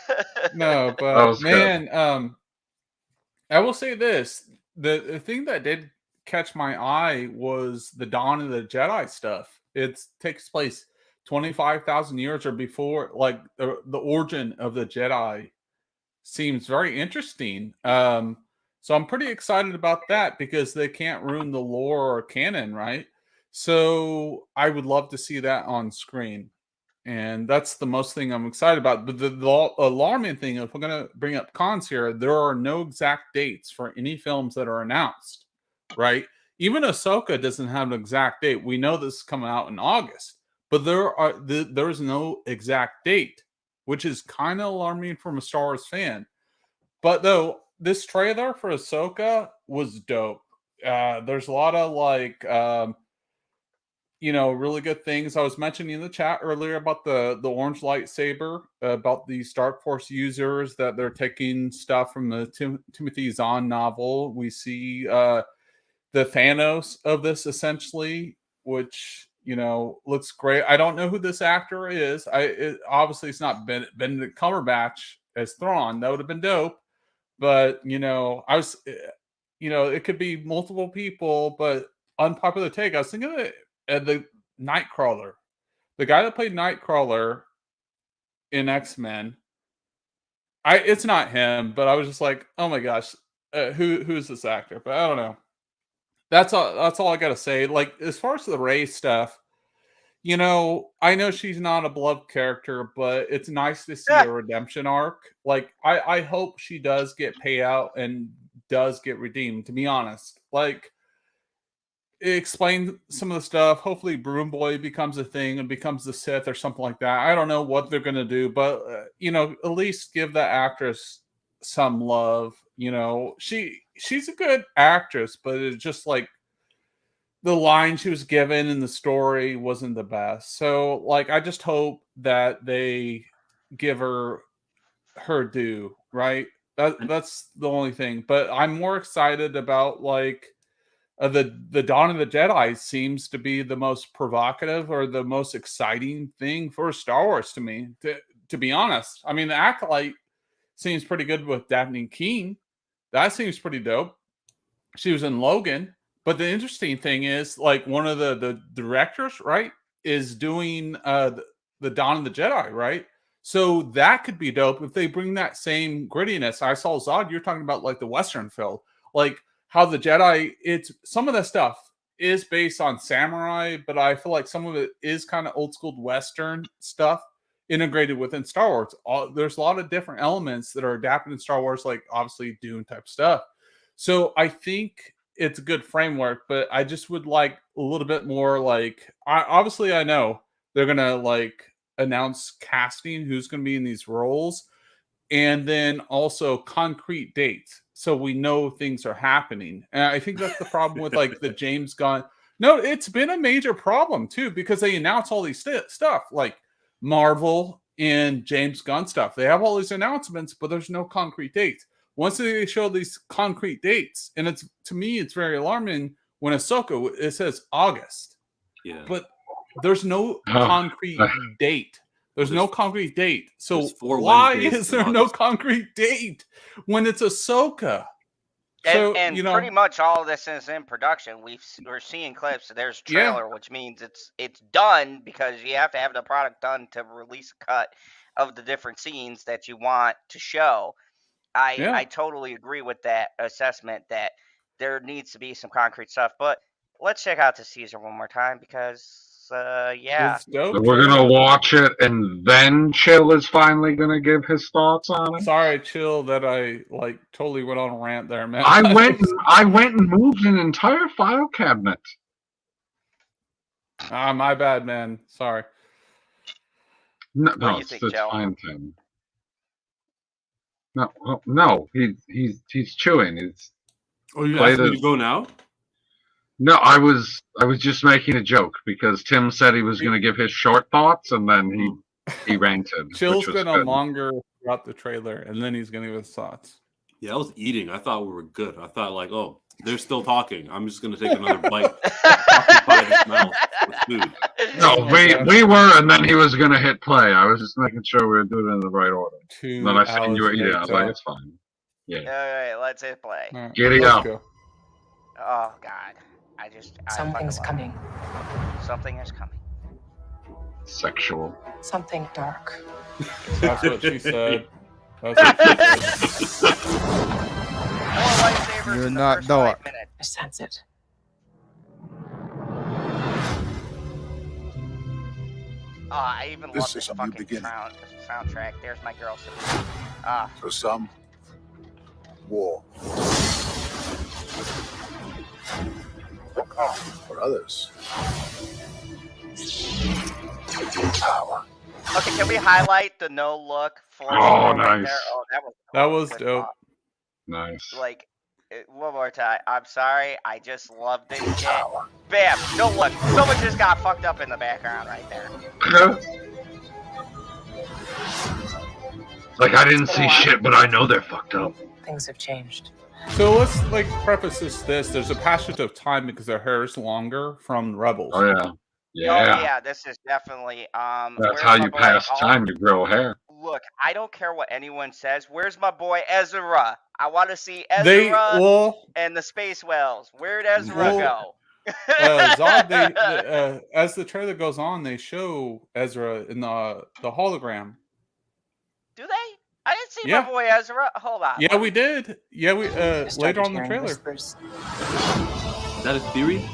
No, That but was man, I will say this. The thing that did catch my eye was the Dawn of the Jedi stuff. It takes place 25,000 years or before, like the origin of the Jedi seems very interesting. So I'm pretty excited about that because they can't ruin the lore or canon, right? So I would love to see that on screen. And that's the most thing I'm excited about. But the alarming thing, if we're going to bring up cons here, there are no exact dates for any films that are announced, right? Even Ahsoka doesn't have an exact date. We know this is coming out in August, but there's no exact date, which is kind of alarming from a Star Wars fan. But though this trailer for Ahsoka was dope. There's a lot of like really good things. I was mentioning in the chat earlier about the orange lightsaber, about these Dark Force users that they're taking stuff from the Timothy Zahn novel. We see the Thanos of this essentially, which looks great. I don't know who this actor is. Obviously it's not Benedict Cumberbatch as Thrawn. That would have been dope. But I was, it could be multiple people. But unpopular take, I was thinking of the Nightcrawler, the guy that played Nightcrawler in X-Men. It's not him, but I was just like, oh my gosh, who's this actor? But I don't know. That's all I gotta say. Like, as far as the Rey stuff, I know she's not a beloved character, but it's nice to see a redemption arc. Like, I hope she does get payout and does get redeemed, to be honest. Like, explain some of the stuff. Hopefully Broom Boy becomes a thing and becomes the Sith or something like that. I don't know what they're going to do, but at least give the actress some love. She's a good actress, but it's just like the line she was given in the story wasn't the best. So like, I just hope that they give her due, right? That's the only thing. But I'm more excited about like the Dawn of the Jedi seems to be the most provocative or the most exciting thing for Star Wars to me. To be honest, I mean, the Acolyte seems pretty good with Daphne Keane. That seems pretty dope. She was in Logan. But the interesting thing is, like, one of the directors, right, is doing the Dawn of the Jedi, right? So that could be dope if they bring that same grittiness. I saw Zod, you're talking about like the Western film, like how the Jedi, it's some of the stuff is based on samurai, but I feel like some of it is kind of old school Western stuff integrated within Star Wars. There's a lot of different elements that are adapted in Star Wars, like obviously Dune type stuff. So I think it's a good framework, but I just would like a little bit more like, I know they're going to like announce casting, who's going to be in these roles, and then also concrete dates. So we know things are happening. And I think that's the problem with like the James Gunn. No, it's been a major problem too, because they announce all these stuff like Marvel and James Gunn stuff. They have all these announcements, but there's no concrete dates. Once they show these concrete dates, and it's, to me, it's very alarming when Ahsoka, it says August. Yeah. But there's no concrete date. There's no concrete date. So why is there no concrete date when it's Ahsoka? So, and you know, pretty much all of this is in production. We're seeing clips. There's a yeah, trailer, which means it's done because you have to have the product done to release a cut of the different scenes that you want to show. I yeah. totally agree with that assessment that there needs to be some concrete stuff. But let's check out the teaser one more time because yeah. It's dope. So we're gonna watch it, and then Chill is finally gonna give his thoughts on it. Sorry, Chill, that I like totally went on a rant there, man. I went and moved an entire file cabinet. My bad, man. Sorry. No, What do no, you it's think, Joe? fine, Tim. No, he's chewing. He's Oh, you played asked me a- to go now? No, I was just making a joke because Tim said he was going to give his short thoughts, and then he ranted. Chill's which was been on good. longer throughout the trailer, and then he's gonna give his thoughts. Yeah, I was eating. I thought we were good. I thought like, oh, they're still talking. I'm just gonna take another bite. Occupy his mouth with food. No, we were, and then he was going to hit play. I was just making sure we were doing it in the right order. 2 And then I seen you were hours eating. I was like, later. it's fine. Yeah. All right, let's hit play. All right, Giddy let's up. go. Oh God, I Something's fucking love coming. it. Something is coming. Sexual. Something dark. That's what she said. That's what she said. More lightsabers You're in the not first dark. 5 minutes. I sense it. Oh, I even This love is this a new fucking beginning. soundtrack. There's my girl. Ah, For some, war. For others, power. okay. Can we highlight the no look for? Oh, right nice. there? Oh, That was good dope. thought. Nice. Like, one more time. I'm sorry. I just love this shit. Bam. No look. Someone just got fucked up in the background right there. Like, I didn't see shit, but I know they're fucked up. Things have changed. So let's like preface this. There's a passage of time because their hair is longer from Rebels. Oh, yeah. Oh Yeah. yeah. This is definitely That's where's how my you boy? pass Oh, time to grow hair. Look, I don't care what anyone says. Where's my boy Ezra? I want to see Ezra They well, and the space whales. Where'd Ezra Well, go? Zod. As the trailer goes on, they show Ezra in the hologram. Do they? I didn't see Yeah. my boy Ezra. Hold on. Yeah, we did. Yeah, we I started later on in the hearing trailer. whispers. Is that a theory?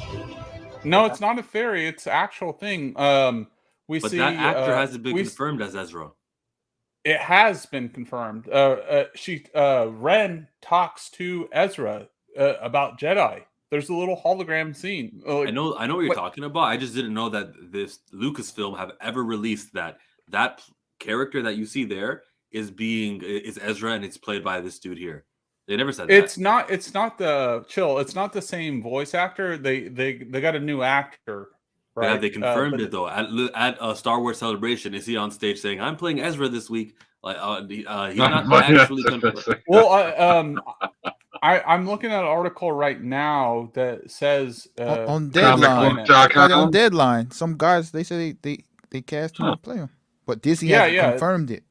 No, it's not a theory. It's an actual thing. We But see that actor hasn't been we- confirmed as Ezra. It has been confirmed. Ren talks to Ezra about Jedi. There's a little hologram scene. I know what you're What- talking about. I just didn't know that this Lucasfilm have ever released that character that you see there is Ezra and it's played by this dude here. They never said It's that. not the chill. It's not the same voice actor. They got a new actor. Right? Yeah, they confirmed but- it though at a Star Wars Celebration. Is he on stage saying, "I'm playing Ezra this week"? Like, he's not actually confirmed. Well, I'm looking at an article right now that says on Deadline. Comicbook.com. On Deadline, some guys they say they cast him to play him, but Disney Yeah, hasn't yeah. confirmed it.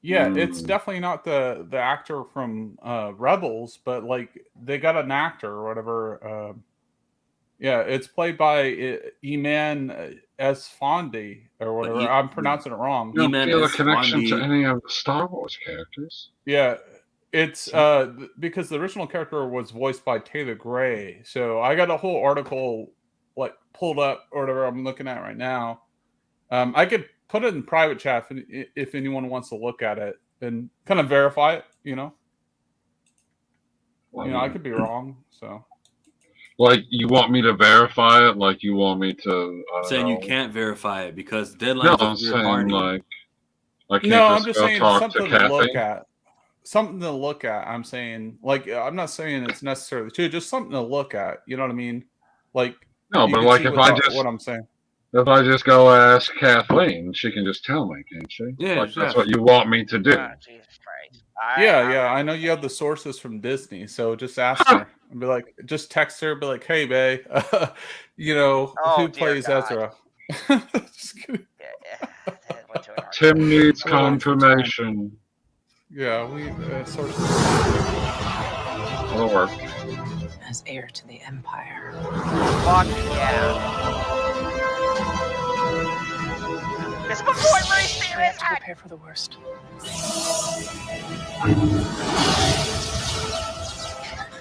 Yeah, it's definitely not the actor from Rebels, but like they got an actor or whatever. Yeah, it's played by Eman Esfandi or whatever. I'm pronouncing it wrong. You don't feel a connection to any of the Star Wars characters. Yeah, it's because the original character was voiced by Taylor Gray. So I got a whole article like pulled up or whatever I'm looking at right now. I could put it in private chat if anyone wants to look at it and kind of verify it. I could be wrong. So. Like, you want me to verify it? Like, you want me to... saying you can't verify it because Deadline. No, I'm saying, like... I can't No, just I'm just go saying talk something to to look Kathy. at. Something to look at. I'm saying, like, I'm not saying it's necessarily true. Just something to look at. You know what I mean? Like, No, you but can like see if I just... what I'm saying. If I just go ask Kathleen, she can just tell me, can't she? Yeah, like, sure. that's what you want me to do. Oh, Jesus Christ. Yeah. I know you have the sources from Disney, so just ask her and be like, just text her, be like, "Hey, babe, Oh, who dear plays God. Ezra?" That went to an Tim needs argument. confirmation. Yeah, we sources. That'll work. As heir to the Empire. Fuck yeah. It's my boy Ray Stevens! Prepare for the worst.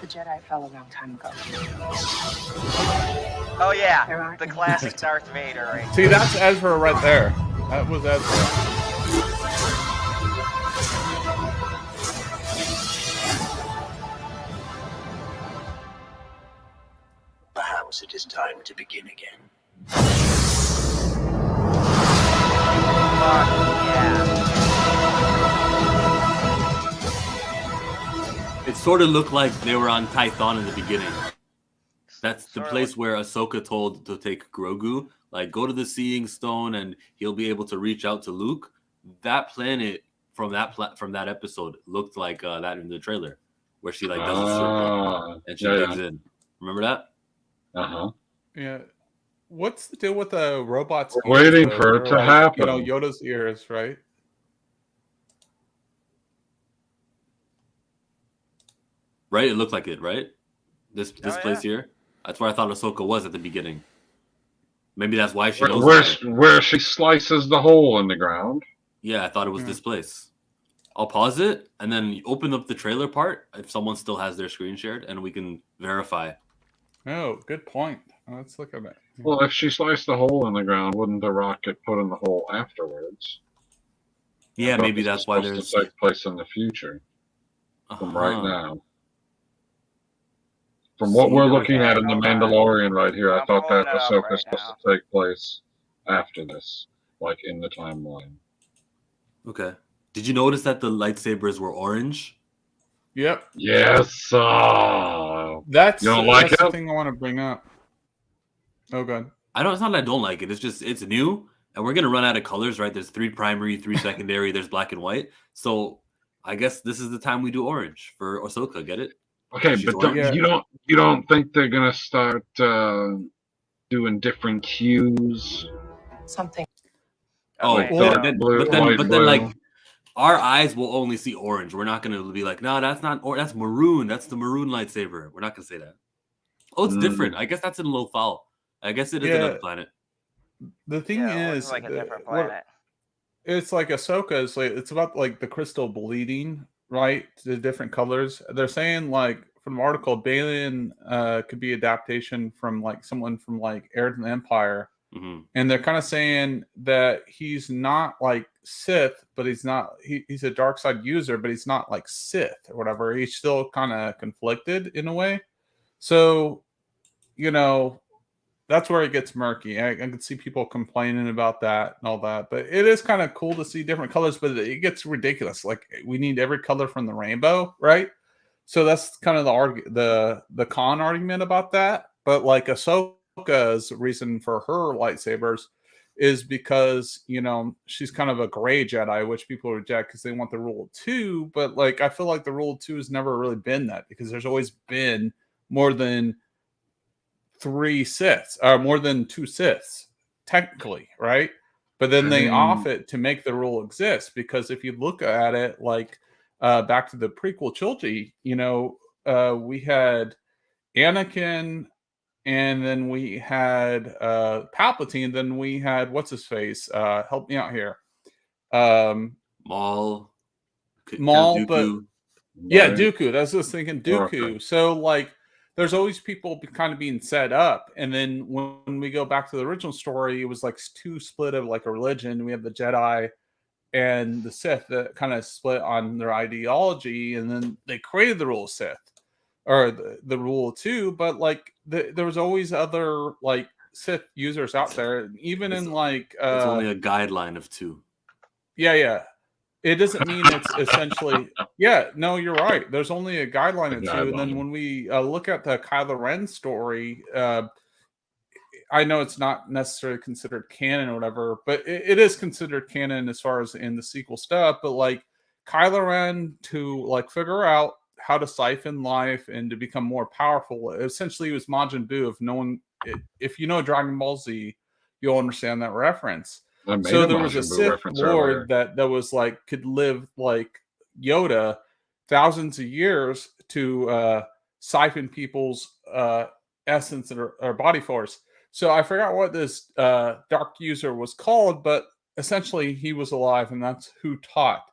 The Jedi fell a long time ago. Oh yeah, the classic Darth Vader right See, that's Ezra right there. That was Ezra. Perhaps it is time to begin again. It sort of looked like they were on Tython in the beginning. That's the place where Ahsoka told to take Grogu, like, go to the Seeing Stone and he'll be able to reach out to Luke. That planet from that episode looked like that in the trailer, where she like does a circle and she digs in. Remember that? Yeah. What's the deal with the robots? We're waiting for it to happen. You know, Yoda's ears, right? Right? It looked like it, right? This place here. That's where I thought Ahsoka was at the beginning. Maybe that's why she knows where she slices the hole in the ground. Yeah, I thought it was this place. I'll pause it and then open up the trailer part if someone still has their screen shared, and we can verify. Oh, good point. Let's look at it. Well, if she sliced the hole in the ground, wouldn't the rock get put in the hole afterwards? Yeah, maybe that's why there's to take place in the future. From right now. From what we're looking at in The Mandalorian right here, I thought that Ahsoka's supposed to take place after this, like in the timeline. Okay. Did you notice that the lightsabers were orange? Yep. Yes. That's you don't like the it? thing I want to bring up. Oh, God. It's not that I don't like it. It's just, it's new, and we're going to run out of colors, right? There's 3 primary, 3 secondary, there's black and white. So I guess this is the time we do orange for Ahsoka. Get it? Okay, but you don't think they're gonna start doing different hues? Something. Oh, but then like our eyes will only see orange. We're not gonna be like, no, that's not that's maroon. That's the maroon lightsaber. We're not gonna say that. Oh, it's different. I guess that's in Lothal. I guess it is another planet. The thing is, it's like a different planet. It's like Ahsoka is like, it's about like the crystal bleeding, right? The different colors. They're saying like from the article, Balin could be adaptation from like someone from like Heir to the Empire. And they're kind of saying that he's not like Sith, but he's a dark side user, but he's not like Sith or whatever. He's still kind of conflicted in a way. So, you know, that's where it gets murky. I can see people complaining about that and all that, but it is kind of cool to see different colors, but it gets ridiculous. Like we need every color from the rainbow, right? So that's kind of the con argument about that. But like Ahsoka's reason for her lightsabers is because, you know, she's kind of a gray Jedi, which people reject because they want the rule of 2. But like, I feel like the rule of 2 has never really been that, because there's always been more than 3 Siths, or more than 2 Siths, technically, right? But then they off it to make the rule exist, because if you look at it, like back to the prequel trilogy, you know, we had Anakin, and then we had Palpatine, then we had what's his face? Help me out here. Maul, but yeah, Dooku. That's what I was thinking. Dooku. So like, there's always people kind of being set up, and then when we go back to the original story, it was like 2 split of like a religion. We have the Jedi and the Sith that kind of split on their ideology, and then they created the rule of Sith, or the rule of 2. But like there was always other like Sith users out there, even in like it's only a guideline of 2. Yeah. It doesn't mean it's essentially. Yeah, no, you're right. There's only a guideline of 2, and then when we look at the Kylo Ren story, I know it's not necessarily considered canon or whatever, but it is considered canon as far as in the sequel stuff. But like Kylo Ren, to like figure out how to siphon life and to become more powerful, essentially, he was Majin Buu. If you know Dragon Ball Z, you'll understand that reference. So there was a Sith Lord that was like could live like Yoda thousands of years to siphon people's essence or body force. So I forgot what this dark user was called, but essentially he was alive, and that's who taught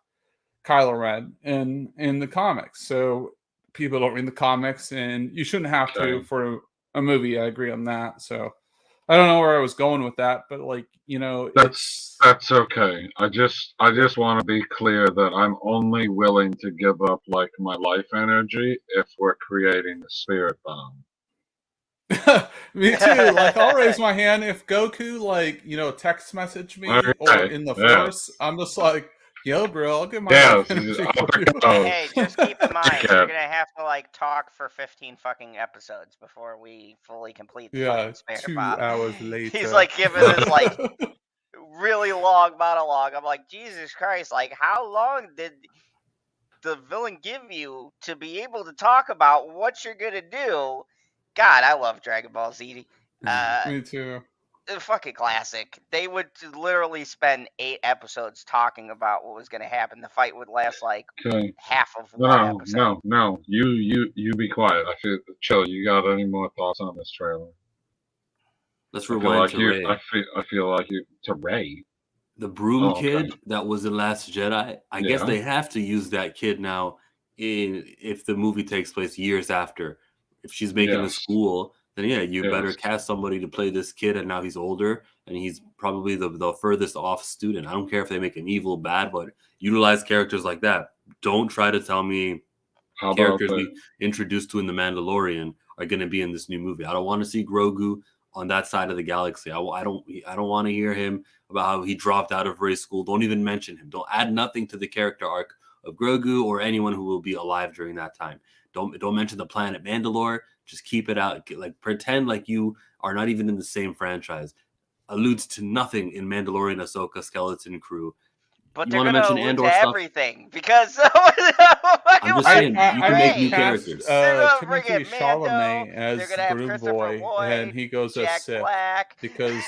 Kylo Ren in the comics. So people don't read the comics, and you shouldn't have to for a movie. I agree on that. So I don't know where I was going with that, but like, you know, That's okay. I just want to be clear that I'm only willing to give up like my life energy if we're creating a spirit bomb. Me too. Like, I'll raise my hand if Goku, like, you know, text message me or in the Force. I'm just like, yo, bro, I'll get my life energy for you. Hey, just keep in mind, you're gonna have to like talk for 15 fucking episodes before we fully complete the fucking spirit 2 bomb. hours later. He's like giving this like really long monologue. I'm like, Jesus Christ, like how long did the villain give you to be able to talk about what you're gonna do? God, I love Dragon Ball Z. Me too. Fucking classic. They would literally spend 8 episodes talking about what was gonna happen. The fight would last like half of one episode. No. You be quiet. I feel chill. You got any more thoughts on this trailer? Let's rewind to Rey. I feel like you to Rey. The broom kid that was in Last Jedi. I guess they have to use that kid now if the movie takes place years after. If she's making a school, then you better cast somebody to play this kid, and now he's older, and he's probably the furthest off student. I don't care if they make an evil bad, but utilize characters like that. Don't try to tell me characters we introduced to in The Mandalorian are going to be in this new movie. I don't want to see Grogu on that side of the galaxy. I don't want to hear him about how he dropped out of Rey's school. Don't even mention him. Don't add nothing to the character arc of Grogu or anyone who will be alive during that time. Don't mention the planet Mandalore. Just keep it out. Like, pretend like you are not even in the same franchise. Alludes to nothing in Mandalorian, Ahsoka, Skeleton Crew. But they're going to allude to everything because I'm just saying, you can make new characters. Timothy Chalamet as Broom Boy, and he goes as Sith because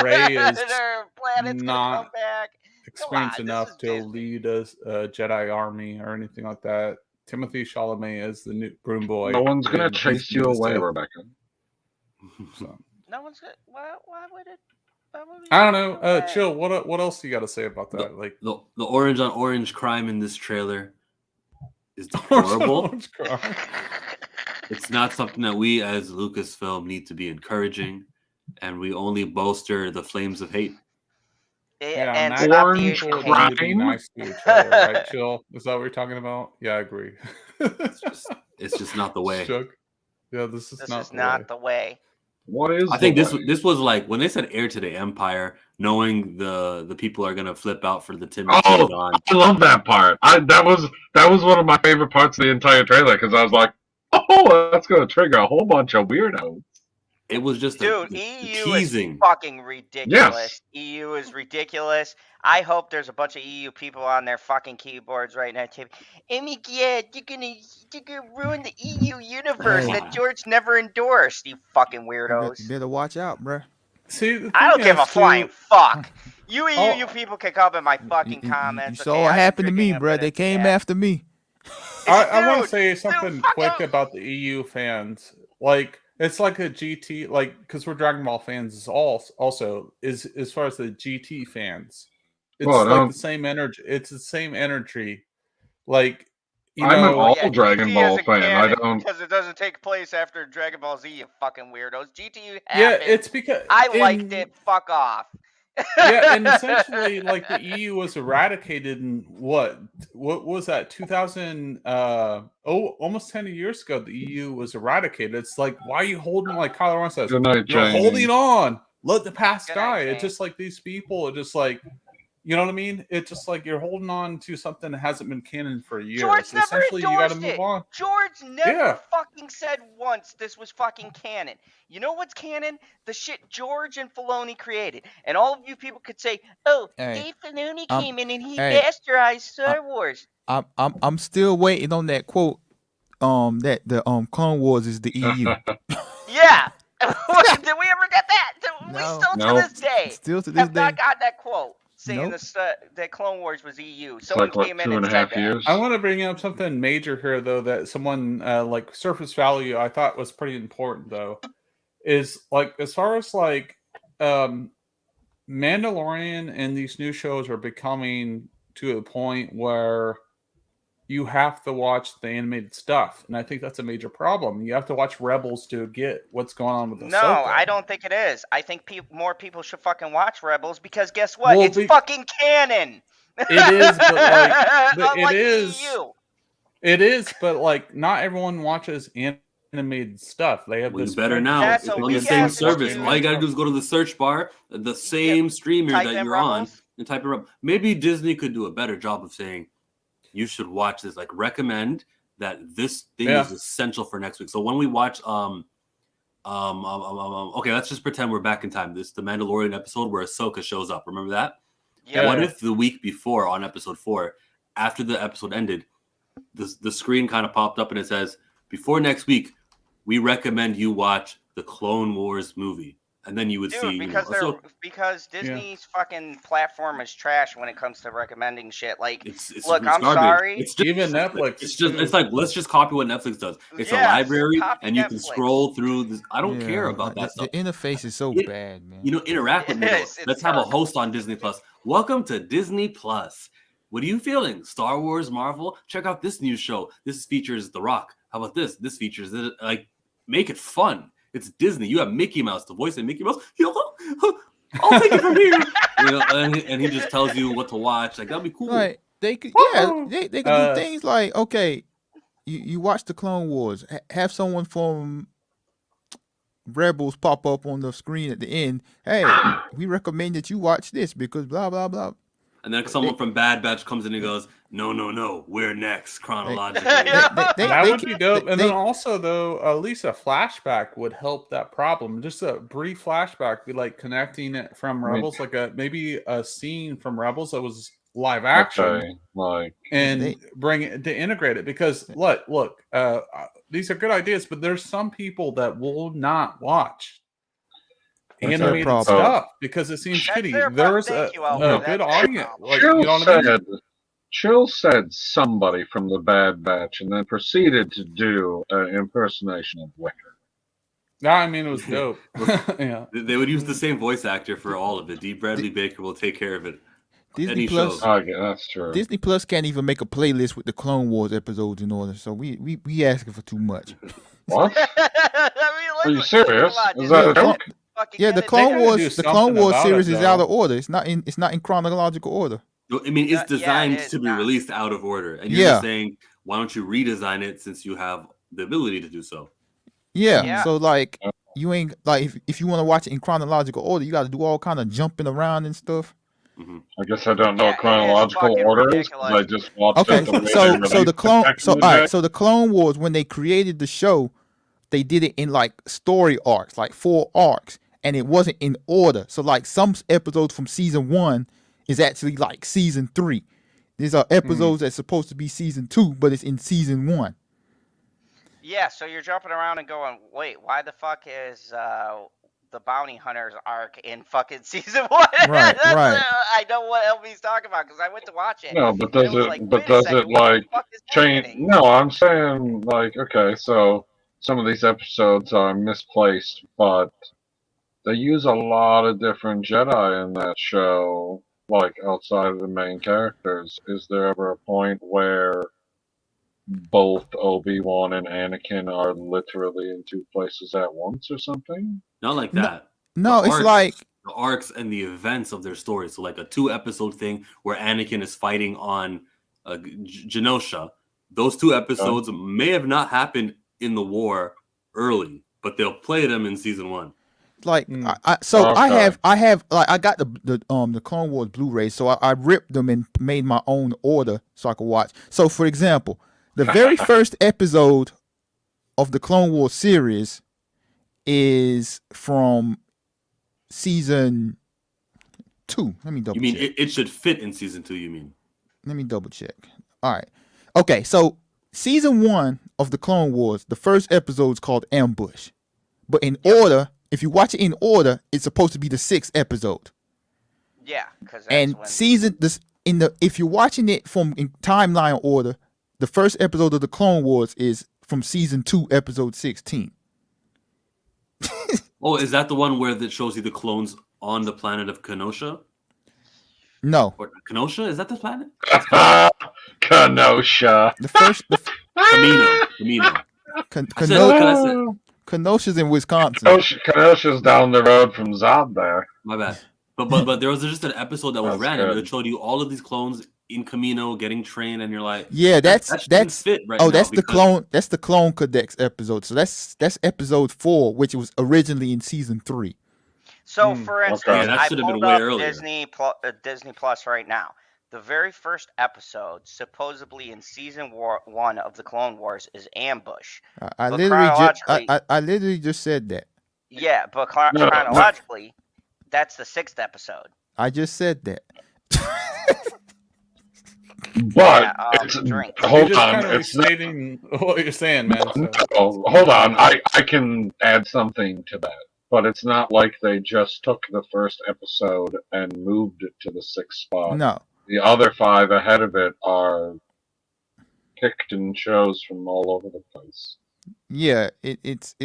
Rey is not experienced enough to lead a Jedi army or anything like that. Timothy Chalamet as the new Broom Boy. No one's gonna chase you away, Rebecca. So. No one's gonna. Why would it? I don't know. Chill. What else do you got to say about that? Like the orange on orange crime in this trailer is deplorable. It's not something that we as Lucasfilm need to be encouraging, and we only bolster the flames of hate. And orange crime. Be nice to each other, right? Chill. Is that what you're talking about? Yeah, I agree. It's just not the way. Yeah, this is not the way. What is? I think this was like when they said heir to the empire, knowing the people are gonna flip out for the Timothy. I love that part. That was one of my favorite parts of the entire trailer because I was like, oh, that's gonna trigger a whole bunch of weirdos. It was just EU teasing. Is fucking ridiculous. Yes. EU is ridiculous. I hope there's a bunch of EU people on their fucking keyboards right now. Oh my god, you're gonna ruin the EU universe that George never endorsed. You fucking weirdos. You better watch out, bruh. See, I don't give a flying fuck. You EU people can come in my fucking comments. You saw what happened to me, bruh. They came after me. I want to say something quick about the EU fans. Like, it's like a GT, like, because we're Dragon Ball fans also is as far as the GT fans. It's like the same energy. It's the same energy. Like, I'm an all Dragon Ball fan. I don't, because it doesn't take place after Dragon Ball Z. You fucking weirdos. GT happened. Yeah, it's because I liked it. Fuck off. Yeah, and essentially, like, the EU was eradicated in what was that? 2000? Almost 10 years ago, the EU was eradicated. It's like, why are you holding, like Kylo Ren says, you're holding on. Let the past die. It's just like these people are just like, you know what I mean? It's just like you're holding on to something that hasn't been canon for years. George never Essentially, you got to move on. George never fucking said once this was fucking canon. You know what's canon? The shit George and Filoni created. And all of you people could say, "Oh, Dave Filoni came in and he bastardized Star Wars." I'm still waiting on that quote. That the Clone Wars is the EU. Yeah. Did we ever get that? We still to this day. Still to this have day. not got that quote. saying Nope. that Clone Wars was EU. It's Someone like, what, came in and 2.5 said that. years? I want to bring up something major here, though, that someone like surface value I thought was pretty important, though, is like as far as like Mandalorian and these new shows are becoming to a point where you have to watch the animated stuff, and I think that's a major problem. You have to watch Rebels to get what's going on with No, Ahsoka. I don't think it is. I think more people should fucking watch Rebels because guess what? Well, It's fucking canon. It is, but like Unlike it is. EU. It is, but like not everyone watches animated stuff. They have Well, this you better now. That's It's a on the weak same ass service. excuse. All you gotta do is go to the search bar, the same streamer Type that in you're on, Rebels. and type it up. Maybe Disney could do a better job of saying you should watch this. Like recommend that this thing is essential for next week. So when we watch okay, let's just pretend we're back in time. This is the Mandalorian episode where Ahsoka shows up. Remember that? Yeah. What if the week before on episode 4, after the episode ended, the screen kind of popped up and it says, before next week, we recommend you watch the Clone Wars movie. And then you would see because Disney's fucking platform is trash when it comes to recommending shit. Like, it's look, I'm garbage. sorry. It's just, Even Netflix. It's like let's just copy what Netflix does. It's a library, and you can scroll through this. I don't care about that stuff. The interface is so bad, man. Interact with me. Let's have a host on Disney Plus. Welcome to Disney Plus. What are you feeling? Star Wars, Marvel? Check out this new show. This features The Rock. How about this? This features like make it fun. It's Disney. You have Mickey Mouse, the voice of Mickey Mouse. I'll take it from here. And he just tells you what to watch. Like that'd be cool. Right? They could, they could do things like, okay, you watch the Clone Wars. Have someone from Rebels pop up on the screen at the end. Hey, we recommend that you watch this because blah blah blah. And then someone from Bad Batch comes in and goes, no, we're next chronologically. That would be dope. And then also, though, at least a flashback would help that problem. Just a brief flashback, be like connecting it from Rebels, like maybe a scene from Rebels that was live action, and bring it to integrate it. Because look, these are good ideas, but there's some people that will not watch animated stuff because it seems shitty. There's a good audience. Like, you know what I mean? Chill said somebody from the Bad Batch and then proceeded to do an impersonation of Wicker. No, I mean, it was dope. Yeah. They would use the same voice actor for all of it. D. Bradley Baker will take care of it. Disney Plus, that's true. Disney Plus can't even make a playlist with the Clone Wars episodes in order, so we asking for too much. What? Are you serious? Is that a joke? Yeah, the Clone Wars series is out of order. It's not in chronological order. No, I mean, it's designed to be released out of order, and you're just saying, why don't you redesign it since you have the ability to do so? Yeah. So like, you ain't like if you want to watch it in chronological order, you got to do all kind of jumping around and stuff. Mm-hmm. I guess I don't know what chronological order is. I just watched it. So the Clone Wars, when they created the show, they did it in like story arcs, like 4 arcs, and it wasn't in order. So like some episodes from season 1 is actually like season 3. These are episodes that's supposed to be season 2, but it's in season 1. Yeah, so you're jumping around and going, wait, why the fuck is the bounty hunters arc in fucking season 1? Right. I know what LB's talking about because I went to watch it. No, but does it change? No, I'm saying like, okay, so some of these episodes are misplaced, but they use a lot of different Jedi in that show, like outside of the main characters. Is there ever a point where both Obi-Wan and Anakin are literally in 2 places at once or something? Not like that. No, it's like the arcs and the events of their story. So like a 2-episode thing where Anakin is fighting on Genosha. Those 2 episodes may have not happened in the war early, but they'll play them in season 1. Like I have like I got the Clone Wars Blu-ray, so I ripped them and made my own order so I could watch. So for example, the very first episode of the Clone Wars series is from season 2. Let me double check. You mean it should fit in season 2, you mean? Let me double check. All right. Okay, so season 1 of the Clone Wars, the first episode is called Ambush. But in order, if you watch it in order, it's supposed to be the 6th episode. Yeah, because that's And when. if you're watching it from in timeline order, the first episode of the Clone Wars is from season 2, episode 16. Oh, is that the one where that shows you the clones on the planet of Kenosha? No. Or Kenosha? Is that the planet? Kenosha. Camino. Kenosha's in Wisconsin. Kenosha's down the road from Zod there. My bad. But there was just an episode that was That's random. good. It showed you all of these clones in Camino getting trained, and you're like, Yeah, that's fit right oh, now that's the because- clone. That's the Clone Codex episode. So that's episode 4, which was originally in season 3. So, for instance, Yeah, that I should have been pulled way up earlier. Disney Plus right now. The very first episode, supposedly in season 1 of the Clone Wars, is Ambush. I But literally chronologically- I literally just said that. Yeah, but No. chronologically, that's the 6th episode. I just said that. But drink. hold You're just on, kind of it's not, restating what you're saying, man. So. oh, hold on. I can add something to that, but it's not like they just took the first episode and moved it to the 6th spot. No. The other 5 ahead of it are picked and chose from all over the place. Yeah, it's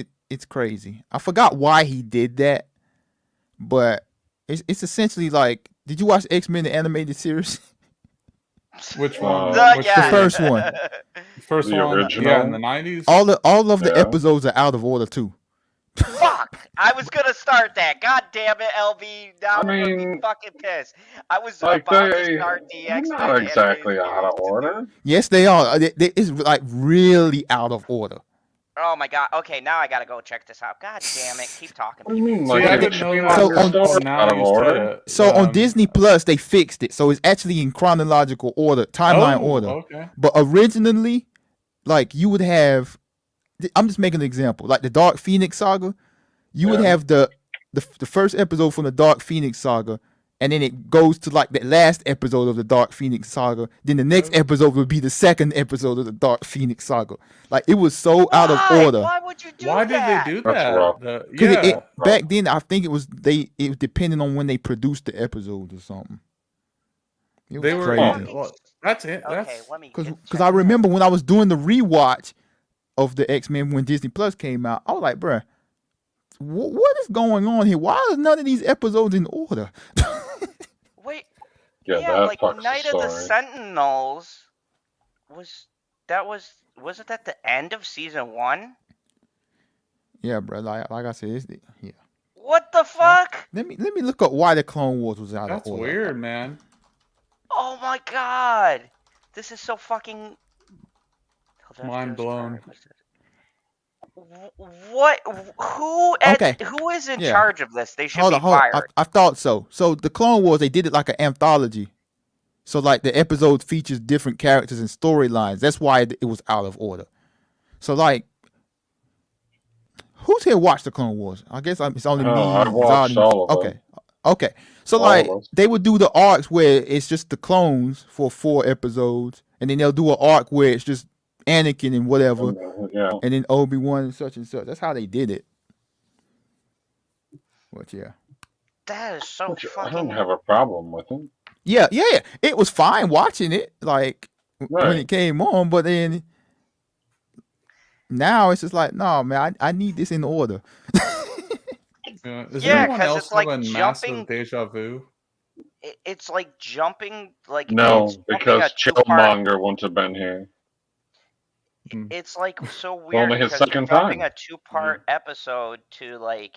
crazy. I forgot why he did that, but it's essentially like, did you watch X-Men the animated series? Which one? The first one. First The one, original? yeah, in the 90s. All of the Yeah. episodes are out of order too. Fuck! I was gonna start that. God damn it, LB. Now I'm gonna be fucking pissed. I was Like about to they, start the they're X-Men not exactly animated out of order. Yes, they are. It's like really out of order. Oh my god. Okay, now I gotta go check this out. God damn it. Keep talking. What do you mean? See, Like, I it didn't should know be that. So on the on- store Now out of you said order. it. So on Disney Plus, they fixed it. So it's actually in chronological order, timeline Oh, order. okay. But originally, like you would have, I'm just making an example, like the Dark Phoenix saga. You would Yeah. have the first episode from the Dark Phoenix saga, and then it goes to like the last episode of the Dark Phoenix saga. Then the next episode would be the second episode of the Dark Phoenix saga. Like it was so out of order. Why would you do Why that? did they do That's that? rough. Because Yeah. back then, I think it was depending on when they produced the episode or something. It was They were. crazy. Well, that's it. Okay, That's let me Because I remember when I was doing the rewatch of the X-Men when Disney Plus came out, I was like, bruh, what is going on here? Why are none of these episodes in order? Wait. Yeah, Yeah, that like fucks the Night of the story. Sentinels wasn't that the end of season 1? Yeah, bro. Like I said, yeah. What the fuck? Let me look up why the Clone Wars was out that's of order. weird, man. Oh my god. This is so fucking Mind blown. What? Who? Okay. Who is in Yeah. charge of this? They should Hold be on. fired. I thought so. So the Clone Wars, they did it like an anthology. So like the episode features different characters and storylines. That's why it was out of order. So like, who's here watched the Clone Wars? I guess it's only me. I watched Zod, and- all of okay. them. Okay. So All like of us. they would do the arcs where it's just the clones for 4 episodes, and then they'll do an arc where it's just Anakin and whatever, Yeah. and then Obi-Wan and such and such. That's how they did it. But yeah. That is so I fucking. don't have a problem with it. Yeah. It was fine watching it, like when Right. it came on, but then now it's just like, no, man, I need this in order. Yeah. Is Yeah, anyone 'cause else it's like having jumping- massive deja vu? It's like jumping. Like No, it's jumping because a two-part- Chillmonger wouldn't have been here. It's like so weird only his because second you're jumping time. a 2-part episode to like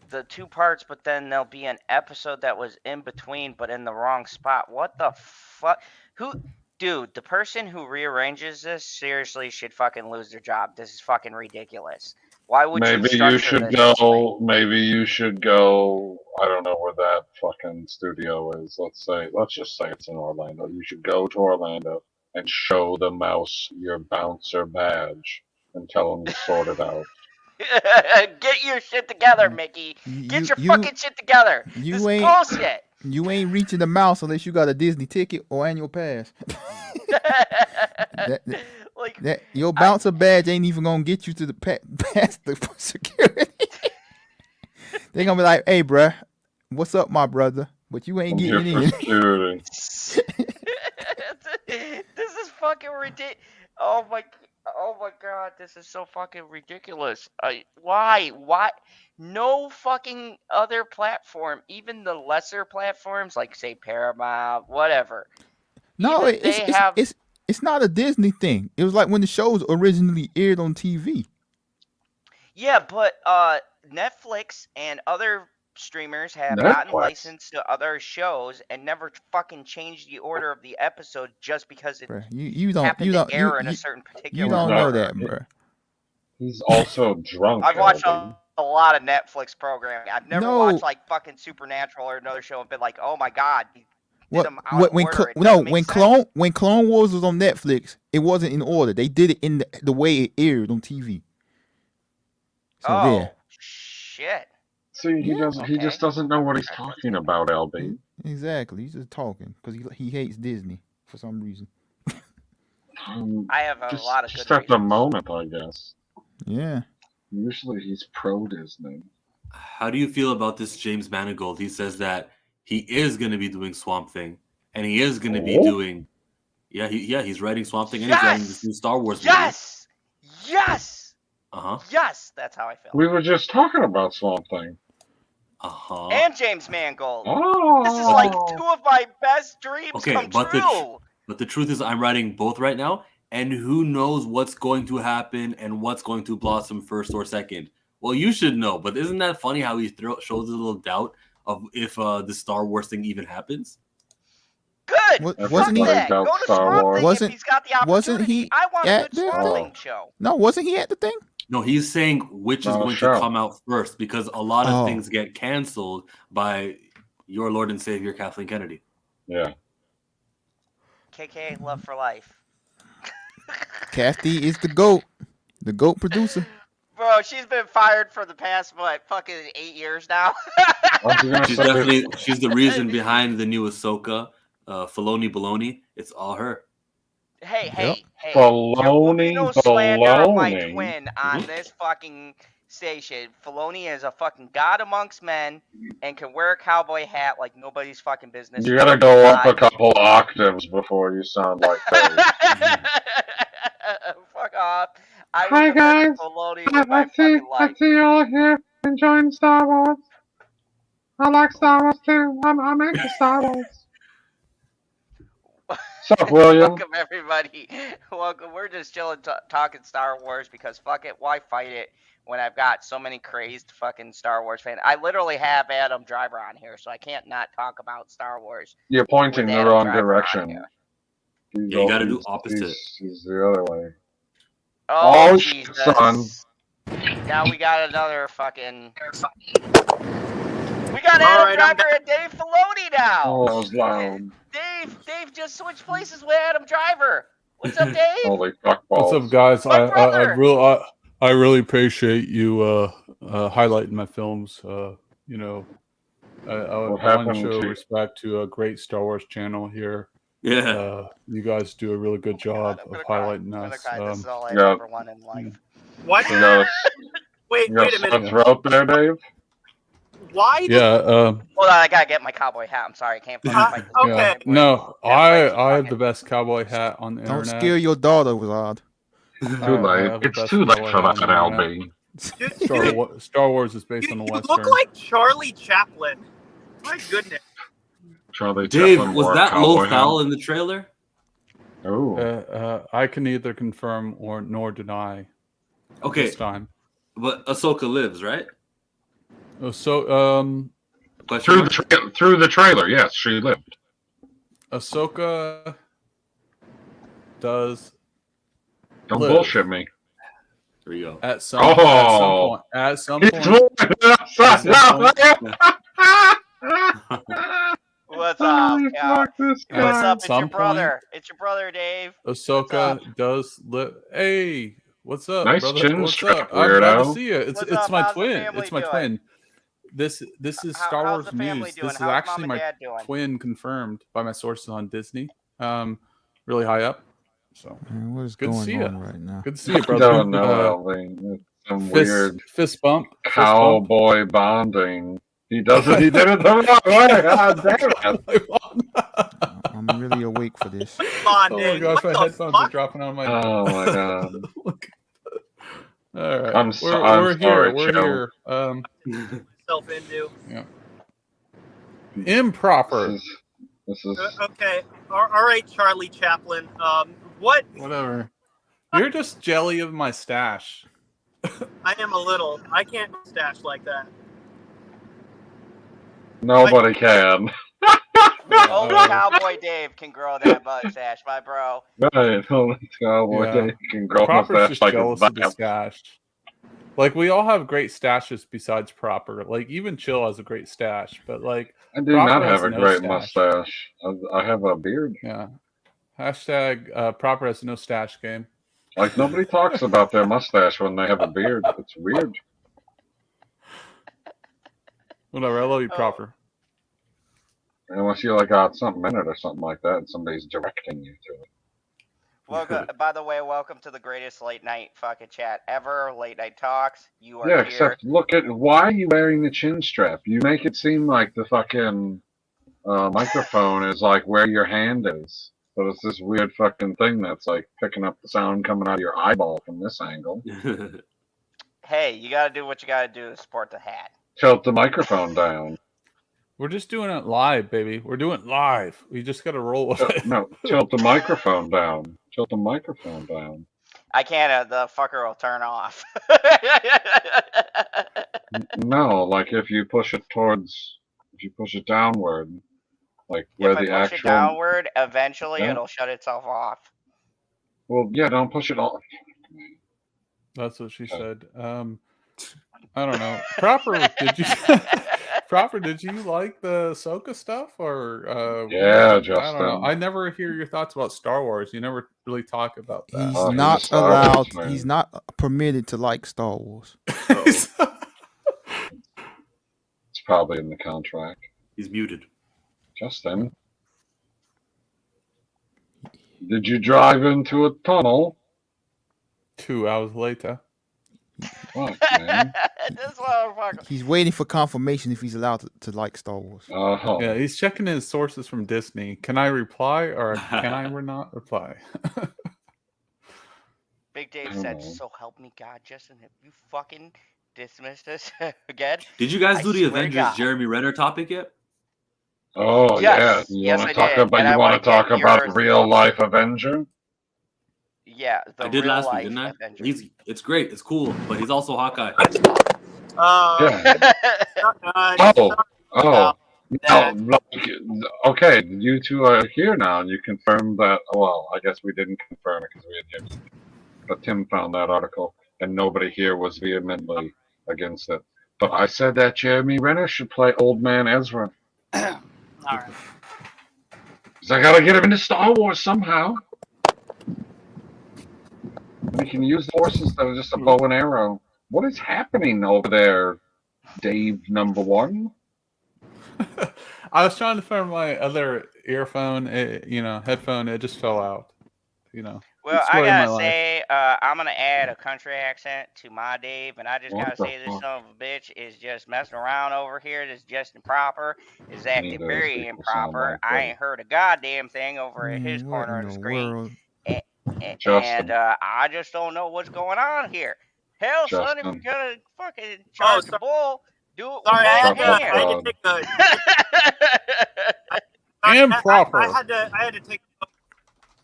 the 2 parts, but then there'll be an episode that was in between, but in the wrong spot. What the fuck? Dude, the person who rearranges this seriously should fucking lose their job. This is fucking ridiculous. Why would Maybe you you structure should this go. this way? Maybe you should go. I don't know where that fucking studio is. Let's just say it's in Orlando. You should go to Orlando and show the mouse your bouncer badge and tell him to sort it out. Get your shit together, Mickey. Get your you- fucking shit together. you This is ain't- bullshit. You ain't reaching the mouse unless you got a Disney ticket or annual pass. Your bouncer badge ain't even gonna get you to the past the security. They're gonna be like, "Hey, bruh, What's up, my brother? But you ain't I'm here getting for in. security. This is fucking ridiculous. Oh my god, this is so fucking ridiculous. Why? No fucking other platform, even the lesser platforms like say Paramount, whatever. No, Even they have. it's not a Disney thing. It was like when the shows originally aired on TV. Yeah, but Netflix and other streamers have gotten Netflix? licensed to other shows and never fucking changed the order of the episode just because it Bruh, you don't happened you to don't air in you a certain particular you don't know order. that, bro. He's also drunk. I've watched LB. a lot of Netflix programming. I've never No. watched like fucking Supernatural or another show and been like, oh my god, he did them out of When order. It doesn't make sense. when Clone Wars was on Netflix, it wasn't in order. They did it in the way it aired on TV. So Oh there. shit. See, he doesn't. He just doesn't know what he's talking about, LB. Exactly. He's just talking because he hates Disney for some reason. I have a lot of just good at the moment, I guess. Yeah. Usually he's pro Disney. How do you feel about this James Manigold? He says that he is going to be doing Swamp Thing, and he is going to be doing. He's writing Swamp Thing, and he's writing this new Star Wars movie. Yes. Uh-huh. Yes, that's how I feel. We were just talking about Swamp Thing. Uh-huh. And James Mangold. Oh. This is like two of my best dreams come true. But the truth is, I'm writing both right now, and who knows what's going to happen and what's going to blossom first or second. Well, you should know, but isn't that funny how he shows a little doubt of if the Star Wars thing even happens? Good. Wasn't he? Go to Swamp Thing if he's got the opportunity. Wasn't he I want a at good the Swamp thing? Thing show. No, wasn't he at the thing? No, he's saying which is going to come out first because a lot of things get canceled by your Lord and Savior Kathleen Kennedy. Yeah. KK, love for life. Kathy is the GOAT producer. Bro, she's been fired for the past, fucking 8 years now? She's the reason behind the new Ahsoka, Filoni Baloney. It's all her. Hey. Baloney, no slander of my twin on this fucking station. Filoni is a fucking god amongst men and can wear a cowboy hat like nobody's fucking business. You gotta go up a couple octaves before you sound like that. Fuck off. Hi guys, I see you all here enjoying Star Wars. I like Star Wars too. I'm into Star Wars. What's up, William? Welcome everybody. Welcome. We're just chilling, talking Star Wars because fuck it, why fight it when I've got so many crazed fucking Star Wars fans? I literally have Adam Driver on here, so I can't not talk about Star Wars. You're pointing the wrong direction. Yeah, you gotta do opposite. He's the other way. Oh, Jesus. Jesus. Son. Now we got another fucking... We got Adam Driver and Dave Filoni now! Oh, that was loud. Dave just switched places with Adam Driver. What's up, Dave? Holy fuck balls. What's up, guys? I really appreciate you highlighting my films. I want to show respect to a great Star Wars channel here. Yeah, you guys do a really good job of highlighting us. This is all I ever want in life. What? Wait a minute. Throat there, Dave? Why? Hold on, I gotta get my cowboy hat. I'm sorry, I can't fucking fight this. Okay. No, I have the best cowboy hat on the internet. Don't scare your daughter, Wazard. Too late. It's too late for that, LB. Star Wars is based on the Western. You look like Charlie Chaplin. My goodness. Charlie Dave, Chaplin was that Lo Fowl in the trailer? Oh. I can neither confirm nor deny. Okay. This time. But Ahsoka lives, right? Through the trailer, yes, she lived. Ahsoka does. Don't live. bullshit me. Here we go. At some point. What's up, Cal? What's up? It's your brother. It's your brother, Dave. Ahsoka does live. Hey, what's up, nice brother? chin What's strap, up? I'm glad to weirdo. see you. It's my twin. It's my twin. This is Star Wars news. This is actually my twin, confirmed by my sources on Disney. Really high up. So what is good to going see you on right now? Good to see you, brother. Don't know, Elvin. Some weird fist bump. Cowboy bonding. He doesn't. He did it the wrong way. God damn it. I'm really awake for this. Oh my gosh, my headphones are dropping on my. Oh my god. All right, I'm we're here. sorry, We're Joe. here. Myself into. Yeah. Improper. This is Okay. All right, Charlie Chaplin. What? Whatever. You're just jelly of my stash. I am a little. I can't stash like that. nobody can. Only Cowboy Dave can grow that mustache, my bro. Right. Only Cowboy Yeah. Dave can grow Proper's mustache just like jealous a of the stash. Like, we all have great stashes besides Proper. Like, even Chill has a great stash, but like I do Proper not has have a no great stash. mustache. I have a beard. Yeah. Hashtag Proper has no stash game. Like, nobody talks about their mustache when they have a beard. It's weird. Whatever, I love you, Proper. Unless you like got something in it or something like that, and somebody's directing you to it. Welcome, by the way, welcome to the greatest late night fucking chat ever. Late night talks. You are Yeah, here. except look at why are you wearing the chin strap? You make it seem like the fucking microphone is like where your hand is, but it's this weird fucking thing that's like picking up the sound coming out of your eyeball from this angle. Hey, you gotta do what you gotta do to support the hat. Tilt the microphone down. We're just doing it live, baby. We're doing it live. We just gotta roll with it. No, tilt the microphone down. Tilt the microphone down. I can't. The fucker will turn off. No, like if you push it downward, like where If I the push actual. it downward, eventually Yeah. it'll shut itself off. Well, yeah, don't push it all. That's what she said. I don't know. Proper, did you Proper, did you like the Ahsoka stuff or Yeah, I don't Justin. know. I never hear your thoughts about Star Wars. You never really talk about that. He's Oh, he's a not Star Wars allowed. fan. He's not permitted to like Star Wars. It's probably in the contract. He's muted. Justin, did you drive into a tunnel? 2 hours later. Fuck, man. This motherfucker. He's waiting for confirmation if he's allowed to like Star Wars. Oh. Yeah, he's checking his sources from Disney. Can I reply or can I not reply? Big Dave said, "So help me God, Justin, have you fucking dismissed us again?" Did you guys I do the swear to Avengers God. Jeremy Renner topic yet? Oh, Yes, yeah. You yes, want I to talk did, about? and I You wanna want to talk get about a yours. real life Avenger? Yeah, the I did real last week, life didn't I? Avenger. It's great. It's cool, but he's also Hawkeye. Yeah. Oh. No, like, okay, you two are here now, and you confirmed that. Well, I guess we didn't confirm it because we had Tim. But Tim found that article, and nobody here was vehemently against it. But I said that Jeremy Renner should play Old Man Ezra. All right. Because I gotta get him into Star Wars somehow. We can use the Force instead of just a bow and arrow. What is happening over there, Dave number one? I was trying to find my other earphone, headphone. It just fell out. Well, It's I ruined my gotta life. say, I'm gonna add a country accent to my Dave, and I just What gotta the say this fuck? son of a bitch is just messing around over here. This just improper. Is acting Neither very of these people sound improper. like I that. ain't heard a goddamn thing over at his Man, what corner in of the the screen. world? Justin. And I just don't know what's going on here. Hell, son, if Justin. you're gonna fucking charge the bull, do it with Sorry, I both had to hands. take a. Improper.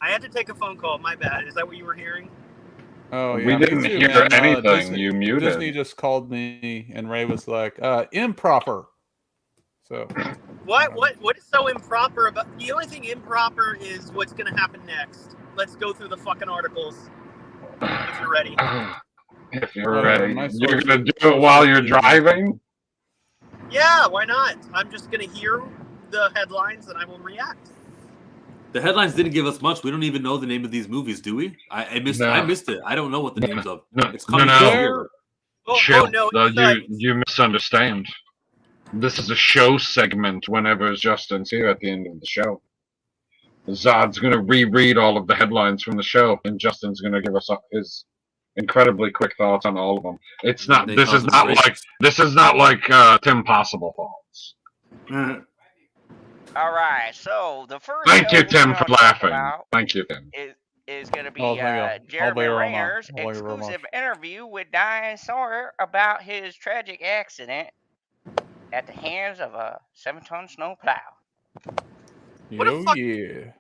I had to take a phone call. My bad. Is that what you were hearing? Oh, We yeah, me didn't too, hear man. anything. Disney, You muted. Disney just called me, and Ray was like, improper. So What is so improper about? The only thing improper is what's going to happen next. Let's go through the fucking articles. If you're ready. If you're Whatever, ready, my you're sources- gonna do it while you're driving? Yeah, why not? I'm just going to hear the headlines and I will react. The headlines didn't give us much. We don't even know the name of these movies, do we? I missed. No. I missed it. I don't know what the names of. No, It's coming no. this year. Chill. no, You misunderstand. This is a show segment whenever Justin's here at the end of the show. Zod's going to reread all of the headlines from the show, and Justin's going to give us his incredibly quick thoughts on all of them. It's not. They This call is them not great. like. This is not like Tim Possible thoughts. All right, so the first Thank you, film we're Tim, going for to talk laughing. about Thank you, Tim. is going to be Oh, thank you. Jeremy I'll be Renner's very much. exclusive interview with Diane Sawyer about his tragic accident at the hands of a 7-ton snowplow. What a Oh fuck- yeah.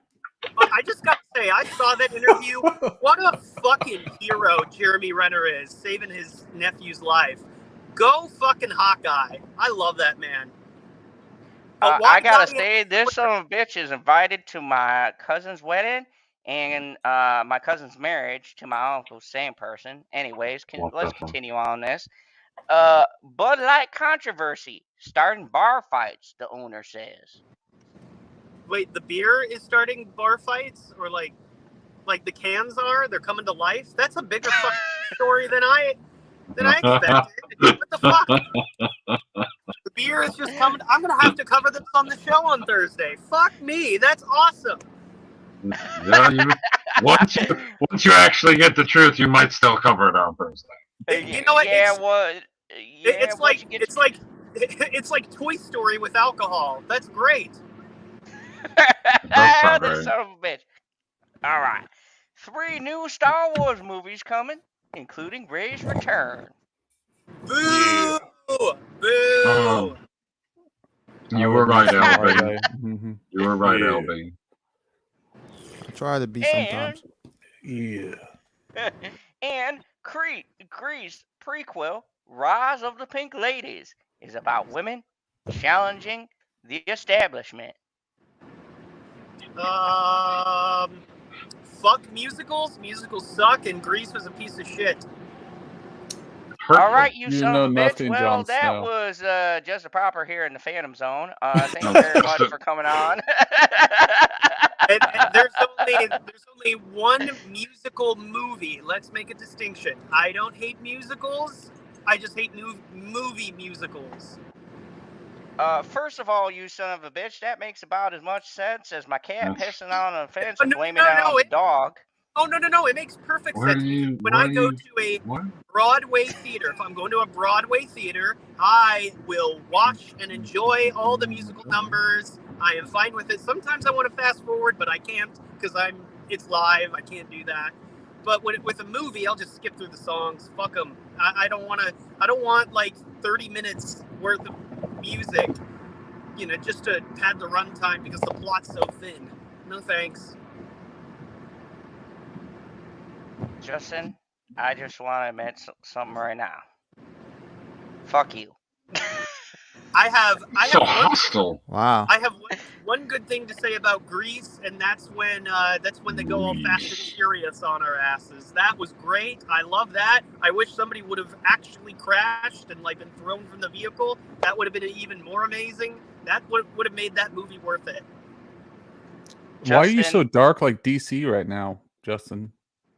I just gotta say, I saw that interview. What a fucking hero Jeremy Renner is, saving his nephew's life. Go fucking Hawkeye. I love that man. I gotta say, this son of a bitch is invited to my cousin's wedding and my cousin's marriage to my uncle's same person. Anyways, let's continue on this. Bud Light controversy, starting bar fights, the owner says. Wait, the beer is starting bar fights, or like the cans are? They're coming to life. That's a bigger fucking story than I expected. What the fuck? The beer is just coming. I'm gonna have to cover this on the show on Thursday. Fuck me, that's awesome. Yeah, once you actually get the truth, you might still cover it on Thursday. You know what? Yeah, it's like Toy Story with alcohol. That's great. This son of a bitch. All right. 3 new Star Wars movies coming, including Rey's Return. Boo! Boo! You were right, LB. LB. You were right, LB. I try to be sometimes. Yeah. And Grease prequel, Rise of the Pink Ladies, is about women challenging the establishment. Fuck musicals. Musicals suck, and Grease was a piece of shit. All right, you son know of a bitch. nothing, Well, Jon that Snow. was just a proper here in the Phantom Zone. Thank you very much for coming on. And there's only one musical movie. Let's make a distinction. I don't hate musicals. I just hate movie musicals. First of all, you son of a bitch, that makes about as much sense as my cat pissing on a fence and No, blaming it on the dog. Oh, no. It makes perfect sense. When I go to a Broadway theater, if I'm going to a Broadway theater, I will watch and enjoy all the musical numbers. I am fine with it. Sometimes I want to fast forward, but I can't because it's live. I can't do that. But with a movie, I'll just skip through the songs. Fuck them. I don't want like 30 minutes worth of music, just to pad the runtime because the plot's so thin. No thanks. Justin, I just want to admit something right now. Fuck you. I have hostile. Wow. I have one good thing to say about Grease, and that's when they go all fast and furious on our asses. That was great. I love that. I wish somebody would have actually crashed and been thrown from the vehicle. That would have been even more amazing. That would have made that movie worth it. Why are you so dark like DC right now, Justin?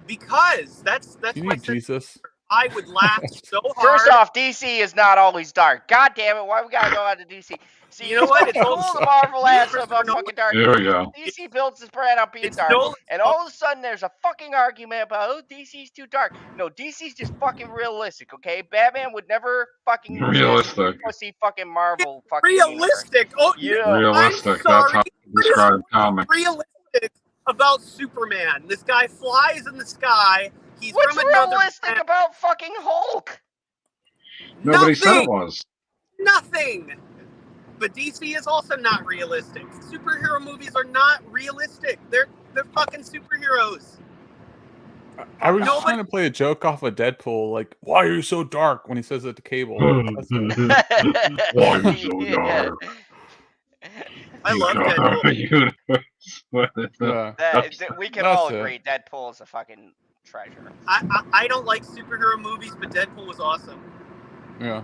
Because that's You my need Jesus. I would laugh so hard. First off, DC is not always dark. God damn it, why we gotta go out to DC? See, You know what? It's cool the Marvel ass about fucking dark. There we go. DC builds his brand on being dark, and all of a sudden there's a fucking argument about DC's too dark. No, DC's just fucking realistic, okay? Batman would never fucking Realistic. pussy fucking Marvel fucking realistic. Universe. Oh, yeah. Realistic. That's how you describe comics. Realistic about Superman. This guy flies in the sky. He's What's from another realistic planet. about fucking Hulk? Nobody said it was. Nothing. But DC is also not realistic. Superhero movies are not realistic. They're fucking superheroes. I was trying to play a joke off of Deadpool, like, why are you so dark, when he says it to Cable. Why are you so dark? I love Deadpool. We can all agree Deadpool is a fucking treasure. I don't like superhero movies, but Deadpool was awesome. Yeah.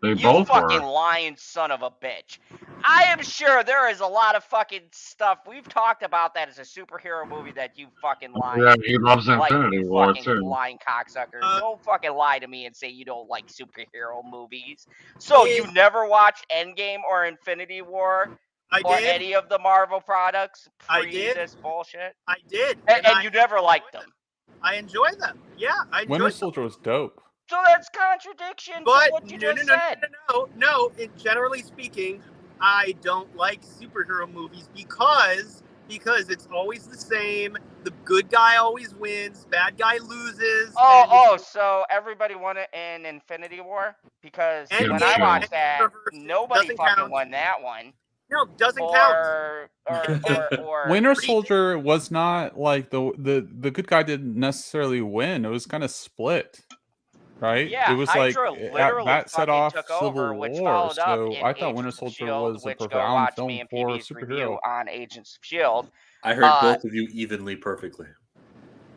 They You both fucking were. lying son of a bitch. I am sure there is a lot of fucking stuff. We've talked about that as a superhero movie that you fucking lying. Yeah, he loves like, Infinity you War fucking too. lying cocksucker. Don't fucking lie to me and say you don't like superhero movies. So you never watched Endgame or Infinity War? Or did. any of the Marvel products? I did. This bullshit? I did. And you never liked them. I enjoy them. Yeah, I enjoy Winter them. Soldier was dope. So that's contradiction But to what you just said. No. Generally speaking, I don't like superhero movies because it's always the same. The good guy always wins, bad guy loses. So everybody won it in Infinity War? Because when Endgame, I watched Endgame that, Universe nobody doesn't fucking count. won that one. No, doesn't count. Or Winter Soldier was not like the good guy didn't necessarily win. It was kind of split, right? Yeah, It was Hydra like literally that set fucking off took Civil over, which War. followed up So in I thought Winter Agents of Soldier S.H.I.E.L.D., was a which go profound watch film me and for PB's review superhero. on Agents of S.H.I.E.L.D. I heard both of you evenly perfectly.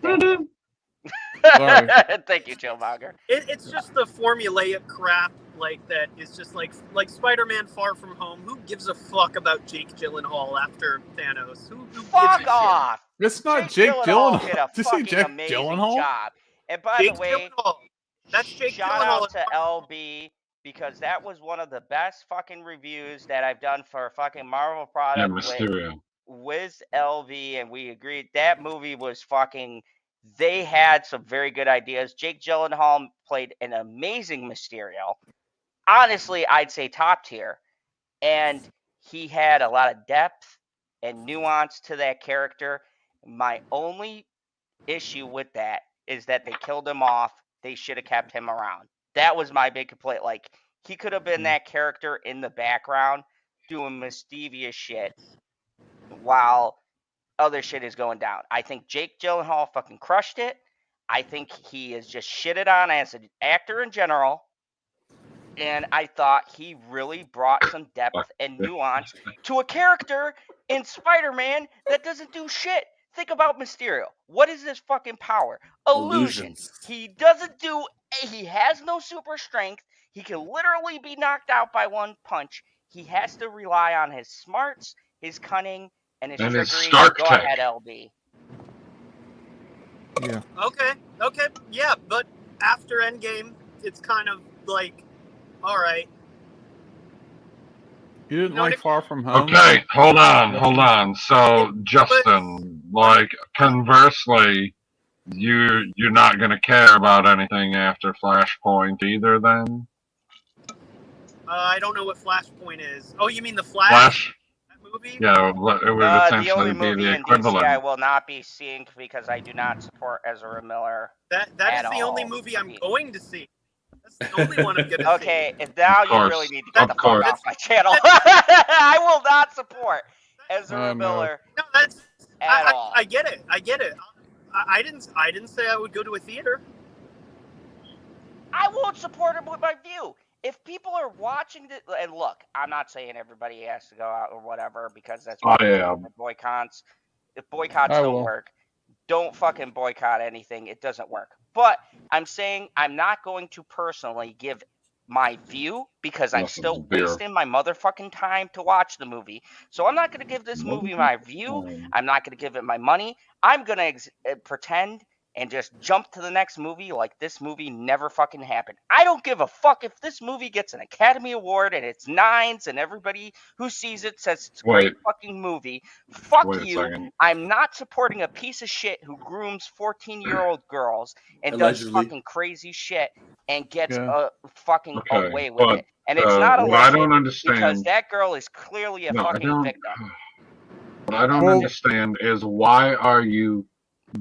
Sorry. Thank you, Chillmonger. It's just the formulaic crap like that is just like Spider-Man Far From Home. Who gives a fuck about Jake Gyllenhaal after Thanos? Who Fuck gives a off! shit? It's not Jake Gyllenhaal did a Did you say fucking Jake amazing Gyllenhaal? job. And by Jake the way, Gyllenhaal. That's Jake shout Gyllenhaal. out to LB because that was one of the best fucking reviews that I've done for a fucking Marvel Yeah, product Mysterio. with LV, and we agreed that movie was fucking. They had some very good ideas. Jake Gyllenhaal played an amazing Mysterio. Honestly, I'd say top tier. And he had a lot of depth and nuance to that character. My only issue with that is that they killed him off. They should have kept him around. That was my big complaint. Like, he could have been that character in the background doing mischievous shit while other shit is going down. I think Jake Gyllenhaal fucking crushed it. I think he is just shitted on as an actor in general. And I thought he really brought some depth and nuance to a character in Spider-Man that doesn't do shit. Think about Mysterio. What is his fucking power? Illusion. Illusions. He has no super strength. He can literally be knocked out by one punch. He has to rely on his smarts, his cunning, and his And his trickery. Stark Go tech. ahead, LB. Yeah. Okay, yeah, but after Endgame, it's kind of like, all right. You didn't like Far From Home? Okay, hold on. So, Justin, like, conversely, you're not gonna care about anything after Flashpoint either, then? I don't know what Flashpoint is. Oh, you mean the Flash? Flash? That movie? Yeah, it would The essentially only be movie the in DC I equivalent. will not be seeing because I do not support Ezra Miller. That at is the only all. movie I'm going to see. That's the only one I'm gonna see. Okay, now Of you really course, need to get the of fuck course. off my channel. I will not support Ezra Oh, no. Miller No, that's at all. I get it. I didn't say I would go to a theater. I won't support him with my view. If people are watching this, and look, I'm not saying everybody has to go out or whatever because that's I what am. boycotts. If boycotts I don't will. work, don't fucking boycott anything. It doesn't work. But I'm saying I'm not going to personally give my view because I'm still beer. wasting my motherfucking time to watch the movie. So I'm not going to give this movie my view. I'm not going to give it my money. I'm going to pretend and just jump to the next movie like this movie never fucking happened. I don't give a fuck if this movie gets an Academy Award and it's 9s and everybody who sees it says it's a great fucking movie. Fuck Wait a you. second. I'm not supporting a piece of shit who grooms 14-year-old girls and Allegedly. does fucking crazy shit and gets Yeah. fucking Okay, away with but, it. And it's not what I illicit don't because understand. that girl is clearly a No, I fucking don't. victim. What I don't Well- understand is why are you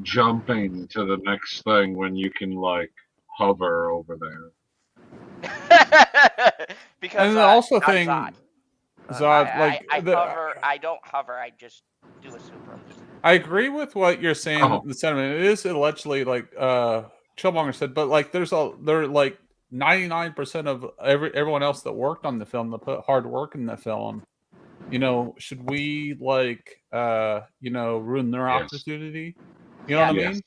jumping to the next thing when you can like hover over there? Because And also I'm thing, Zod. Zod, like I the- hover. I don't hover. I just do a super. I agree with what you're saying. Oh. The sentiment, it is allegedly like Chillmonger said, but like there like 99% of everyone else that worked on the film that put hard work in the film. You know, should we like ruin their Yes. opportunity? You know what I Yes. mean?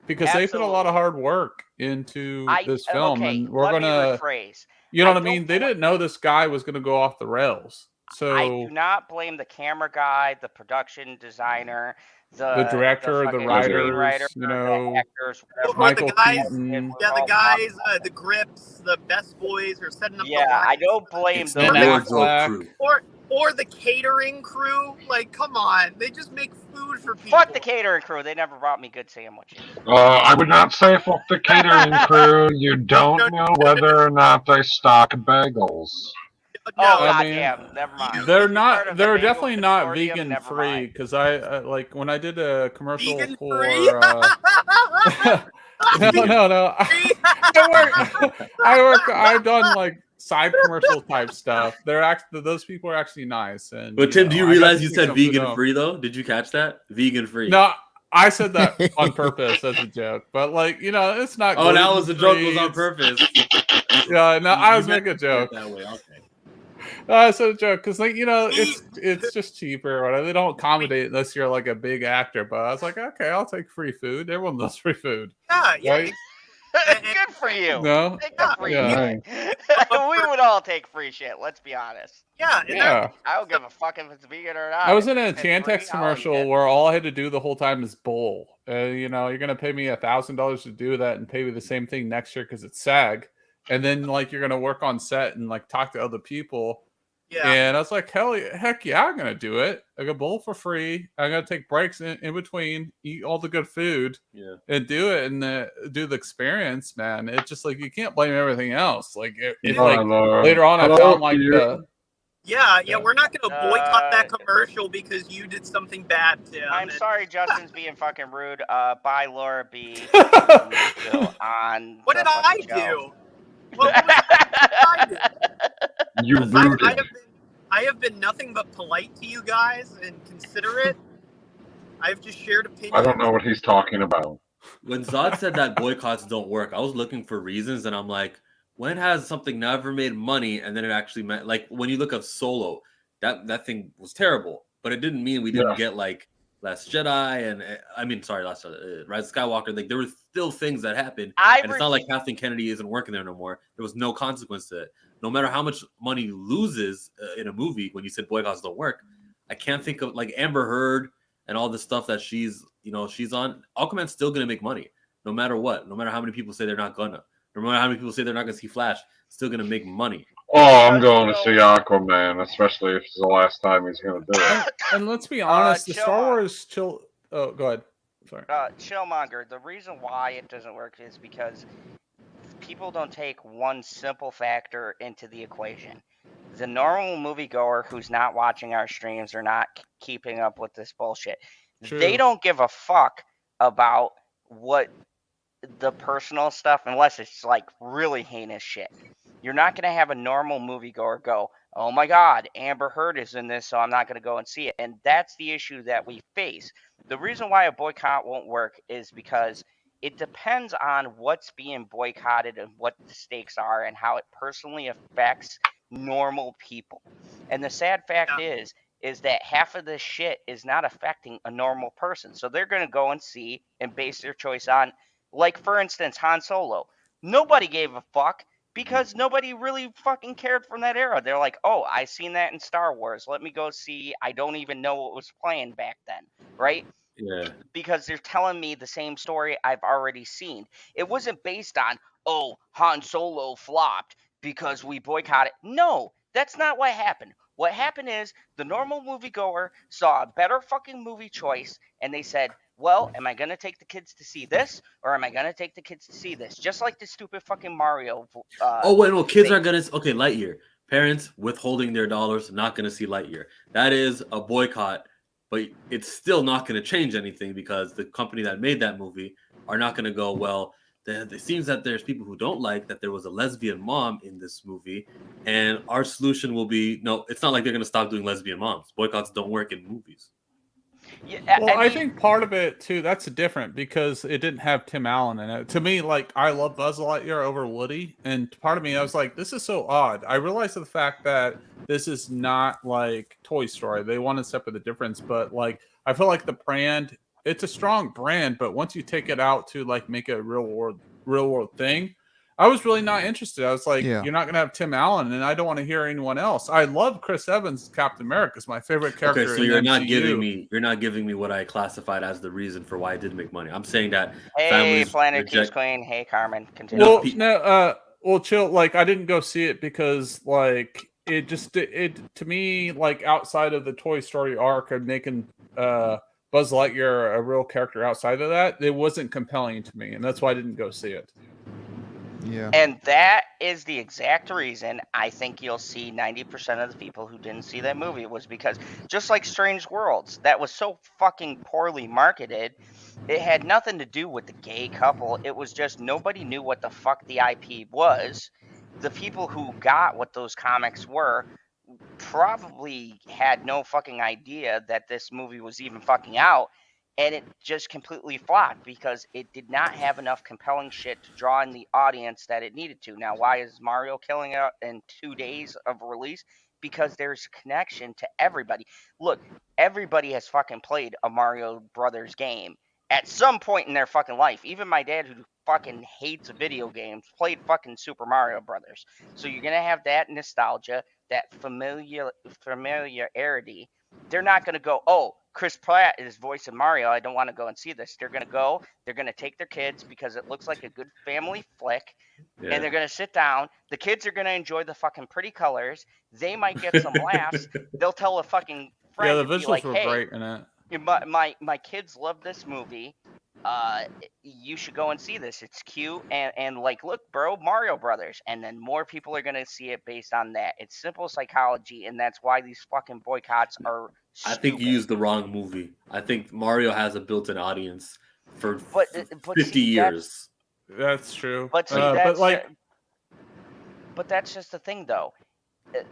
Because they put a lot of hard work into this film, okay, and we're let me gonna. rephrase. You know I what I mean? don't They bl- didn't know this guy was gonna go off the rails. So I do not blame the camera guy, the production designer, the director, the fucking writers, screenwriter, you know, the actors, whatever. Michael the guys, Keaton. Yeah, the guys, the grips, the best boys are setting up the Yeah, I lights. don't blame It's those the Ben wardrobe Affleck. crew. Or or the catering crew. Like, come on, they just make food for people. Fuck the catering crew. They never brought me good sandwiches. I would not say fuck the catering crew. You don't know whether or not they stock bagels. Oh I mean, goddamn! Never mind. They're Part not. of the They're bagel definitely not consortium, vegan never free mind. because I like when I did a commercial Vegan for. free? No. I've done like side commercial type stuff. Those people are actually nice. And But Tim, do you I got realize to you see said some food vegan home. free though? Did you catch that? Vegan free. No, I said that on purpose as a joke. But like it's not. Oh, that was the joke. gluten-free, Was on it's- purpose. Yeah, no, I was You meant making a joke. That way, okay. I said a joke because it's just cheaper. Or whatever. They don't accommodate unless you're like a big actor. But I was like, okay, I'll take free food. Everyone loves free food. Yeah. Right? Good for you. No? Take the free Yeah. shit. We would all take free shit. Let's be honest. Yeah. Yeah. I don't give a fuck if it's vegan or not. I was in a If it's Chantix free, I'll eat commercial it. where all I had to do the whole time is bowl. You're gonna pay me $1,000 to do that and pay me the same thing next year because it's SAG, and then like you're gonna work on set and like talk to other people. Yeah. And I was like, heck yeah, I'm gonna do it. I got bowl for free. I'm gonna take breaks in between, eat all the good food, and do it and do the experience, man. It's just like you can't blame everything else. Like it's like later on, I found like the. Yeah, we're not going to boycott that commercial because you did something bad, Tim. I'm sorry, Justin's being fucking rude. Bye, Laura B. on What did I do? What did I do? You rooted. I have been nothing but polite to you guys and considerate. I've just shared opinions. I don't know what he's talking about. When Zod said that boycotts don't work, I was looking for reasons, and I'm like, when has something never made money and then it actually meant, like when you look at Solo, that thing was terrible, but it didn't mean we didn't get like Last Jedi and Rise of Skywalker. Like there were still things that happened, and it's not like Kathleen Kennedy isn't working there no more. There was no consequence to it. No matter how much money loses in a movie, when you said boycotts don't work, I can't think of like Amber Heard and all the stuff that she's on. Aquaman's still gonna make money no matter what. No matter how many people say they're not gonna. No matter how many people say they're not going to see Flash, still going to make money. Oh, I'm going to see Aquaman, especially if it's the last time he's going to do it. And let's be honest, the Star Wars chill. Oh, go ahead. Sorry. Chillmonger, the reason why it doesn't work is because people don't take one simple factor into the equation. The normal moviegoer who's not watching our streams or not keeping up with this bullshit, they don't give a fuck about what the personal stuff unless it's like really heinous shit. You're not going to have a normal moviegoer go, oh my god, Amber Heard is in this, so I'm not going to go and see it. And that's the issue that we face. The reason why a boycott won't work is because it depends on what's being boycotted and what the stakes are and how it personally affects normal people. And the sad fact is that half of this shit is not affecting a normal person. So they're going to go and see and base their choice on, like, for instance, Han Solo. Nobody gave a fuck because nobody really fucking cared from that era. They're like, oh, I seen that in Star Wars. Let me go see. I don't even know what was playing back then, right? Yeah. Because they're telling me the same story I've already seen. It wasn't based on, oh, Han Solo flopped because we boycotted. No, that's not what happened. What happened is the normal moviegoer saw a better fucking movie choice, and they said, well, am I going to take the kids to see this, or am I going to take the kids to see this? Just like the stupid fucking Mario. Kids aren't going to... Okay, Lightyear. Parents withholding their dollars, not going to see Lightyear. That is a boycott, but it's still not going to change anything because the company that made that movie are not going to go, well, it seems that there's people who don't like that there was a lesbian mom in this movie, and our solution will be, no, it's not like they're going to stop doing lesbian moms. Boycotts don't work in movies. Yeah, well, I think part of it too, that's different because it didn't have Tim Allen in it. To me, like, I love Buzz Lightyear over Woody, and part of me, I was like, this is so odd. I realized the fact that this is not like Toy Story. They want to separate the difference, but like, I feel like the brand, it's a strong brand, but once you take it out to like make it a real world thing, I was really not interested. I was like, you're not going to have Tim Allen, and I don't want to hear anyone else. I love Chris Evans' Captain America. It's my favorite character. Okay, so you're not giving me what I classified as the reason for why it didn't make money. I'm saying that hey, Planet Keys Queen. Hey, Carmen. Continue. Well, chill. Like, I didn't go see it because like it to me, like, outside of the Toy Story arc and making Buzz Lightyear a real character outside of that, it wasn't compelling to me, and that's why I didn't go see it. Yeah. And that is the exact reason I think you'll see 90% of the people who didn't see that movie was because, just like Strange Worlds, that was so fucking poorly marketed. It had nothing to do with the gay couple. It was just nobody knew what the fuck the IP was. The people who got what those comics were probably had no fucking idea that this movie was even fucking out, and it just completely flopped because it did not have enough compelling shit to draw in the audience that it needed to. Now, why is Mario killing it in 2 days of release? Because there's a connection to everybody. Look, everybody has fucking played a Mario Brothers game at some point in their fucking life. Even my dad, who fucking hates video games, played fucking Super Mario Brothers. So you're gonna have that nostalgia, that familiarity. They're not gonna go, oh, Chris Pratt is voicing Mario, I don't want to go and see this. They're gonna go, they're gonna take their kids because it looks like a good family flick, and they're gonna sit down. The kids are gonna enjoy the fucking pretty colors. They might get some laughs. They'll tell a fucking friend, Yeah, the to be visuals like, were hey, great in it. my kids love this movie. You should go and see this. It's cute and like, look, bro, Mario Brothers, and then more people are gonna see it based on that. It's simple psychology, and that's why these fucking boycotts are I stupid. think you used the wrong movie. I think Mario has a built-in audience for But 50 see, years. That's true. But see, but that's just the thing, though.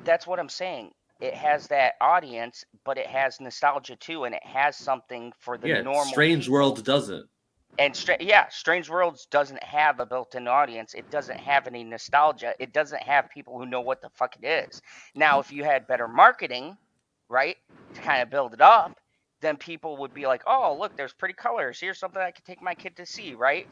That's what I'm saying. It has that audience, but it has nostalgia too, and it has something for the normal. Strange people. World doesn't. And Strange Worlds doesn't have a built-in audience. It doesn't have any nostalgia. It doesn't have people who know what the fuck it is. Now, if you had better marketing, right, to kind of build it up, then people would be like, oh, look, there's pretty colors. Here's something I could take my kid to see, right?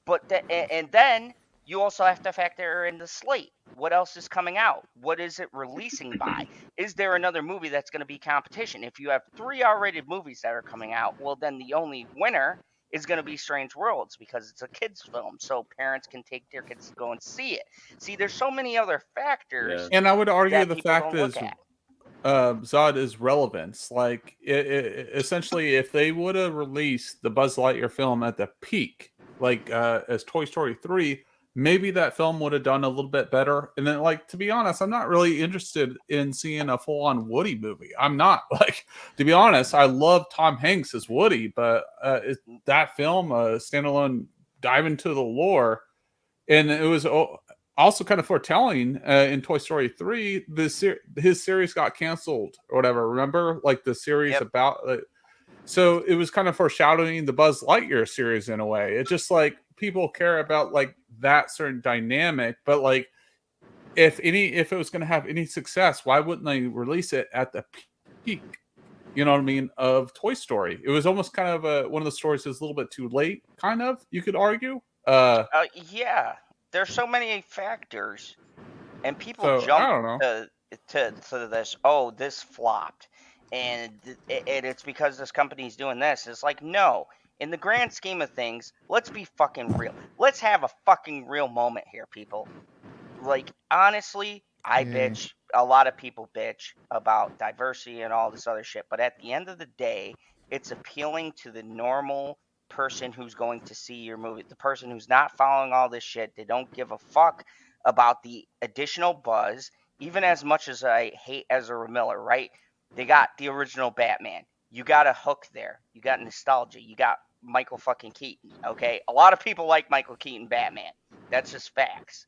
But and then you also have to factor in the slate. What else is coming out? What is it releasing by? Is there another movie that's going to be competition? If you have 3 R-rated movies that are coming out, well, then the only winner is going to be Strange Worlds because it's a kids film, so parents can take their kids to go and see it. See, there's so many other factors. And I would argue that the people fact don't is, look at. Zod is relevance. Like, essentially, if they would have released the Buzz Lightyear film at the peak, like as Toy Story 3, maybe that film would have done a little bit better. And then, like, to be honest, I'm not really interested in seeing a full-on Woody movie. I'm not. Like, to be honest, I love Tom Hanks as Woody, but that film, a standalone dive into the lore, and it was also kind of foretelling in Toy Story 3, his series got canceled or whatever. Remember, like, the series about. So it was kind of foreshadowing the Buzz Lightyear series in a way. It's just like people care about like that certain dynamic, but like if it was going to have any success, why wouldn't they release it at the peak? You know what I mean? Of Toy Story, it was almost kind of one of the stories is a little bit too late. Kind of, you could argue. Yeah, there's so many factors, and people jump to this. Oh, this flopped. And it's because this company's doing this. It's like, no. In the grand scheme of things, let's be fucking real. Let's have a fucking real moment here, people. Like, honestly, I bitch. A lot of people bitch about diversity and all this other shit. But at the end of the day, it's appealing to the normal person who's going to see your movie. The person who's not following all this shit. They don't give a fuck about the additional buzz. Even as much as I hate Ezra Miller, right? They got the original Batman. You got a hook there. You got nostalgia. You got Michael fucking Keaton, okay? A lot of people like Michael Keaton Batman. That's just facts.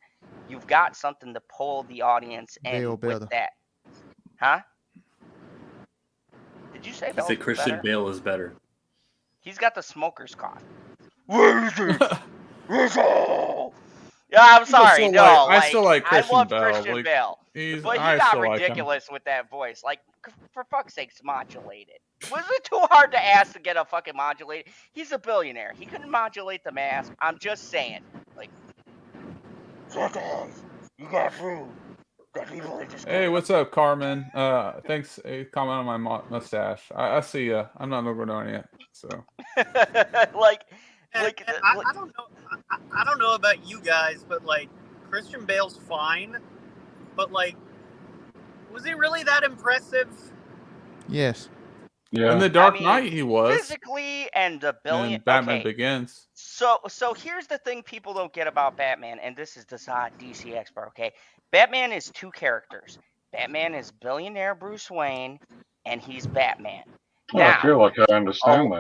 You've got something to pull the audience in with that. Huh? Did you say Bale? I say Christian Bale is better. He's got the smoker's cough. Yeah, I'm sorry. I still like Christian love Bale. Christian Like, Bale. But he got ridiculous with that voice. Like, for fuck's sakes, modulate it. Was it too hard to ask to get a fucking modulate? He's a billionaire. He couldn't modulate the mask. I'm just saying. Like, you got food. Hey, what's up, Carmen? Thanks. Comment on my mustache. I see ya. I'm not over on it. So. I don't know. I don't know about you guys, but like Christian Bale's fine, but like Was he really that impressive? Yes. Yeah. In The Dark Knight, he was. Physically and the billion. And Batman okay. Begins. So here's the thing people don't get about Batman, and this is the Zod DC expert, okay? Batman is two characters. Batman is billionaire Bruce Wayne, and he's Batman. Well, I feel like I understand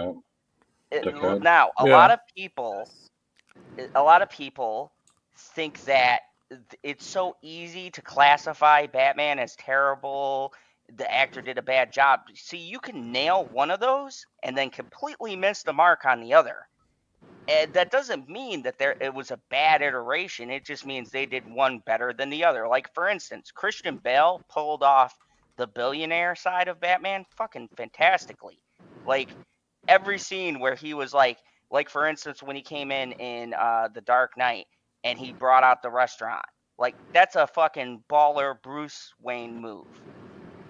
that. Now, a lot of people think that it's so easy to classify Batman as terrible. The actor did a bad job. See, you can nail one of those and then completely miss the mark on the other. And that doesn't mean that it was a bad iteration. It just means they did one better than the other. Like, for instance, Christian Bale pulled off the billionaire side of Batman fucking fantastically. Like, every scene where he was like for instance, when he came in The Dark Knight and he brought out the restaurant. Like, that's a fucking baller Bruce Wayne move.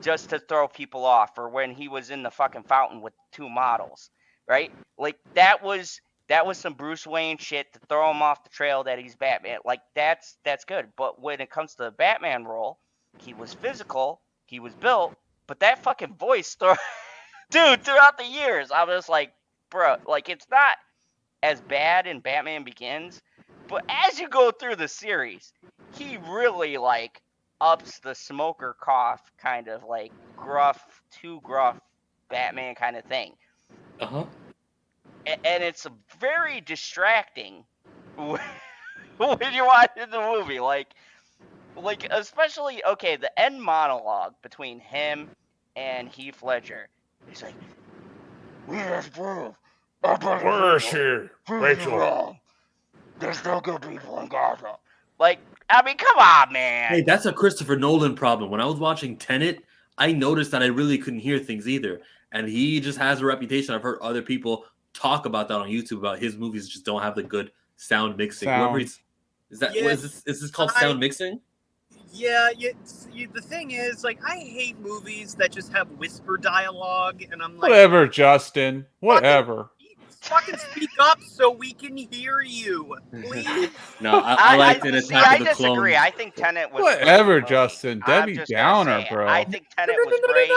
Just to throw people off. Or when he was in the fucking fountain with two models. Right? Like, that was some Bruce Wayne shit to throw him off the trail that he's Batman. Like, that's good. But when it comes to the Batman role, he was physical, he was built, but that fucking voice, dude, throughout the years, I was like, bro, like, it's not as bad in Batman Begins, but as you go through the series, he really, like, ups the smoker cough kind of, like, too gruff Batman kind of thing. Uh-huh. And it's very distracting when you're watching the movie. Like especially, okay, the end monologue between him and Heath Ledger. He's like, we have proof. Where is she, Rachel? There's no good people in Gotham. Like, I mean, come on, man. Hey, that's a Christopher Nolan problem. When I was watching Tenet, I noticed that I really couldn't hear things either. And he just has a reputation. I've heard other people talk about that on YouTube, about his movies just don't have the good sound mixing. Is this called sound mixing? Yeah, the thing is, like, I hate movies that just have whisper dialogue, and I'm like, Whatever, Justin. Whatever. Fucking speak up so we can hear you, please. No, I liked it. I disagree. I think Tenet was Whatever, Justin. Debbie Downer, bro. I think Tenet was great.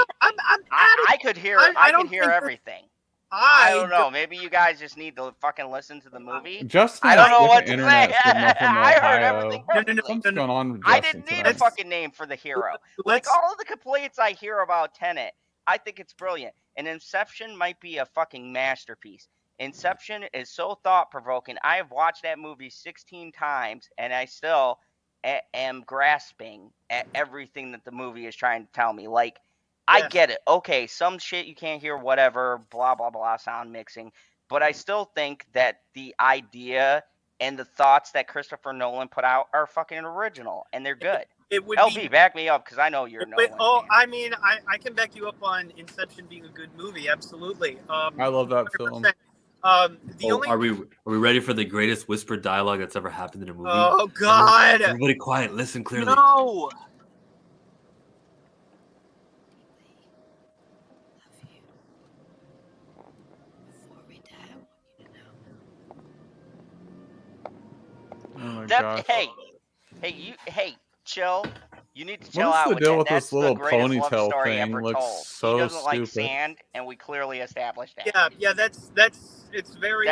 I could hear. I could hear everything. I don't know. Maybe you guys just need to fucking listen to the movie. Justin, I don't know what to internet say. signal from I heard Ohio. everything. What's going on with I Justin didn't need tonight? a fucking name for the hero. Like, all of the complaints I hear about Tenet, I think it's brilliant. And Inception might be a fucking masterpiece. Inception is so thought-provoking. I have watched that movie 16 times, and I still am grasping at everything that the movie is trying to tell me. Like, I get it. Okay, some shit you can't hear, whatever, blah, blah, blah, sound mixing. But I still think that the idea and the thoughts that Christopher Nolan put out are fucking original, and they're good. LB, back me up, because I know you're Nolan. I mean, I can back you up on Inception being a good movie, absolutely. I love that 100%. Film. Are we ready for the greatest whispered dialogue that's ever happened in a movie? Oh, God. Everybody quiet. Listen clearly. No. Oh my gosh. Hey, chill. You need to chill What is out the with deal that. with That's this little the greatest love ponytail story thing? ever Looks told. so He doesn't like stupid. sand, and we clearly established that. Yeah, it's very.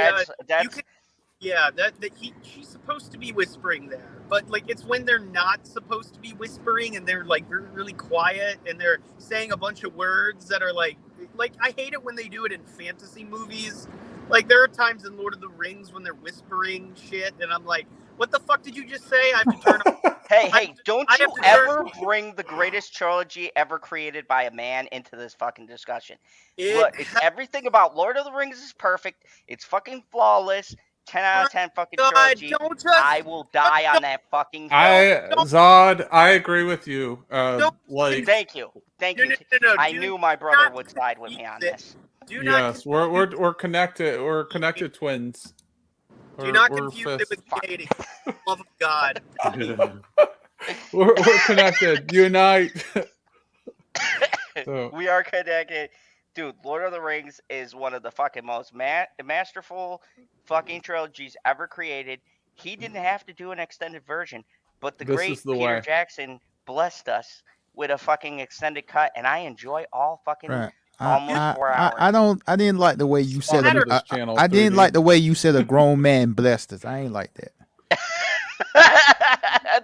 She's supposed to be whispering there, but like it's when they're not supposed to be whispering and they're like really quiet and they're saying a bunch of words that are like I hate it when they do it in fantasy movies. Like there are times in Lord of the Rings when they're whispering shit, and I'm like, what the fuck did you just say? I have to turn off. Hey, don't you ever bring the greatest trilogy ever created by a man into this fucking discussion. Look, it's everything about Lord of the Rings is perfect. It's fucking flawless. 10 out of 10 fucking trilogy. I will die on that fucking hill. Zod, I agree with you. Thank you. No, I knew my brother would side with me on this. Yes, we're connected. We're connected twins. Do not confuse it with dating. Love of God. we're connected. Unite. We are connected. Dude, Lord of the Rings is one of the fucking most masterful fucking trilogies ever created. He didn't have to do an extended version, but the great Peter Jackson blessed us with a fucking extended cut, and I enjoy all fucking Right. almost 4 hours. I didn't like the way you said Sponsor it. this channel, I didn't 3D. like the way you said a grown man blessed us. I ain't like that.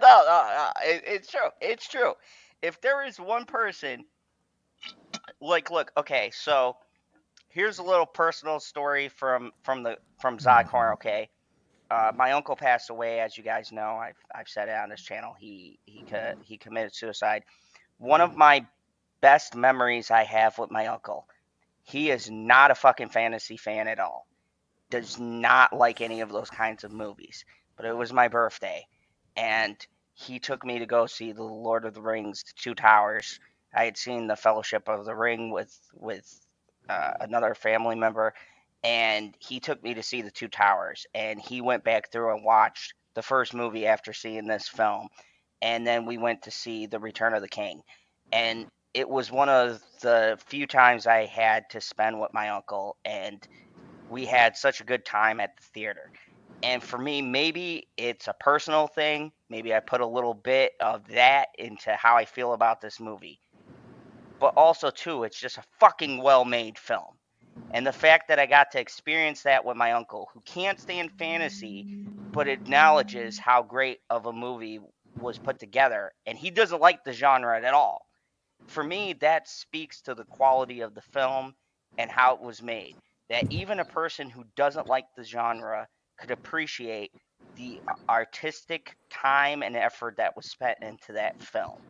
No, it's true. It's true. If there is one person, like, look, okay, so here's a little personal story from Zodcorn. Okay, my uncle passed away, as you guys know. I've said it on this channel. He committed suicide. One of my best memories I have with my uncle. He is not a fucking fantasy fan at all. Does not like any of those kinds of movies. But it was my birthday, and he took me to go see the Lord of the Rings, The Two Towers. I had seen the Fellowship of the Ring with another family member, and he took me to see The Two Towers. And he went back through and watched the first movie after seeing this film, and then we went to see The Return of the King. And it was one of the few times I had to spend with my uncle, and we had such a good time at the theater. And for me, maybe it's a personal thing. Maybe I put a little bit of that into how I feel about this movie. But also, too, it's just a fucking well-made film. And the fact that I got to experience that with my uncle, who can't stand fantasy, but acknowledges how great of a movie was put together, and he doesn't like the genre at all. For me, that speaks to the quality of the film and how it was made. That even a person who doesn't like the genre could appreciate the artistic time and effort that was spent into that film.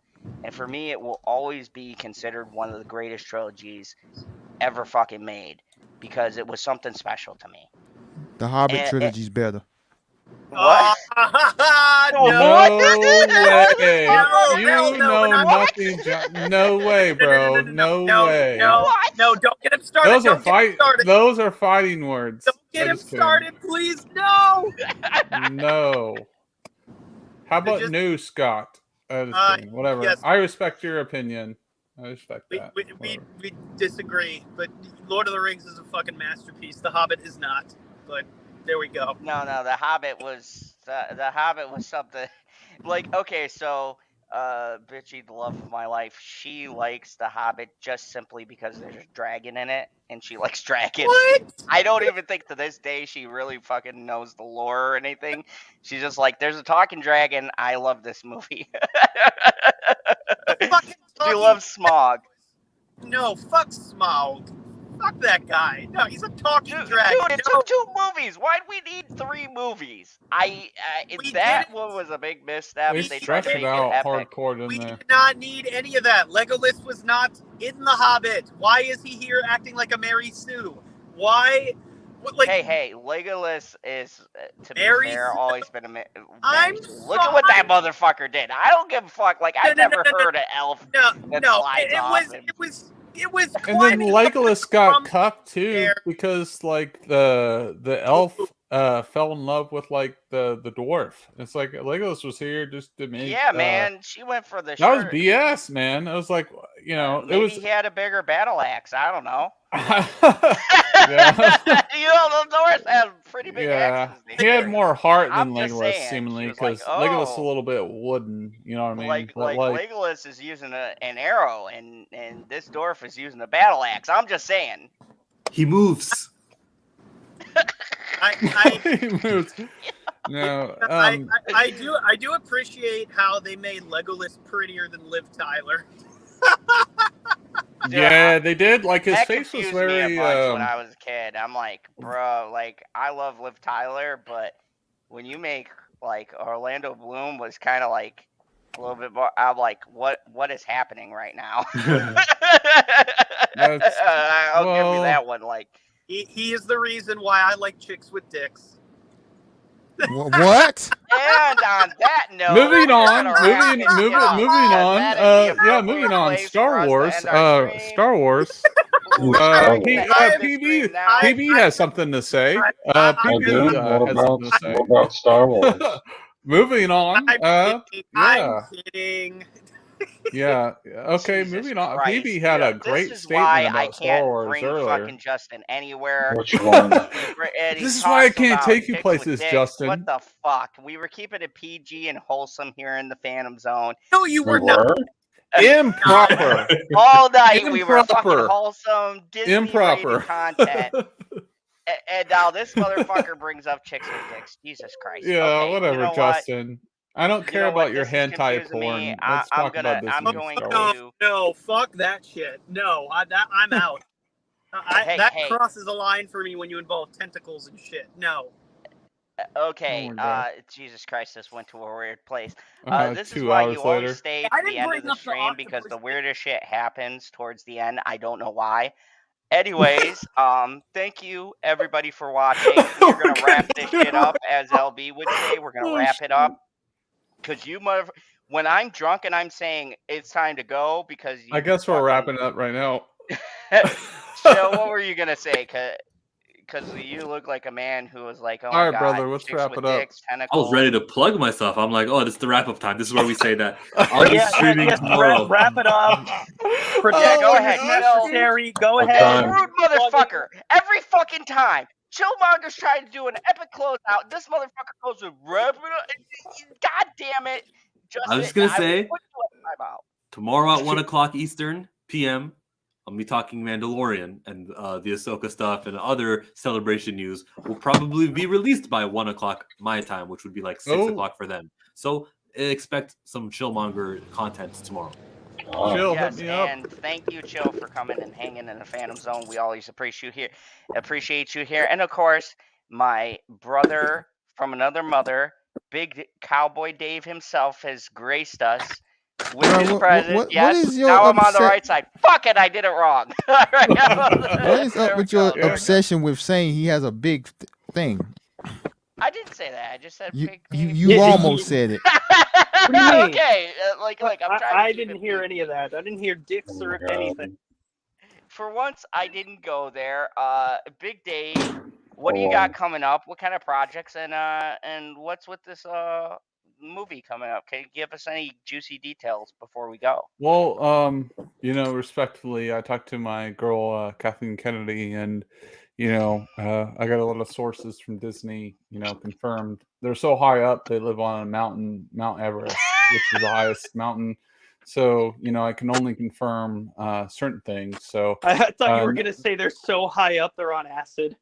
And for me, it will always be considered one of the greatest trilogies ever fucking made, because it was something special to me. The Hobbit trilogy's better. What? No way. You know nothing. No way, bro. No way. No, don't get him started. Those are fighting words. Don't get him started, please. No. No. How about new, Scott? Whatever. Yes. I respect your opinion. I respect that. We disagree, but Lord of the Rings is a fucking masterpiece. The Hobbit is not. But there we go. No, The Hobbit was the Hobbit was something. Like, okay, so Bitchy, the love of my life, she likes The Hobbit just simply because there's a dragon in it, and she likes dragons. What? I don't even think to this day she really fucking knows the lore or anything. She's just like, there's a talking dragon. I love this movie. She loves Smaug. No, fuck Smaug. Fuck that guy. No, he's a talking dragon. Dude, it took 2 movies. Why'd we need 3 movies? That one was a big misstep. They tried to stretched make it out epic. hardcore, didn't they? Did not need any of that. Legolas was not in The Hobbit. Why is he here acting like a Mary Sue? Why? What, hey, Legolas is, to be Mary fair, Sue? always been a I'm Look at what that motherfucker did. I don't give a fuck. Like, I've never heard an elf that slides off him. It was And then Legolas got cucked too, because like the elf fell in love with like the dwarf. It's like Legolas was here just to make. Yeah, man, she went for the. That was BS, man. It was like, you know, maybe it was. he had a bigger battle axe. I don't know. Yeah. You know, the dwarves have pretty big axes. He had more heart than I'm just Legolas, saying, seemingly, she was because like, Legolas is a oh. little bit wooden. You know what I mean? Like But, Legolas is using an arrow, and this dwarf is using a battle axe. I'm just saying. He moves. He moves. No, I do appreciate how they made Legolas prettier than Liv Tyler. Yeah, they did. Like his That face was confused very. me a bunch when I was a kid. I'm like, bro, like I love Liv Tyler, but when you make like Orlando Bloom was kind of like a little bit more. I'm like, what is happening right now? I'll give you that one. Like he is the reason why I like chicks with dicks. What? And on that note, Moving on. moving on. Star Wars. Star Wars. PB has something to say. PB has something to say. What about Star Wars? Moving on. I'm kidding. Yeah. Okay. Moving on. Christ. PB had a great This is statement why about I Star can't Wars bring earlier. fucking Justin anywhere. Which one? This is why I can't take you places, Justin. What the fuck? We were keeping it PG and wholesome here in the Phantom Zone. No, you were not. Improper. All night we were fucking Improper. wholesome Disney Improper. rated content. And now this motherfucker brings up chicks with dicks. Jesus Christ. Yeah, Okay, whatever, you know what? Justin. I don't You care know what? about your This is hentai confusing me. porn. Let's talk about this. I'm going No, to. no, fuck that shit. No, I'm out. Hey, that hey. crosses a line for me when you involve tentacles and shit. No. Okay, Oh my God. Jesus Christ, this went to a weird place. This is 2 why hours you later. always stay I to the didn't end of bring the up the stream because octopus the thing. weirdest shit happens towards the end. I don't know why. Anyways, thank you everybody for watching. We're gonna wrap this shit up, as LB would say. We're gonna wrap it up. Cause when I'm drunk and I'm saying it's time to go because you I guess we're wrapping up right now. So what were you gonna say? Cause you look like a man who was like, oh All my right, god, brother, let's chicks wrap with it up. dicks, I was tentacles. ready to plug myself. I'm like, oh, this is the wrap up time. This is where we say that I'll be streaming tomorrow. Wrap it up. Yeah, go ahead. Necessary. Go Yo, ahead. rude motherfucker. Every fucking time. Chillmonger's trying to do an epic closeout. This motherfucker goes to wrap it up. God damn it. I was just gonna say, put you on timeout. tomorrow at 1 o'clock Eastern PM, I'll be talking Mandalorian, and the Ahsoka stuff and other celebration news will probably be released by 1 o'clock my time, which would be like 6 o'clock for them. So expect some Chillmonger content tomorrow. Chill, Yes, hit me up. and thank you, Chill, for coming and hanging in the Phantom Zone. We always appreciate you here. And of course, my brother from another mother, Big Cowboy Dave himself, has graced us with his presence. What Yes, is your now I'm on the obsession? right side. Fuck it, I did it wrong. All right, What is up there we with your go. obsession with saying he has a big thing? I didn't say that. I just said You big. you almost said it. What do you mean? Okay, like I'm trying. I didn't hear any of that. I didn't hear dicks or anything. For once, I didn't go there. Big Dave, what do you got coming up? What kind of projects and what's with this movie coming up? Can you give us any juicy details before we go? Well, respectfully, I talked to my girl Kathleen Kennedy, and I got a lot of sources from Disney, confirmed. They're so high up, they live on a mountain, Mount Everest, which is the highest mountain. So, I can only confirm certain things. So I thought you were gonna say they're so high up they're on acid.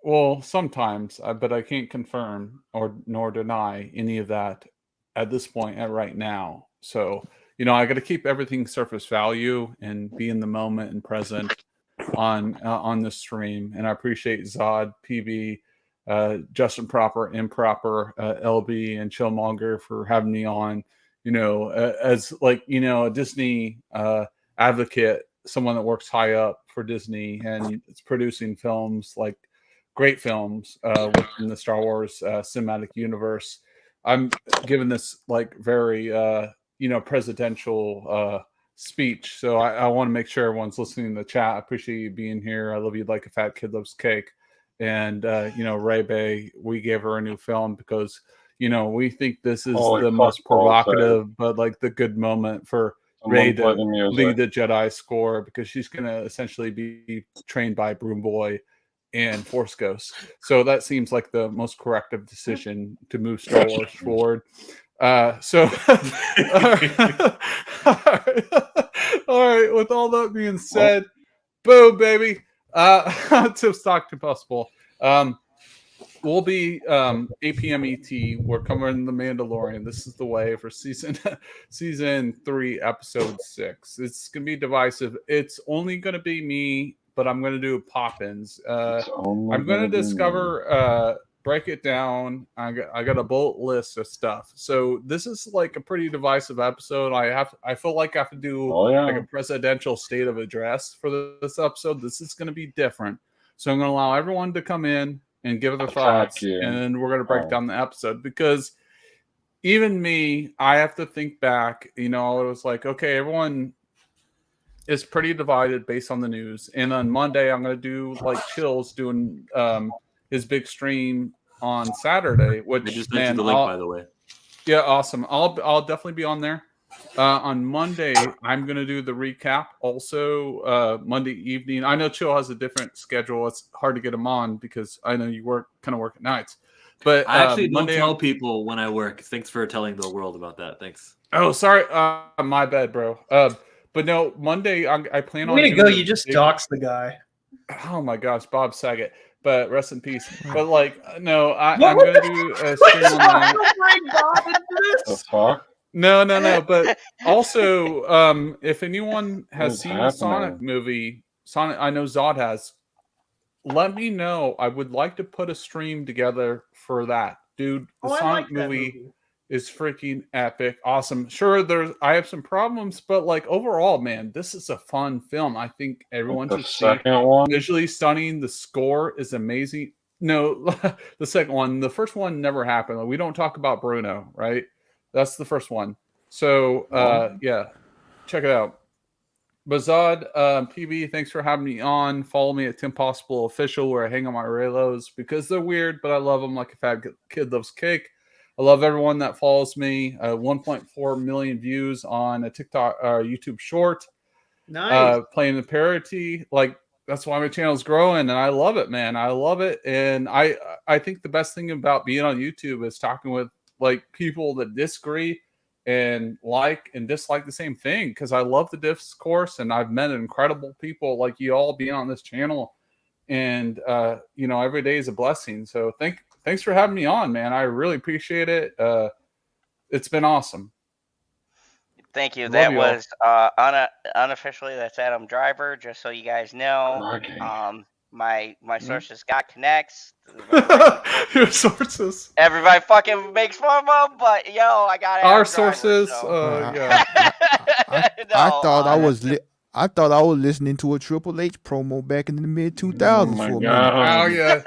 Well, sometimes, but I can't confirm nor deny any of that at this point right now. So, I got to keep everything surface value and be in the moment and present on the stream. And I appreciate Zod, PB, Justin Proper, Improper, LB, and Chillmonger for having me on. As a Disney advocate, someone that works high up for Disney and it's producing films, like great films within the Star Wars cinematic universe. I'm giving this very presidential speech, so I want to make sure everyone's listening in the chat. I appreciate you being here. I love you like a fat kid loves cake. And Ray Bay, we gave her a new film because we think this is the most provocative, but the good moment for Ray to lead the Jedi score, because she's going to essentially be trained by Broom Boy and Force Ghost. So that seems like the most corrective decision to move Star Wars forward. All right. With all that being said, boom, baby. To Stock to Possible. We'll be 8 p.m. ET. We're covering The Mandalorian. This is the way for season 3, episode 6. It's gonna be divisive. It's only gonna be me, but I'm gonna do pop-ins. I'm gonna discover, break it down. I got a bullet list of stuff. So this is a pretty divisive episode. I feel like I have to do a presidential state of address for this episode. This is gonna be different. So I'm gonna allow everyone to come in and give their thoughts, and then we're going to break down the episode, because even me, I have to think back. It was okay, everyone is pretty divided based on the news. And on Monday, I'm going to do Chill's doing his big stream on Saturday, which I just sent you the link, by the way. Yeah, awesome. I'll definitely be on there. On Monday, I'm going to do the recap. Also, Monday evening. I know Chill has a different schedule. It's hard to get him on because I know you work at nights. But I actually Monday, don't tell people when I work. Thanks for telling the world about that. Thanks. Oh, sorry. My bad, bro. But no, Monday I plan on. Way to doing go! the You just big- doxed the guy. Oh my gosh, Bob Saget. But rest in peace. But like, no, I'm What going to the- do a what stream is on wrong that. with bring Bob into The this? fuck? No. But also, if anyone has What's seen the happening? Sonic movie, I know Zod has. Let me know. I would like to put a stream together for that, dude. The Oh, I Sonic like that movie is freaking epic, awesome. Sure, I have some problems, but like overall, man, this is a fun film. I think everyone The should see. second one? Visually stunning. The score is amazing. No, the second one. The first one never happened. Like, we don't talk about Bruno, right? That's the first one. So yeah, check it out. Bazad, PB, thanks for having me on. Follow me at Tim Possible Official, where I hang on my Raylos because they're weird, but I love them like a fat kid loves cake. I love everyone that follows me. 1.4 million views on a TikTok YouTube short. Nice. Playing the parody, like that's why my channel is growing, and I love it, man. I love it, and I think the best thing about being on YouTube is talking with like people that disagree and like and dislike the same thing, because I love the discourse, and I've met incredible people like you all being on this channel, and every day is a blessing. So thanks for having me on, man. I really appreciate it. It's been awesome. Thank you. Love That you all. was unofficially, that's Adam Driver, just so you guys know. My sources got connects. Your sources. Everybody fucking makes fun of them, but yo, I got Adam Our Driver, sources. so. Yeah. I thought I was listening to a Triple H promo back in the mid 2000s for a minute. Oh yeah.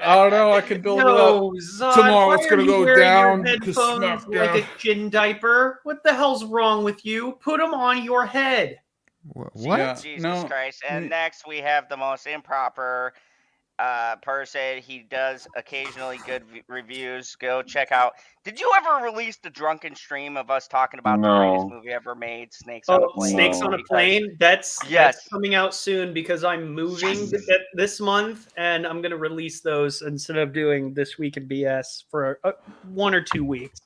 Oh no, I can build it No, up. Zod, Tomorrow why it's are gonna you go wearing down. your 'cause headphones like a chin diaper? What the hell's wrong with you? Put them on your head. What? Jesus Christ. And next we have the most improper person. He does occasionally good reviews. Go check out. Did you ever release the drunken stream of us talking about the greatest movie ever made, Snakes on a Plane? Snakes on a Plane. That's coming out soon because I'm moving this month, and I'm gonna release those instead of doing This Week in BS for 1 or 2 weeks.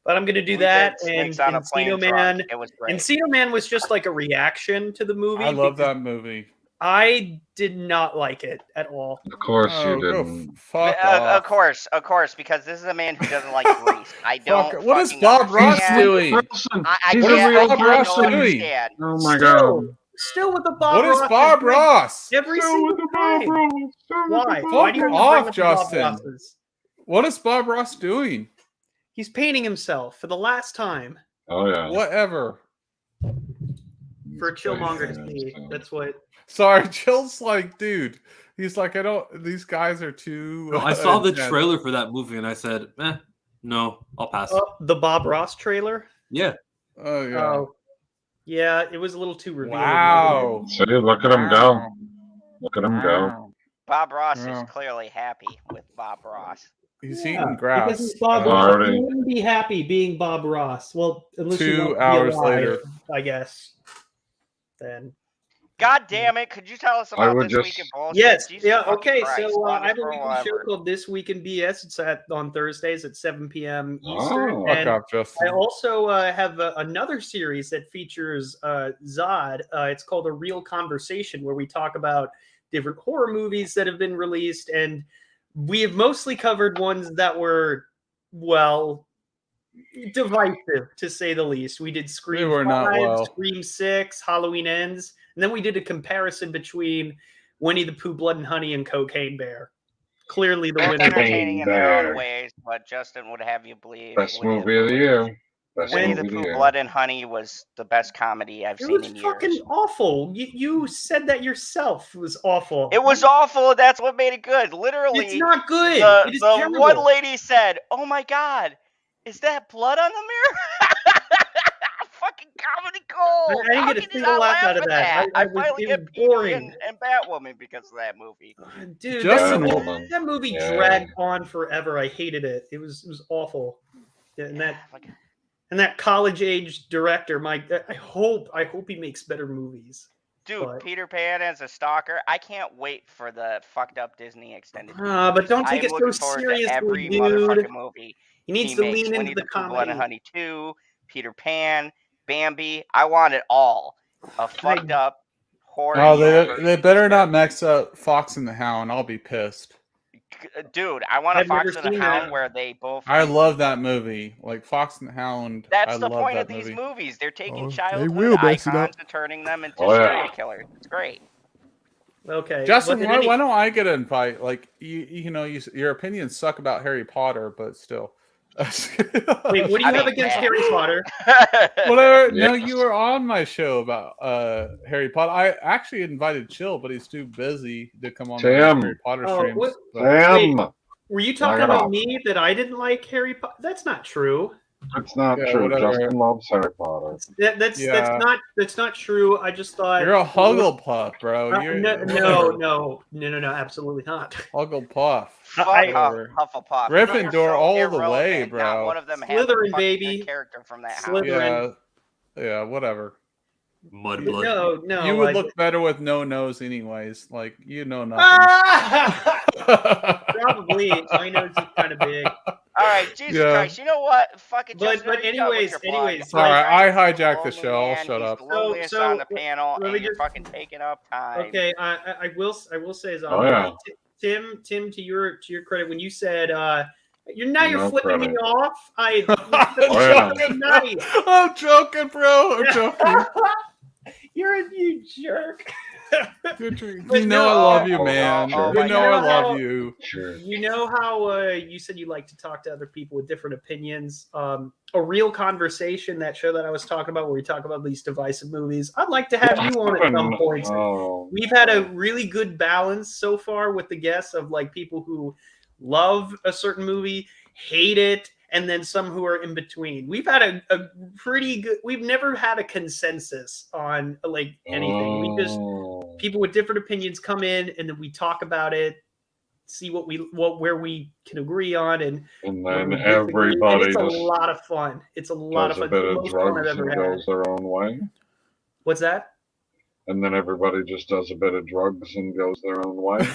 But I'm gonna do that. And Snakes on a Plane drunk. It was great. Encino Man was just like a reaction to the movie. I love that movie. I did not like it at all. Of course you didn't. Fuck Of course, because this is a man who doesn't like Grease. I don't. What is fucking Bob Ross understand. doing? I What can't- is I Bob can't Ross doing? understand. Oh my god. Still with the Bob What is Ross. Bob Ross? Every single time. Why? Why Fuck do you have to bring off, up the Bob Justin. Rosses? What is Bob Ross doing? He's painting himself for the last time Oh yeah. Whatever. for Chillmonger to see. That's what. Sorry, Chill's like, dude. He's like, these guys are too. No, I saw the intense. trailer for that movie and I said, no, I'll pass. The Bob Ross trailer? Yeah. Oh yeah. Oh. Yeah, it was a little too revealing. Wow. See, look at him go. Look at him go. Bob Ross Yeah. is clearly happy with Bob Ross. He's Yeah, eating grass. Because he's Bob Oh, Ross. already. He wouldn't be happy being Bob Ross. Well, unless you 2 want to be hours alive, later. I guess. Then. God damn it! Could you tell us about would this week just- in bullshit? Yes. Jesus Yeah. fucking Okay. Christ, So on I this have a for weekly show forever. called This Week in BS. It's on Thursdays at 7 p.m. Eastern. Oh. Fuck And off, Justin. I also have another series that features Zod. It's called A Real Conversation, where we talk about different horror movies that have been released, and we have mostly covered ones that were, well, divisive to say the least. We did Scream They were 5, not well. Scream 6, Halloween Ends, and then we did a comparison between Winnie the Pooh, Blood and Honey, and Cocaine Bear. Clearly, the Both winner. entertaining in their Bear. own ways, but Justin would have you believe Best Winnie movie of the year. Best Winnie movie the of the Pooh, year. Blood and Honey was the best comedy I've It seen was in fucking years. awful. You said that yourself. It was awful. It was awful. That's what made it good. Literally, It's not good. The, It is the terrible. one lady said, "Oh my god, is that blood on the mirror?" Fucking comedy gold. I didn't How get a can you single not laugh out laugh of at that. I it finally was get Pee-wee boring. and Batwoman because of that movie. Dude, Justin- that movie Yeah. dragged on forever. I hated it. It was awful. Yeah, and that And that college-age director, Mike, I hope he makes better movies. Dude, But- Peter Pan as a stalker. I can't wait for the fucked up Disney extended. But don't take I'm it so looking forward to seriously, every dude. motherfucking movie. He needs to makes. lean into Winnie the the Pooh, Blood and comedy. Honey 2, Peter Pan, Bambi. I want it all. A fucked up horror. Oh, universe. they better not mix up Fox and the Hound. I'll be pissed. Dude, I want a I've never Fox and a seen Hound that. where they both. I love that movie. Like Fox and the Hound. That's I the love point that of these movie. movies. They're taking They childhood will mess it up. icons and turning them into Oh, yeah. serial killers. It's great. Okay. Justin, but why, any- why don't I get an invite? Like your opinions suck about Harry Potter, but still. Wait, what do you have against Harry Potter? Whatever. No, Yes. you were on my show about Harry Potter. I actually invited Chill, but he's too busy to come on the Tim. Harry Potter Oh, streams. what- but- Sam, Wait, were you talking Knock it about off. me that I didn't like Harry Potter? That's not true. that's not Yeah, true. whatever. Justin loves Harry Potter. That's Yeah. that's not true. I just thought You're a Hugglepuff, bro. You're no, absolutely not. Hugglepuff. Fuck Whatever. Hufflepuff. Gryffindor They're so all the irrelevant. way, Not bro. one of them has a Slytherin, fucking baby. good character from that house. Slytherin. Yeah, whatever. Mudblood. No, You would I- look better with no nose, anyways. Like you know nothing. Probably. My nose is kind of big. All right, Jesus Yeah. Christ. You know what? Fucking But- Justin, but you go with anyways- your plug. anyways, Sorry, like- I hijacked the Lonely show. I'll man, shut he's up. the loneliest So- on the panel, let and me you're just- fucking taking up time. Okay, I will say Oh, yeah. Tim, to your credit, when you said you're No flipping me credit. off. Oh, yeah. Good night. I'm joking, bro. I'm joking. You jerk. You know I love you, man. oh You my know I God. love you. Sure. You know how you said you like to talk to other people with different opinions? A real conversation, that show that I was talking about, where we talk about these divisive movies. I'd like to have you on at some point. Oh, We've had a really good balance so far with the guests of like people who love a certain movie, hate it, and then some who are in between. We've had a pretty good. We've never had a consensus on like anything. We just people with different opinions come in, and then we talk about it, see where we can agree on, and then we disagree, and everybody it's a just lot of fun. It's a lot of does a fun. bit It's the of most fun I've drugs ever and had. goes their own way. What's that? And then everybody just does a bit of drugs and goes their own way.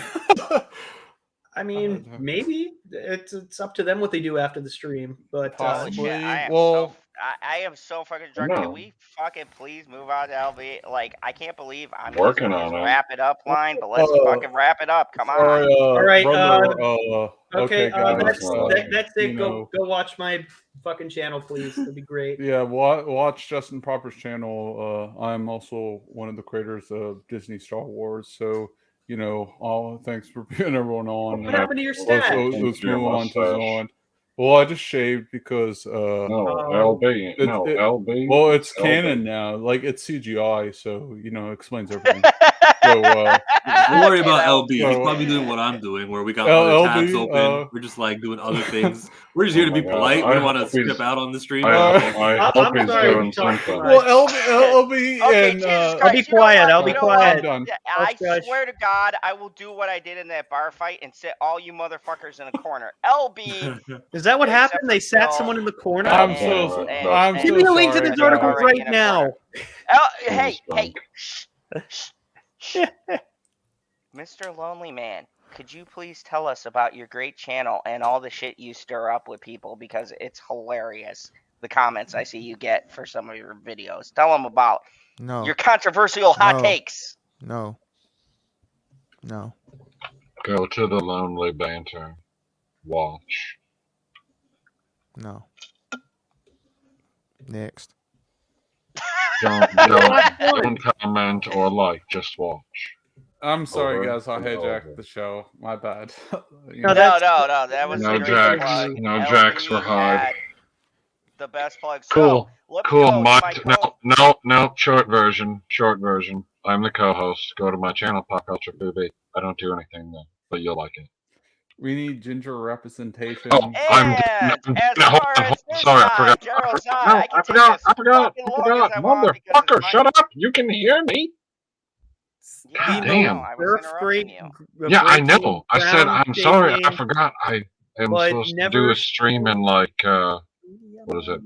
I mean, maybe it's up to them what they do after the stream, but Holy shit, I am Well- I am so fucking drunk. No. Can we fucking please move on to LB? Like, I can't believe I'm Working using on this it. wrap it up line, but let's Oh. fucking wrap it up. Come on. Sorry, All right, brother, okay, guys. that's it. you Go know. watch my fucking channel, please. That'd be great. Yeah, watch Justin Proper's channel. I'm also one of the creators of Disney Star Wars, so you know, thanks for being everyone on. What happened to your Let's stash? move Your on to mustache. Zon. Well, I just shaved because No, Oh. LB. No, LB. well, it's LB. canon now. Like it's CGI, so you know, it explains everything. So Don't worry about Okay, LB. He's so- probably doing what I'm doing, where we got LB, other tabs open. We're just like doing other things. We're just here to Oh be my God. polite. We I don't want to hope he's- skip out on the stream. I I'm hope he's sorry doing we talked something. too much. well, LB Okay, and Jesus I'll Christ, be you know quiet. what? I'll be You know quiet. I'm done. I Josh. swear to God, I will do what I did in that bar fight and sit all you motherfuckers in a corner. LB, Is that what Except happened? for They sat Phil. someone in the corner. I'm And- so and- I'm and- Give so me a link to sorry, this guys. article Already right in a now. Hey, drunk. shh, shh, shh. Mr. Lonely Man, could you please tell us about your great channel and all the shit you stir up with people, because it's hilarious. The comments I see you get for some of your videos. Tell them about No. your controversial hot No. takes. No. No. Go to the Lonely Banter. Watch. No. Next. Don't comment or like. Just watch. I'm sorry, Over guys. I and hijacked over. the show. My bad. You No, know. that's- No, that was No a great jacks. plug. No LB jacks were hard. had the best plug. So, Cool. let me Cool, go to my Mike. co- No. Short version. I'm the co-host. Go to my channel, Pop Culture Movie. I don't do anything there, but you'll like it. We need ginger representation. Oh, And I'm as no, hold far on, as hold on. this Sorry, I time, forgot. Gerald's on. No, I I can forgot. take this fucking long as I want because it's Motherfucker, my- shut up! You can hear me. Yeah, Damn. I was Surf interrupting break. you. Yeah, I breaking know. I said ground I'm sorry. I shaking. forgot. I am But supposed to never- do a stream in like what is it,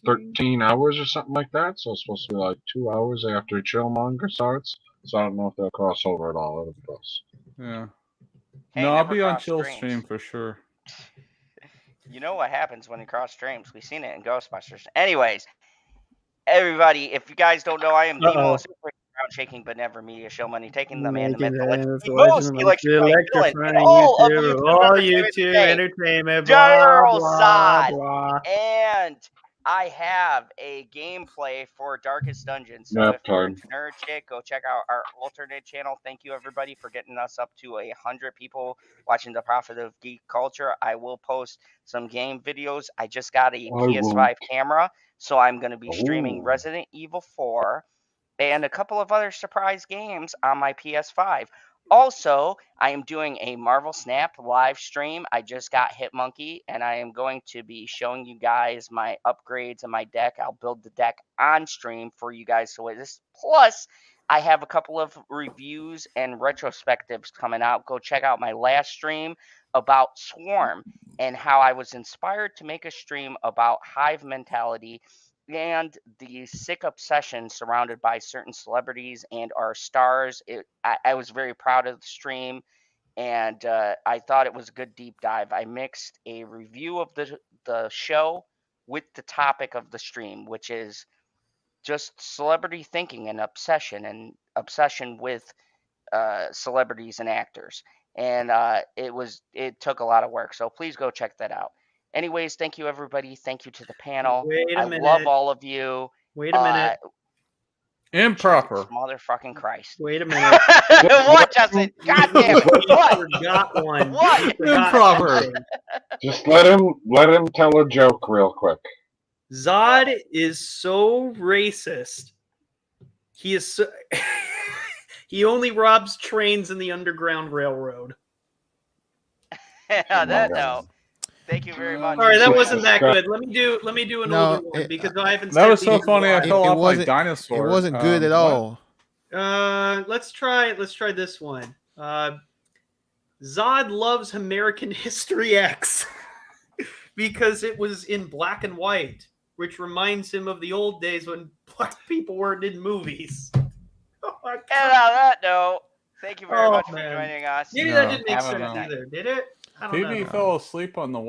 13 hours or something like that. So it's supposed to be like 2 hours after Chillmonger starts. So I don't know if they'll cross over at all. It'll be close. Yeah. Hey, No, I'll never be on cross Chill streams. stream for sure. You know what happens when you cross streams. We've seen it in Ghostbusters. Anyways, everybody, if you guys don't know, I am the most ground shaking but never media show money taking the man, the myth, the legend, the most electrifying villain in all of YouTube. all entertainment YouTube today. entertainment, blah, General blah, Zod. blah. And I have a gameplay for Darkest Dungeon. So Nap if you're time. into nerd shit, go check out our alternate channel. Thank you everybody for getting us up to 100 people watching the Prophet of Geek Culture. I will post some game videos. I just got a PS5 camera, so I'm going to be streaming Resident Evil 4 and a couple of other surprise games on my PS5. Also, I am doing a Marvel Snap live stream. I just got Hitmonkey, and I am going to be showing you guys my upgrades and my deck. I'll build the deck on stream for you guys to witness. Plus, I have a couple of reviews and retrospectives coming out. Go check out my last stream about Swarm and how I was inspired to make a stream about hive mentality and the sick obsession surrounded by certain celebrities and our stars. I was very proud of the stream, and I thought it was a good deep dive. I mixed a review of the show with the topic of the stream, which is just celebrity thinking and obsession with celebrities and actors. And it took a lot of work. So please go check that out. Anyways, thank you everybody. Thank you to the panel. I love all of you. Wait a minute. Improper. Motherfucking Christ. Wait a minute. What, Justin? God damn it. What? Forgot one. What? Improper. Just let him tell a joke real quick. Zod is so racist. He is so he only robs trains in the Underground Railroad. Yeah, that no. Thank you very much. All right, that wasn't that good. Let me do an older one because I haven't. That was said so these in a funny. I while. fell off like dinosaur. It wasn't good at all. Let's try this one. Zod loves American History X because it was in black and white, which reminds him of the old days when black people weren't in movies. Oh my God. And on that note, thank you very much for joining us. Maybe that didn't make sense either, did it? I don't know. Maybe he fell asleep on the wall.